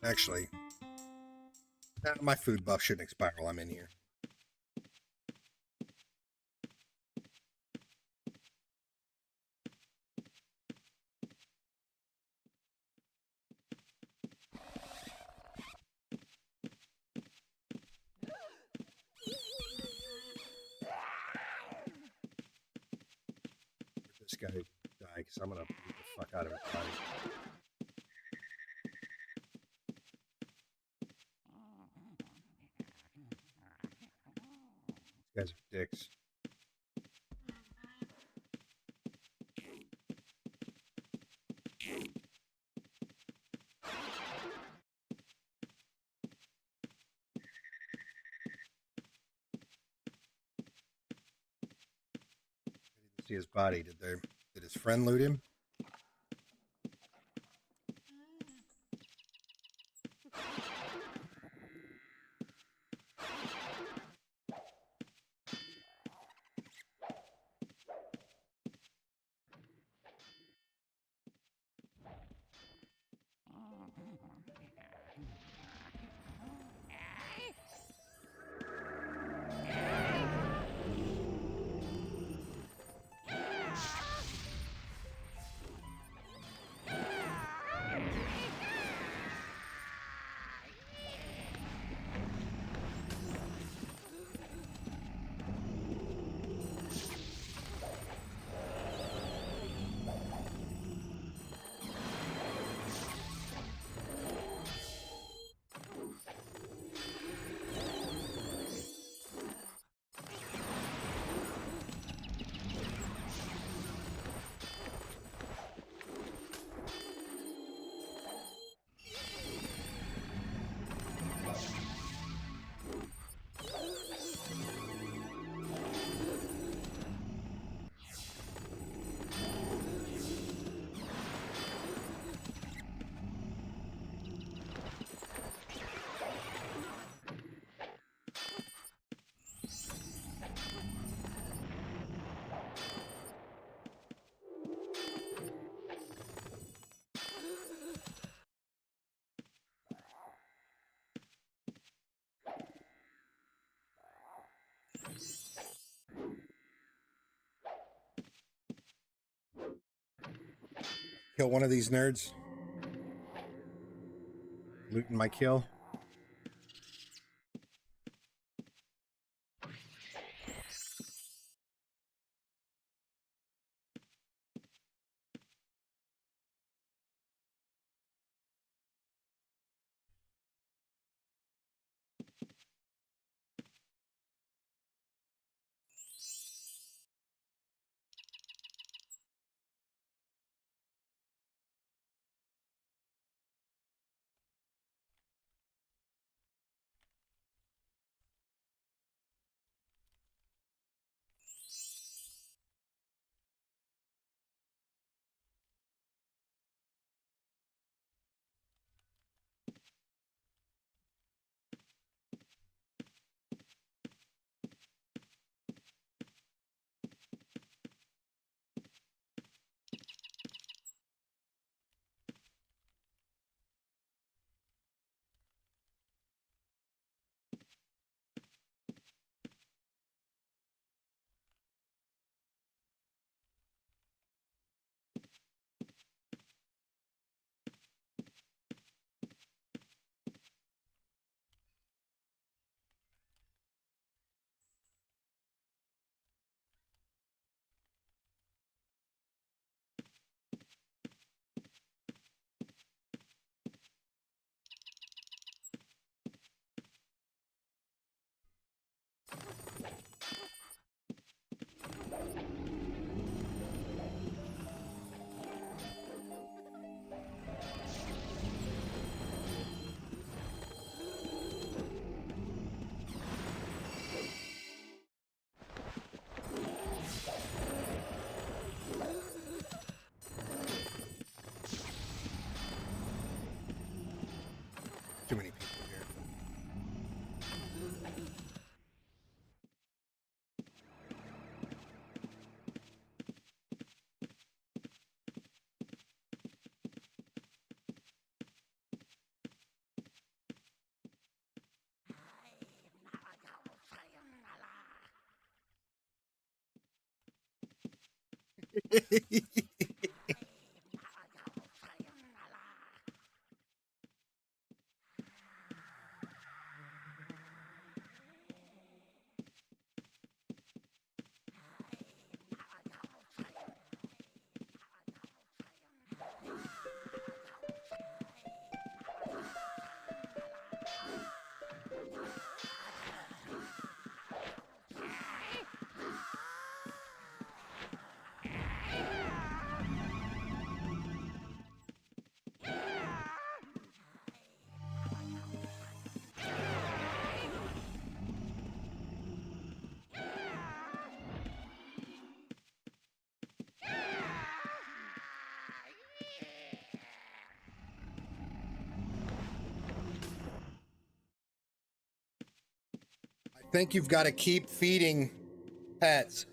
Actually, my food buff shouldn't expire while I'm in here. This guy die, because I'm gonna beat the fuck out of his body. These guys are dicks. See his body. Did his friend loot him? Kill one of these nerds. Looting my kill. Too many people here. I think you've got to keep feeding pets.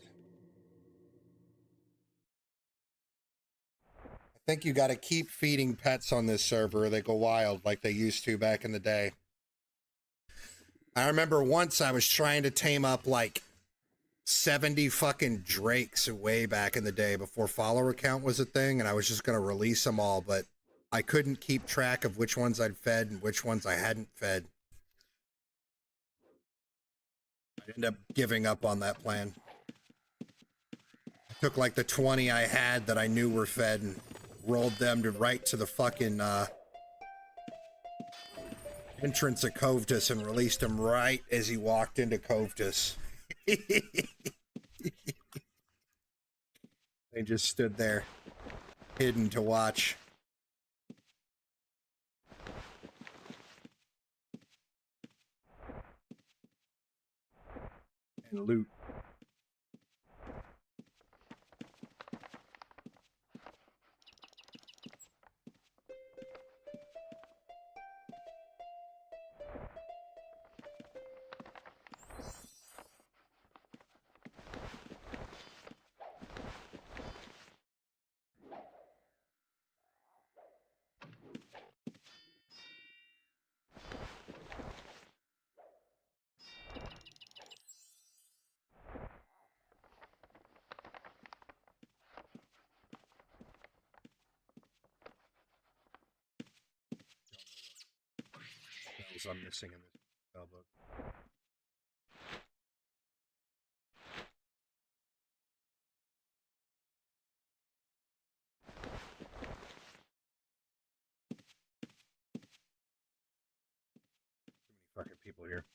I think you got to keep feeding pets on this server or they go wild like they used to back in the day. I remember once I was trying to tame up like 70 fucking drakes way back in the day before follower count was a thing, and I was just going to release them all, but I couldn't keep track of which ones I'd fed and which ones I hadn't fed. I ended up giving up on that plan. I took like the 20 I had that I knew were fed and rolled them to right to the fucking entrance of Covetus and released him right as he walked into Covetus. They just stood there, hidden to watch. And loot. apples I'm missing in this spell book. Too many fucking people here.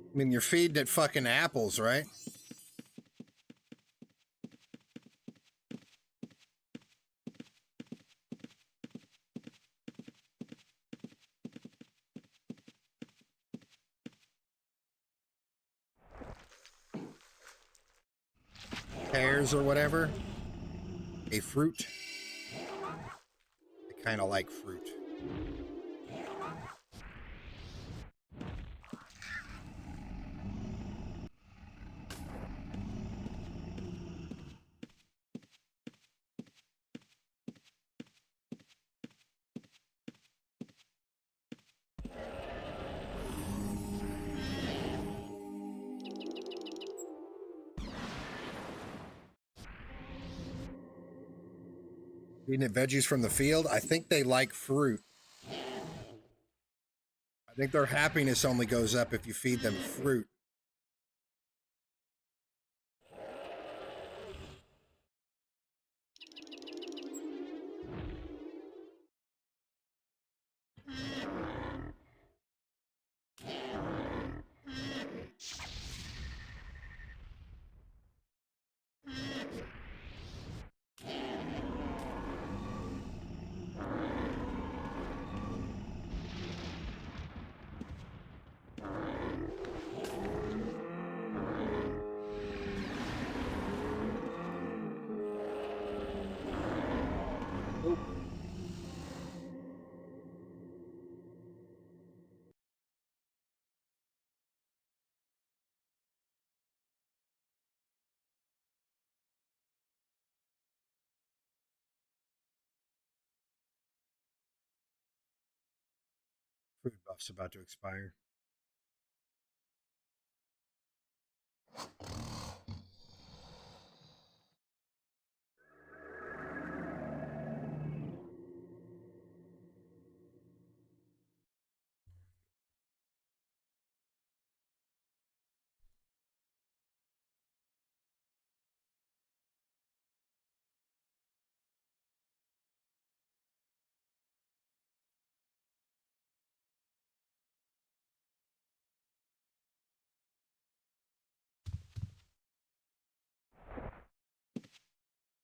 I mean, you're feeding it fucking apples, right? Pears or whatever. A fruit. I kind of like fruit. Eating it veggies from the field. I think they like fruit. I think their happiness only goes up if you feed them fruit. Food buff's about to expire.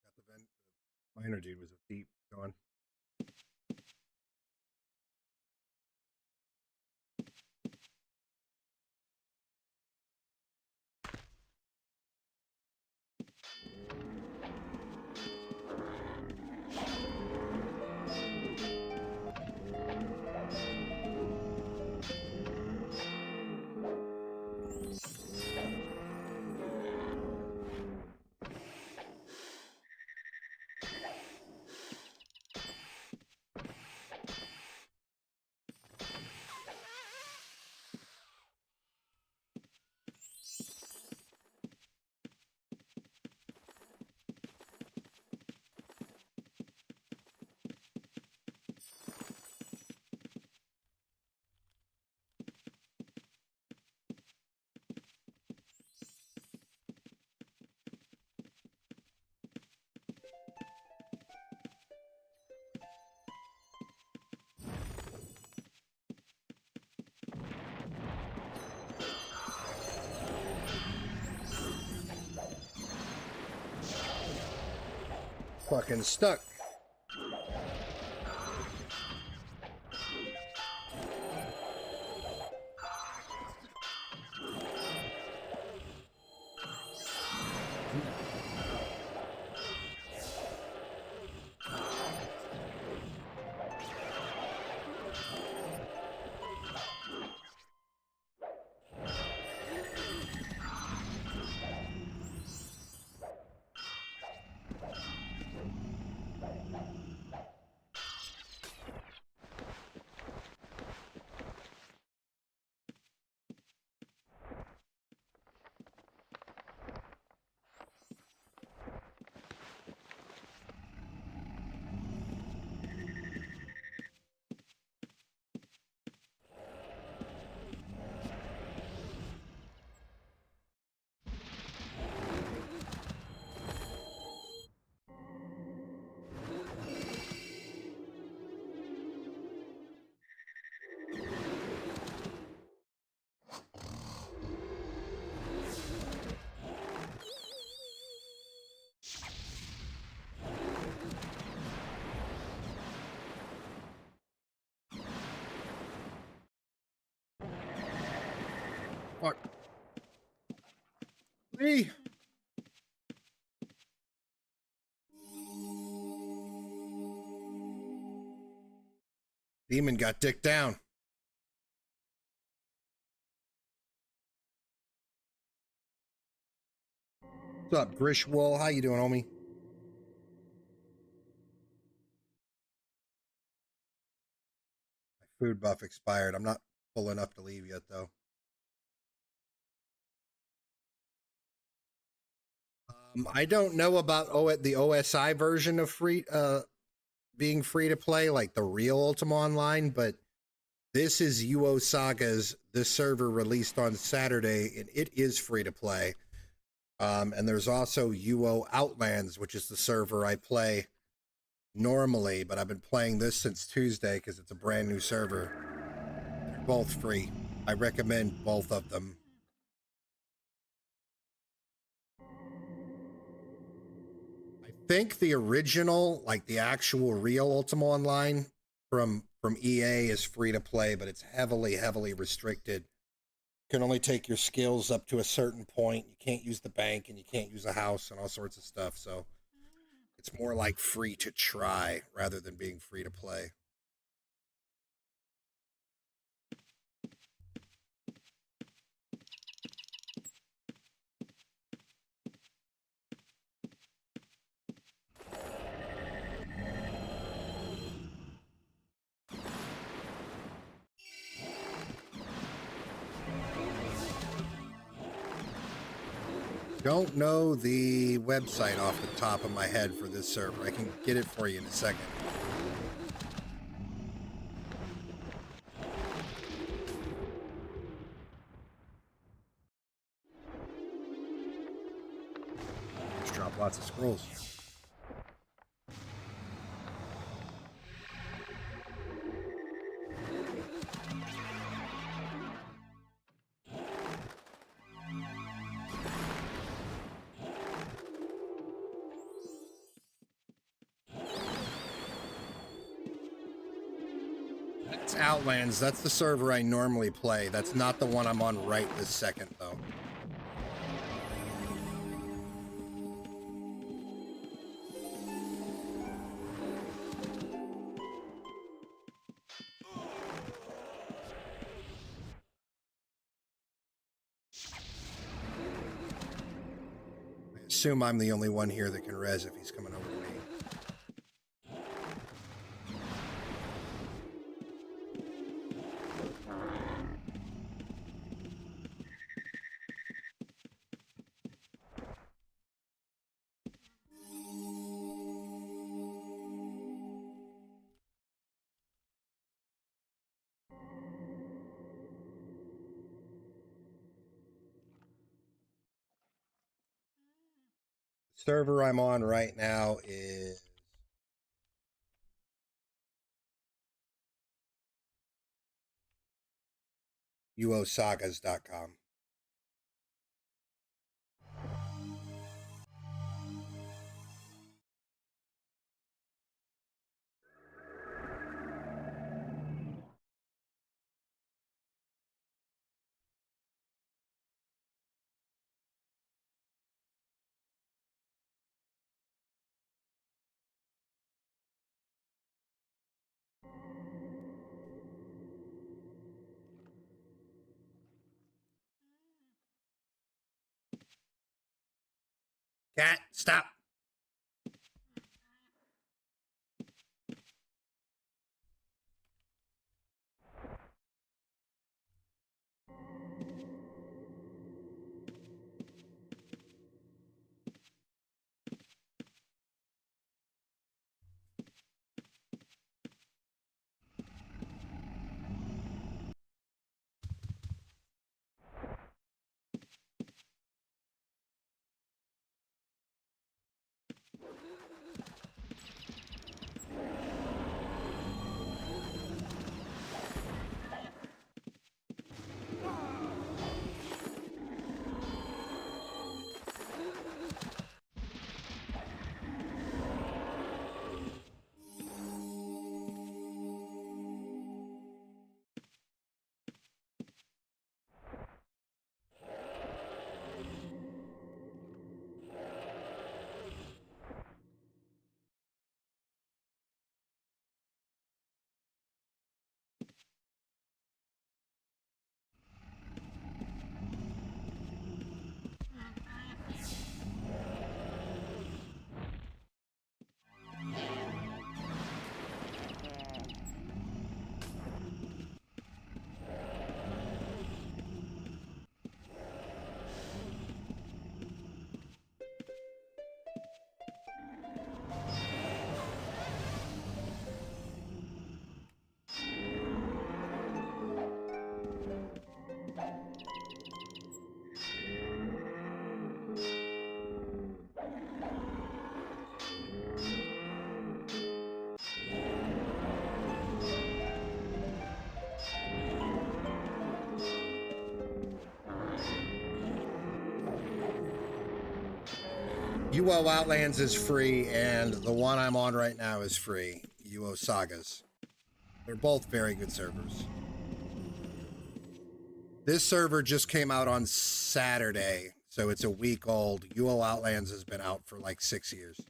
Got the vent. The miner dude was a thief. Going. fucking stuck. Fuck. Me. Demon got dick down. What's up, Grishwool? How you doing, homie? My food buff expired. I'm not full enough to leave yet, though. I don't know about the OSI version of being free to play, like the real Ultima Online, but this is UO Sagas. This server released on Saturday, and it is free to play. And there's also UO Outlands, which is the server I play normally, but I've been playing this since Tuesday because it's a brand new server. They're both free. I recommend both of them. I think the original, like the actual real Ultima Online from EA is free to play, but it's heavily restricted. You can only take your skills up to a certain point. You can't use the bank and you can't use a house and all sorts of stuff. So it's more like free to try rather than being free to play. Don't know the website off the top of my head for this server. I can get it for you in a second. Just drop lots of scrolls. That's Outlands. That's the server I normally play. That's not the one I'm on right this second, though. I assume I'm the only one here that can res if he's coming over to me. Server I'm on right now is uosagas.com. Cat, stop. UO Outlands is free, and the one I'm on right now is free. UO Sagas. They're both very good servers. This server just came out on Saturday, so it's a week old. UO Outlands has been out for like 6 years.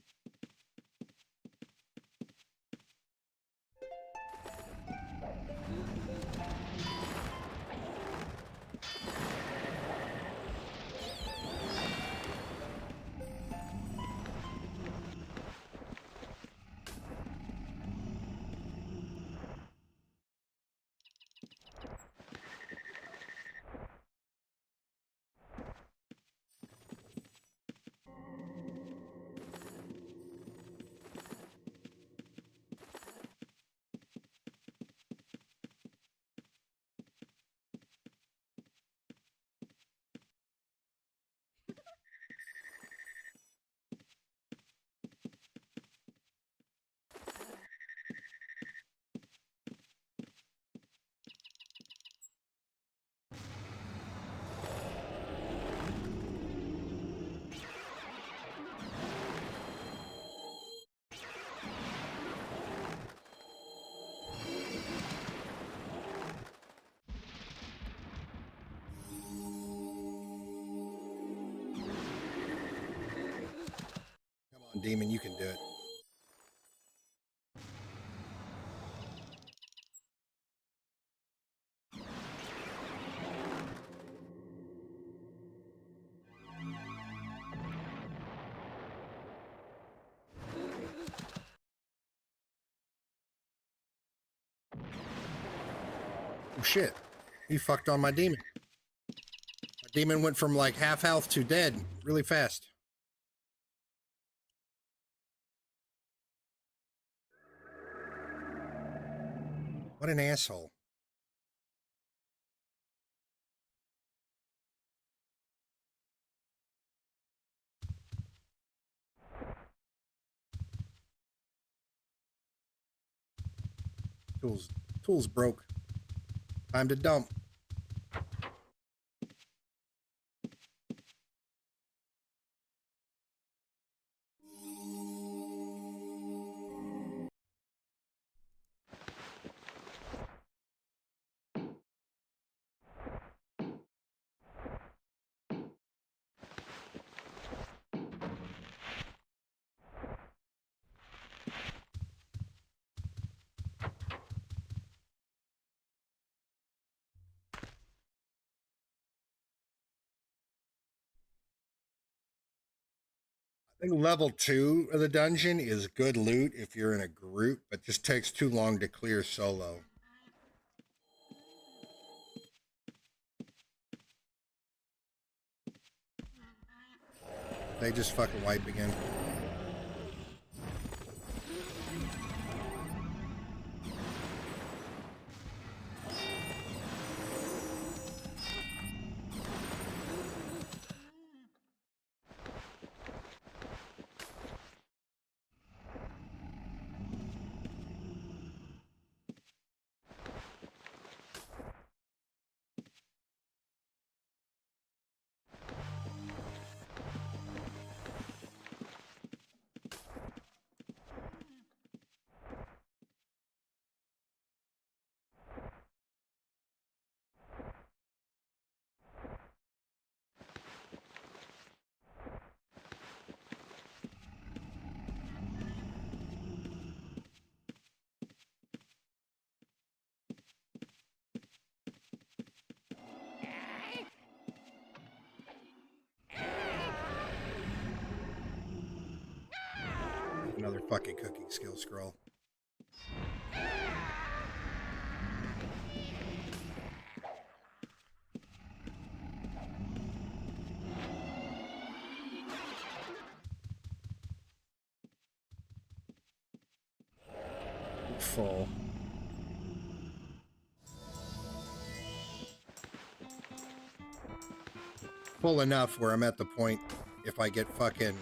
Demon, you can do it. Oh shit. He fucked on my demon. My demon went from like half health to dead really fast. What an asshole. Tools broke. Time to dump. I think level 2 of the dungeon is good loot if you're in a group, but just takes too long to clear solo. They just fucking wipe again. Another fucking cooking skill scroll. Full. Full enough where I'm at the point if I get fucking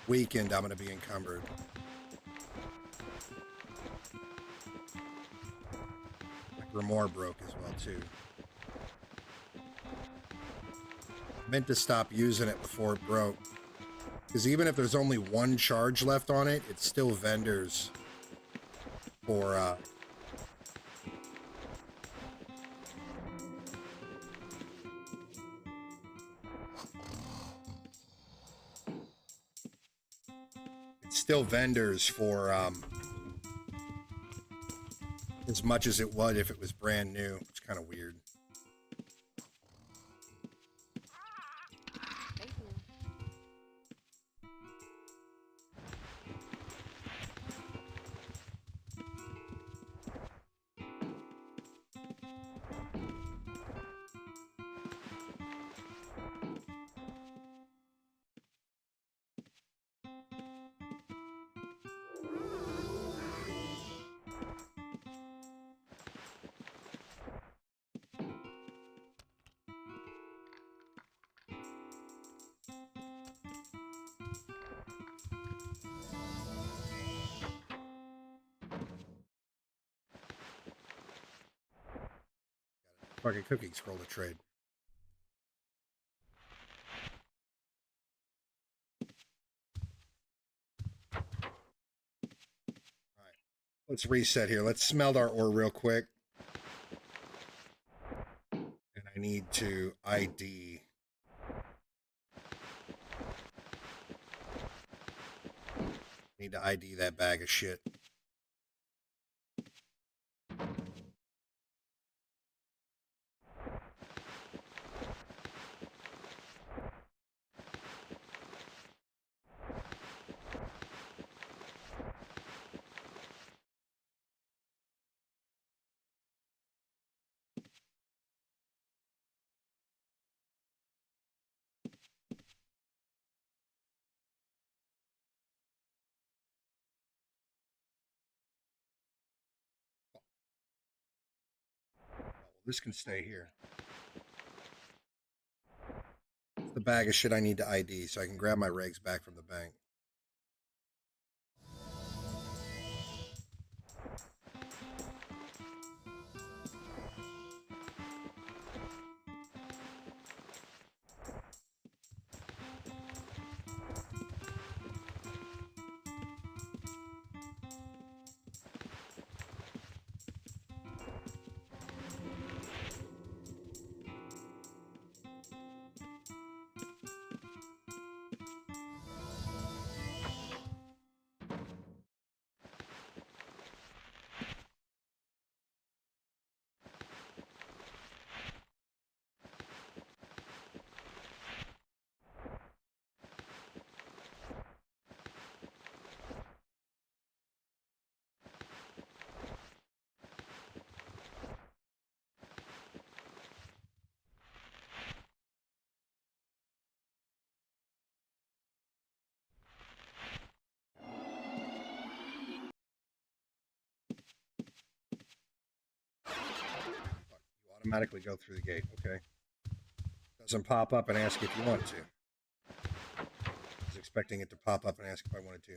weakened, I'm gonna be encumbered. Like Grimoire broke as well too. Meant to stop using it before it broke. Because even if there's only one charge left on it, it's still vendors for as much as it would if it was brand new. It's kind of weird. Thank you. Fucking cooking scroll to trade. Alright. Let's reset here. Let's smelt our ore real quick. And I need to ID. Need to ID that bag of shit. This can stay here. It's the bag of shit I need to ID so I can grab my regs back from the bank. Automatically go through the gate. Okay. Doesn't pop up and ask if you want to. I was expecting it to pop up and ask if I wanted to.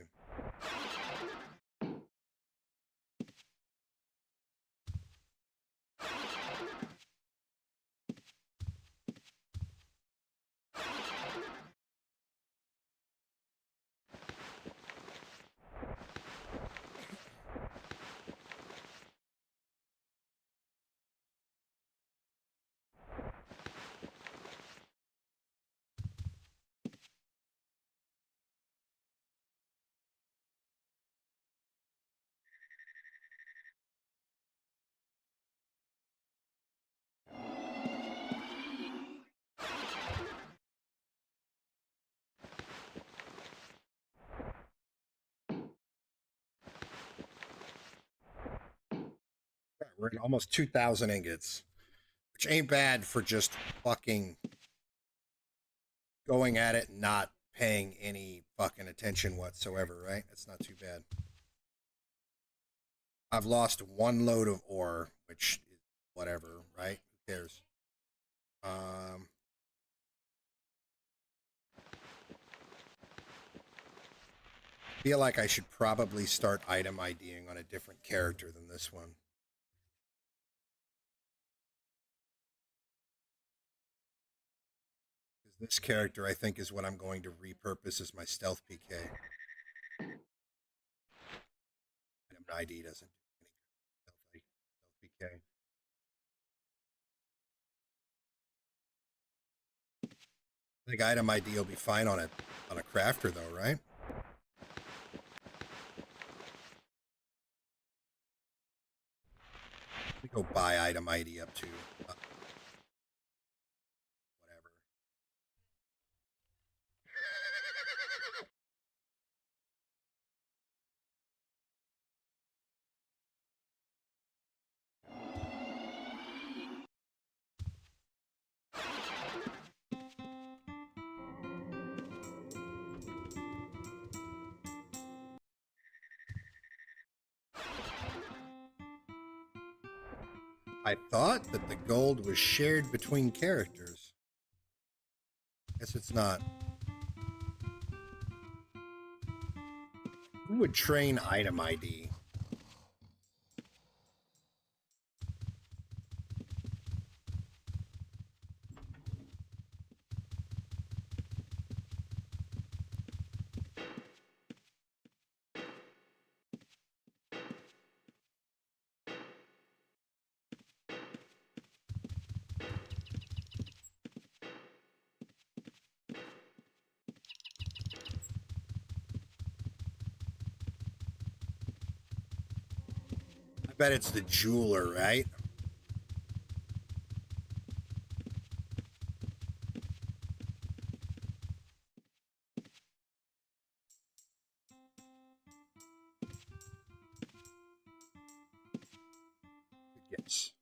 We're at almost 2,000 ingots, which ain't bad for just fucking going at it and not paying any fucking attention whatsoever, right? That's not too bad. I've lost one load of ore, which is whatever, right? Who cares? Feel like I should probably start item IDing on a different character than this one. This character, I think, is what I'm going to repurpose as my stealth PK. Item ID doesn't do any stealth PK. I think item ID will be fine on a crafter though, right? We go buy item ID up to whatever. I thought that the gold was shared between characters. Guess it's not. Who would train item ID? I bet it's the jeweler, right? Yes.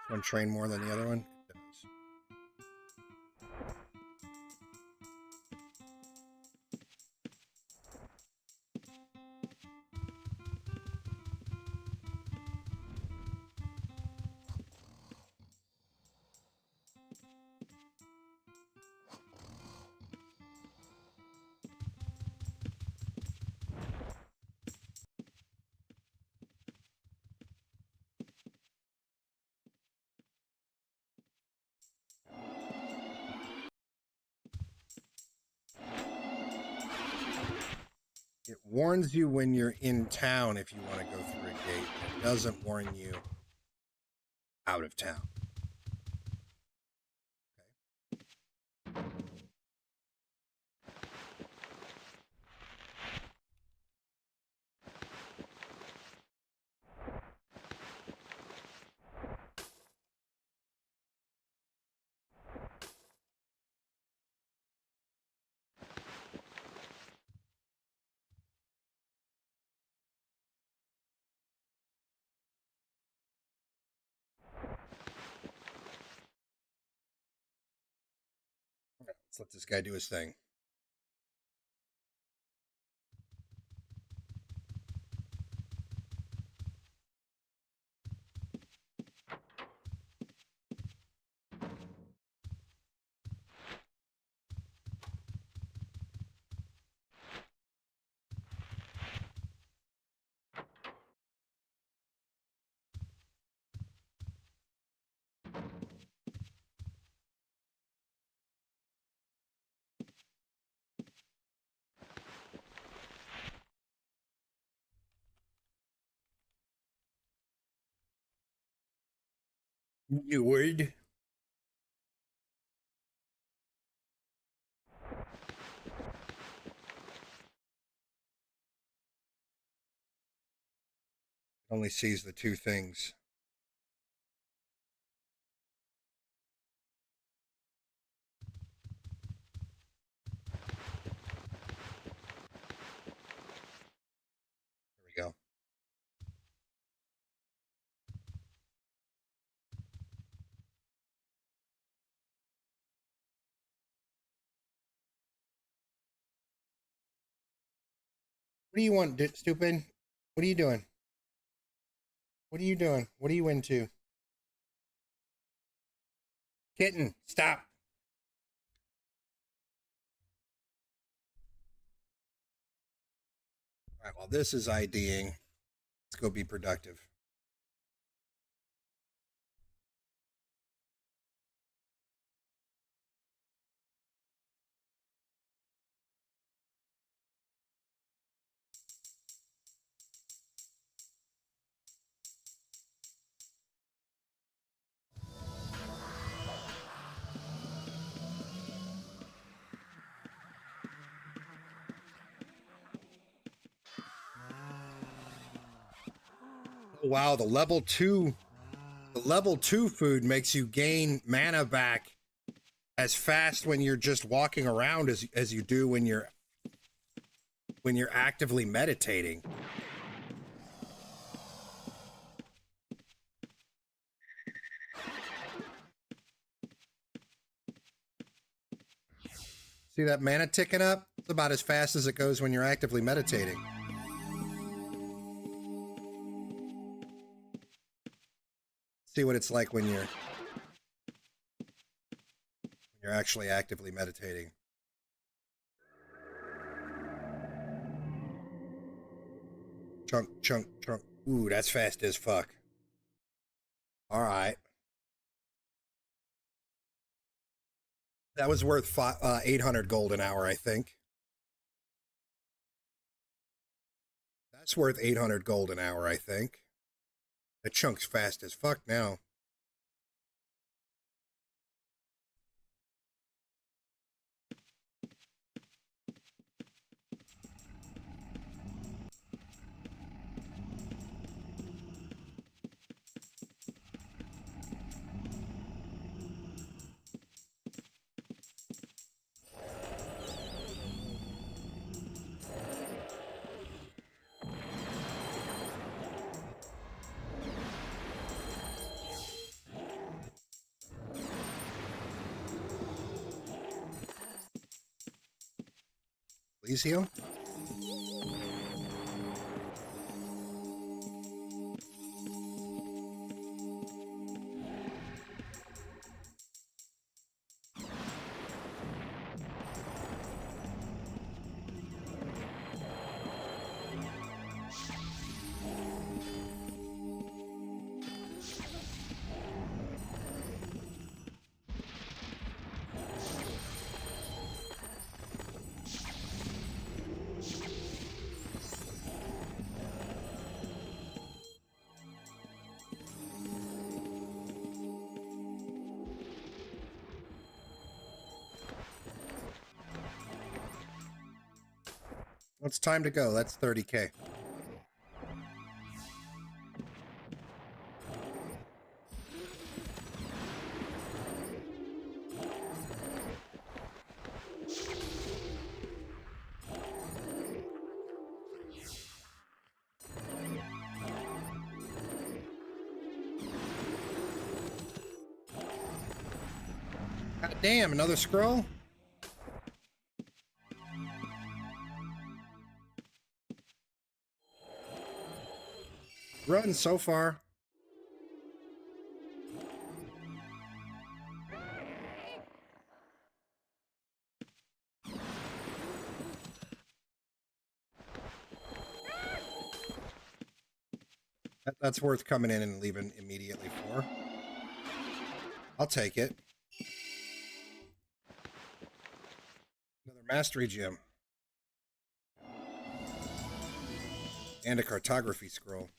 One train more than the other one? It does. It warns you when you're in town if you want to go through a gate. It doesn't warn you out of town. Let's let this guy do his thing. You would? Only sees the two things. There we go. What do you want, stupid? What are you doing? What are you doing? What are you into? Kitten, stop. All right, well, this is IDing. Let's go be productive. Oh, wow, the level 2 food makes you gain mana back as fast when you're just walking around as you do when you're actively meditating. See that mana ticking up? It's about as fast as it goes when you're actively meditating. See what it's like when you're actually actively meditating. Chunk, chunk, chunk. Ooh, that's fast as fuck. All right. That was worth 800 gold an hour, I think. That's worth 800 gold an hour, I think. That chunk's fast as fuck now. Please heal. It's time to go. That's 30K. God damn, another scroll? Run so far. That's worth coming in and leaving immediately for. I'll take it. Another mastery gem. And a cartography scroll.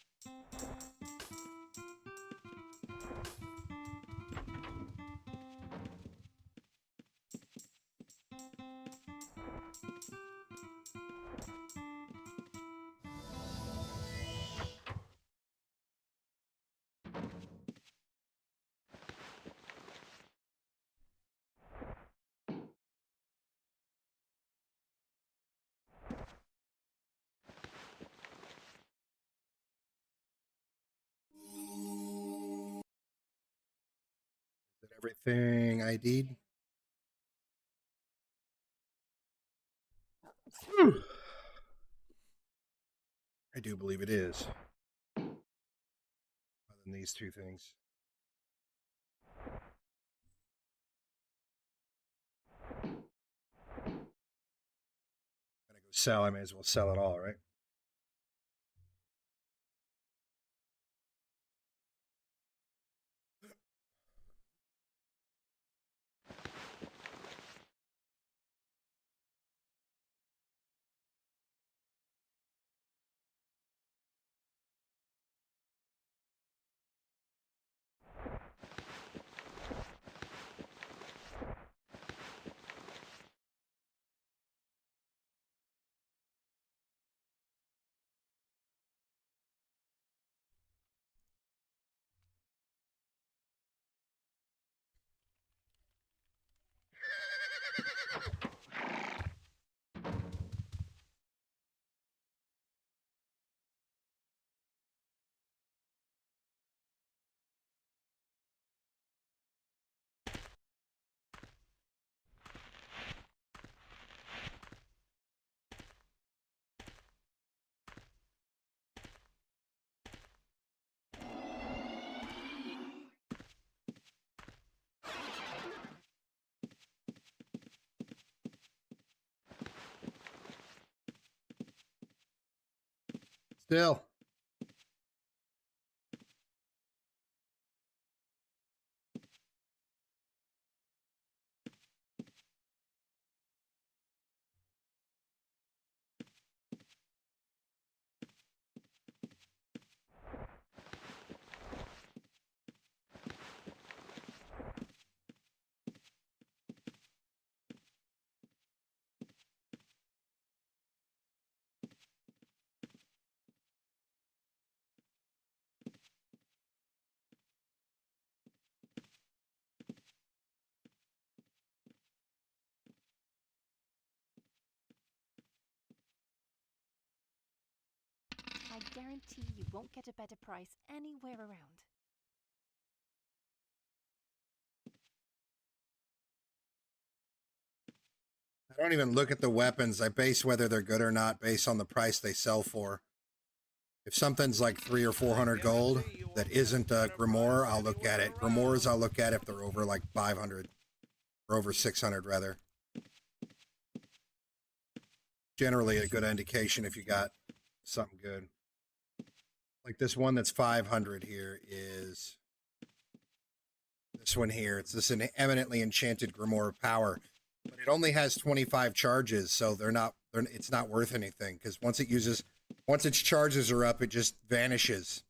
Is it everything ID'd? I do believe it is. Other than these two things. I'm gonna go sell. I may as well sell it all, right? Still. I guarantee you won't get a better price anywhere around. I don't even look at the weapons. I base whether they're good or not based on the price they sell for. If something's like 300 or 400 gold that isn't a Grimoire, I'll look at it. Grimoires, I'll look at if they're over like 500 or over 600 rather. Generally a good indication if you got something good. Like this one that's 500 here is this one here. It's this an eminently enchanted Grimoire of Power, but it only has 25 charges, so it's not worth anything because once its charges are up, it just vanishes.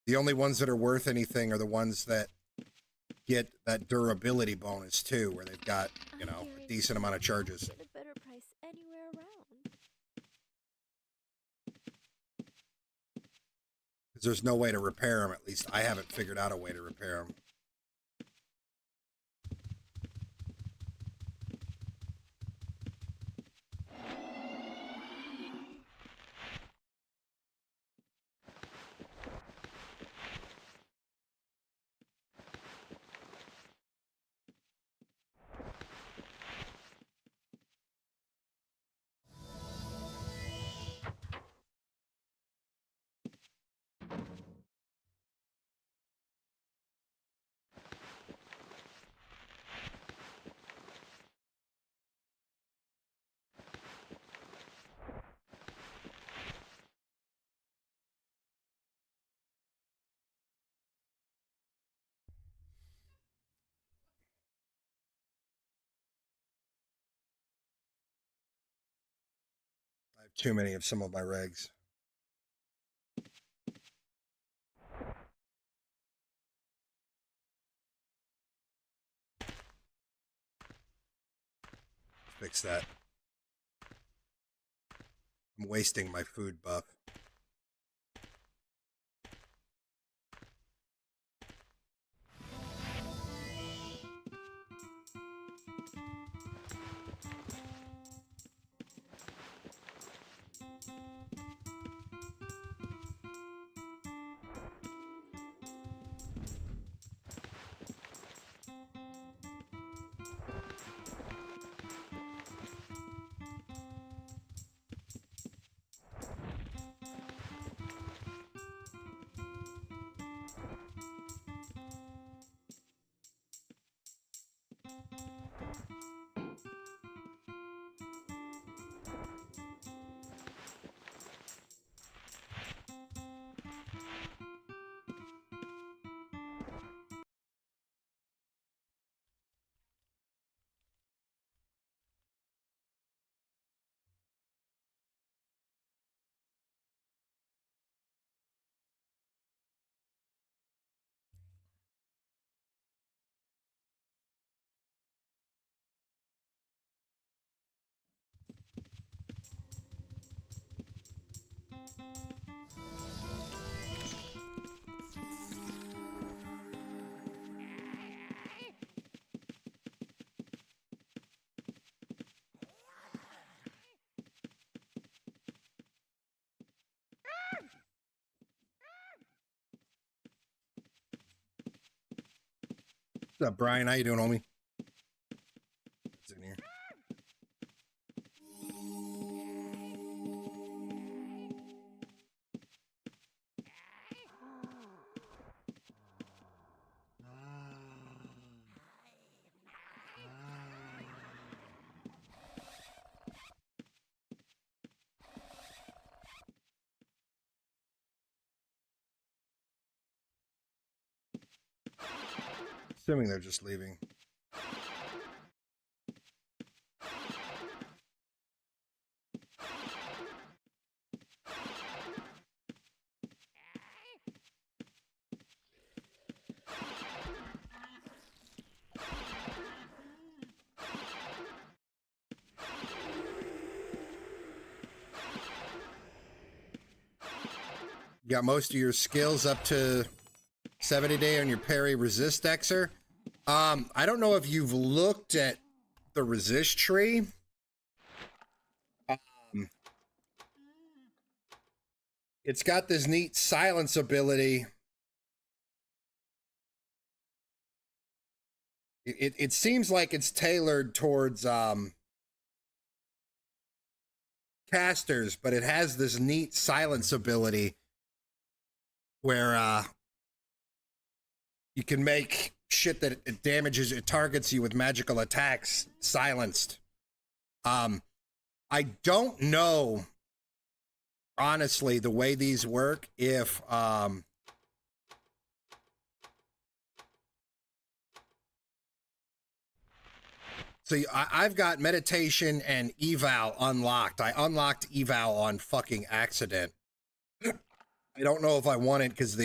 The only ones that are worth anything are the ones that get that durability bonus too, where they've got, you know, a decent amount of charges. Get a better price anywhere around. Because there's no way to repair them. At least I haven't figured out a way to repair them. I have too many of some of my regs. Fix that. I'm wasting my food buff. What's up, Brian? How you doing, homie? What's in here? Assuming they're just leaving. You got most of your skills up to 70 day on your parry resist Xer. I don't know if you've looked at the resist tree. It's got this neat silence ability. It seems like it's tailored towards casters, but it has this neat silence ability where you can make shit that it damages, it targets you with magical attacks silenced. I don't know, honestly, the way these work, if so I've got meditation and eval unlocked. I unlocked eval on fucking accident. I don't know if I want it because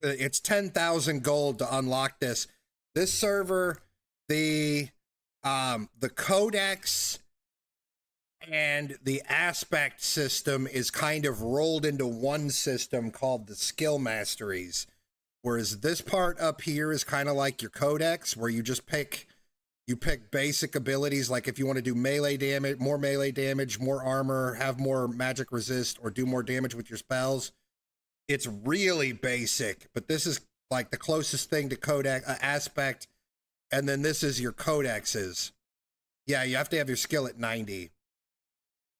it's 10,000 gold to unlock this. This server, the codex and the aspect system is kind of rolled into one system called the skill masteries. Whereas this part up here is kind of like your codex, where you just pick basic abilities, like if you want to do melee damage, more armor, have more magic resist, or do more damage with your spells. It's really basic, but this is like the closest thing to codex aspect. And then this is your codexes. Yeah, you have to have your skill at 90.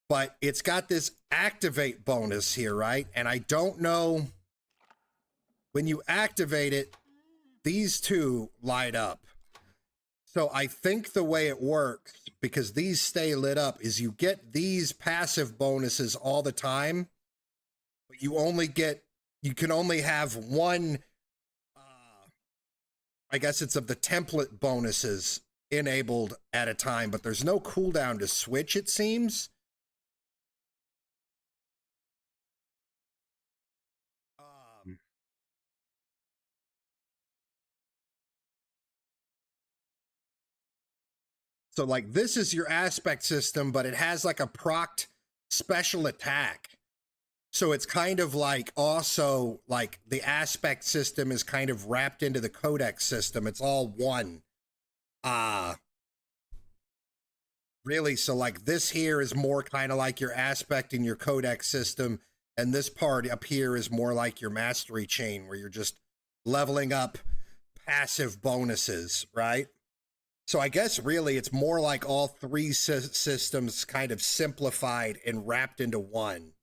But it's got this activate bonus here, right? And I don't know, when you activate it, these two light up. So I think the way it works, because these stay lit up, is you get these passive bonuses all the time, but you can only have one, I guess it's of the template bonuses enabled at a time, but there's no cooldown to switch, it seems. So like this is your aspect system, but it has like a procced special attack. So it's kind of like also like the aspect system is kind of wrapped into the codex system. It's all one. Really, so like this here is more kind of like your aspect in your codex system, and this part up here is more like your mastery chain where you're just leveling up passive bonuses, right? So I guess really it's more like all three systems kind of simplified and wrapped into one.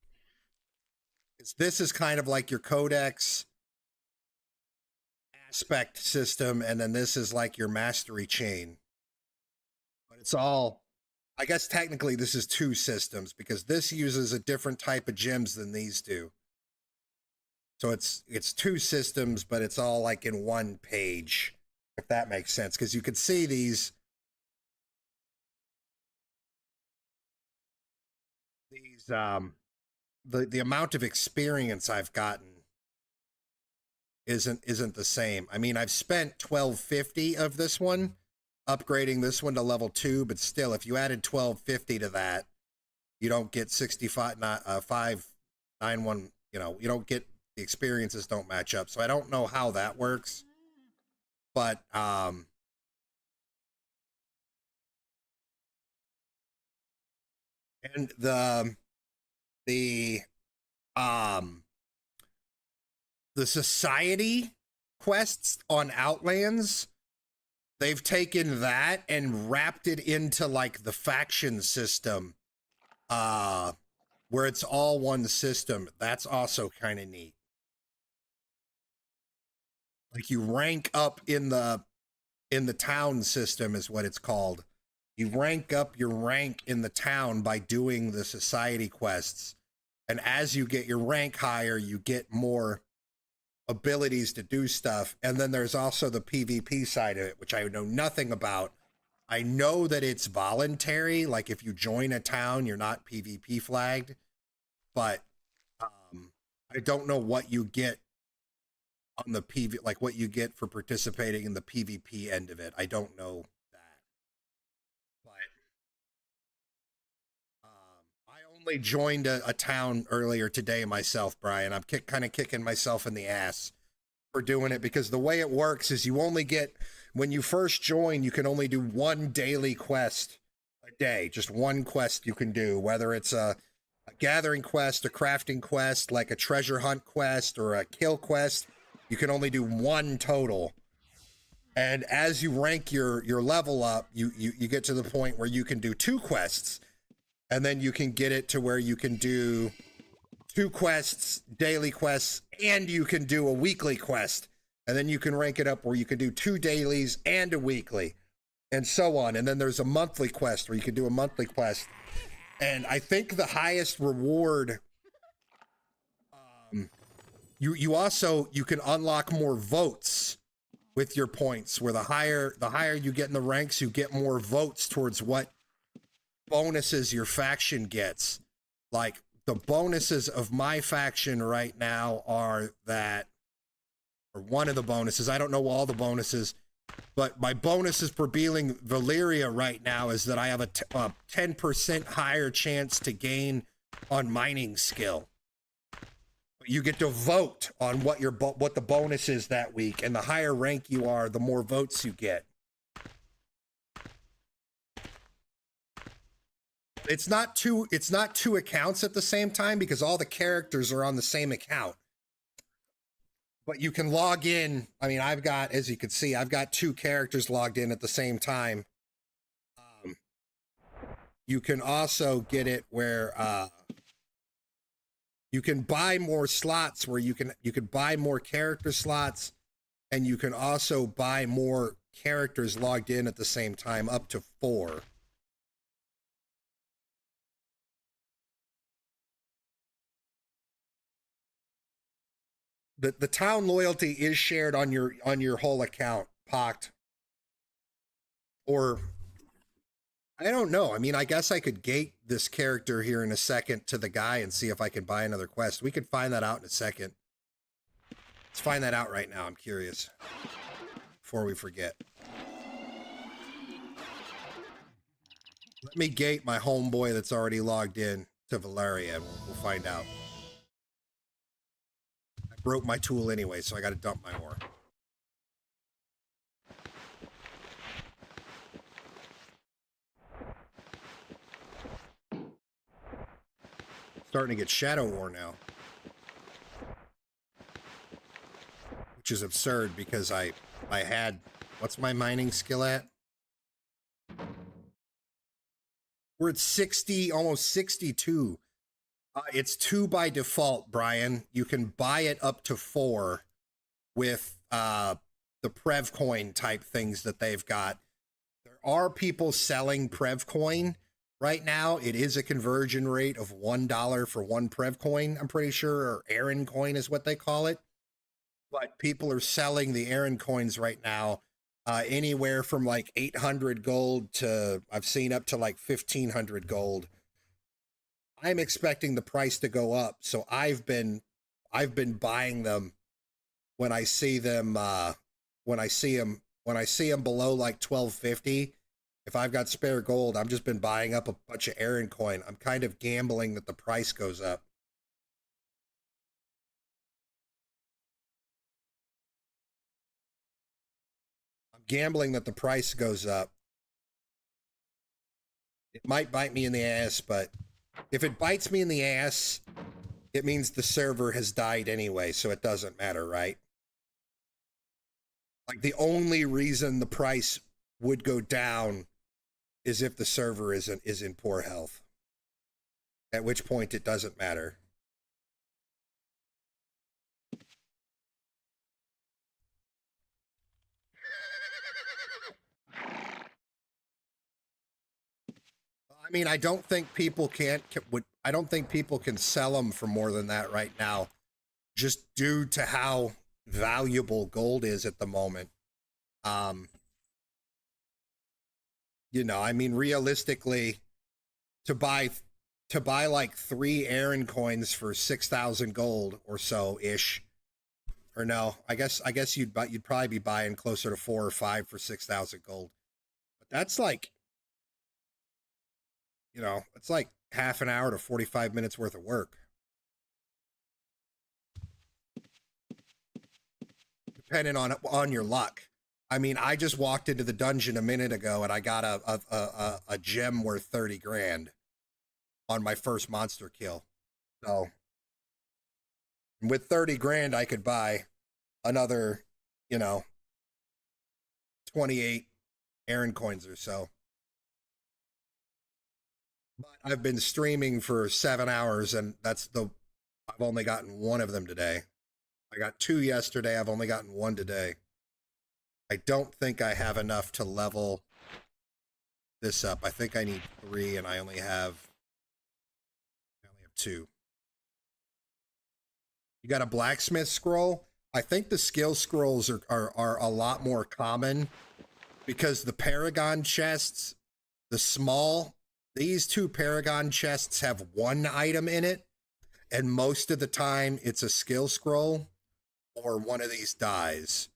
This is kind of like your codex aspect system, and then this is like your mastery chain. But it's all, I guess technically this is two systems because this uses a different type of gems than these do. So it's two systems, but it's all like in one page, if that makes sense. Because you can see these the amount of experience I've gotten isn't the same. I mean, I've spent 1250 of this one, upgrading this one to level 2, but still, if you added 1250 to that, you don't get 591, you know, you don't get, the experiences don't match up. So I don't know how that works, but and the society quests on Outlands, they've taken that and wrapped it into like the faction system, where it's all one system. That's also kind of neat. Like you rank up in the town system is what it's called. You rank up your rank in the town by doing the society quests. And as you get your rank higher, you get more abilities to do stuff. And then there's also the PvP side of it, which I know nothing about. I know that it's voluntary. Like if you join a town, you're not PvP flagged. But I don't know what you get on the PV, like what you get for participating in the PvP end of it. I don't know that. But I only joined a town earlier today myself, Brian. I'm kind of kicking myself in the ass for doing it because the way it works is you only get, when you first join, you can only do one daily quest a day. Just one quest you can do, whether it's a gathering quest, a crafting quest, like a treasure hunt quest, or a kill quest. You can only do one total. And as you rank your level up, you get to the point where you can do two quests. And then you can get it to where you can do two quests, daily quests, and you can do a weekly quest. And then you can rank it up where you can do two dailies and a weekly, and so on. And then there's a monthly quest where you can do a monthly quest. And I think the highest reward, you also, you can unlock more votes with your points, where the higher you get in the ranks, you get more votes towards what bonuses your faction gets. Like the bonuses of my faction right now are that, or one of the bonuses, I don't know all the bonuses, but my bonuses for being Valyria right now is that I have a 10% higher chance to gain on mining skill. You get to vote on what the bonus is that week, and the higher rank you are, the more votes you get. It's not two accounts at the same time because all the characters are on the same account. But you can log in. I mean, I've got, as you can see, I've got two characters logged in at the same time. You can also get it where you can buy more slots, where you can buy more character slots, and you can also buy more characters logged in at the same time, up to 4. The town loyalty is shared on your whole account, Poct. Or I don't know. I mean, I guess I could gate this character here in a second to the guy and see if I can buy another quest. We could find that out in a second. Let's find that out right now. I'm curious before we forget. Let me gate my homeboy that's already logged in to Valeria, and we'll find out. I broke my tool anyway, so I got to dump my ore. Starting to get shadow ore now. Which is absurd because I had, what's my mining skill at? We're at 60, almost 62. It's 2 by default, Brian. You can buy it up to 4 with the Prev coin type things that they've got. There are people selling Prev coin right now. It is a conversion rate of $1 for 1 Prev coin, I'm pretty sure, or Aaron coin is what they call it. But people are selling the Aaron coins right now anywhere from like 800 gold to, I've seen up to like 1,500 gold. I'm expecting the price to go up, so I've been buying them when I see them when I see them below like 1250. If I've got spare gold, I've just been buying up a bunch of Aaron coin. I'm kind of gambling that the price goes up. Gambling that the price goes up. It might bite me in the ass, but if it bites me in the ass, it means the server has died anyway, so it doesn't matter, right? Like, the only reason the price would go down is if the server is in poor health, at which point it doesn't matter. I mean, I don't think people I don't think people can sell them for more than that right now, just due to how valuable gold is at the moment. You know, I mean, realistically, to buy like 3 Aaron coins for 6,000 gold or so ish, or no, I guess you'd probably be buying closer to 4 or 5 for 6,000 gold, but that's like, you know, it's like half an hour to 45 minutes worth of work. Depending on your luck. I mean, I just walked into the dungeon a minute ago and I got a gem worth 30 grand on my first monster kill. So with 30 grand, I could buy another, you know, 28 Aaron coins or so. But I've been streaming for 7 hours, and I've only gotten 1 of them today. I got 2 yesterday. I've only gotten 1 today. I don't think I have enough to level this up. I think I need 3, and I only have 2. You got a blacksmith scroll? I think the skill scrolls are a lot more common because the Paragon chests, these 2 Paragon chests have 1 item in it, and most of the time it's a skill scroll or one of these dies,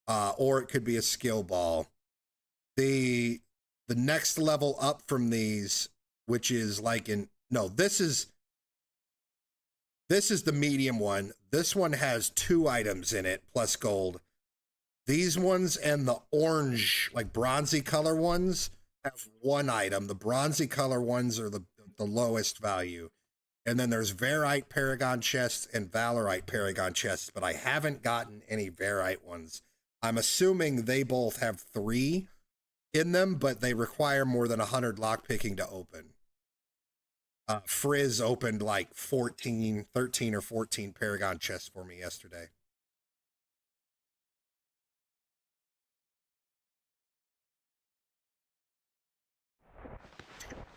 or it could be a skill ball. The next level up from these, which is like this is the medium one. This one has 2 items in it plus gold. These ones and the orange, like bronzy color ones, have 1 item. The bronzy color ones are the lowest value. And then there's Verite Paragon chests and Valorite Paragon chests, but I haven't gotten any Verite ones. I'm assuming they both have 3 in them, but they require more than 100 lockpicking to open. Frizz opened like 13 or 14 Paragon chests for me yesterday.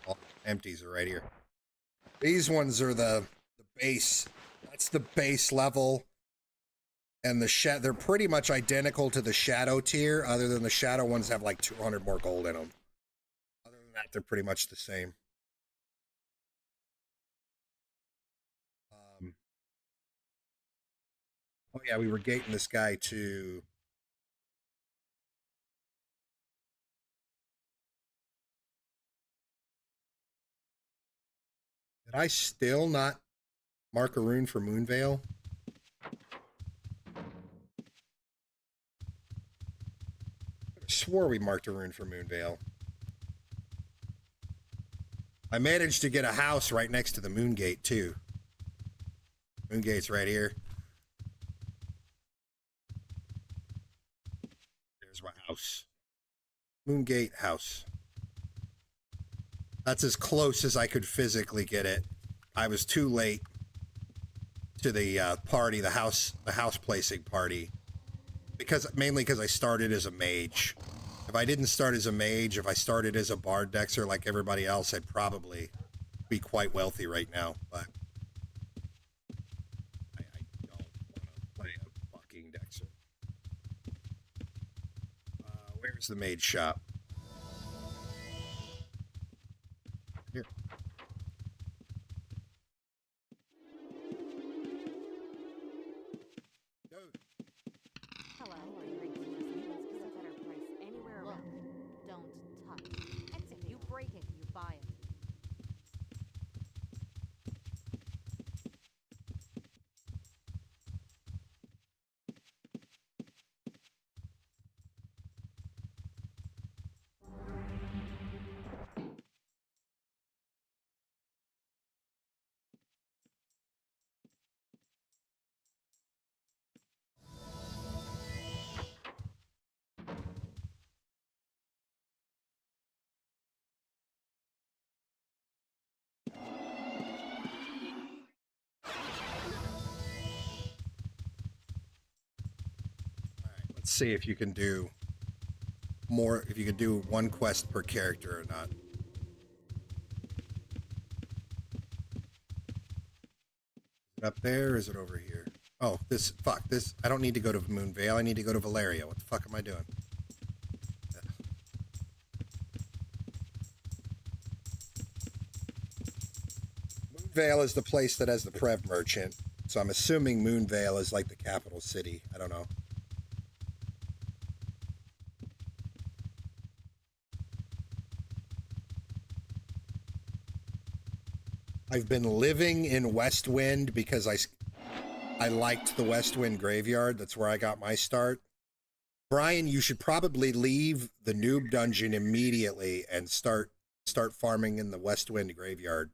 All empties are right here. These ones are the base. That's the base level. And they're pretty much identical to the shadow tier, other than the shadow ones have like 200 more gold in them. Other than that, they're pretty much the same. Oh yeah, we were gating this guy to Did I still not mark a rune for Moonveil? I swore we marked a rune for Moonveil. I managed to get a house right next to the Moongate, too. Moongate's right here. There's my house. Moongate house. That's as close as I could physically get it. I was too late to the party, the house placing party, mainly because I started as a mage. If I didn't start as a mage, if I started as a bard dexter like everybody else, I'd probably be quite wealthy right now. But I don't want to play a fucking dexter. Where's the mage shop? Here. Hello, are you ready to get a better price anywhere around? Don't touch. And if you break it, you buy it. Let's see if you can do more, if you can do one quest per character or not. Is it up there or is it over here? Oh, this, fuck, this, I don't need to go to Moonveil, I need to go to Valeria. What the fuck am I doing? Moonveil is the place that has the Prev Merchant, so I'm assuming Moonveil is like the capital city. I don't know. I've been living in Westwind because I liked the Westwind graveyard. That's where I got my start. Brian, you should probably leave the noob dungeon immediately and start farming in the Westwind graveyard.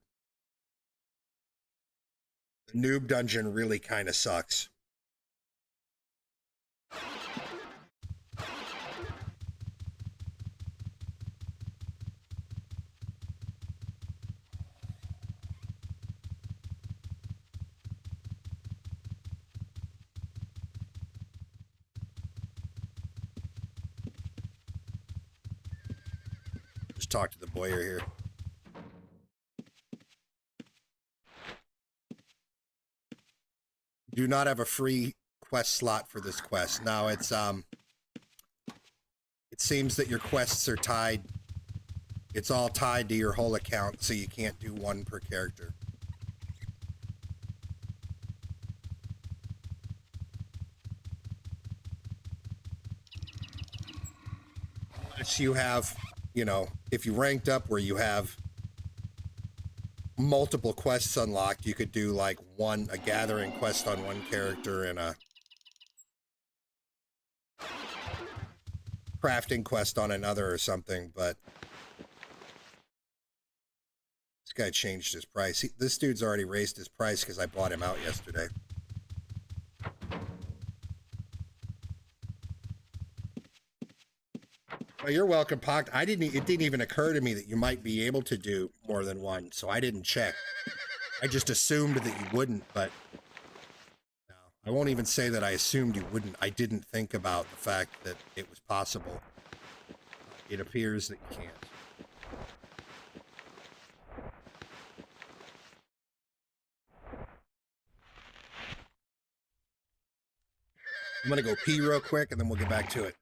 The noob dungeon really kind of sucks. Just talk to the boyer here. Do not have a free quest slot for this quest. Now it's it seems that your quests are tied. It's all tied to your whole account, so you can't do one per character. Unless you have, you know, if you ranked up where you have multiple quests unlocked, you could do like a gathering quest on one character and a crafting quest on another or something, but this guy changed his price. This dude's already raised his price because I bought him out yesterday. Well, you're welcome, Poct. It didn't even occur to me that you might be able to do more than one, so I didn't check. I just assumed that you wouldn't, but no, I won't even say that I assumed you wouldn't. I didn't think about the fact that it was possible. It appears that you can't. I'm gonna go pee real quick and then we'll get back to it.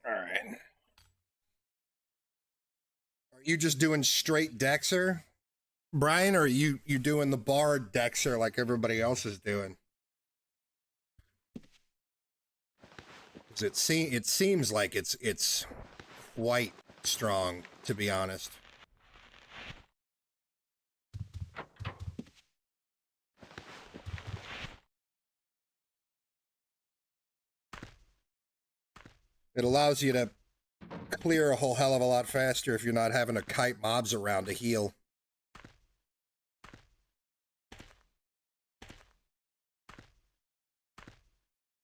All right. Are you just doing straight Dexter, Brian, or are you doing the Bard Dexter like everybody else is doing? Because it seems like it's quite strong, to be honest. It allows you to clear a whole hell of a lot faster if you're not having to kite mobs around to heal.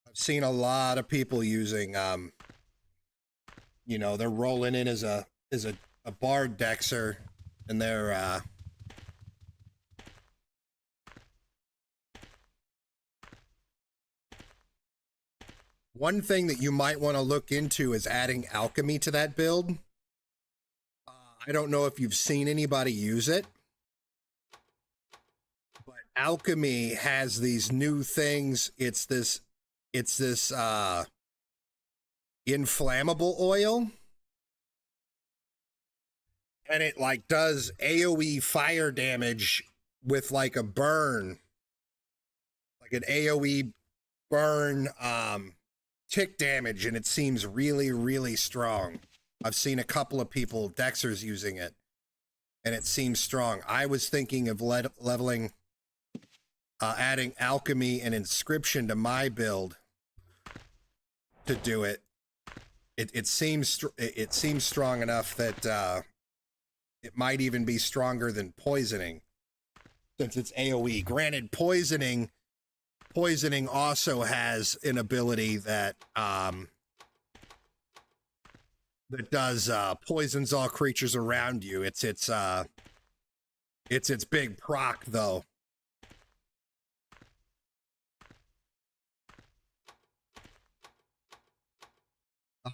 I've seen a lot of people using, you know, they're rolling in as a Bard Dexter, and they're one thing that you might want to look into is adding alchemy to that build. I don't know if you've seen anybody use it, but alchemy has these new things. It's this inflammable oil, and it like does AoE fire damage with like a burn, like an AoE burn tick damage, and it seems really, really strong. I've seen a couple of people, Dexers, using it, and it seems strong. I was thinking of leveling, adding alchemy and inscription to my build to do it. It seems strong enough that it might even be stronger than poisoning, since it's AoE. Granted, poisoning also has an ability that that does poisons all creatures around you. It's its big proc though.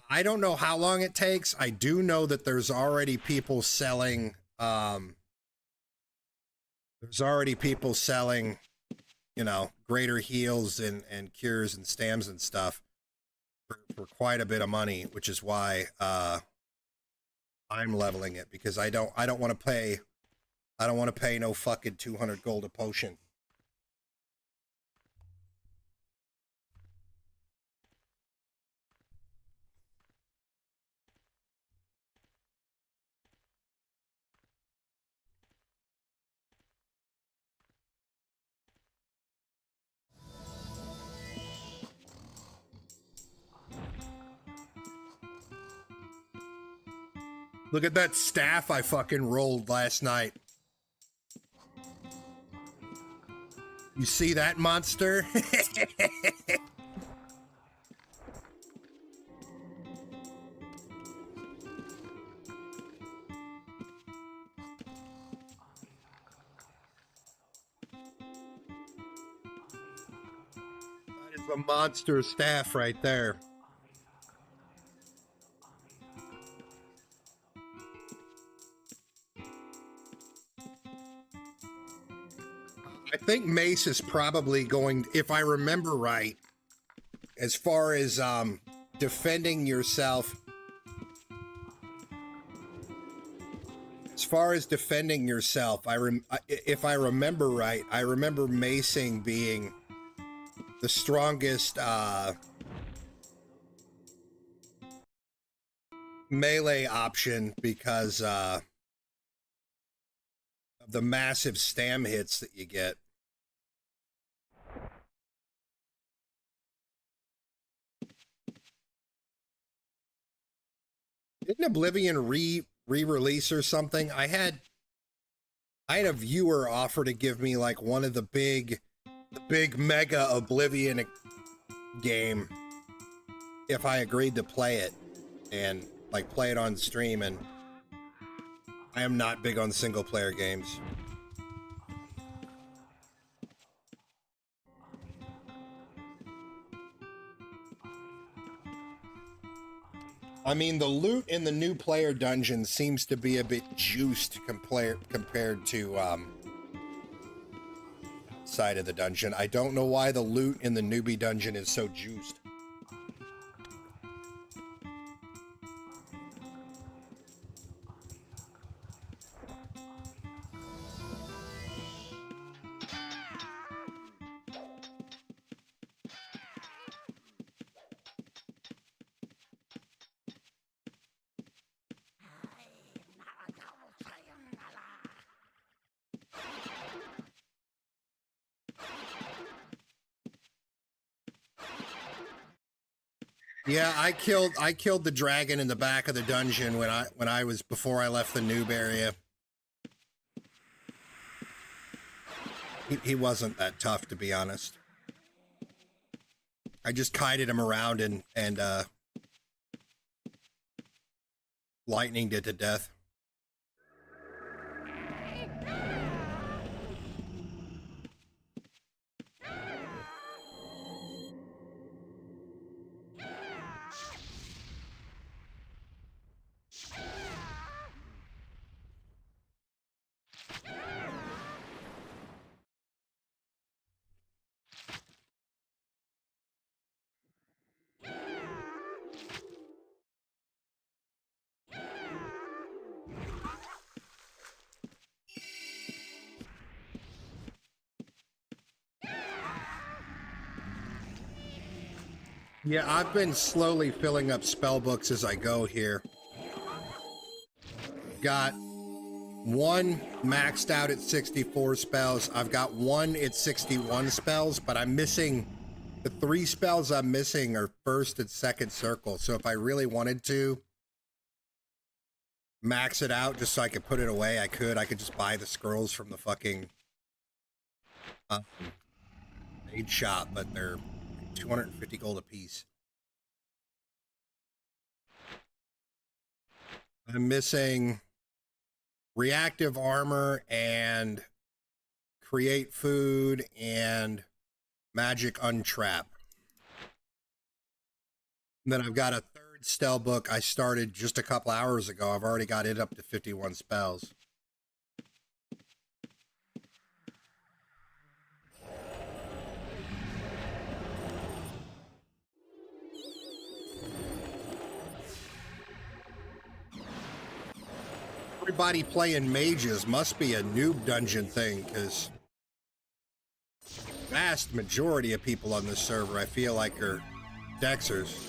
I don't know how long it takes. I do know that there's already people selling you know, greater heals and cures and stams and stuff for quite a bit of money, which is why I'm leveling it, because I don't want to pay no fucking 200 gold a potion. Look at that staff I fucking rolled last night. You see that, monster? That is a monster staff right there. I think Mace is probably going, if I remember right, as far as defending yourself. As far as defending yourself, if I remember right, I remember macing being the strongest melee option because of the massive stam hits that you get. Didn't Oblivion re-release or something? I had a viewer offer to give me like one of the big mega Oblivion game if I agreed to play it and like play it on stream, and I am not big on single player games. I mean, the loot in the new player dungeon seems to be a bit juiced compared to outside of the dungeon. I don't know why the loot in the newbie dungeon is so juiced. Yeah, I killed the dragon in the back of the dungeon when I was before I left the noob area. He wasn't that tough, to be honest. I just kited him around and lightninged it to death. Yeah, I've been slowly filling up spell books as I go here. Got one maxed out at 64 spells. I've got one at 61 spells, but I'm missing the 3 spells I'm missing are first and second circle. So if I really wanted to max it out just so I could put it away, I could. I could just buy the scrolls from the fucking aid shop, but they're 250 gold a piece. I'm missing reactive armor and create food and magic untrap. And then I've got a third spell book I started just a couple hours ago. I've already got it up to 51 spells. Everybody playing mages must be a noob dungeon thing, because vast majority of people on this server I feel like are Dexers.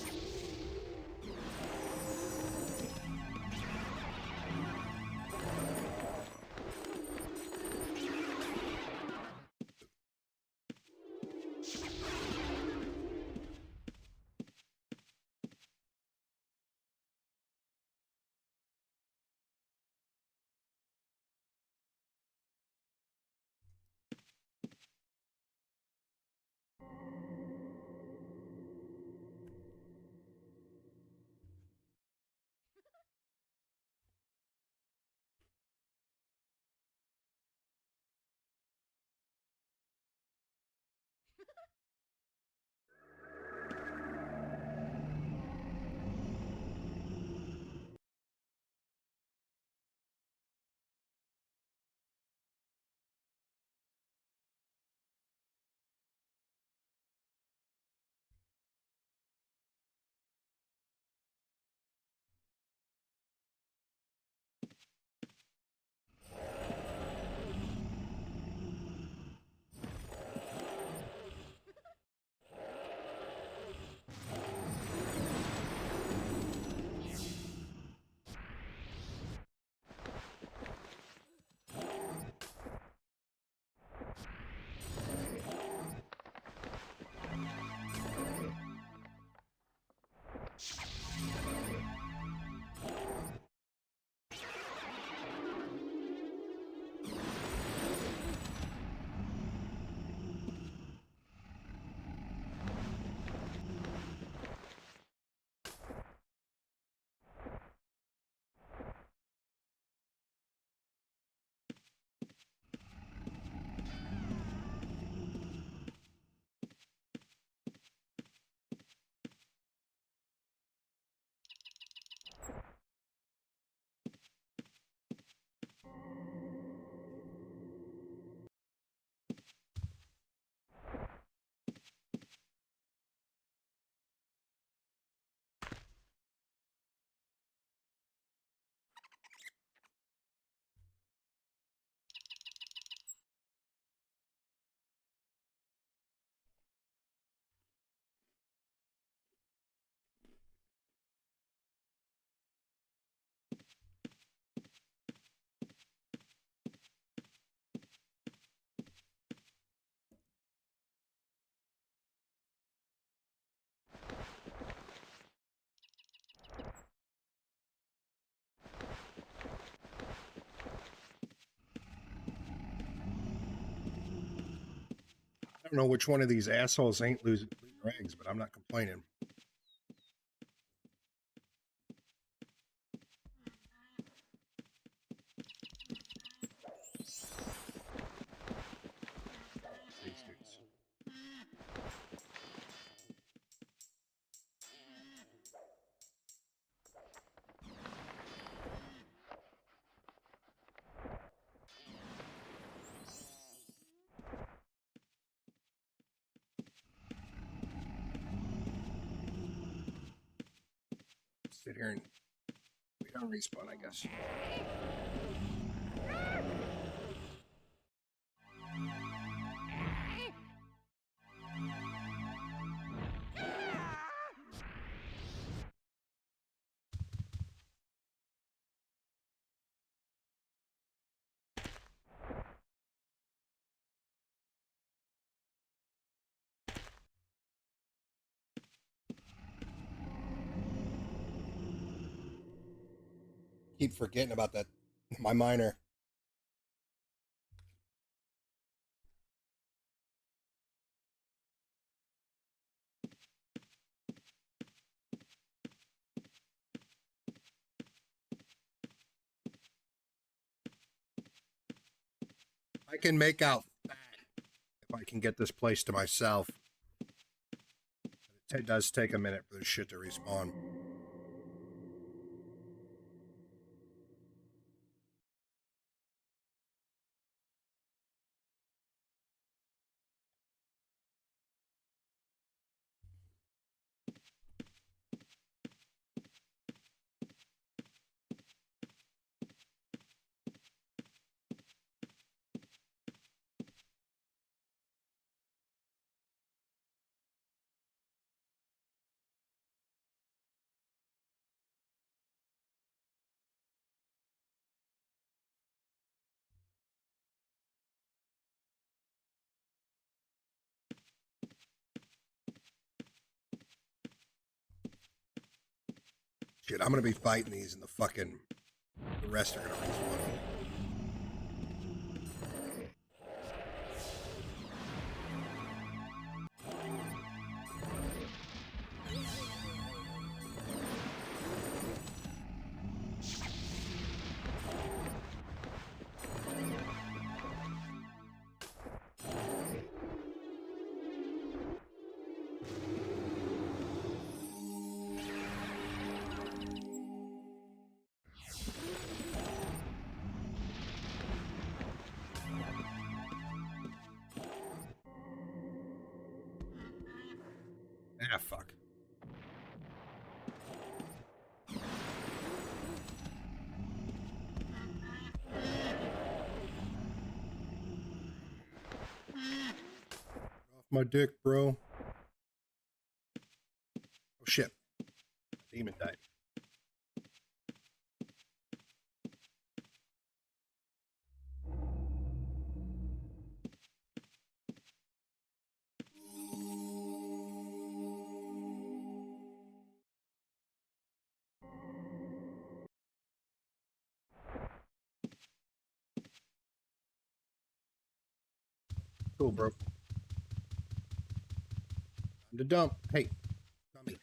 don't know which one of these assholes ain't losing their eggs, but I'm not complaining. These dudes. Sit here and wait on respawn, I guess. Keep forgetting about that. My miner. I can make out fat if I can get this place to myself. It does take a minute for this shit to respawn. Shit, I'm gonna be fighting these and the rest are gonna respawn. Ah, fuck. Off my dick, bro. Oh, shit. Demon died. Cool, bro. Time to dump. Hey, not me.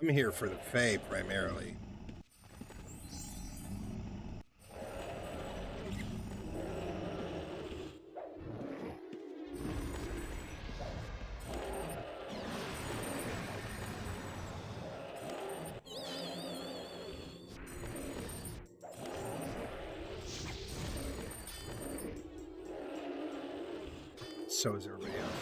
I'm here for the Fae primarily. So is everybody else.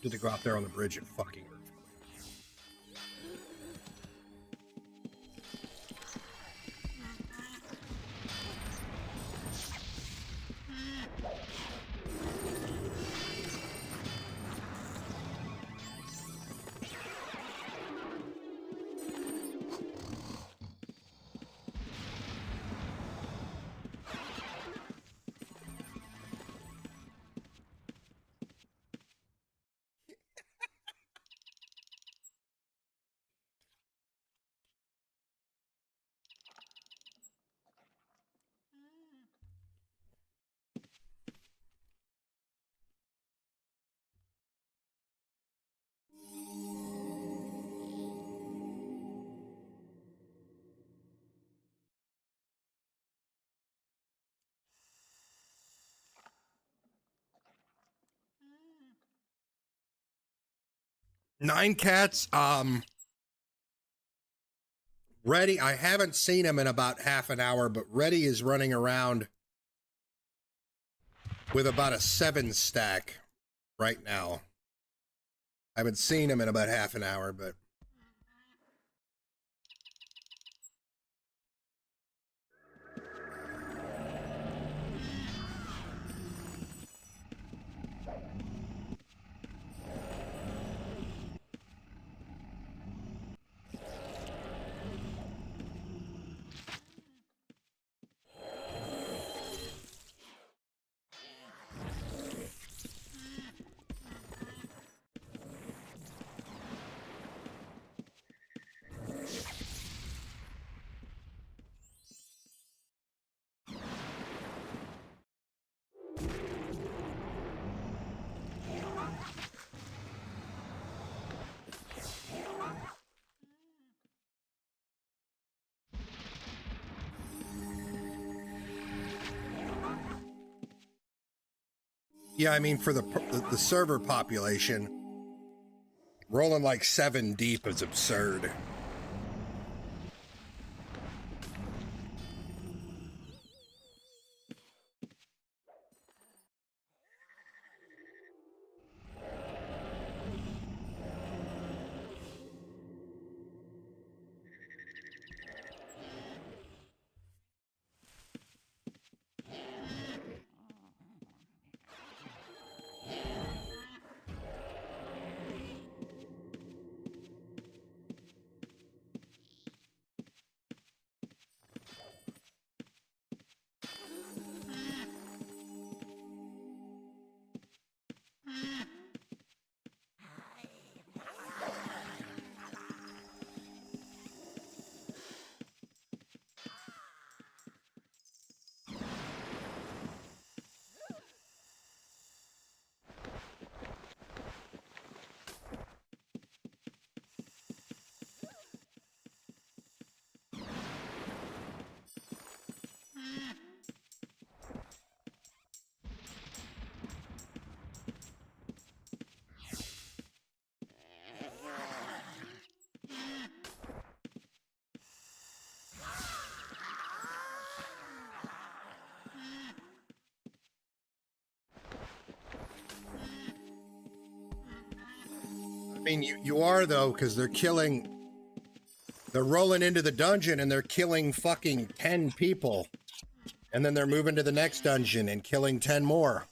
Did they go out there on the bridge and fucking earthquake? Nine cats. Reddy, I haven't seen him in about half an hour, but Reddy is running around with about a 7 stack right now. I haven't seen him in about half an hour, but yeah, I mean, for the server population, rolling like 7 deep is absurd. I mean, you are, though, because they're rolling into the dungeon and they're killing fucking 10 people. And then they're moving to the next dungeon and killing 10 more.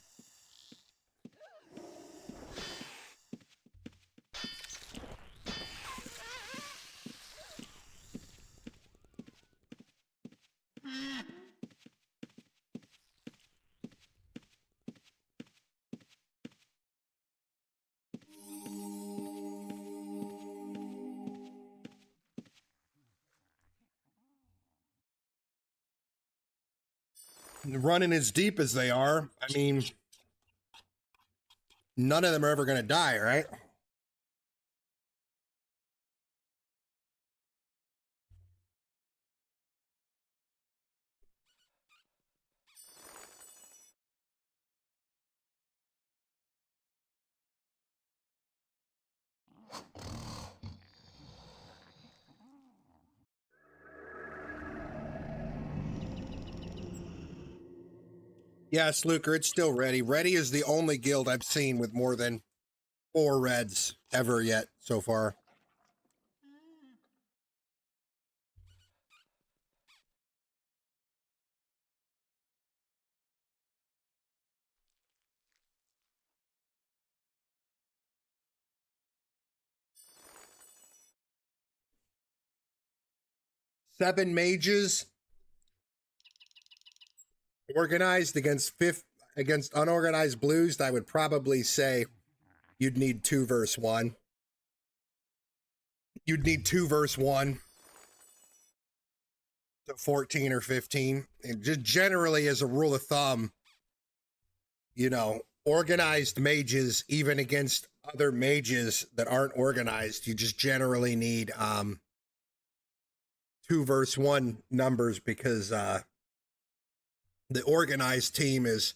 Running as deep as they are, I mean, none of them are ever going to die, right? Yes, Luker, it's still Ready. Ready is the only guild I've seen with more than 4 reds ever yet so far. Seven mages organized against unorganized blues. I would probably say you'd need 2 versus 1. You'd need 2 versus 1. So 14 or 15. And just generally as a rule of thumb, you know, organized mages, even against other mages that aren't organized, you just generally need 2 versus 1 numbers, because the organized team is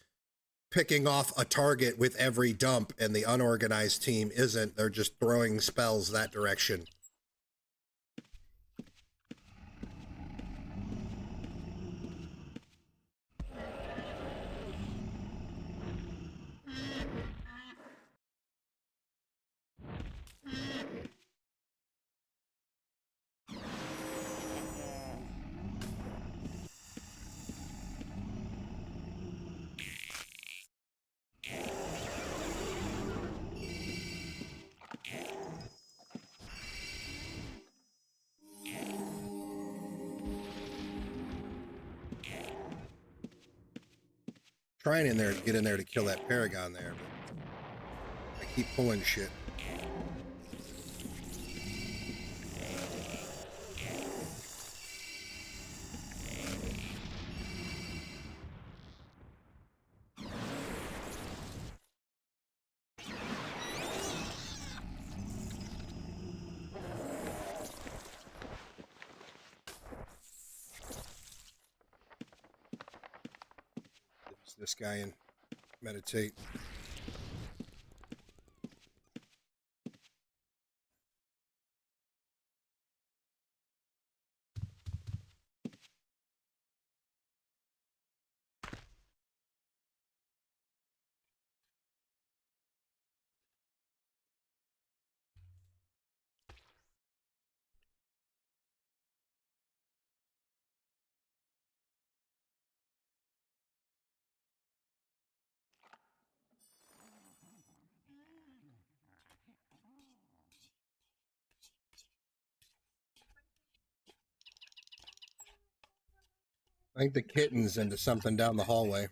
picking off a target with every dump and the unorganized team isn't. They're just throwing spells that direction. Trying in there to get in there to kill that Paragon there, but I keep pulling shit. This guy and meditate. I think the kitten's into something down the hallway.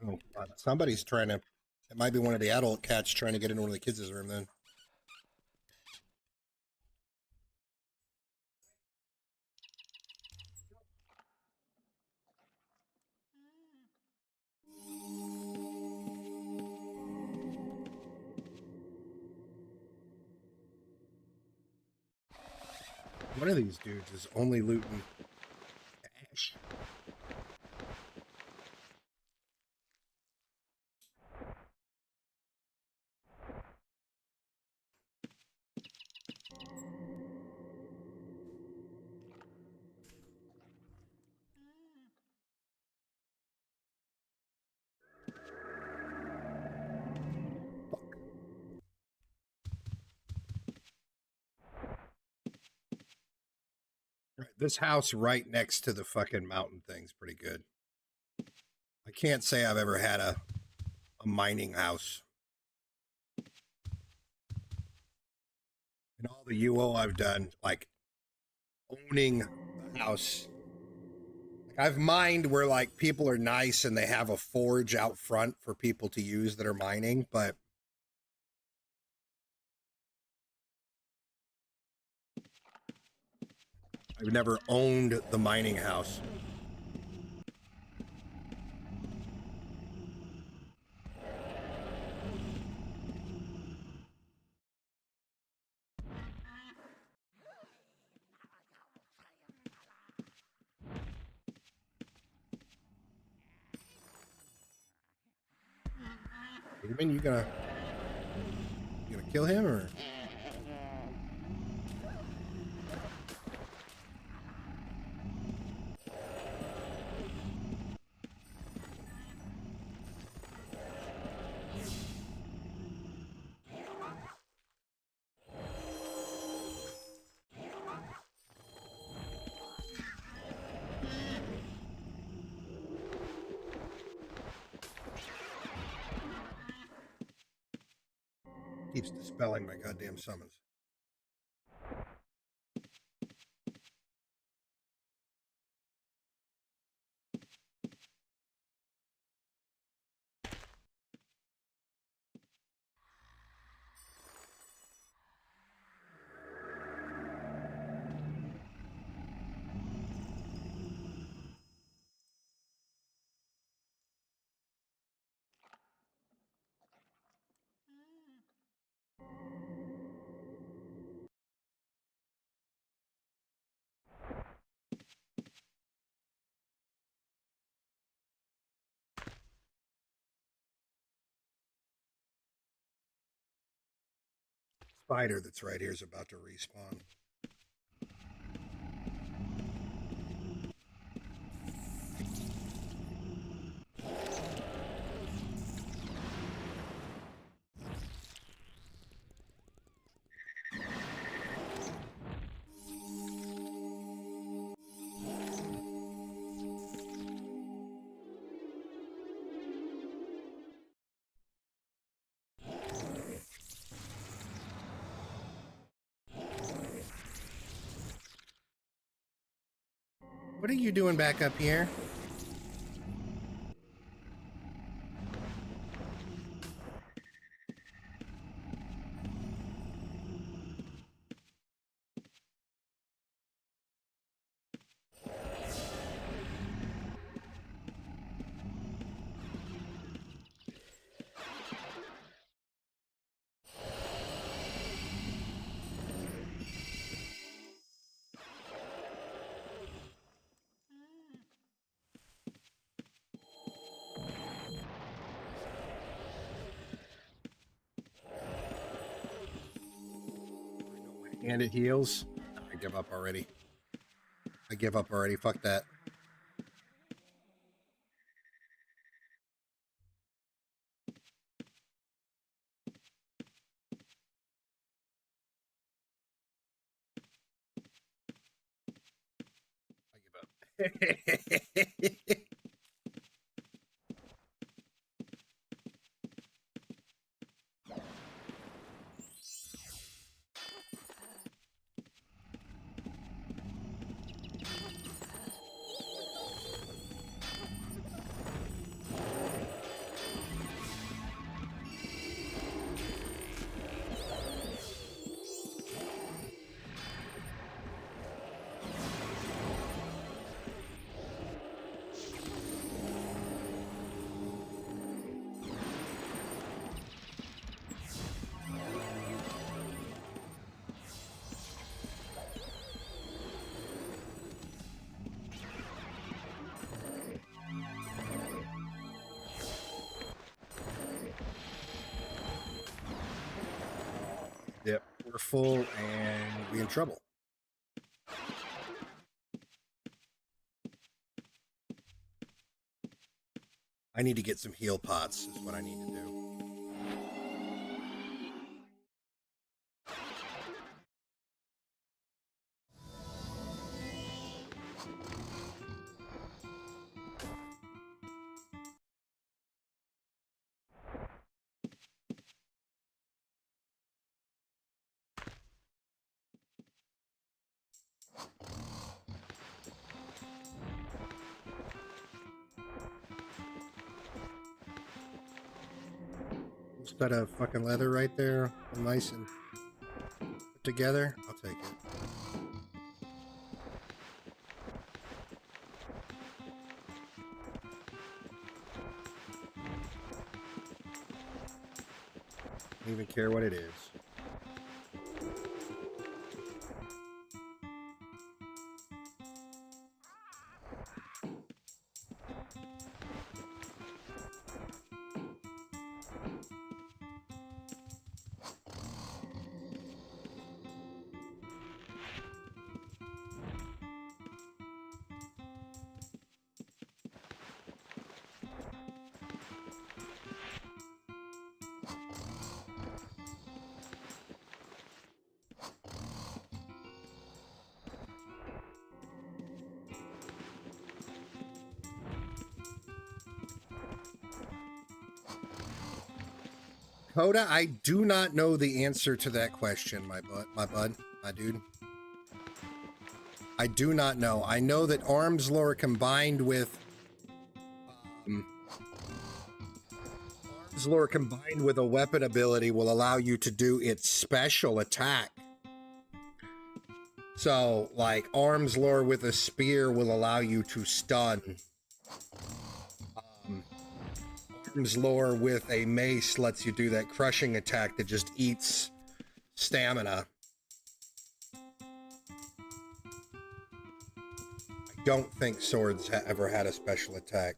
Oh, somebody's trying to... It might be one of the adult cats trying to get into one of the kids' room then. One of these dudes is only looting ash. This house right next to the fucking mountain thing's pretty good. I can't say I've ever had a mining house. In all the UO I've done, like owning the house. Like I've mined where like people are nice and they have a forge out front for people to use that are mining, but I've never owned the mining house. You mean you gonna kill him or? Just dispelling my goddamn summons. Spider that's right here is about to respawn. What are you doing back up here? And it heals. I give up already. I give up already. Fuck that. I give up. Yep, we're full and we in trouble. I need to get some heal pots is what I need to do. Got a fucking leather right there, nice and put together. I'll take it. Don't even care what it is. Hoda, I do not know the answer to that question, my dude. I do not know. I know that arms lore combined with a weapon ability will allow you to do its special attack. So, like, arms lore with a spear will allow you to stun. Arms lore with a mace lets you do that crushing attack that just eats stamina. I don't think swords ever had a special attack.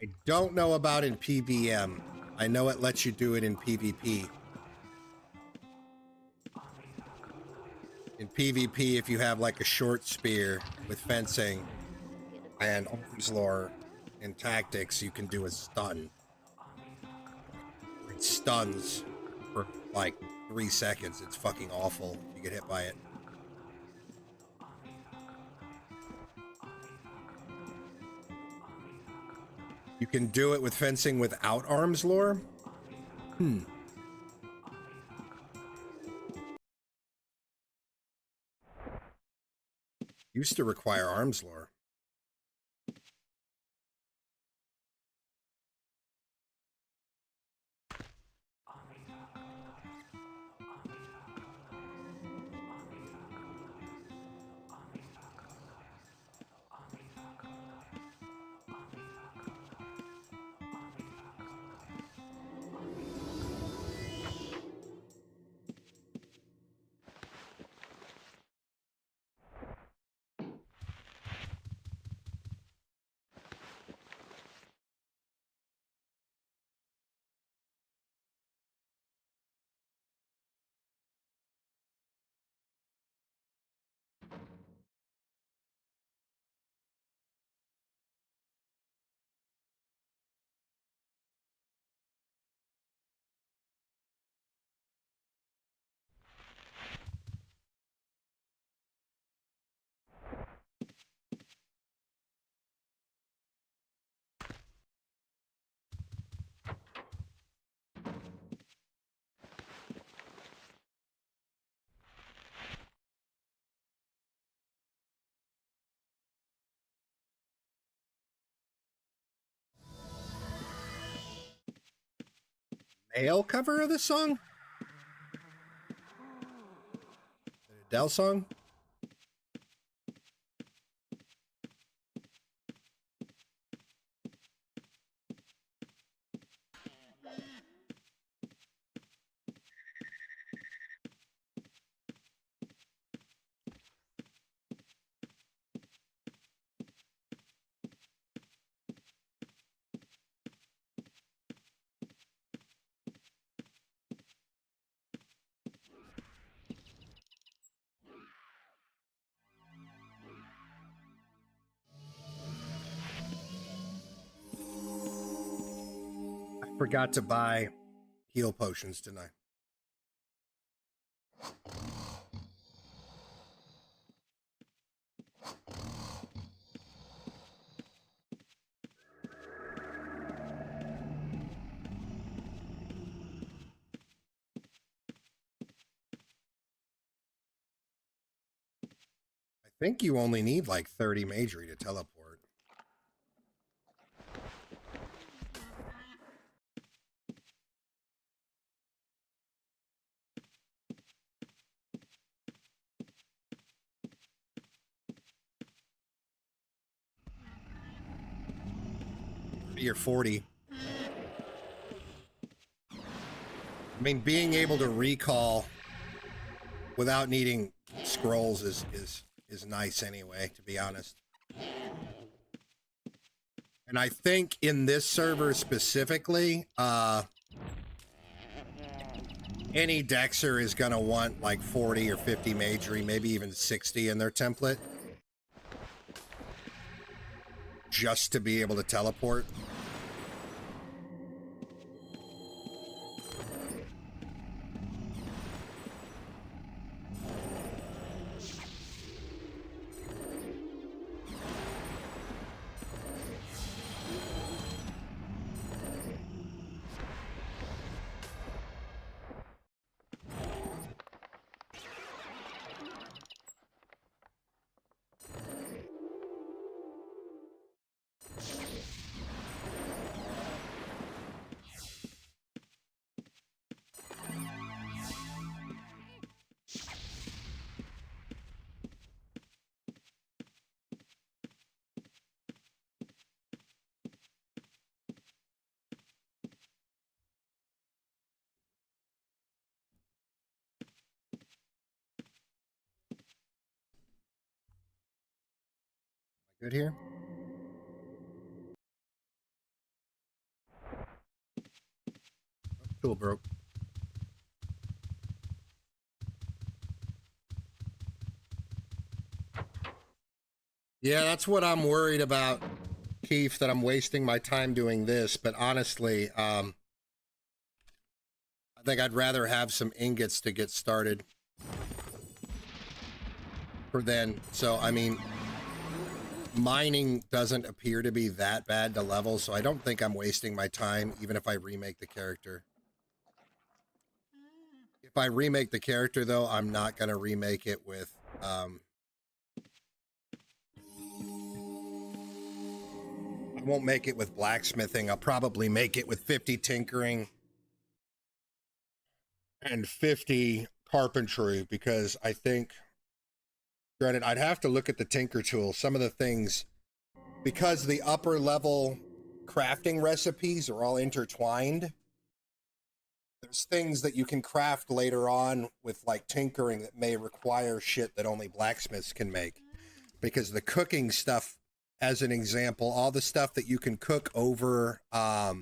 I don't know about in PVM. I know it lets you do it in PvP. In PvP, if you have like a short spear with fencing and arms lore and tactics, you can do a stun. It stuns for like 3 seconds. It's fucking awful if you get hit by it. You can do it with fencing without arms lore? Used to require arms lore. Male cover of this song? Adele song? Forgot to buy heal potions tonight. I think you only need like 30 magery to teleport. Or 40. I mean, being able to recall without needing scrolls is nice anyway, to be honest. And I think in this server specifically, any Dexer is gonna want like 40 or 50 magery, maybe even 60 in their template, just to be able to teleport. Good here? Tool broke. Yeah, that's what I'm worried about, Keith, that I'm wasting my time doing this. But honestly, I think I'd rather have some ingots to get started for then. So, I mean, mining doesn't appear to be that bad to level, so I don't think I'm wasting my time, even if I remake the character. If I remake the character, though, I'm not going to remake it with... I won't make it with blacksmithing. I'll probably make it with 50 tinkering and 50 carpentry, because I think, granted, I'd have to look at the tinker tool. Some of the things, because the upper level crafting recipes are all intertwined, there's things that you can craft later on with like tinkering that may require shit that only blacksmiths can make. Because the cooking stuff, as an example, all the stuff that you can cook over, all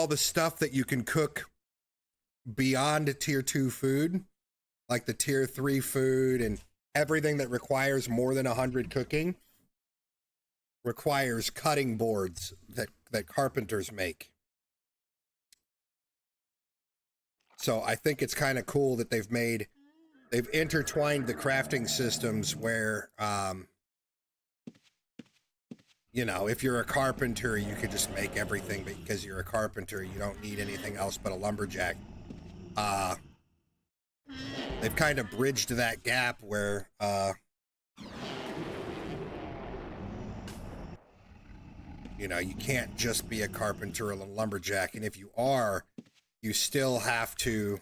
the stuff that you can cook beyond tier 2 food, like the tier 3 food and everything that requires more than 100 cooking, requires cutting boards that carpenters make. So I think it's kind of cool that they've intertwined the crafting systems where, you know, if you're a carpenter, you could just make everything, but because you're a carpenter, you don't need anything else but a lumberjack. They've kind of bridged that gap where, you know, you can't just be a carpenter or a lumberjack, and if you are, you still have to,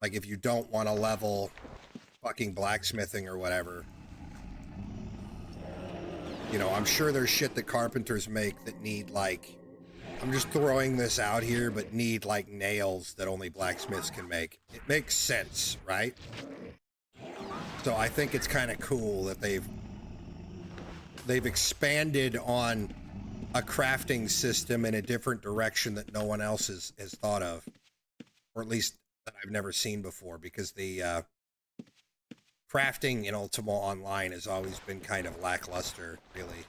like, if you don't want to level fucking blacksmithing or whatever, you know, I'm sure there's shit that carpenters make that need, like, I'm just throwing this out here, but need, like, nails that only blacksmiths can make. It makes sense, right? So I think it's kind of cool that they've expanded on a crafting system in a different direction that no one else has thought of, or at least that I've never seen before, because the crafting in Ultima Online has always been kind of lackluster, really.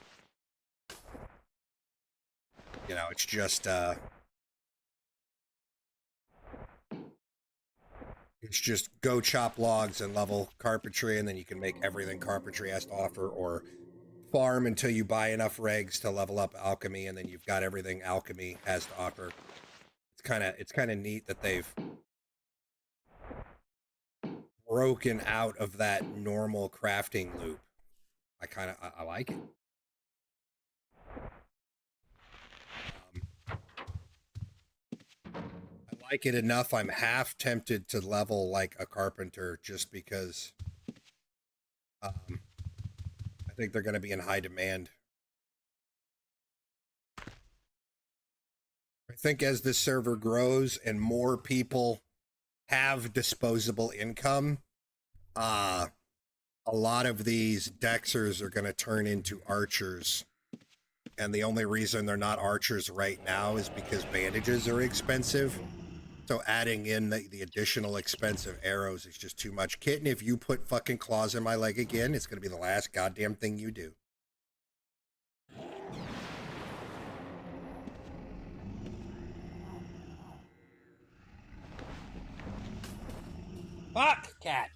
You know, it's just go chop logs and level carpentry, and then you can make everything carpentry has to offer, or farm until you buy enough regs to level up alchemy, and then you've got everything alchemy has to offer. It's kind of neat that they've broken out of that normal crafting loop. I like it. I like it enough. I'm half tempted to level like a carpenter just because I think they're going to be in high demand. I think as this server grows and more people have disposable income, a lot of these Dexers are going to turn into archers. And the only reason they're not archers right now is because bandages are expensive. So adding in the additional expensive arrows is just too much. Kitten, if you put fucking claws in my leg again, it's going to be the last goddamn thing you do. Fuck, cat.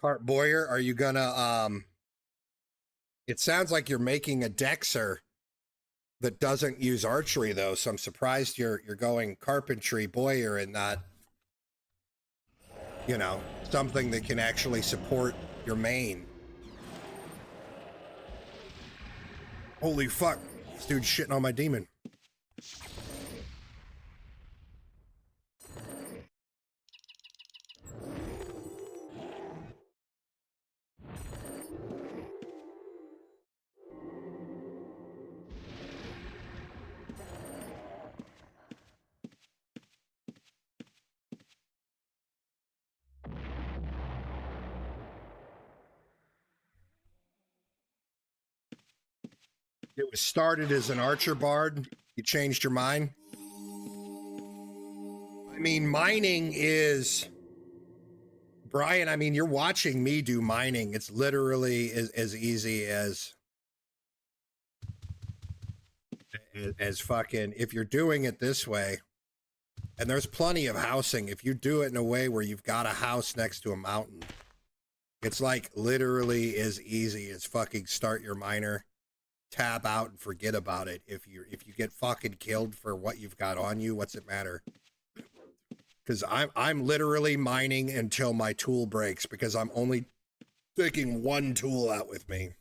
Cart Boyer, are you gonna, it sounds like you're making a Dexer that doesn't use archery, though, so I'm surprised you're going carpentry Boyer and not, you know, something that can actually support your main. Holy fuck, this dude's shitting on my demon. It was started as an archer bard. You changed your mind. I mean, mining is... Brian, I mean, you're watching me do mining. It's literally as easy as fucking, if you're doing it this way, and there's plenty of housing, if you do it in a way where you've got a house next to a mountain, it's like literally as easy as fucking start your miner, tab out and forget about it. If you get fucking killed for what you've got on you, what's it matter? Because I'm literally mining until my tool breaks, because I'm only taking one tool out with me.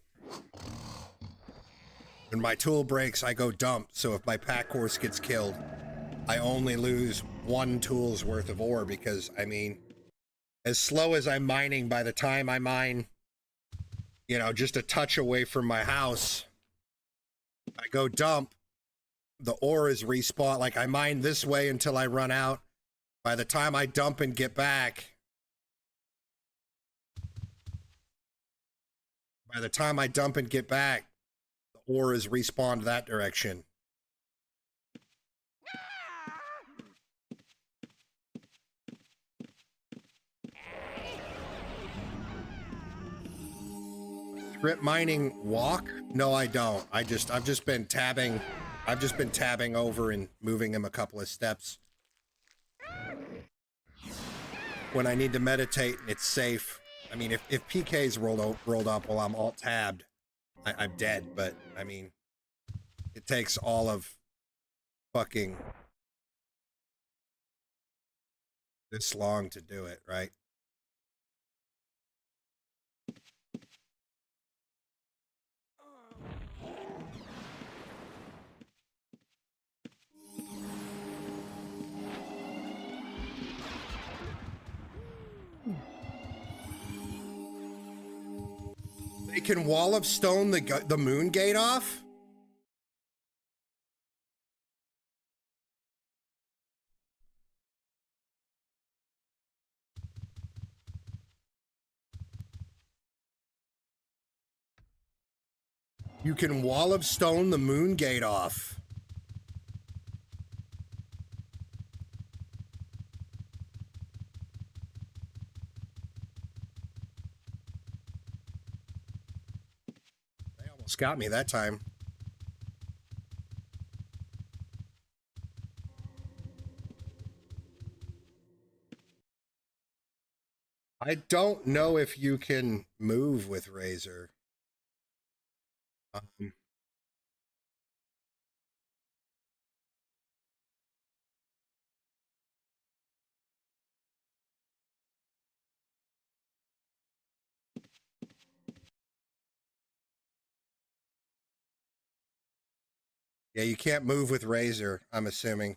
When my tool breaks, I go dump. So if my pack horse gets killed, I only lose one tool's worth of ore, because, I mean, as slow as I'm mining, by the time I mine, you know, just a touch away from my house, I go dump, the ore is respawned. Like, I mine this way until I run out. By the time I dump and get back, the ore is respawned that direction. Strip mining walk? No, I don't. I've just been tabbing. I've just been tabbing over and moving him a couple of steps. When I need to meditate and it's safe. I mean, if PK's rolled up while I'm alt tabbed, I'm dead. But I mean, it takes all of fucking this long to do it, right? They can wall of stone the moon gate off? You can wall of stone the moon gate off. Got me that time. I don't know if you can move with Razor. Yeah, you can't move with Razor, I'm assuming.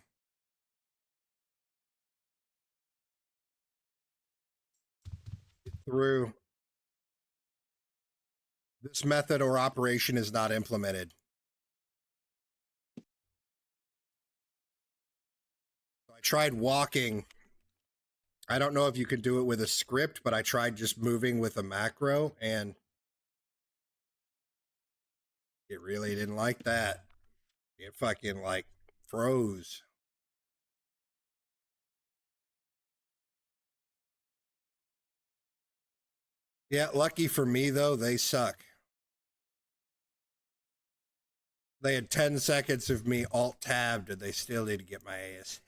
Through. This method or operation is not implemented. I tried walking. I don't know if you could do it with a script, but I tried just moving with a macro, and it really didn't like that. It fucking, like, froze. Yeah, lucky for me, though, they suck. They had 10 seconds of me alt-tabbed, and they still need to get my ass.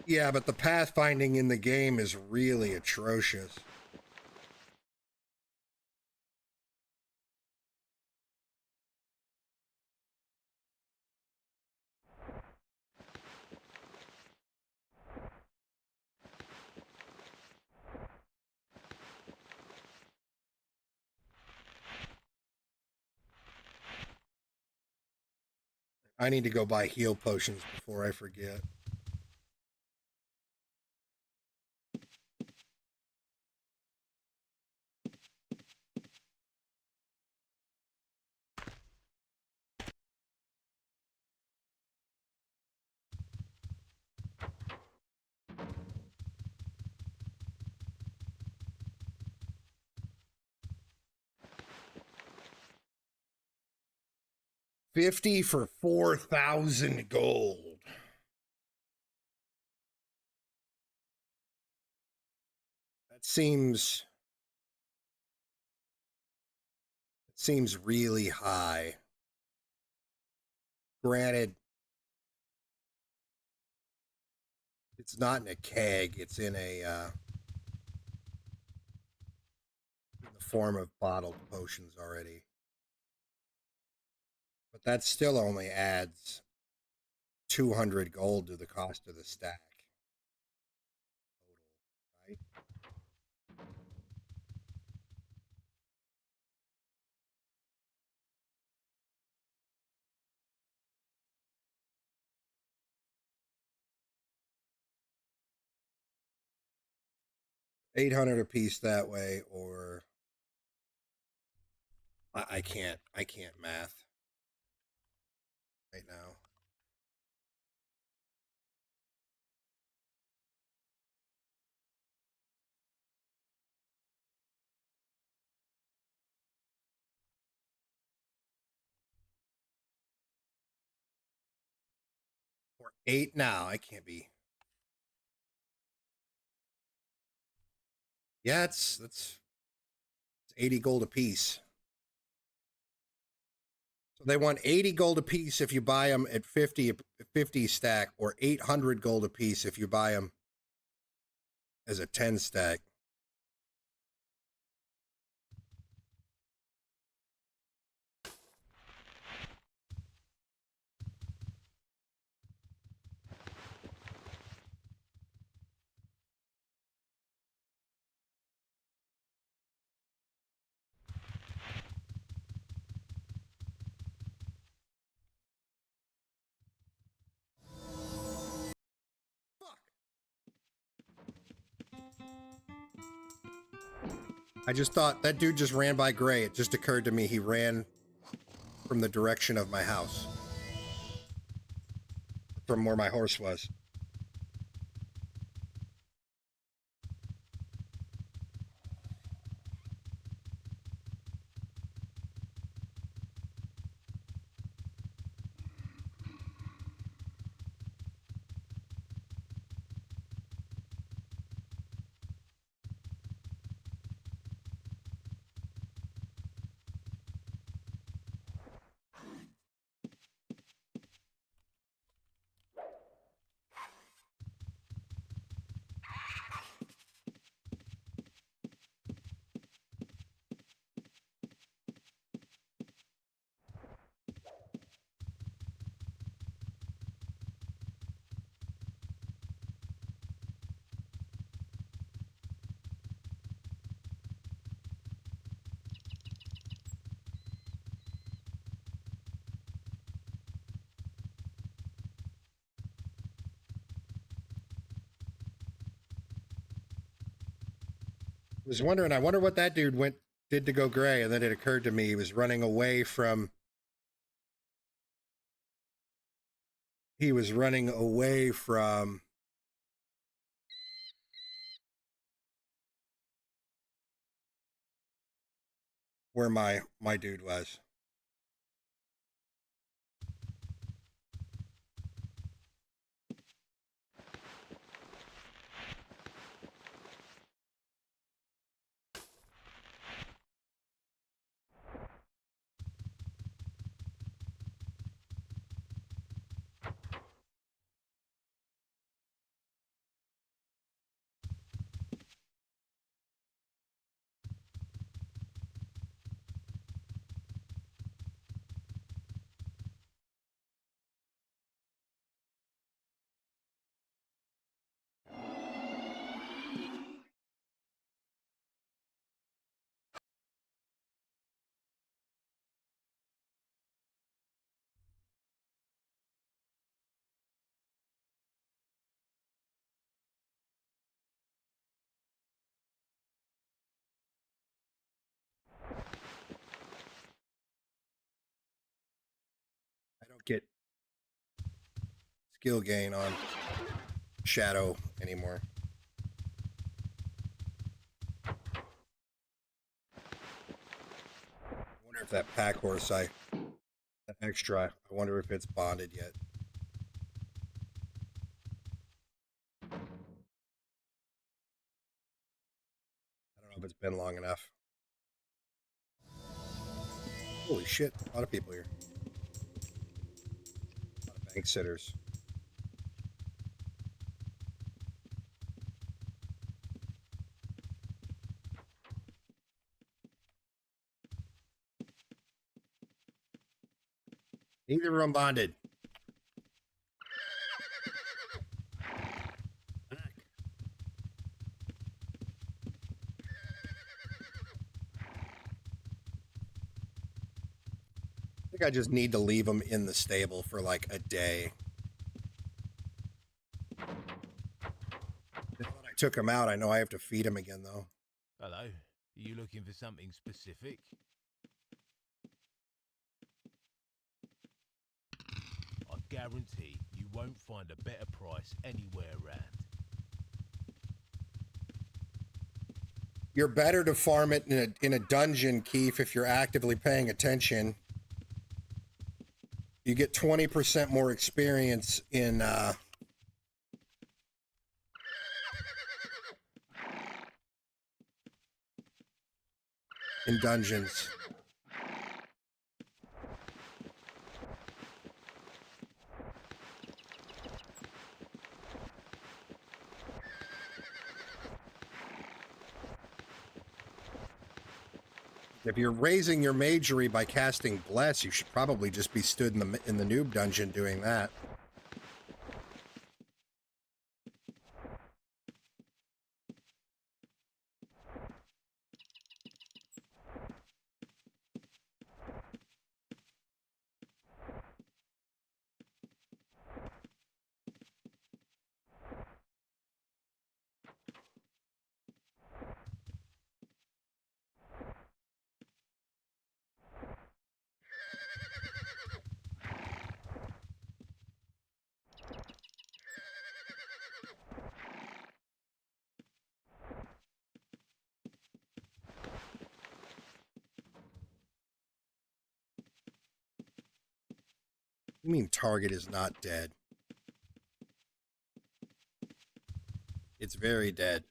Yeah, but the pathfinding in the game is really atrocious. I need to go buy heal potions before I forget. $50 for 4,000 gold. That seems really high. Granted, it's not in a keg, it's in a in the form of bottled potions already. But that still only adds 200 gold to the cost of the stack. Total, right? $800 a piece that way, or I can't math right now. Or 8 now. I can't be. Yeah, it's 80 gold a piece. So they want 80 gold a piece if you buy them at 50 stack, or 800 gold a piece if you buy them as a 10 stack. I just thought that dude just ran by Gray. It just occurred to me he ran from the direction of my house, from where my horse was. Was wondering, I wonder what that dude did to go Gray, and then it occurred to me he was running away from where my dude was. skill gain on Shadow anymore. I wonder if that pack horse that extra, I wonder if it's bonded yet. I don't know if it's been long enough. Holy shit, a lot of people here. A lot of bank sitters. Neither of them bonded. I think I just need to leave them in the stable for like a day. Now that I took them out, I know I have to feed them again, though. Hello. Are you looking for something specific? I guarantee you won't find a better price anywhere around. You're better to farm it in a dungeon, Keith, if you're actively paying attention. You get 20% more experience in dungeons. If you're raising your magery by casting Bless, you should probably just be stood in the noob dungeon doing that. You mean target is not dead? It's very dead.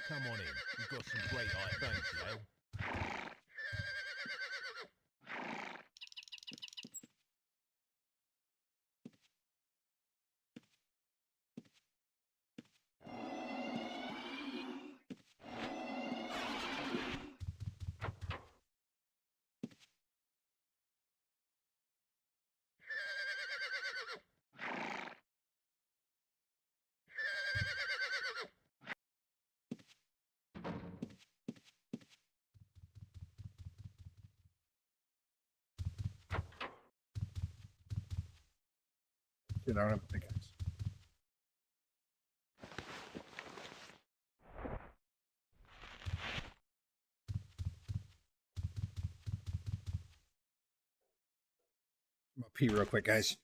Come on in. We've got some great items. Thanks, Al. Shit, I don't have a pickaxe. I'm gonna pee real quick, guys.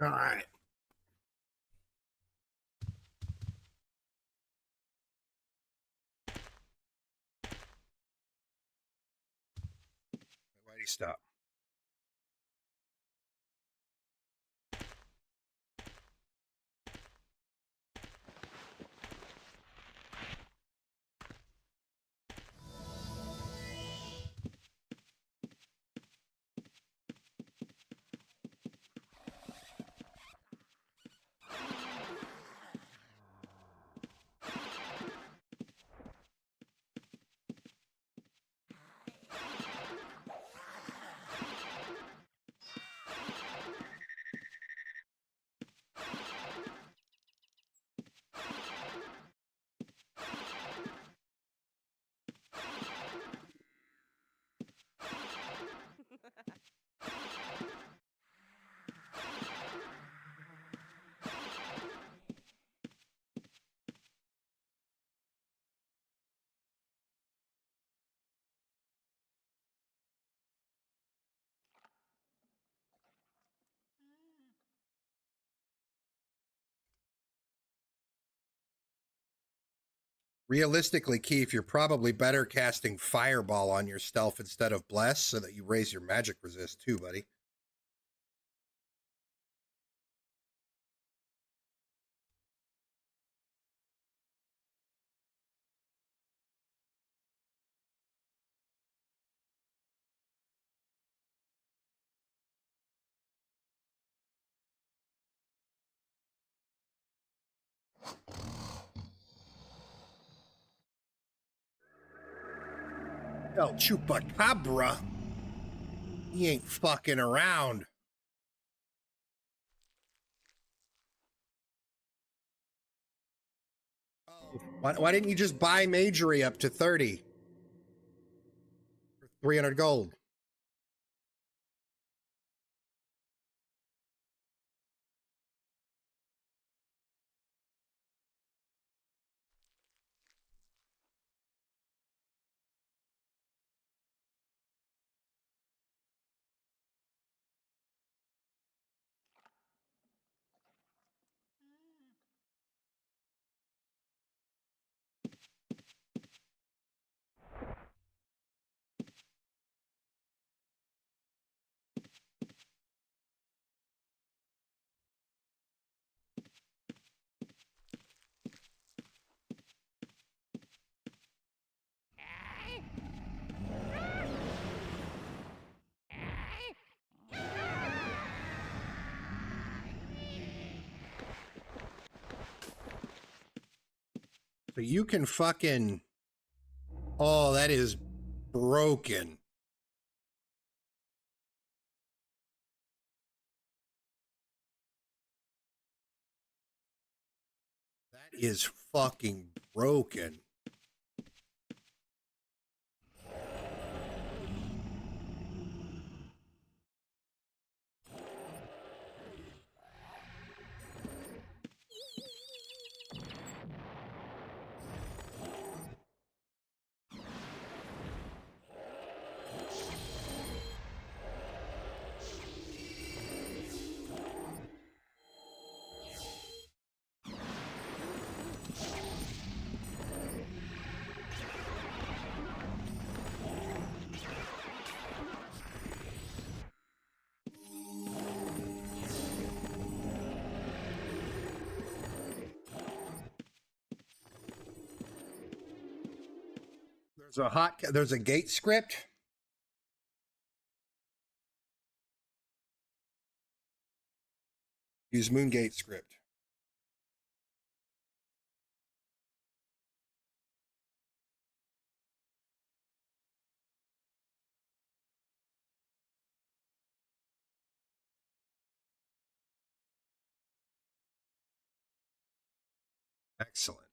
All right. Why'd he stop? Realistically, Keith, you're probably better casting Fireball on your stealth instead of Bless so that you raise your magic resist too, buddy. El Chupacabra. He ain't fucking around. Why didn't you just buy Majory up to 30? For 300 gold. So you can fucking... Oh, that is broken. That is fucking broken. There's a gate script. Use Moongate script. Excellent.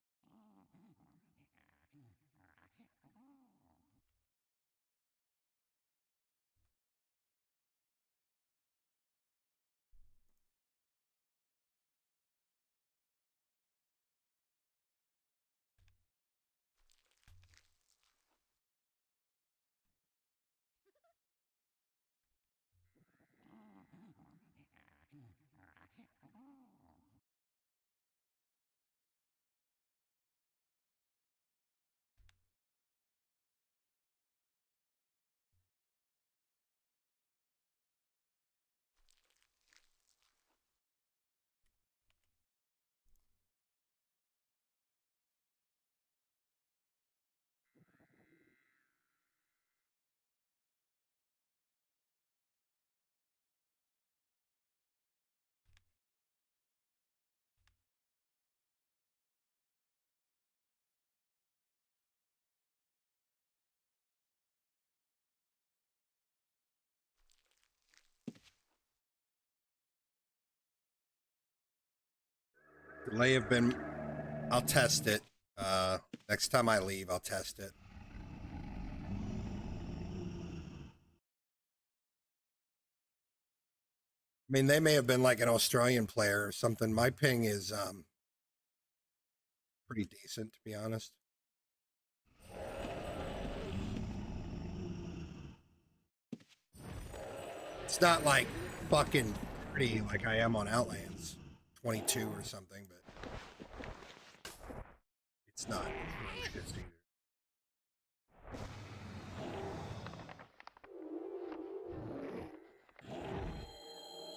Delay have been... I'll test it. Next time I leave, I'll test it. I mean, they may have been like an Australian player or something. My ping is pretty decent, to be honest. It's not like fucking pretty like I am on Outlands 22 or something, but it's not atrocious. shits either.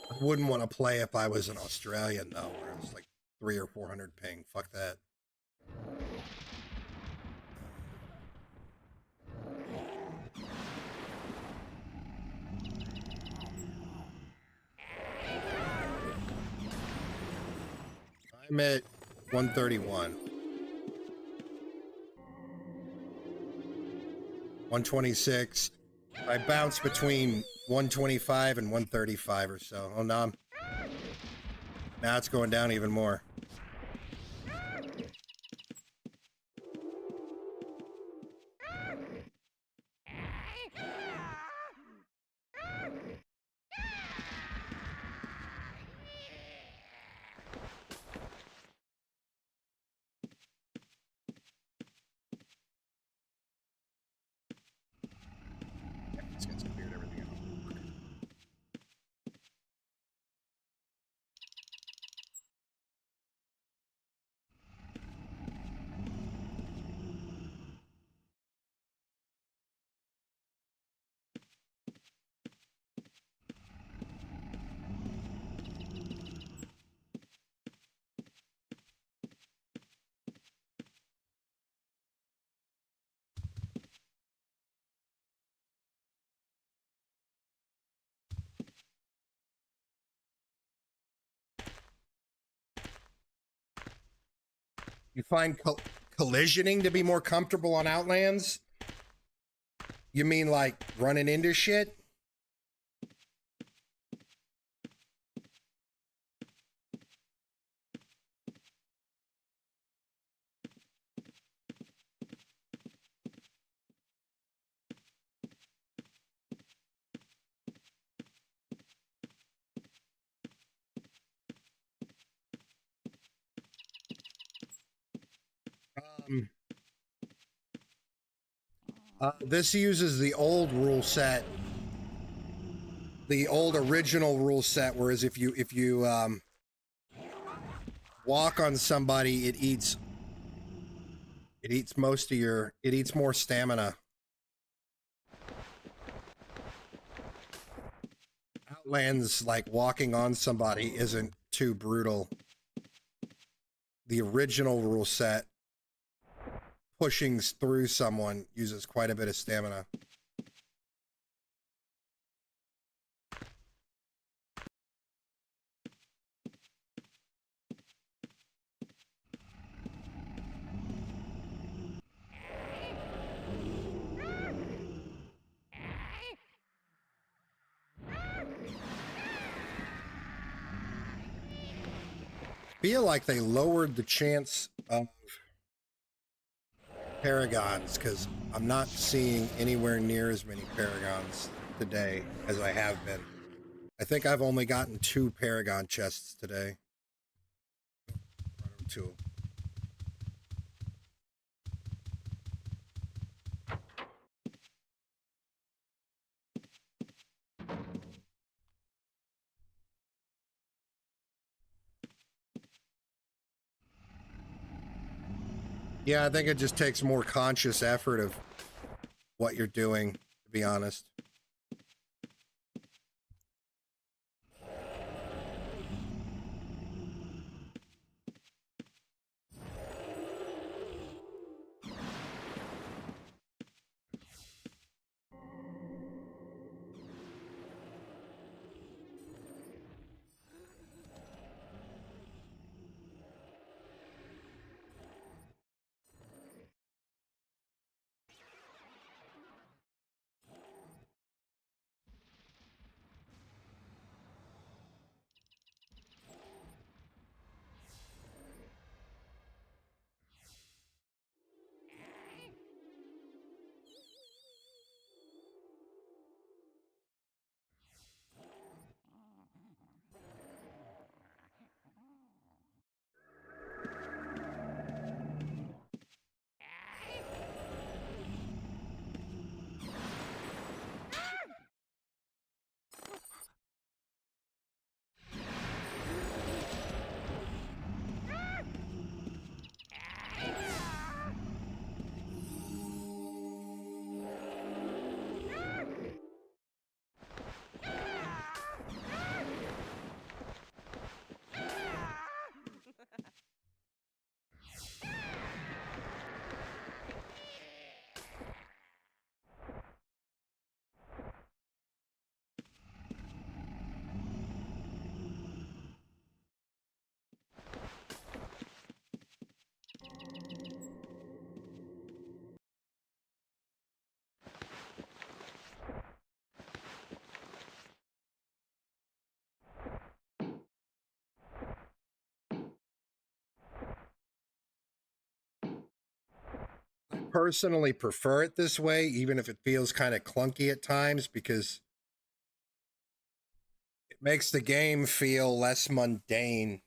I wouldn't want to play if I was an Australian though, where it's like 300 or 400 ping. Fuck that. I'm at 131. 126. I bounce between 125 and 135 or so. Oh, no. Now it's going down even more. It's got some weird everything else. You find collisioning to be more comfortable on Outlands? You mean like running into shit? This uses the old rule set, the old original rule set. Whereas if you walk on somebody, it eats most of your, it eats more stamina. Outlands, like walking on somebody isn't too brutal. The original rule set, pushing through someone, uses quite a bit of stamina. Feel like they lowered the chance of Paragons, because I'm not seeing anywhere near as many Paragons today as I have been. I think I've only gotten 2 Paragon chests today. 2. Yeah, I think it just takes more conscious effort of what you're doing, to be honest. personally prefer it this way, even if it feels kind of clunky at times, because it makes the game feel less mundane.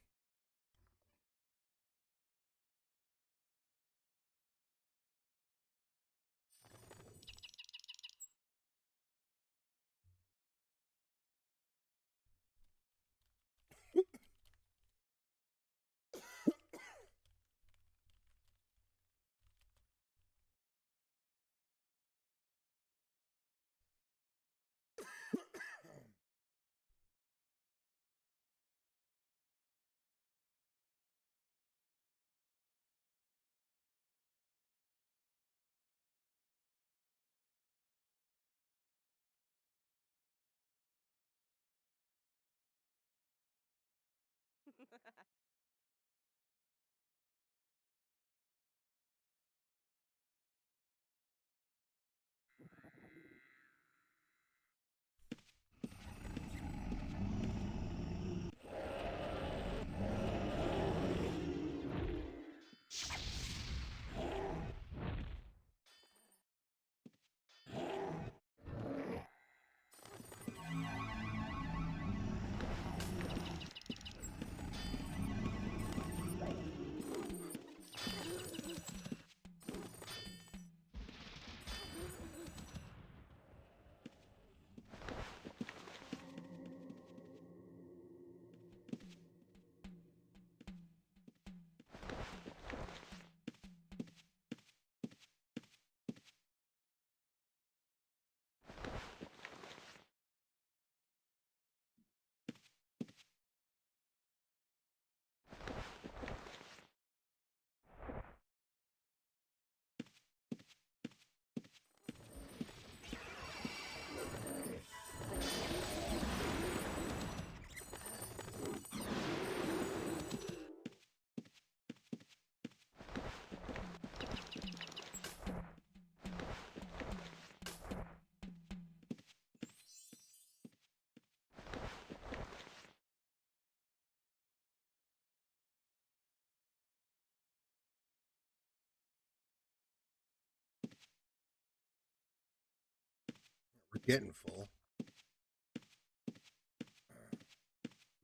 We're getting full.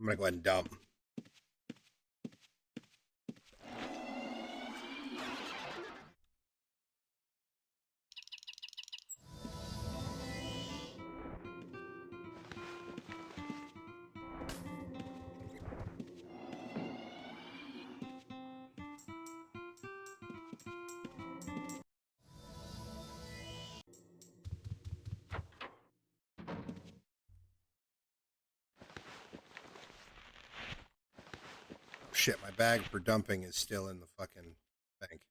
I'm gonna go ahead and dump. Shit, my bag for dumping is still in the fucking bank.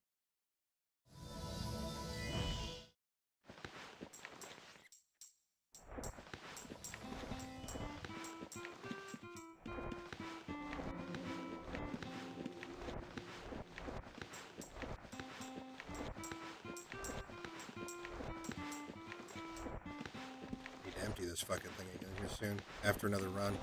Need to empty this fucking thing again here soon, after another run.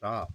stop.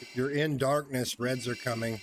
If you're in darkness, reds are coming.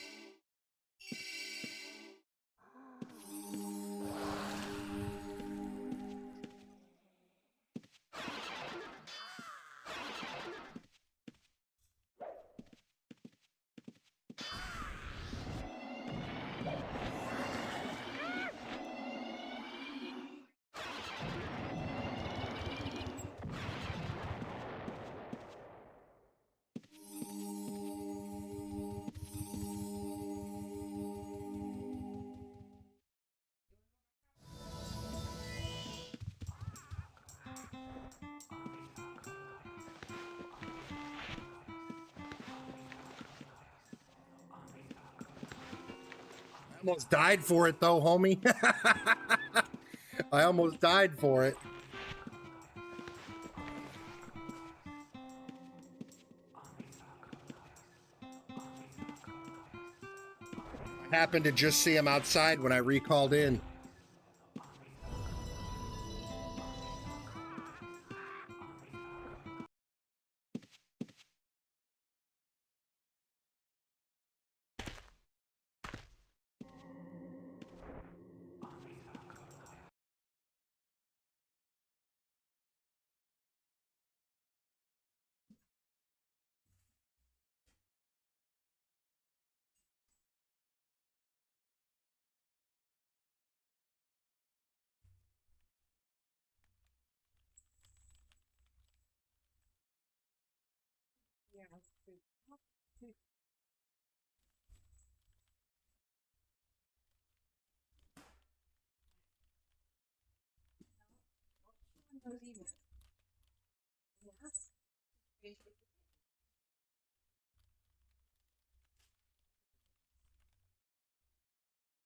I almost died for it though, homie. I almost died for it. I happened to just see him outside when I recalled in.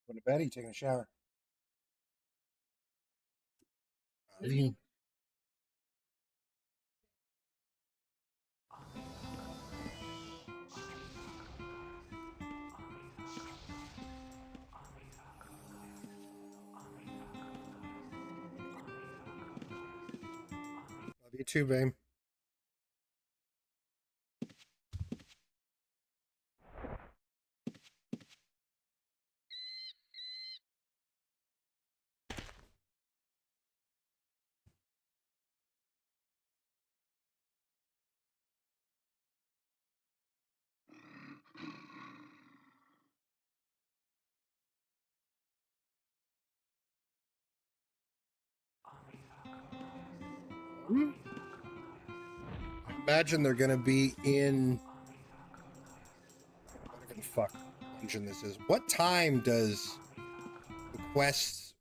Going to bed, he taking a shower. Love you too, babe. I imagine they're gonna be in whatever the fuck dungeon this is. What time does the quest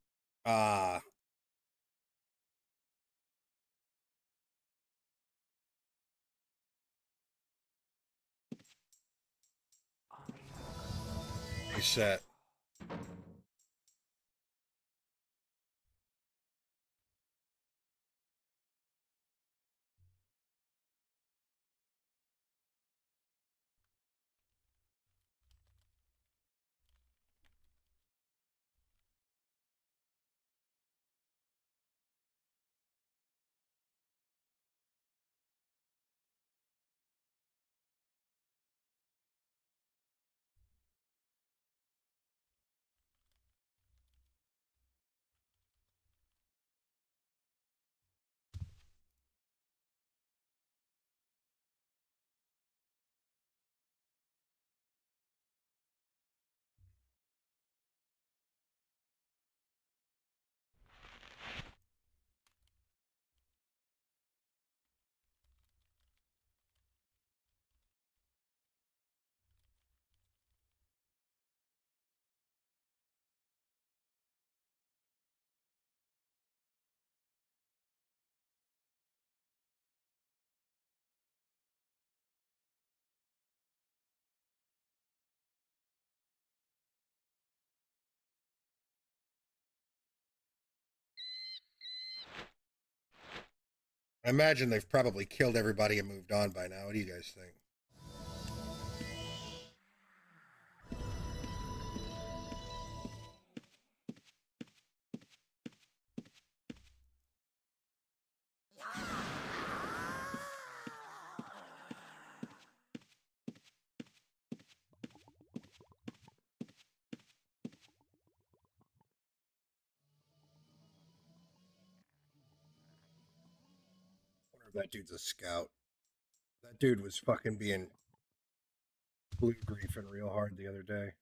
reset? I imagine they've probably killed everybody and moved on by now. What do you guys think? I wonder if that dude's a scout. That dude was fucking being blue griefing real hard the other day.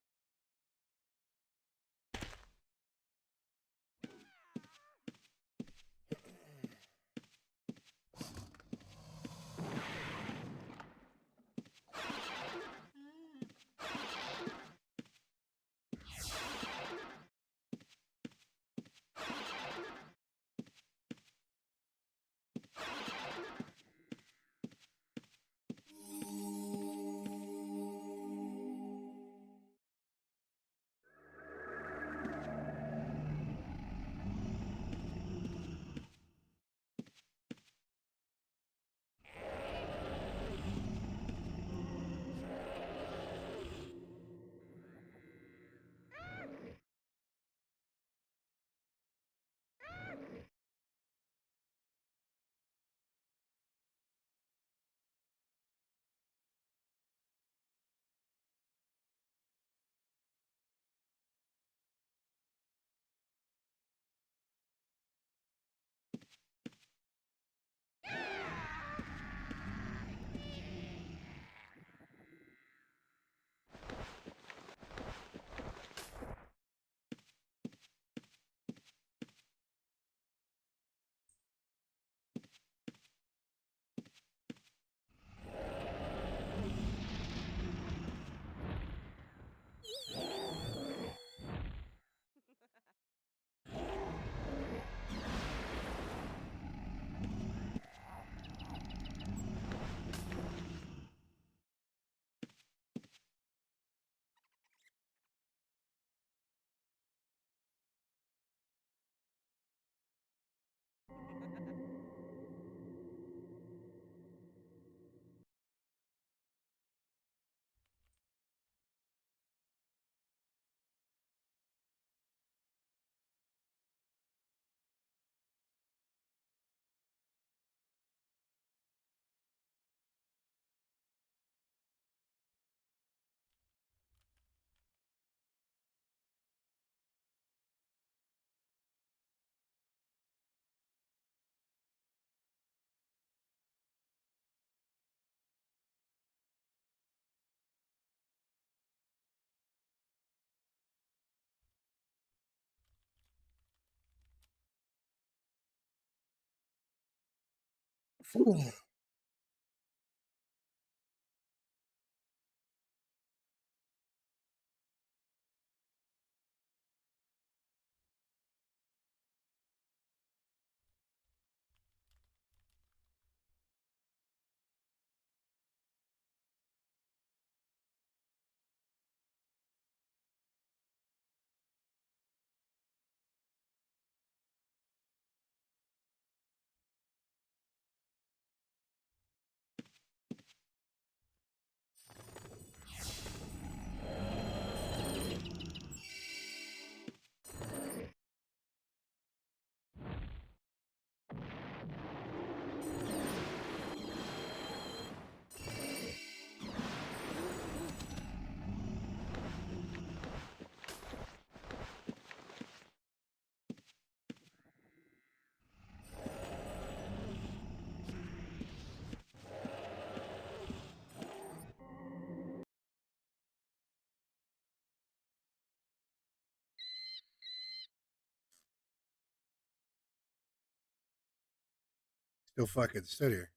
Still fucking stood here.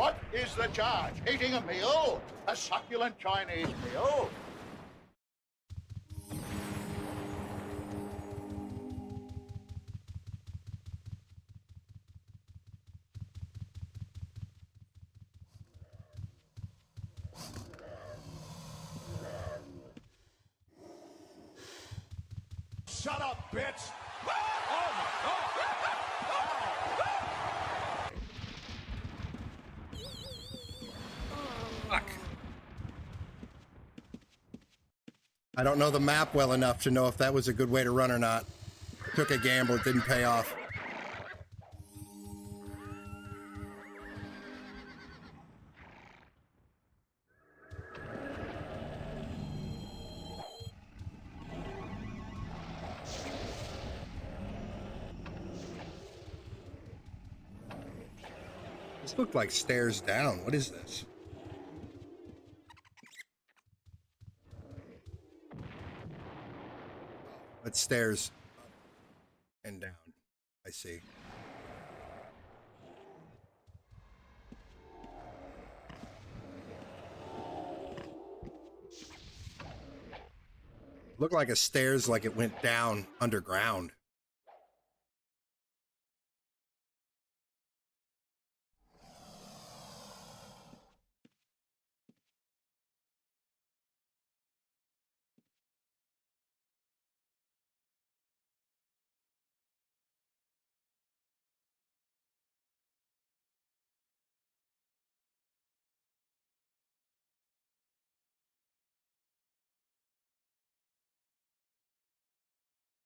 What is the charge? Eating a meal? A succulent Chinese meal? Shut up, bitch! Oh my Fuck. I don't know the map well enough to know if that was a good way to run or not. Took a gamble, it didn't pay off. This looked like stairs down. What is this? It's stairs up and down. I see. Looked like a stairs, like it went down underground.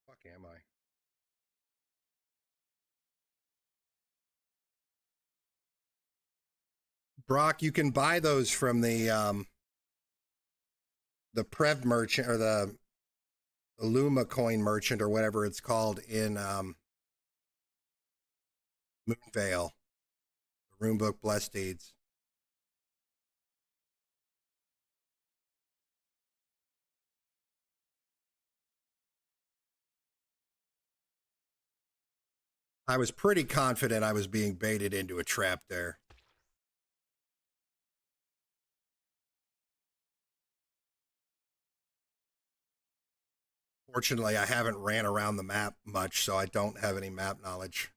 Fuck am I? Brock, you can buy those from the Prev merchant or the Illuma coin merchant or whatever it's called in Moonvale. The Runebook Blessed Deeds. I was pretty confident I was being baited into a trap there. Fortunately, I haven't ran around the map much, so I don't have any map knowledge.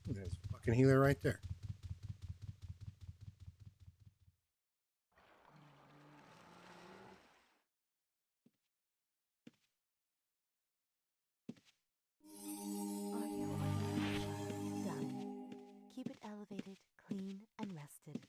There's a fucking healer right there. Audio done. Keep it elevated, clean, and rested.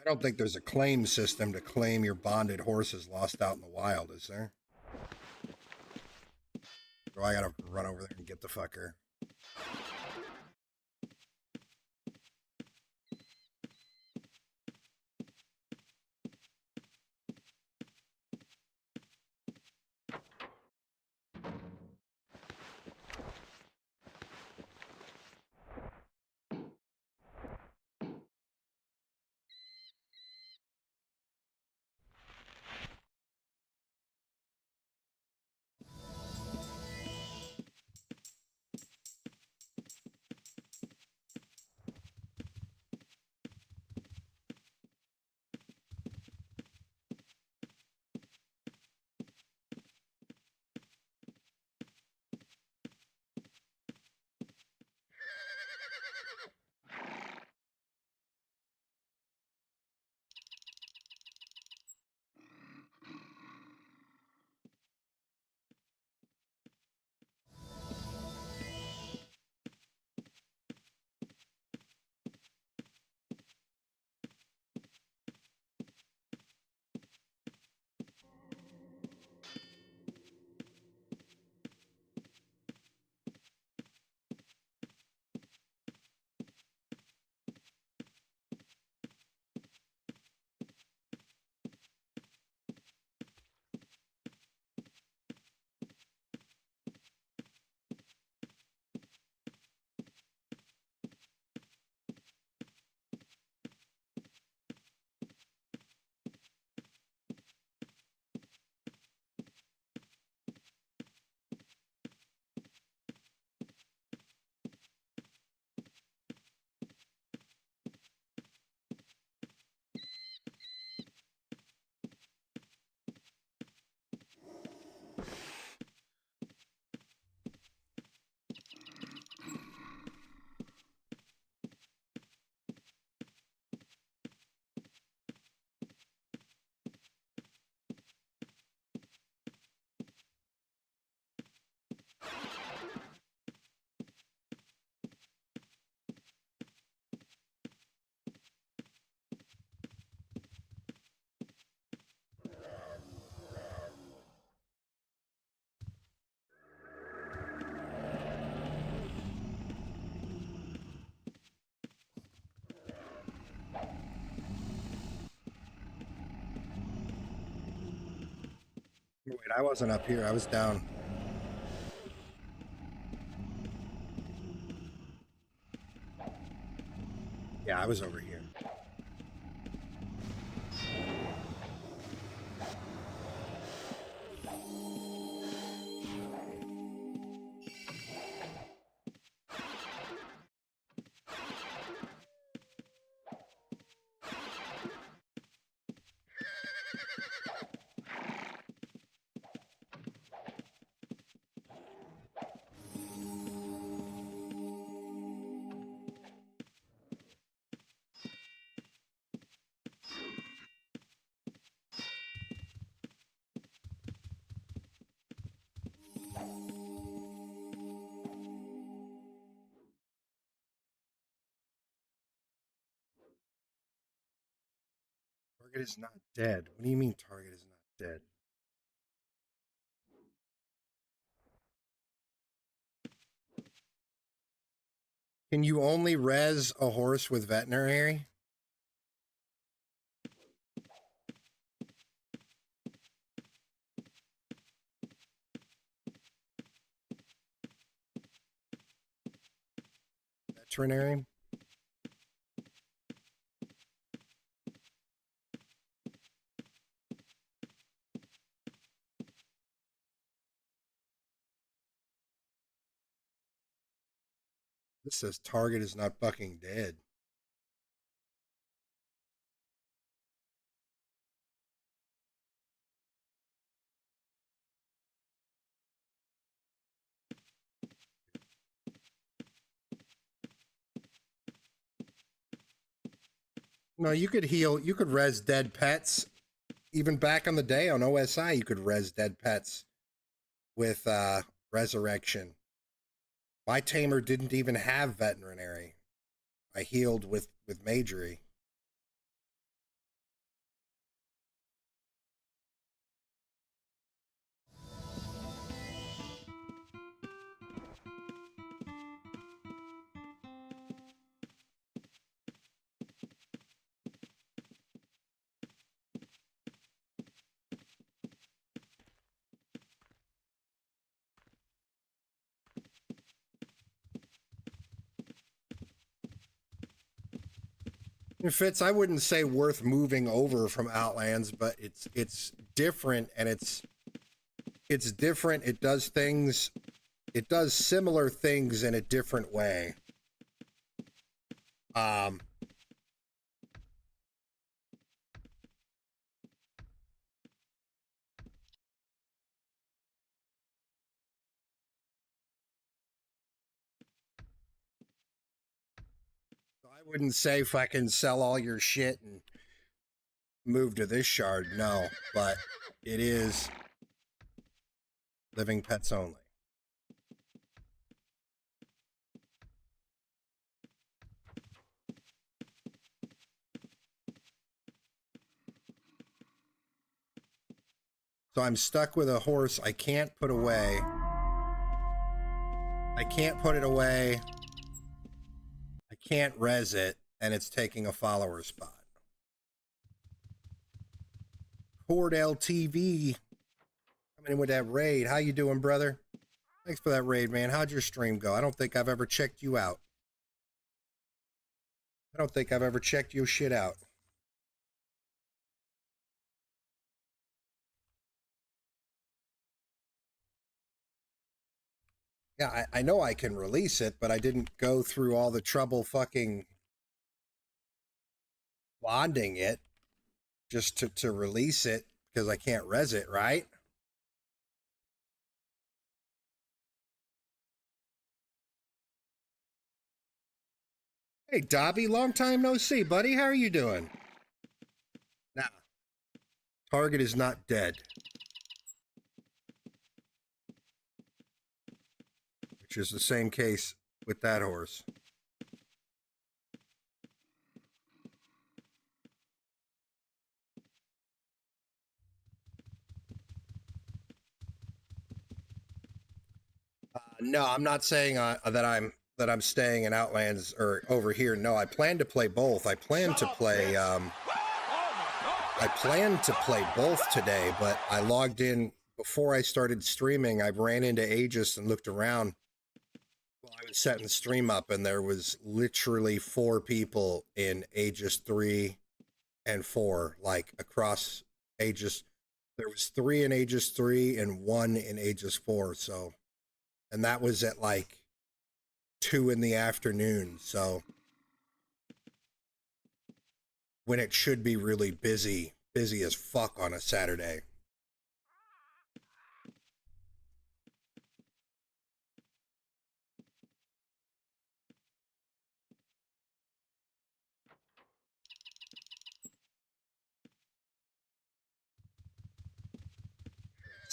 I don't think there's a claim system to claim your bonded horses lost out in the wild, is there? Or I gotta run over there and get the fucker. Wait, I wasn't up here. I was down. Yeah, I was over here. Target is not dead. What do you mean target is not dead? Can you only res a horse with veterinary? Veterinary? This says target is not fucking dead. No, you could heal, you could res dead pets. Even back on the day on OSI, you could res dead pets with resurrection. My tamer didn't even have veterinary. I healed with majory. Fitz, I wouldn't say worth moving over from Outlands, but it's different, and it's different. It does things, it does similar things in a different way. I wouldn't say fucking sell all your shit and move to this shard, no, but it is living pets only. So I'm stuck with a horse I can't put away. I can't put it away. I can't res it, and it's taking a follower spot. Horde LTV coming in with that raid. How you doing, brother? Thanks for that raid, man. How'd your stream go? I don't think I've ever checked you out. I don't think I've ever checked your shit out. Yeah, I know I can release it, but I didn't go through all the trouble fucking bonding it just to release it because I can't res it, right? Hey, Dobby, long time no see, buddy. How are you doing? Nah, target is not dead. Which is the same case with that horse. No, I'm not saying that I'm staying in Outlands or over here. No, I plan to play both. I plan to play both today, but I logged in before I started streaming. I ran into Aegis and looked around while I was setting the stream up, and there was literally 4 people in Aegis 3 and 4, like across Aegis. There was 3 in Aegis 3 and 1 in Aegis 4, so, and that was at like 2 in the afternoon, so when it should be really busy as fuck on a Saturday.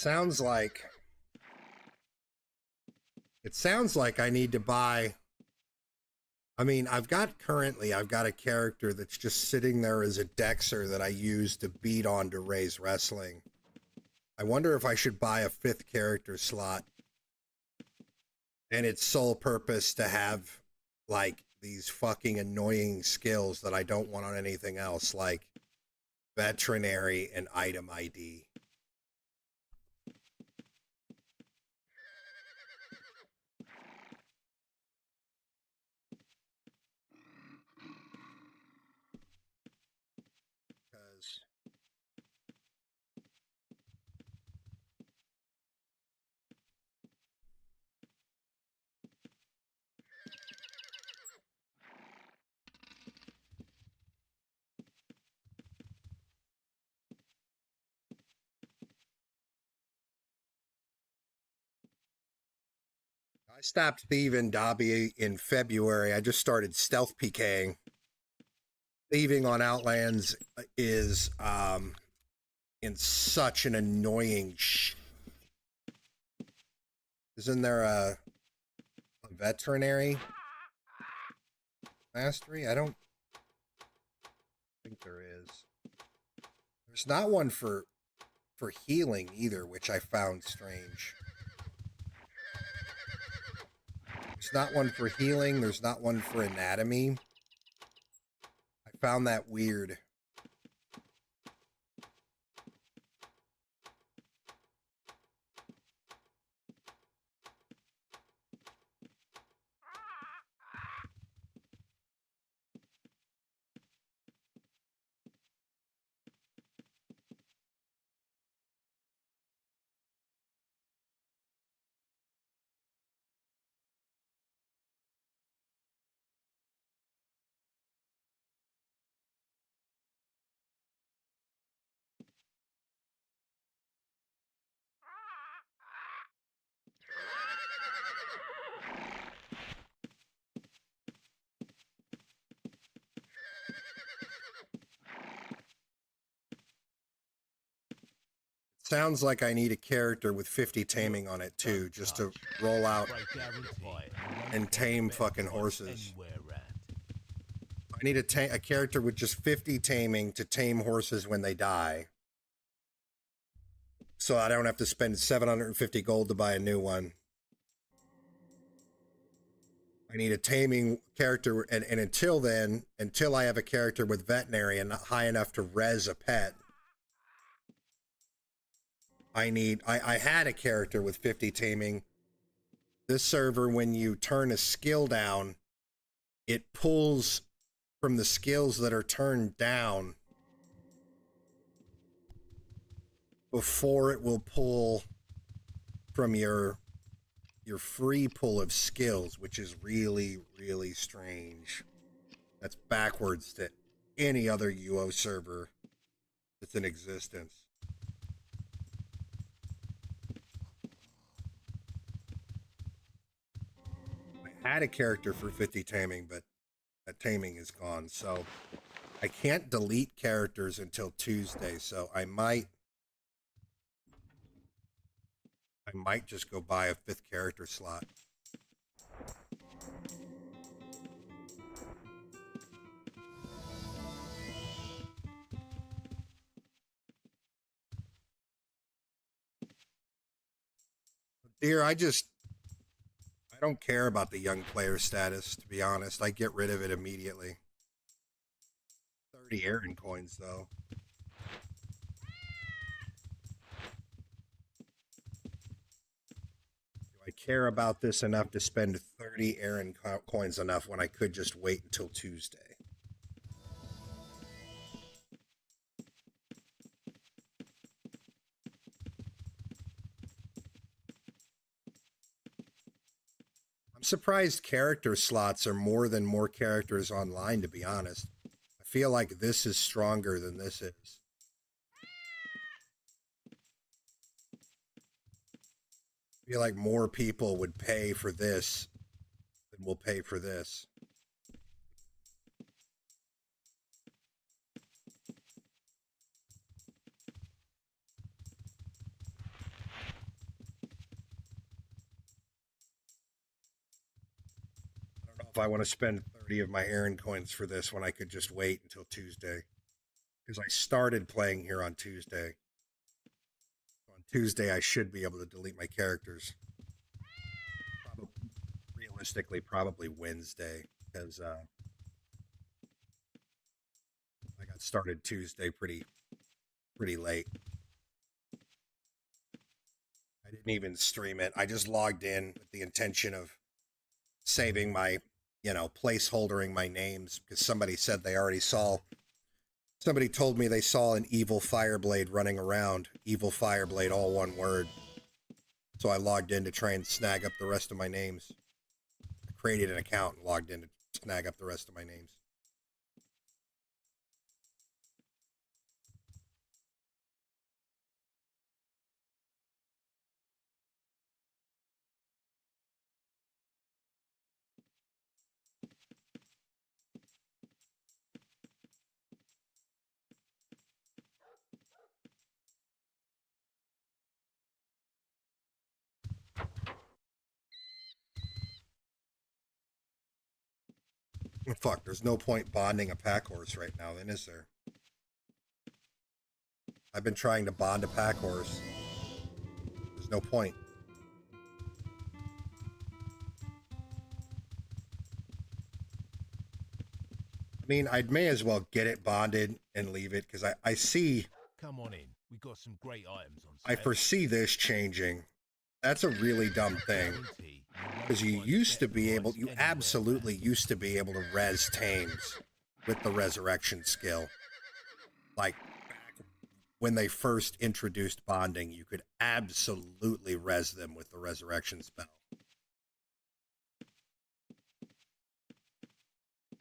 It sounds like I need to buy. I mean, I've got a character that's just sitting there as a Dexer that I use to beat on to raise wrestling. I wonder if I should buy a 5th character slot and its sole purpose to have like these fucking annoying skills that I don't want on anything else, like veterinary and item ID. I stopped thieving Dobby in February. I just started stealth PKing. Thieving on Outlands is in such an annoying Isn't there a veterinary mastery? I don't think there is. There's not one for healing either, which I found strange. There's not one for healing. There's not one for anatomy. I found that weird. Sounds like I need a character with 50 taming on it too, just to roll out and tame fucking horses. I need a character with just 50 taming to tame horses when they die. So I don't have to spend 750 gold to buy a new one. I need a taming character, and until then, until I have a character with veterinary and not high enough to res a pet, I had a character with 50 taming. This server, when you turn a skill down, it pulls from the skills that are turned down before it will pull from your free pool of skills, which is really, really strange. That's backwards to any other UO server that's in existence. I had a character for 50 taming, but that taming is gone, so I can't delete characters until Tuesday, so I might just go buy a 5th character slot. Dear, I don't care about the young player status, to be honest. I get rid of it immediately. 30 Aaron coins, though. Do I care about this enough to spend 30 Aaron coins enough when I could just wait until Tuesday? I'm surprised character slots are more than more characters online, to be honest. I feel like this is stronger than this is. I feel like more people would pay for this than will pay for this. If I want to spend 30 of my Aaron coins for this when I could just wait until Tuesday. Because I started playing here on Tuesday. On Tuesday, I should be able to delete my characters. Realistically, probably Wednesday. Because I got started Tuesday pretty late. I didn't even stream it. I just logged in with the intention of saving my, placeholdering my names, because somebody said they already saw, somebody told me they saw an evil Fireblade running around. Evil Fireblade, all one word. So I logged in to try and snag up the rest of my names. I created an account and logged in to snag up the rest of my names. Fuck, there's no point bonding a pack horse right now, then, is there? I've been trying to bond a pack horse. There's no point. I mean, I may as well get it bonded and leave it, because I see... Come on in. We got some great items on sale. I foresee this changing. That's a really dumb thing. Because you used to be able, you absolutely used to be able to res tames with the resurrection skill. Like, back when they first introduced bonding, you could absolutely res them with the resurrection spell.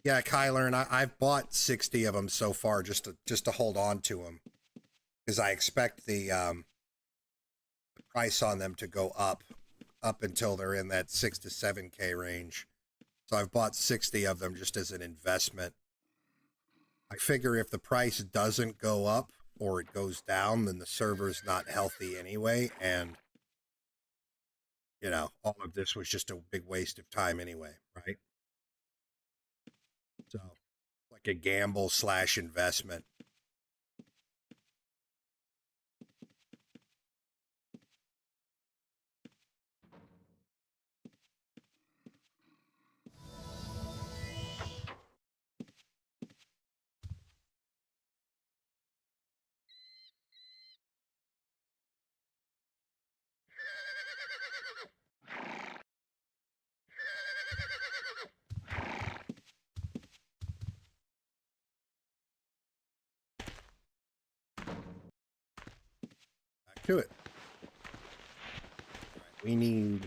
Yeah, Kyler, and I've bought 60 of them so far just to hold on to them. Because I expect the price on them to go up up until they're in that 6 to 7K range. So I've bought 60 of them just as an investment. I figure if the price doesn't go up or it goes down, then the server's not healthy anyway. And, you know, all of this was just a big waste of time anyway, right? So, like a gamble / investment. Back to it. All right, we need...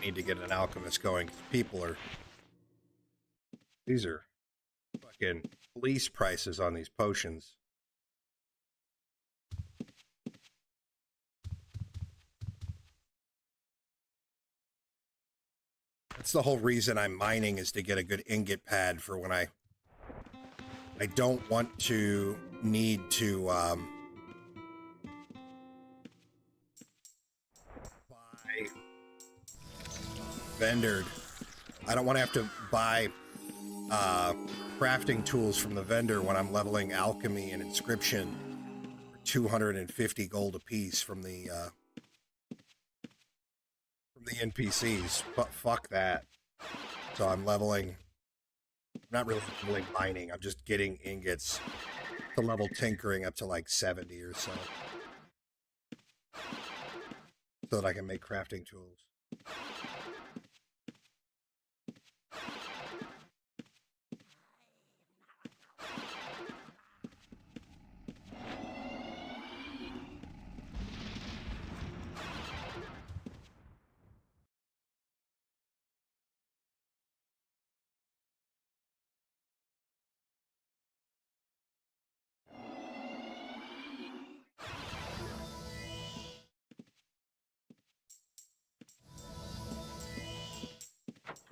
need to get an alchemist going. People are... These are fucking police prices on these potions. That's the whole reason I'm mining, is to get a good ingot pad for when I don't want to need to buy vendored. I don't want to have to buy crafting tools from the vendor when I'm leveling alchemy and inscription for 250 gold apiece from the NPCs. But fuck that. So I'm leveling. I'm not really leveling mining. I'm just getting ingots to level tinkering up to like 70 or so that I can make crafting tools.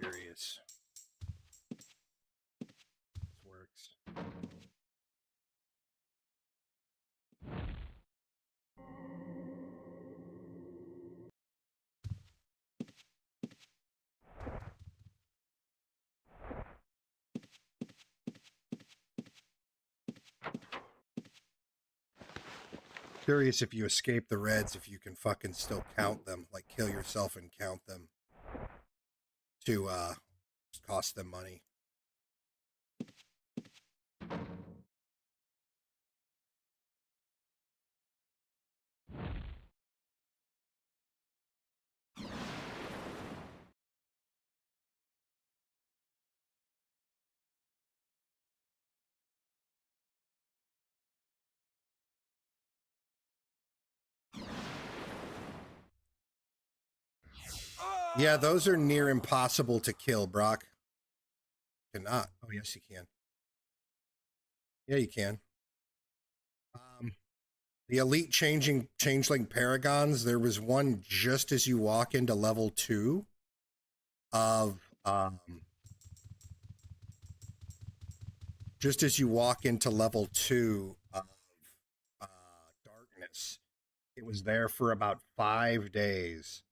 Curious. This works. Curious if you escape the reds, if you can fucking still count them, like kill yourself and count them to cost them money. Yeah, those are near impossible to kill, Brock. Cannot. Oh, yes, you can. Yeah, you can. The elite changeling paragons, there was one just as you walk into level 2 of just as you walk into level 2 of darkness. It was there for about 5 days.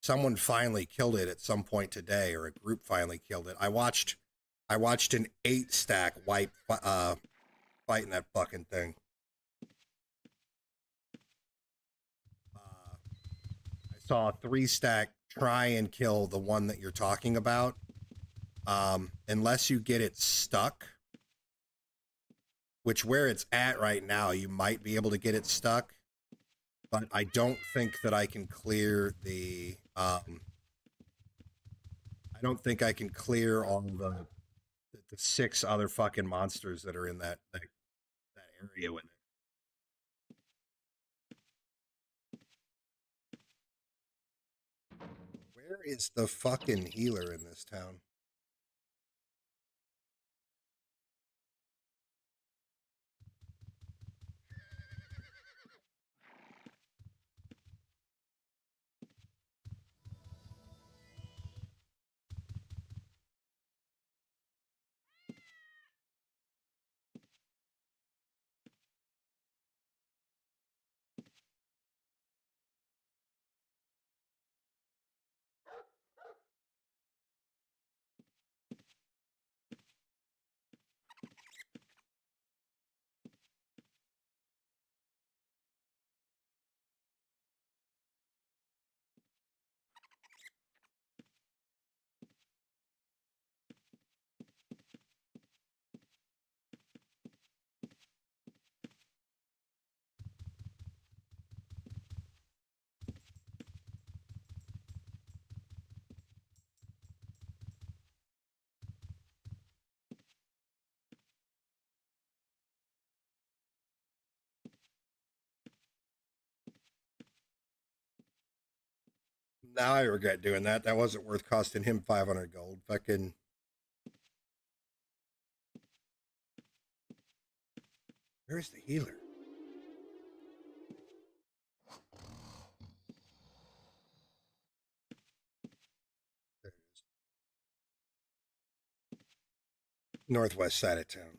Someone finally killed it at some point today, or a group finally killed it. I watched an 8-stack wipe fighting that fucking thing. saw a 3-stack try and kill the one that you're talking about. Unless you get it stuck, which where it's at right now, you might be able to get it stuck, but I don't think that I can clear the, I don't think I can clear all the 6 other fucking monsters that are in that area with it. Where is the fucking healer in this town? Now I regret doing that. That wasn't worth costing him 500 gold. Fucking. Where's the healer? There it is. Northwest side of town.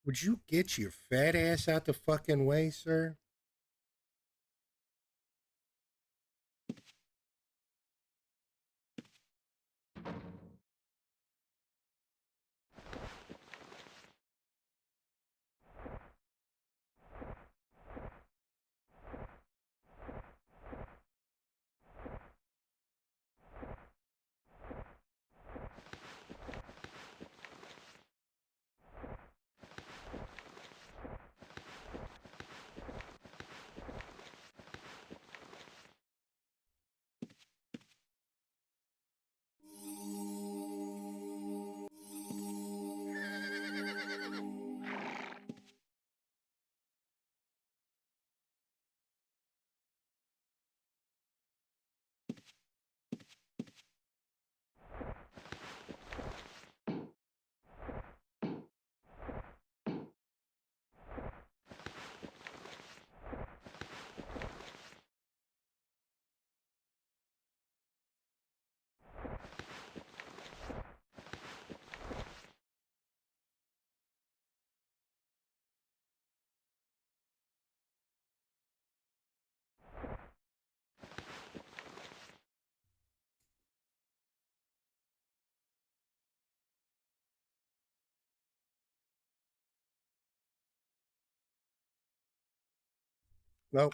Would you get your fat ass out the fucking way, sir? Nope.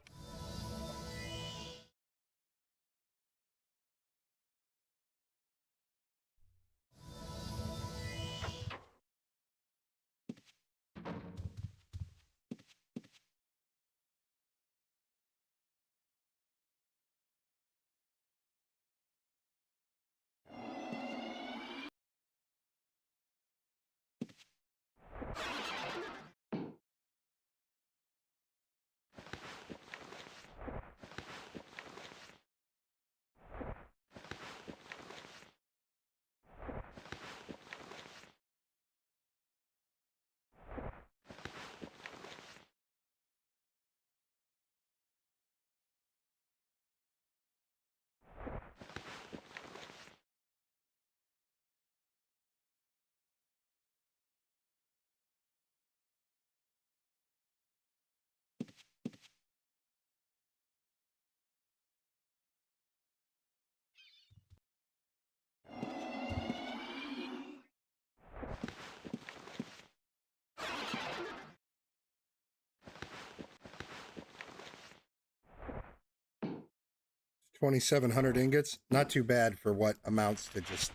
2,700 ingots. Not too bad for what amounts to just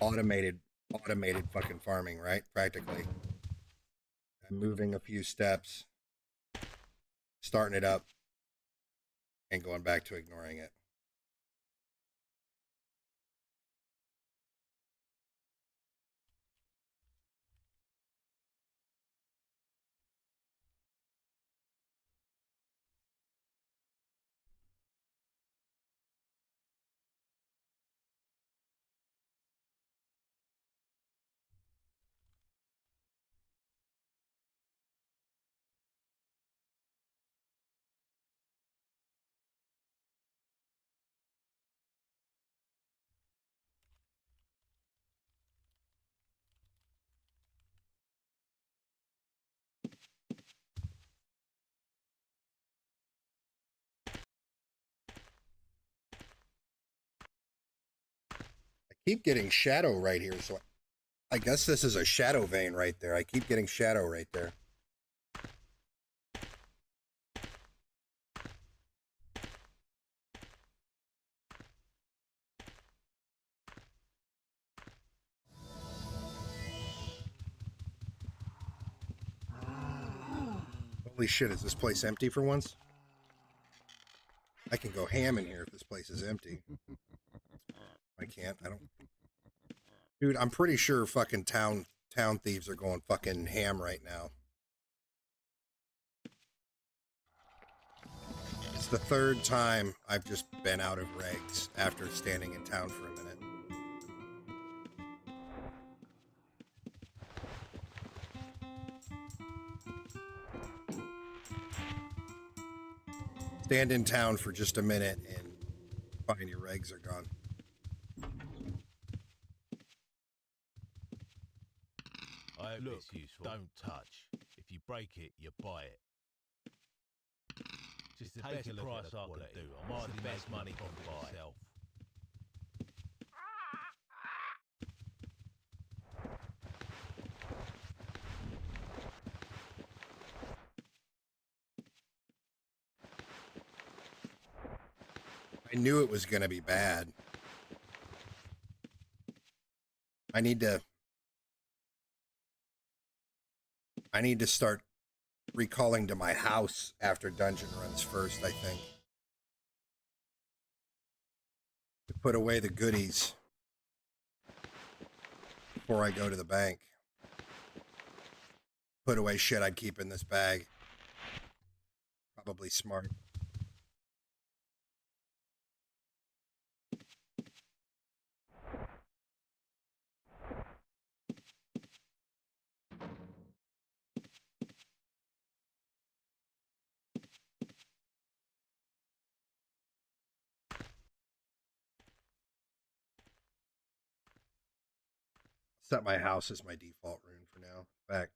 automated fucking farming, right? Practically. I'm moving a few steps, starting it up, and going back to ignoring it. Keep getting shadow right here, so I guess this is a shadow vein right there. I keep getting shadow right there. Holy shit, is this place empty for once? I can go ham in here if this place is empty. I can't. I don't. Dude, I'm pretty sure fucking town thieves are going fucking ham right now. It's the third time I've just been out of regs after standing in town for a minute. Stand in town for just a minute and find your regs are gone. I hope it's useful. Don't touch. If you break it, you buy it. Just the best price I can do. I'm hardly make money from myself. I knew it was going to be bad. I need to start recalling to my house after dungeon runs first, I think. To put away the goodies before I go to the bank. Put away shit I'd keep in this bag. Probably smart. Set my house as my default rune for now. Back.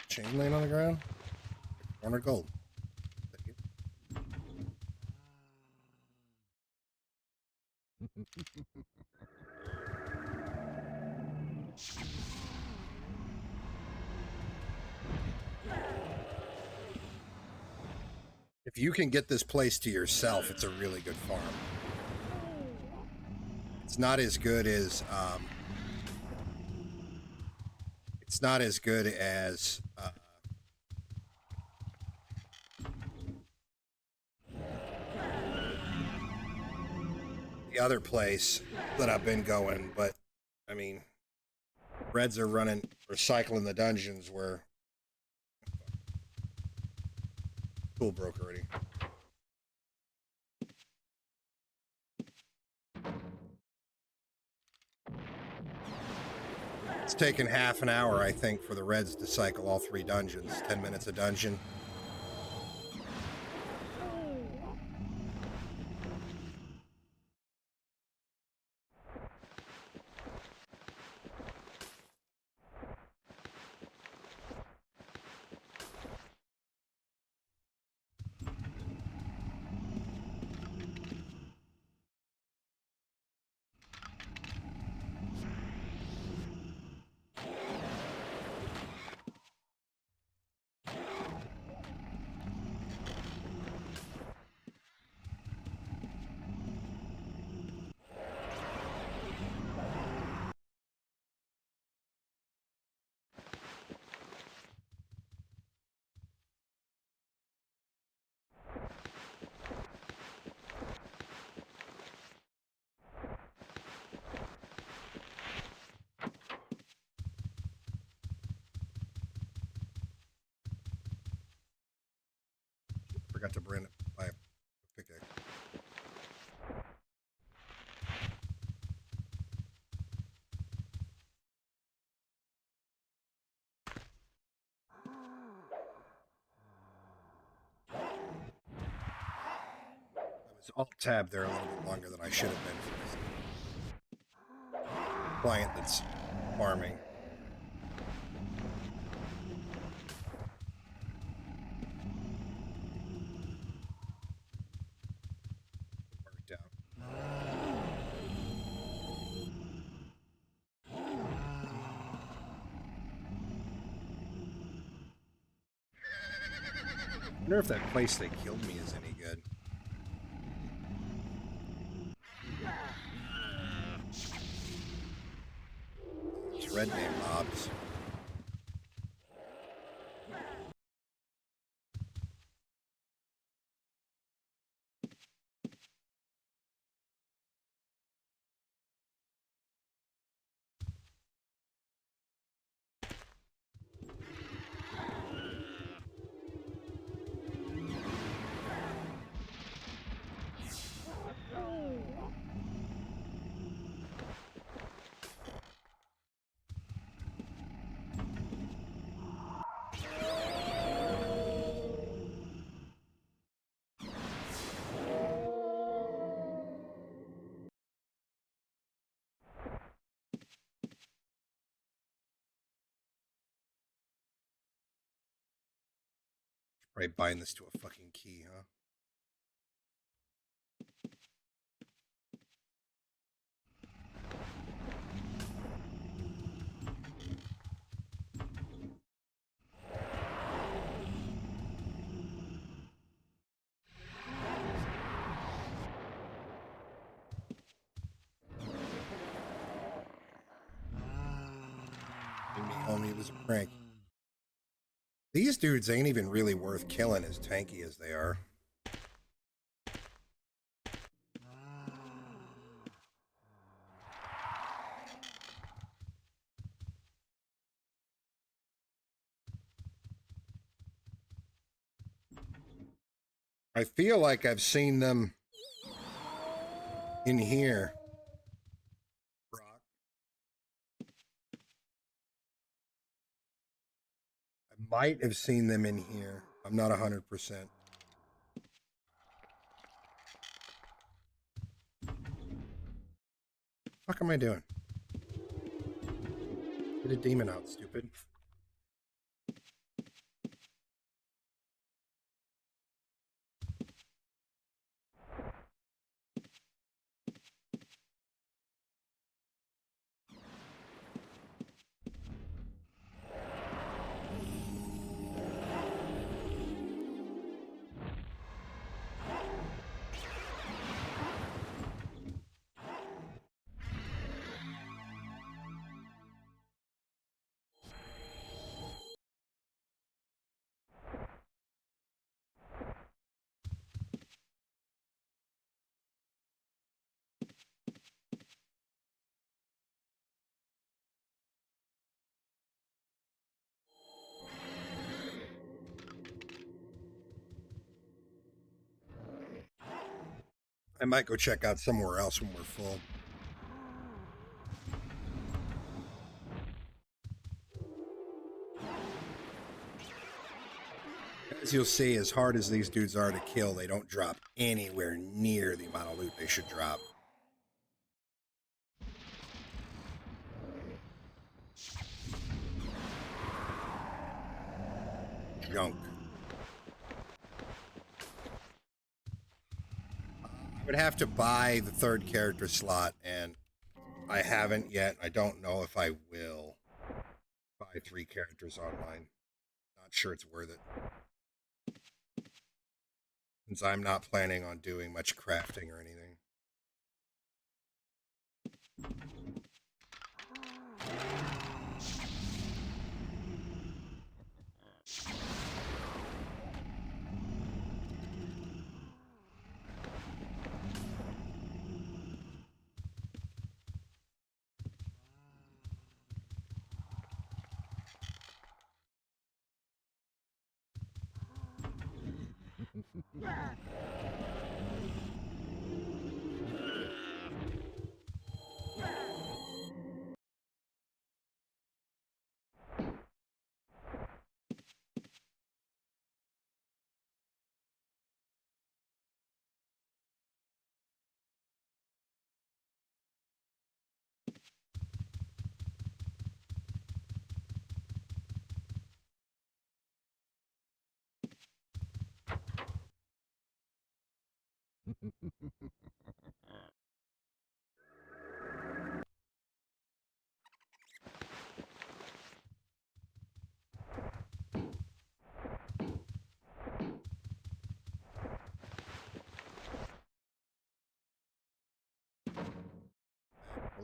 Chain lane on the ground. 100 gold. Thank you. If you can get this place to yourself, it's a really good farm. It's not as good as the other place that I've been going, but I mean, Reds are recycling the dungeons where tool broke already. taken half an hour, I think, for the Reds to cycle all 3 dungeons. 10 minutes a dungeon. Forgot to bring my pickaxe. I was alt-tab there a little bit longer than I should have been for this client that's farming. Worked out. I wonder if that place they killed me is any good. These red name mobs. Probably bind this to a fucking key, huh? Homie, it was a prank. These dudes ain't even really worth killing as tanky as they are. I feel like I've seen them in here. Might have seen them in here. I'm not 100%. What am I doing? Get a demon out, stupid. I might go check out somewhere else when we're full. as you'll see, as hard as these dudes are to kill, they don't drop anywhere near the amount of loot they should drop. Junk. I would have to buy the third character slot, and I haven't yet. I don't know if I will buy 3 characters online. Not sure it's worth it, since I'm not planning on doing much crafting or anything.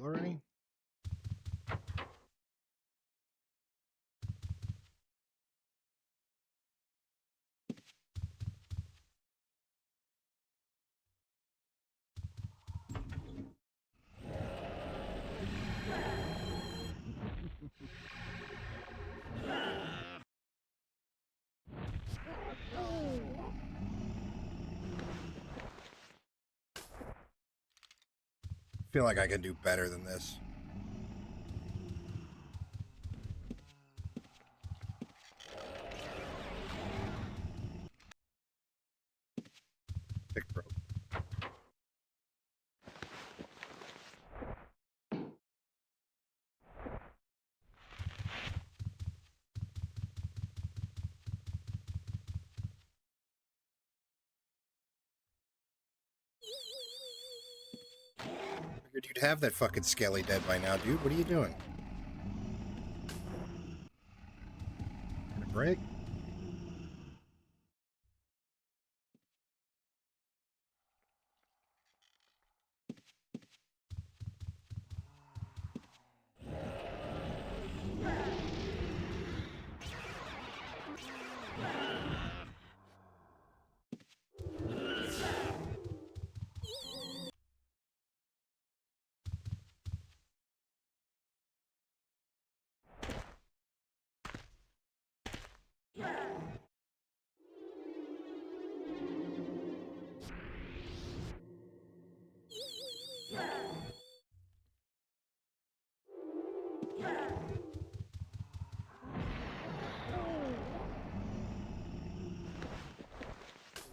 Already? I feel like I can do better than this. Pick broke. Figured you'd have that fucking skelly dead by now, dude. What are you doing? Gonna break?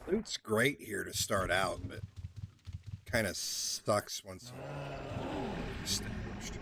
Loot's great here to start out, but kind of sucks once established.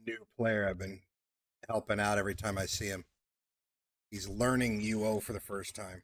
new player. I've been helping out every time I see him. He's learning UO for the first time.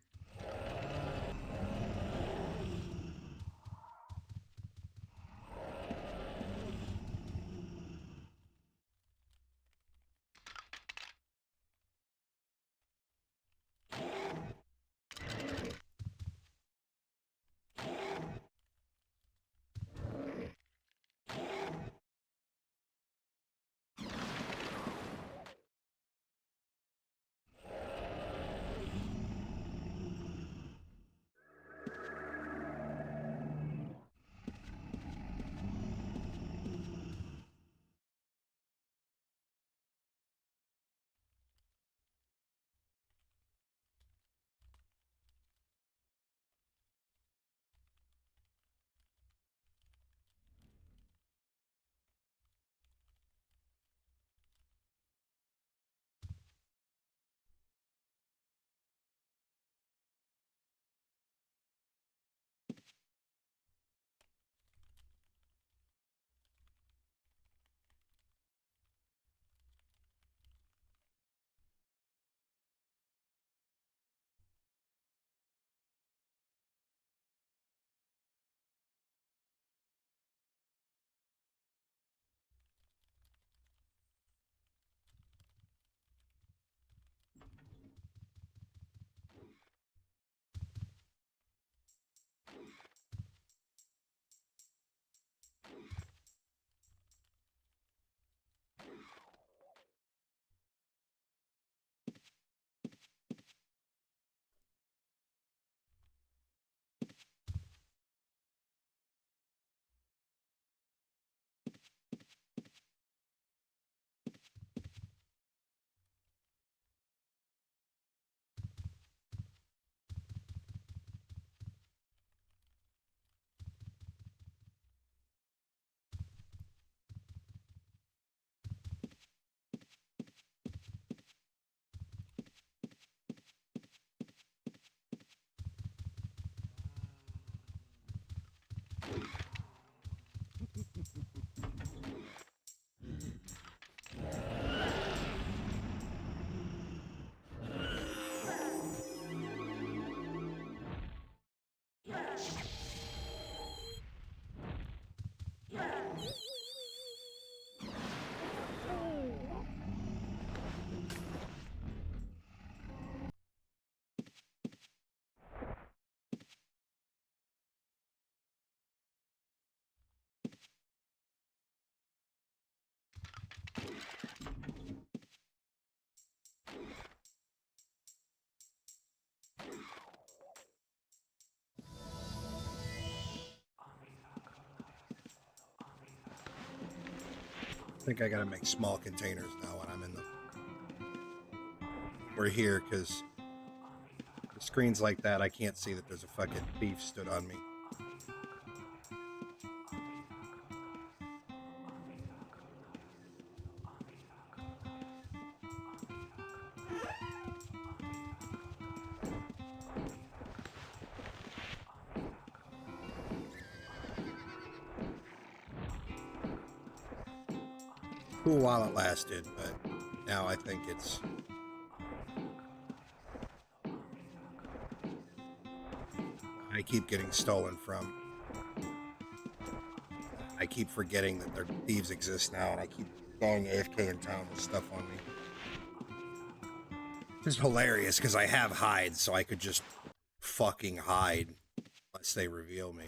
I think I gotta make small containers now when I'm in them. We're here because the screens like that, I can't see that there's a fucking thief stood on me. Cool while it lasted, but now I think it's... I keep getting stolen from. I keep forgetting that their thieves exist now, and I keep going AFK in town with stuff on me. It's hilarious, because I have hides, so I could just fucking hide unless they reveal me.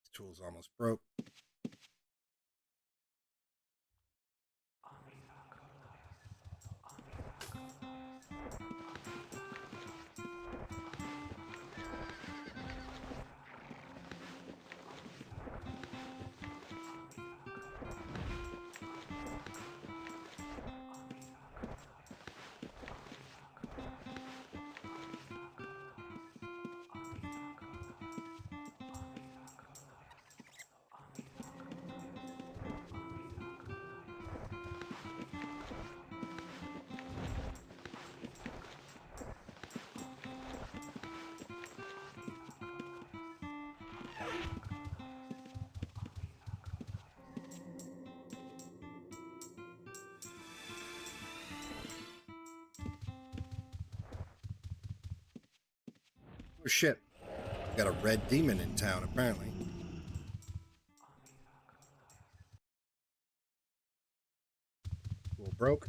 This tool's almost broke. Oh shit. Got a red demon in town, apparently. Cool, broke.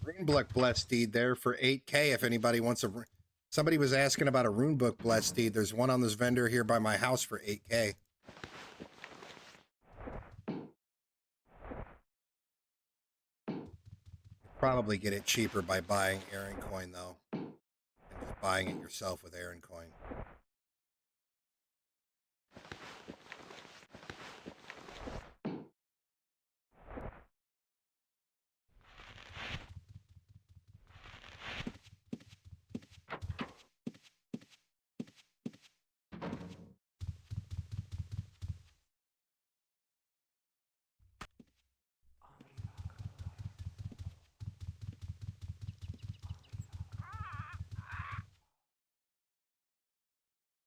Runebook blessed deed there for 8K if anybody wants a... Somebody was asking about a runebook blessed deed. There's one on this vendor here by my house for 8K. Probably get it cheaper by buying Aaron coin though. And just buying it yourself with Aaron coin.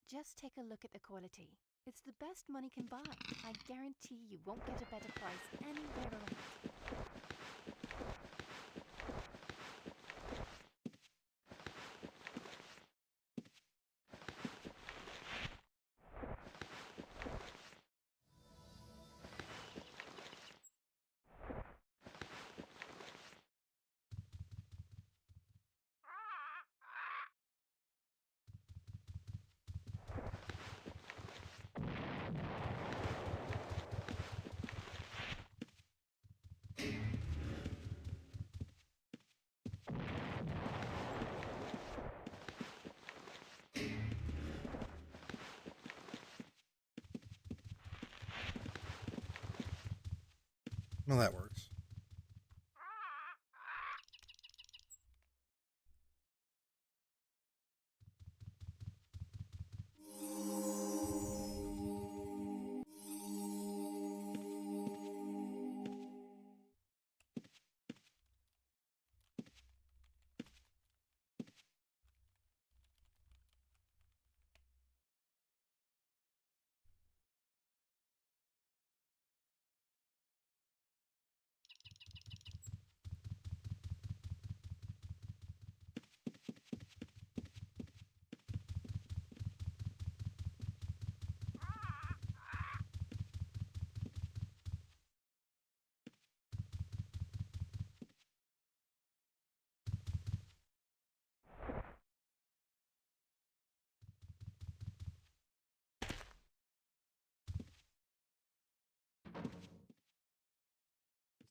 Just take a look at the quality. It's the best money can buy. I guarantee you won't get a better price anywhere around. Well, that works.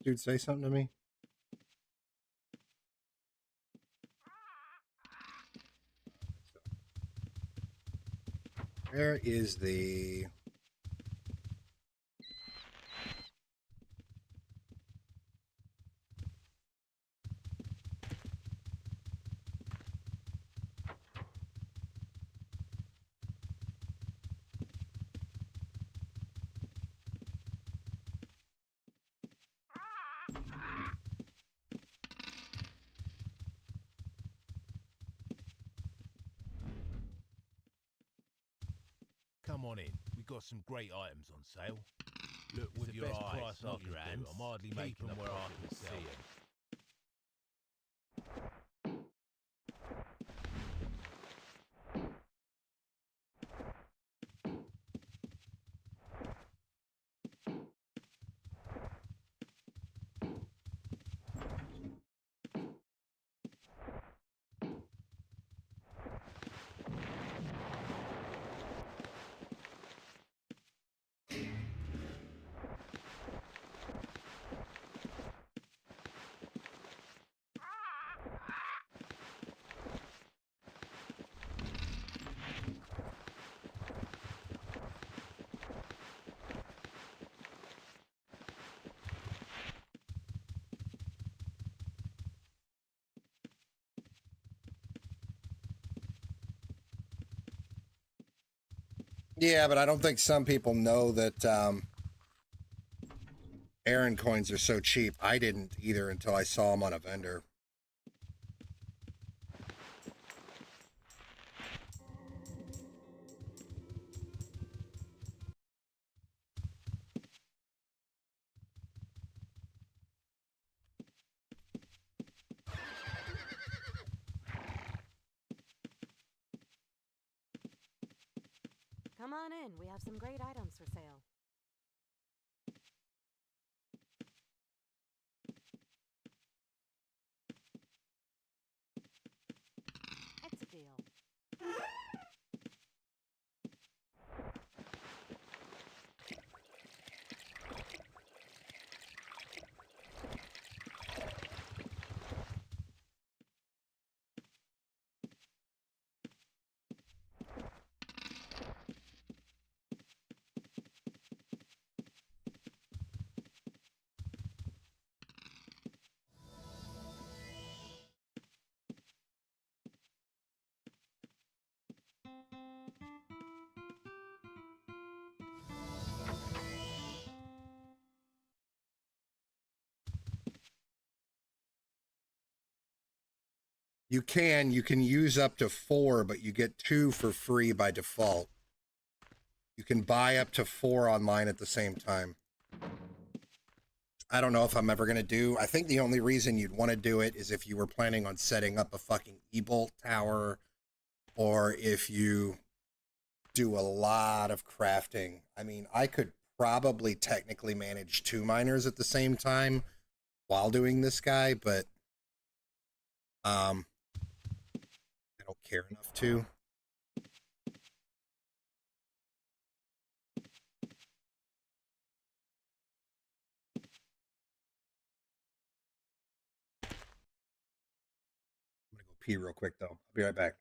Dude, say something to me. Where is the... Come on in. We got some great items on sale. Look with your best eyes, price not your hands. I'm hardly making them where I can see them. Yeah, but I don't think some people know that Aaron coins are so cheap. I didn't either until I saw them on a vendor. Come on in. We have some great items for sale. It's a deal. You can use up to 4, but you get 2 for free by default. You can buy up to 4 online at the same time. I don't know if I'm ever going to do. I think the only reason you'd want to do it is if you were planning on setting up a fucking E-bolt tower, or if you do a lot of crafting. I mean, I could probably technically manage 2 miners at the same time while doing this guy, but I don't care enough to. I'm gonna go pee real quick though. I'll be right back.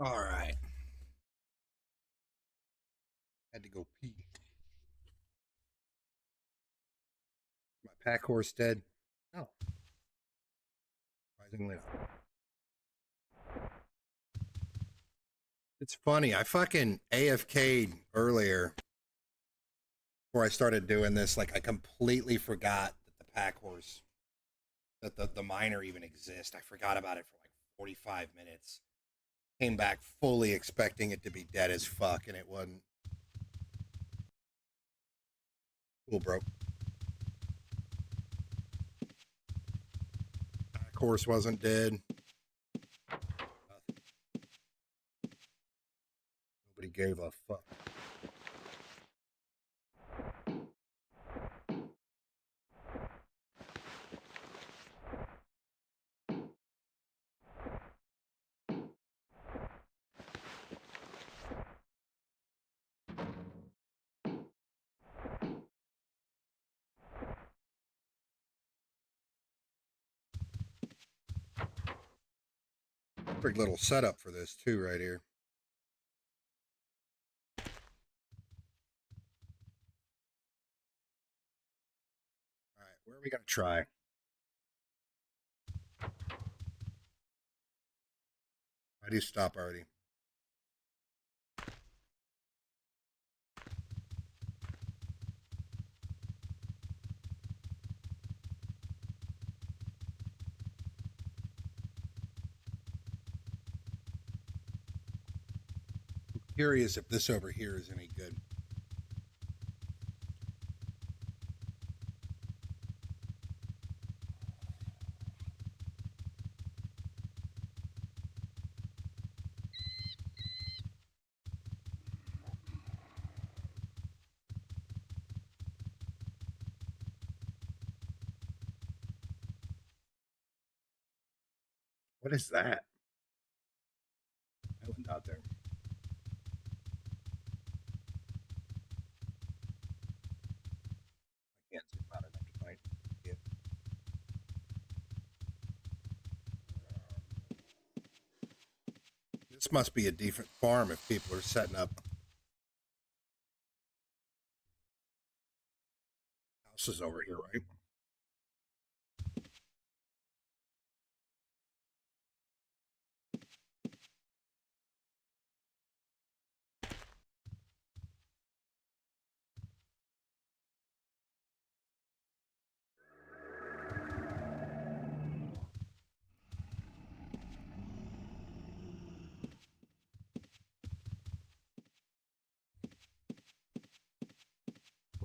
All right. Had to go pee. My pack horse dead? No. Surprisingly not. It's funny. I fucking AFK'd earlier before I started doing this. Like, I completely forgot that the pack horse, that the miner even exists. I forgot about it for like 45 minutes. Came back fully expecting it to be dead as fuck, and it wasn't. Cool, bro. Pack horse wasn't dead. Nobody gave a fuck. Perfect little setup for this too, right here. All right, where are we gonna try? Why do you stop already? I'm curious if this over here is any good. What is that? Island out there. I can't zoom out enough to find it. This must be a decent farm if people are setting up houses over here, right?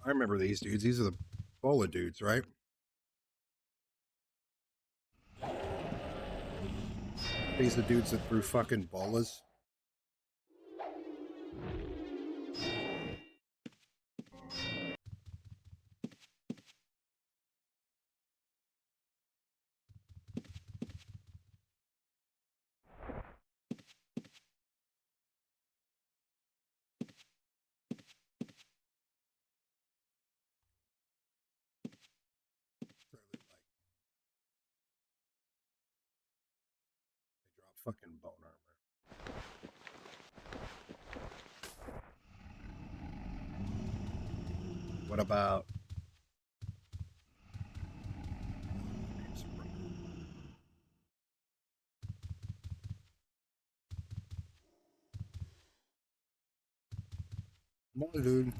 I remember these dudes. These are the bola dudes, right? These are the dudes that threw fucking bolas. They drop fucking bone armor. What about come on, dude?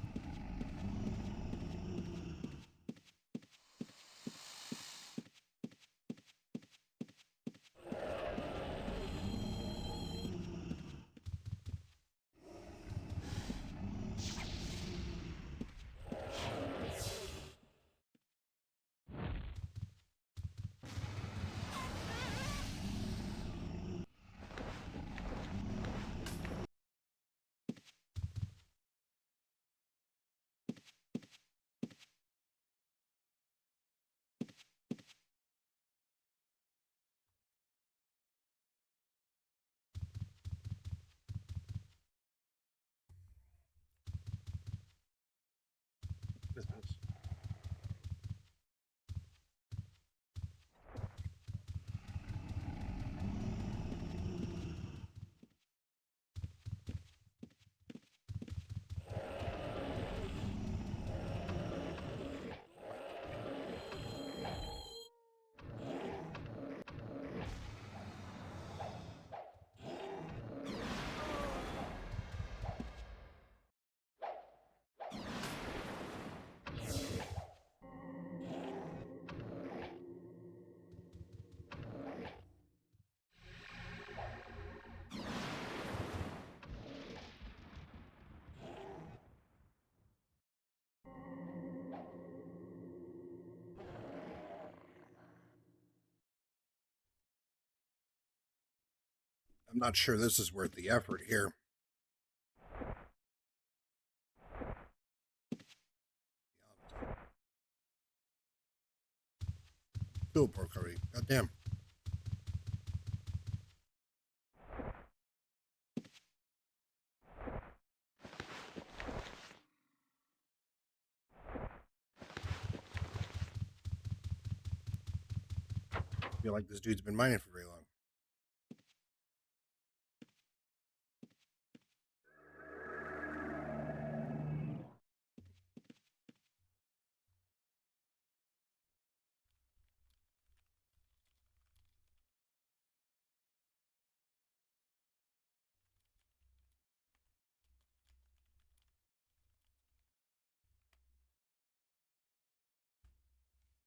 I'm not sure this is worth the effort here. Fuel broke already. Goddamn. I feel like this dude's been mining for very